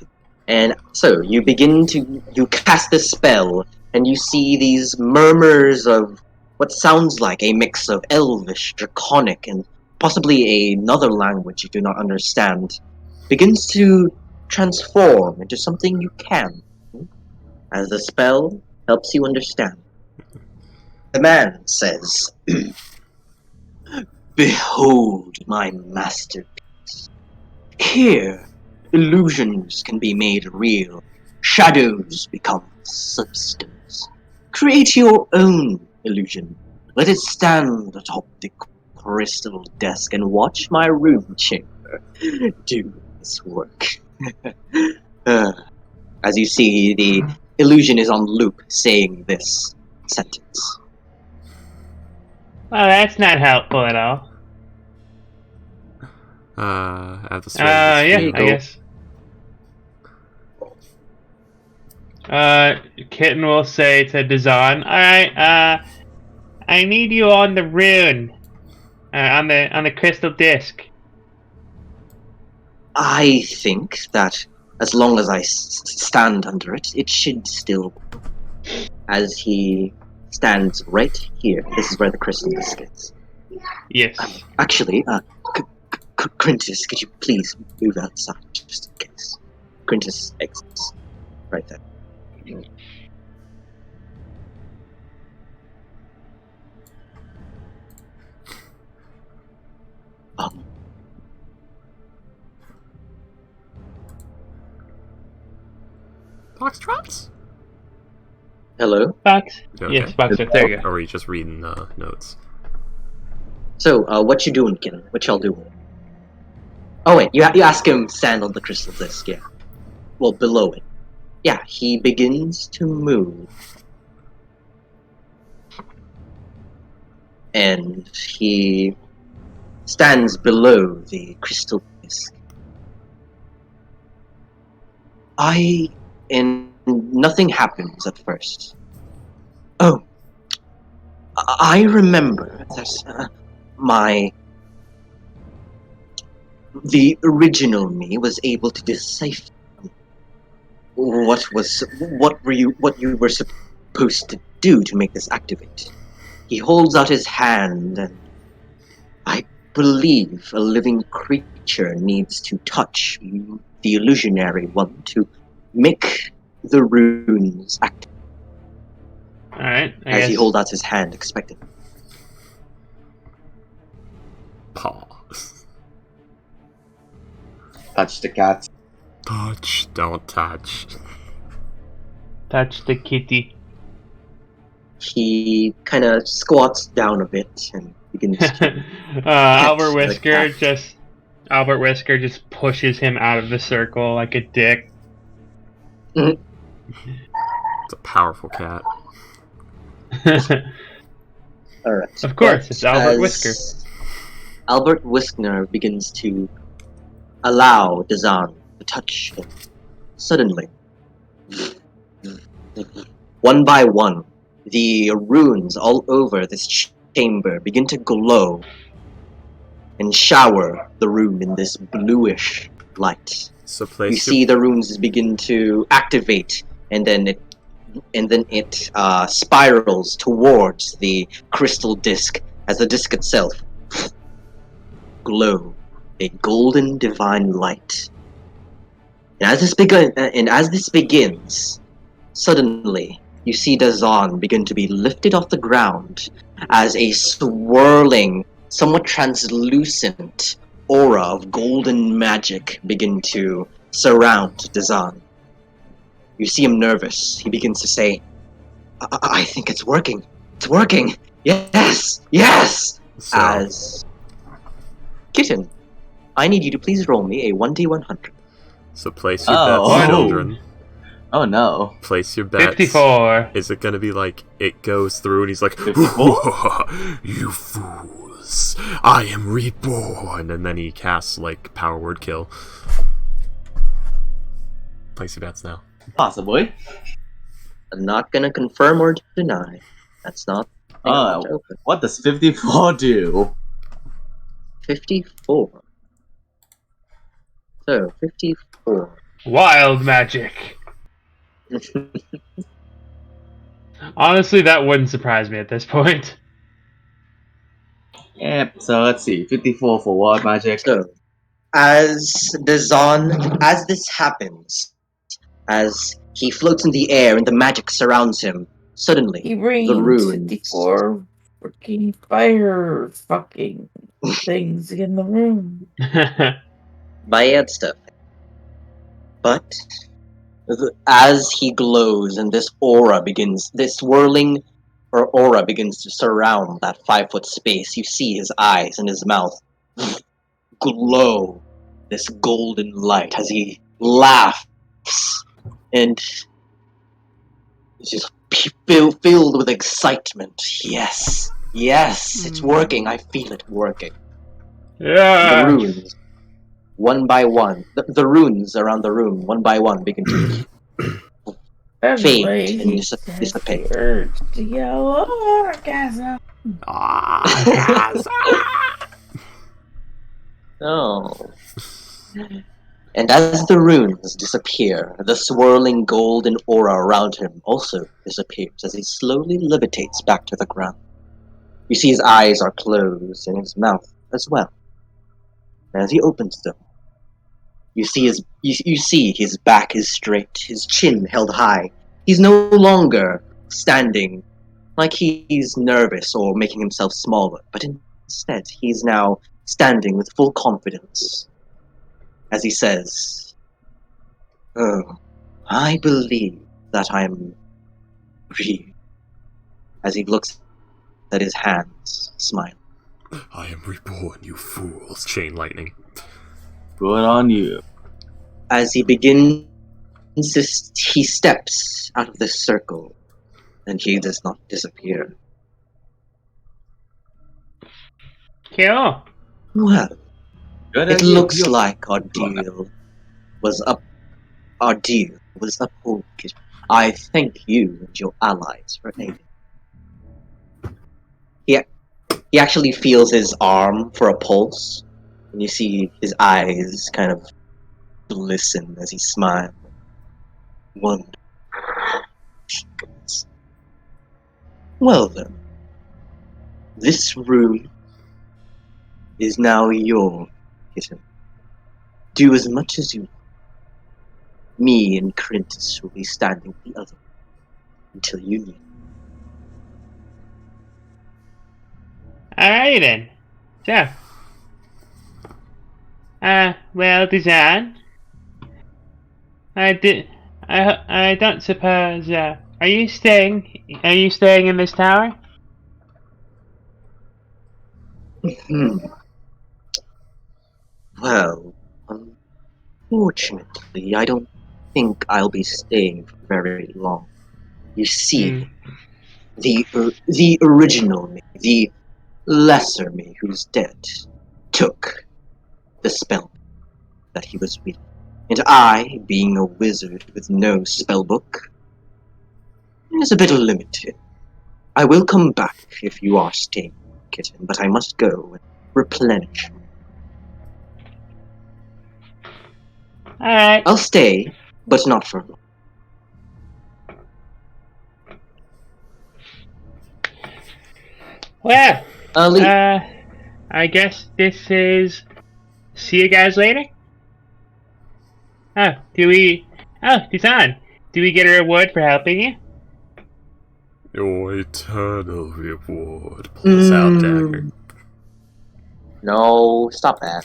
Speaker 6: And so, you cast this spell, and you see these murmurs of what sounds like a mix of Elvish, Draconic, and possibly another language you do not understand, begins to transform into something you can, as the spell helps you understand. The man says, "Behold my masterpiece. Here, illusions can be made real. Shadows become substance. Create your own illusion. Let it stand atop the crystal desk and watch my room chamber do this work." As you see, the illusion is on loop saying this sentence.
Speaker 1: Well, that's not helpful at all.
Speaker 2: At the
Speaker 1: Yeah, I guess. Kitten will say to Dazan, "Alright, I need you on the rune. On the crystal disc."
Speaker 6: I think that as long as I stand under it, it should still. As he stands right here. This is where the crystal disc is.
Speaker 1: Yes.
Speaker 6: Actually, Quintus, could you please move outside just in case? Quintus exits. Right there.
Speaker 2: Foxtrots?
Speaker 6: Hello?
Speaker 1: Fox?
Speaker 2: Okay.
Speaker 1: Yes, Fox. There you go.
Speaker 2: Or are you just reading notes?
Speaker 6: So, what you doing, Ken? What y'all doing? Oh wait, you ask him stand on the crystal disc, yeah. Well, below it. Yeah, he begins to move. And he stands below the crystal disc. And nothing happens at first. Oh, I remember that the original me was able to decipher what you were supposed to do to make this activate. He holds out his hand, and I believe a living creature needs to touch the illusionary one to make the runes activate.
Speaker 1: Alright, I
Speaker 6: As
Speaker 1: guess.
Speaker 6: he holds out his hand, expecting.
Speaker 2: Pause.
Speaker 4: Touch the cat.
Speaker 2: Touch, don't touch.
Speaker 1: Touch the kitty.
Speaker 6: He kind of squats down a bit and begins to
Speaker 1: Albert
Speaker 6: the
Speaker 1: Whisker
Speaker 6: cat.
Speaker 1: just pushes him out of the circle like a dick.
Speaker 2: It's a powerful cat.
Speaker 6: Alright.
Speaker 1: Of course,
Speaker 6: But
Speaker 1: it's Albert
Speaker 6: as
Speaker 1: Whisker.
Speaker 6: Albert Whisker begins to allow Dazan to touch him. Suddenly, one by one, the runes all over this chamber begin to glow and shower the room in this bluish light.
Speaker 2: So
Speaker 6: You
Speaker 2: place
Speaker 6: see the runes begin to activate, and then it spirals towards the crystal disc as the disc itself glow a golden divine light. And as this begins, suddenly you see Dazan begin to be lifted off the ground as a swirling, somewhat translucent aura of golden magic begin to surround Dazan. You see him nervous. He begins to say, I think it's working. It's working. Yes! Yes!
Speaker 2: So,
Speaker 6: As Kitten, I need you to please roll me a 1d100.
Speaker 2: so place your
Speaker 4: Oh.
Speaker 2: bets, children.
Speaker 4: Oh no.
Speaker 2: Place your bets.
Speaker 1: 54.
Speaker 2: Is it gonna be like it goes through and he's like,
Speaker 4: 54?
Speaker 2: "You fools! I am reborn," and then he casts like power word kill. Place your bets now.
Speaker 4: Possibly.
Speaker 6: I'm not gonna confirm or deny. That's not open.
Speaker 4: What does 54 do?
Speaker 6: 54. So, 54.
Speaker 1: Wild magic. Honestly, that wouldn't surprise me at this point.
Speaker 4: Yep, so let's see. 54 for wild magic.
Speaker 6: So, as this happens, as he floats in the air and the magic surrounds him, suddenly,
Speaker 5: He rained
Speaker 6: the runes
Speaker 5: 54 freaking fire fucking things in the room.
Speaker 6: bad stuff. But as he glows and this swirling aura begins to surround that 5-foot space, you see his eyes and his mouth glow this golden light as he laughs, and it's just filled with excitement. Yes, it's working. I feel it working.
Speaker 1: Yeah.
Speaker 6: The runes, one by one, the runes around the room, one by one, begin to fade and dissipate.
Speaker 5: The urge to yell orgasm.
Speaker 6: Oh. And as the runes disappear, the swirling golden aura around him also disappears as he slowly levitates back to the ground. You see his eyes are closed and his mouth as well. And as he opens them, you see his back is straight, his chin held high. He's no longer standing like he's nervous or making himself smaller, but instead he's now standing with full confidence. As he says, "Oh, I believe that I'm real." As he looks at his hands, smiling.
Speaker 2: I am reborn, you fools. Chain lightning.
Speaker 4: Good on you.
Speaker 6: As he begins, he steps out of this circle, and he does not disappear.
Speaker 1: Cool.
Speaker 6: Well,
Speaker 4: Good
Speaker 6: it
Speaker 4: idea.
Speaker 6: looks
Speaker 4: Deal.
Speaker 6: like our deal was uphold. I thank you and your allies for aiding. He actually feels his arm for a pulse, and you see his eyes kind of glisten as he smiles. Wonderful. Well then, this room is now your kitten. Do as much as you want. Me and Crintus will be standing at the other until you need.
Speaker 1: Alrighty then. So. Well, Dizan. I don't suppose, are you staying in this tower?
Speaker 6: Well, unfortunately, I don't think I'll be staying for very long. You see, the original me, the lesser me who's dead, took the spell that he was reading. And I, being a wizard with no spellbook, is a bit limited. I will come back if you are staying, kitten, but I must go and replenish.
Speaker 1: Alright.
Speaker 6: I'll stay, but not for long.
Speaker 1: Well,
Speaker 6: Lee,
Speaker 1: I guess this is. See you guys later? Dizan, do we get a reward for helping you?
Speaker 2: Your eternal reward. Pulls out dagger.
Speaker 6: no, stop that.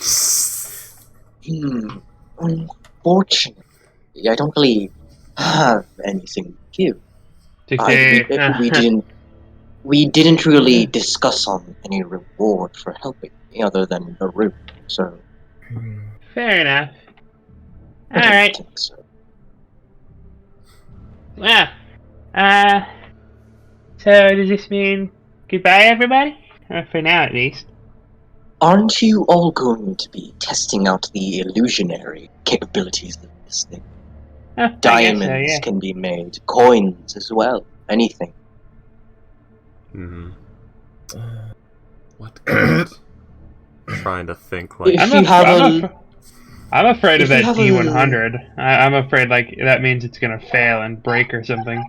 Speaker 6: Unfortunately, I don't really have anything to give. We didn't really discuss on any reward for helping me other than a room, so
Speaker 1: Fair enough.
Speaker 6: I don't
Speaker 1: Alright.
Speaker 6: think so.
Speaker 1: Well, so does this mean goodbye, everybody? Or for now, at least.
Speaker 6: Aren't you all going to be testing out the illusionary capabilities of this thing?
Speaker 1: Oh, I guess
Speaker 6: Diamonds
Speaker 1: so, yeah.
Speaker 6: can be made, coins as well, anything.
Speaker 2: What good? Trying to think like.
Speaker 6: If you have
Speaker 1: I'm afraid of
Speaker 6: if you
Speaker 1: that
Speaker 6: have a-
Speaker 1: D100. I'm afraid like that means it's gonna fail and break or something.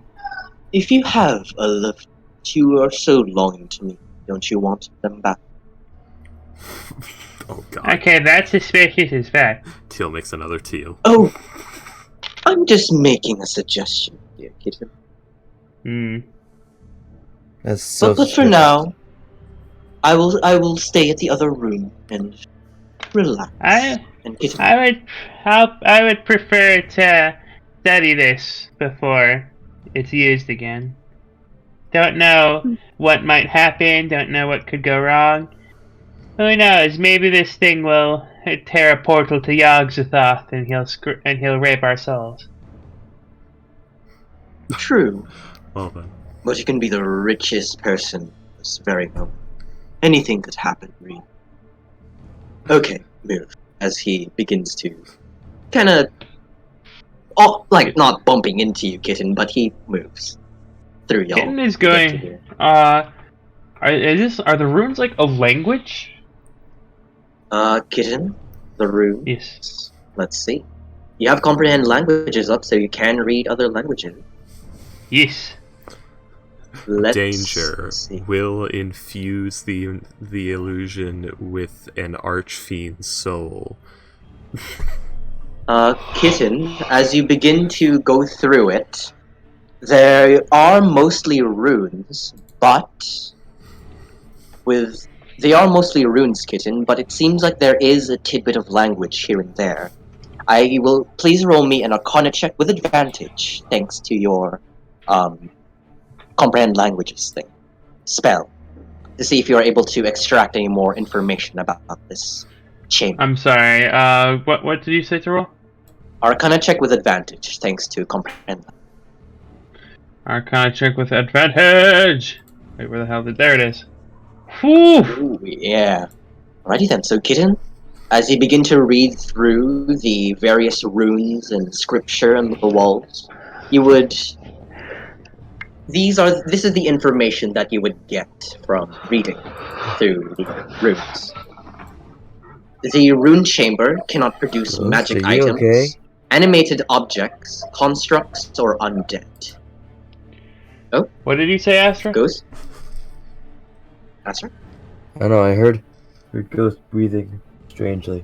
Speaker 6: If you have a lift you are so longing to me, don't you want them back?
Speaker 2: Oh god.
Speaker 1: Okay, that's suspicious as fact.
Speaker 2: Teal makes another teal.
Speaker 6: Oh, I'm just making a suggestion, dear kitten.
Speaker 7: That's so
Speaker 6: But for now, I will stay at the other room and relax. And get
Speaker 1: I would prefer to study this before it's used again. Don't know what might happen, don't know what could go wrong. Who knows, maybe this thing will tear a portal to Yogg-Sothoth and he'll rape our souls.
Speaker 6: True,
Speaker 2: Well then.
Speaker 6: but you can be the richest person in this very moment. Anything could happen, really. Okay, move. As he begins to kind of, not bumping into you, kitten, but he moves through y'all.
Speaker 1: Kitten is
Speaker 6: to get to
Speaker 1: going.
Speaker 6: here.
Speaker 1: Are the runes like a language?
Speaker 6: Kitten, the room.
Speaker 1: Yes.
Speaker 6: Let's see. You have comprehend languages up, so you can read other languages.
Speaker 1: Yes.
Speaker 6: Let's
Speaker 2: Danger
Speaker 6: see.
Speaker 2: will infuse the illusion with an archfiend's soul.
Speaker 6: Kitten, as you begin to go through it, there are mostly runes, but they are mostly runes, kitten, but it seems like there is a tidbit of language here and there. I will please roll me an Arcana check with advantage, thanks to your comprehend languages spell, to see if you are able to extract any more information about this chamber.
Speaker 1: I'm sorry. What did you say to roll?
Speaker 6: Arcana check with advantage, thanks to comprehend.
Speaker 1: Arcana check with advantage. Wait, where the hell did? There it is. Whew.
Speaker 6: Ooh, yeah. Alrighty then. So, Kitten, as you begin to read through the various runes and scripture on the walls, you would. This is the information that you would get from reading through the runes. The rune chamber cannot produce
Speaker 7: Ghost,
Speaker 6: magic
Speaker 7: are you
Speaker 6: items,
Speaker 7: okay?
Speaker 6: animated objects, constructs, or undead.
Speaker 1: What did you say, Astra?
Speaker 6: Ghost? Astra?
Speaker 7: I know, I heard your ghost breathing strangely.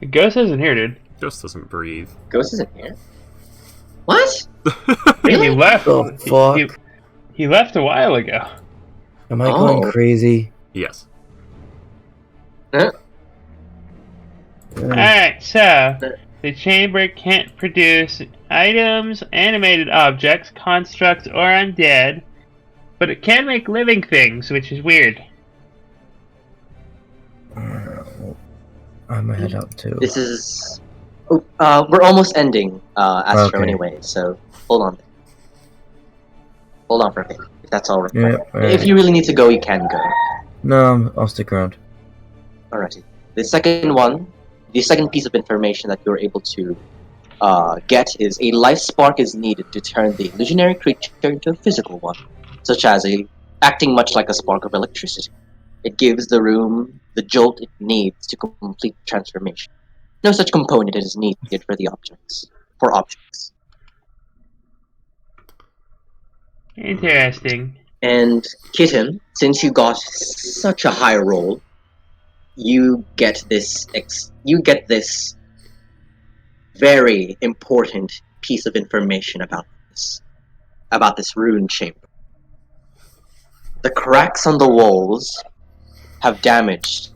Speaker 1: The ghost isn't here, dude.
Speaker 2: Ghost doesn't breathe.
Speaker 6: Ghost isn't here? What?
Speaker 1: He
Speaker 6: Really?
Speaker 1: left.
Speaker 7: The fuck?
Speaker 1: He left a while ago.
Speaker 7: Am I going
Speaker 6: Oh.
Speaker 7: crazy?
Speaker 2: Yes.
Speaker 1: Alright, so the chamber can't produce items, animated objects, constructs, or undead, but it can make living things, which is weird.
Speaker 7: I'm gonna head out too.
Speaker 6: This is. Oh, we're almost ending Astro
Speaker 7: Okay.
Speaker 6: anyway, so hold on. Hold on for a bit, if that's alright.
Speaker 7: Yeah,
Speaker 6: If you really need to go, you can go.
Speaker 7: No, I'll stick around.
Speaker 6: Alrighty. The second piece of information that you're able to get is a life spark is needed to turn the illusionary creature into a physical one, such as acting much like a spark of electricity. It gives the room the jolt it needs to complete transformation. No such component is needed for objects.
Speaker 1: Interesting.
Speaker 6: And Kitten, since you got such a high roll, you get this very important piece of information about this rune chamber. The cracks on the walls have damaged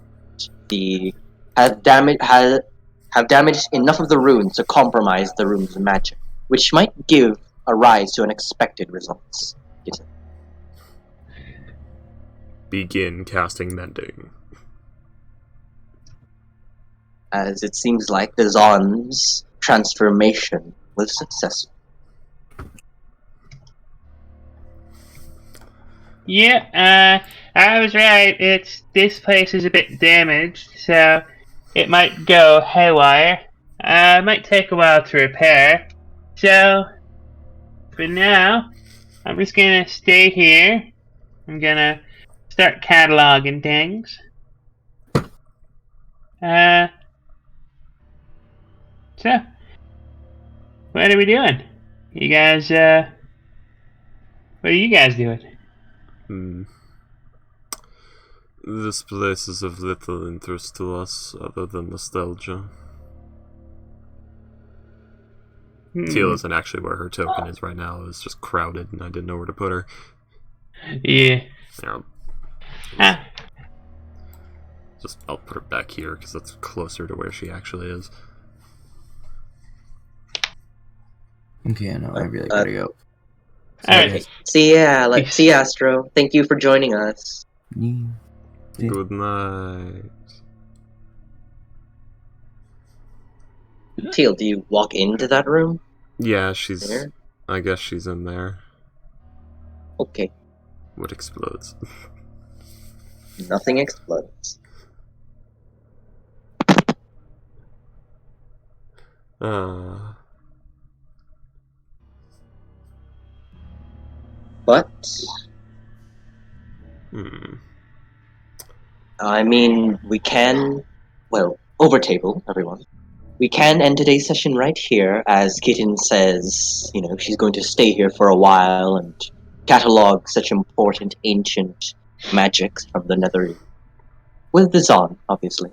Speaker 6: enough of the runes to compromise the room's magic, which might give a rise to unexpected results.
Speaker 2: Begin casting mending.
Speaker 6: As it seems like the Zon's transformation was successful.
Speaker 1: Yeah, I was right. This place is a bit damaged, so it might go haywire. It might take a while to repair. So, for now, I'm just gonna stay here. I'm gonna start cataloging things. So, what are we doing? You guys, what are you guys doing?
Speaker 2: This place is of little interest to us other than nostalgia. Teal isn't actually where her token is right now. It's just crowded and I didn't know where to put her.
Speaker 1: Yeah.
Speaker 2: I'll put her back here because that's closer to where she actually is.
Speaker 7: Okay, no, I really gotta go.
Speaker 1: Alright.
Speaker 6: See ya, Astro. Thank you for joining us.
Speaker 7: Yeah.
Speaker 2: Good night.
Speaker 6: Teal, do you walk into that room?
Speaker 2: Yeah, she's.
Speaker 6: There?
Speaker 2: I guess she's in there.
Speaker 6: Okay.
Speaker 2: What explodes?
Speaker 6: Nothing explodes. But I mean, we can, over table, everyone. We can end today's session right here, as Kitten says, she's going to stay here for a while and catalog such important ancient magics from the Nether. With the Zon, obviously.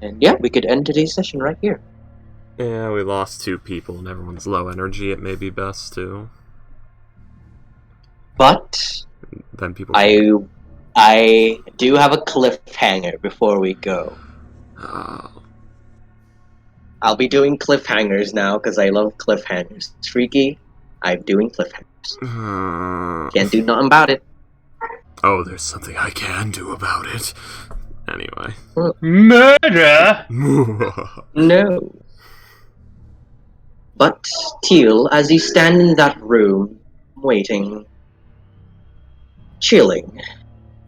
Speaker 6: And yeah, we could end today's session right here.
Speaker 2: Yeah, we lost 2 people and everyone's low energy. It may be best to.
Speaker 6: But
Speaker 2: Then people.
Speaker 6: I do have a cliffhanger before we go.
Speaker 2: Oh.
Speaker 6: I'll be doing cliffhangers now because I love cliffhangers. It's freaky. I'm doing cliffhangers. Can't do nothing about it.
Speaker 2: Oh, there's something I can do about it. Anyway.
Speaker 1: Murder!
Speaker 6: No. But, Teal, as you stand in that room, waiting, chilling,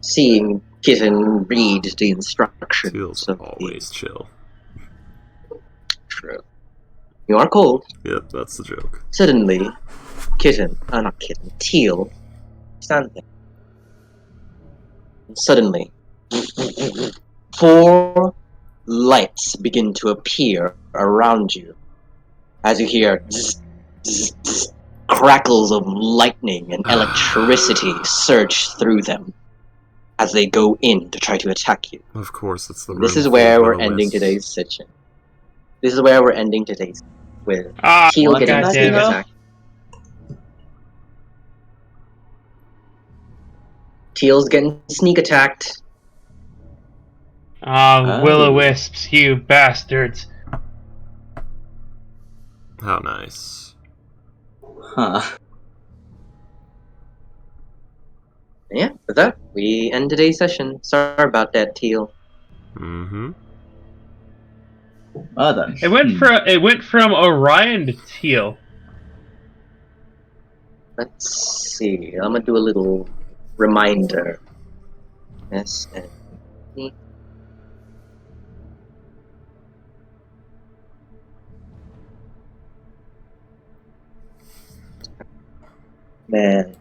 Speaker 6: seeing Kitten read the instructions
Speaker 2: Teal's
Speaker 6: of
Speaker 2: always chill.
Speaker 6: True. You are cold.
Speaker 2: Yep, that's the joke.
Speaker 6: Suddenly, not Kitten, Teal, stands there. And suddenly, 4 lights begin to appear around you as you hear zzz, zzz, zzz, crackles of lightning and electricity surge through them as they go in to try to attack you.
Speaker 2: Of course, it's the
Speaker 6: This
Speaker 2: room
Speaker 6: is
Speaker 2: full
Speaker 6: where
Speaker 2: of
Speaker 6: we're
Speaker 2: will-o-wisps.
Speaker 6: ending today's session. This is where we're ending today's with
Speaker 1: Ah,
Speaker 6: Teal getting
Speaker 1: God
Speaker 6: sneak
Speaker 1: damn it.
Speaker 6: attack. Teal's getting sneak attacked.
Speaker 1: Ah,
Speaker 4: Oh.
Speaker 1: will-o-wisps, you bastards.
Speaker 2: How nice.
Speaker 4: Huh.
Speaker 6: Yeah, with that, we end today's session. Sorry about that, Teal.
Speaker 2: Mm-hmm.
Speaker 4: Well done.
Speaker 1: It went from Orion to Teal.
Speaker 6: Let's see. I'm gonna do a little reminder. Yes, and man,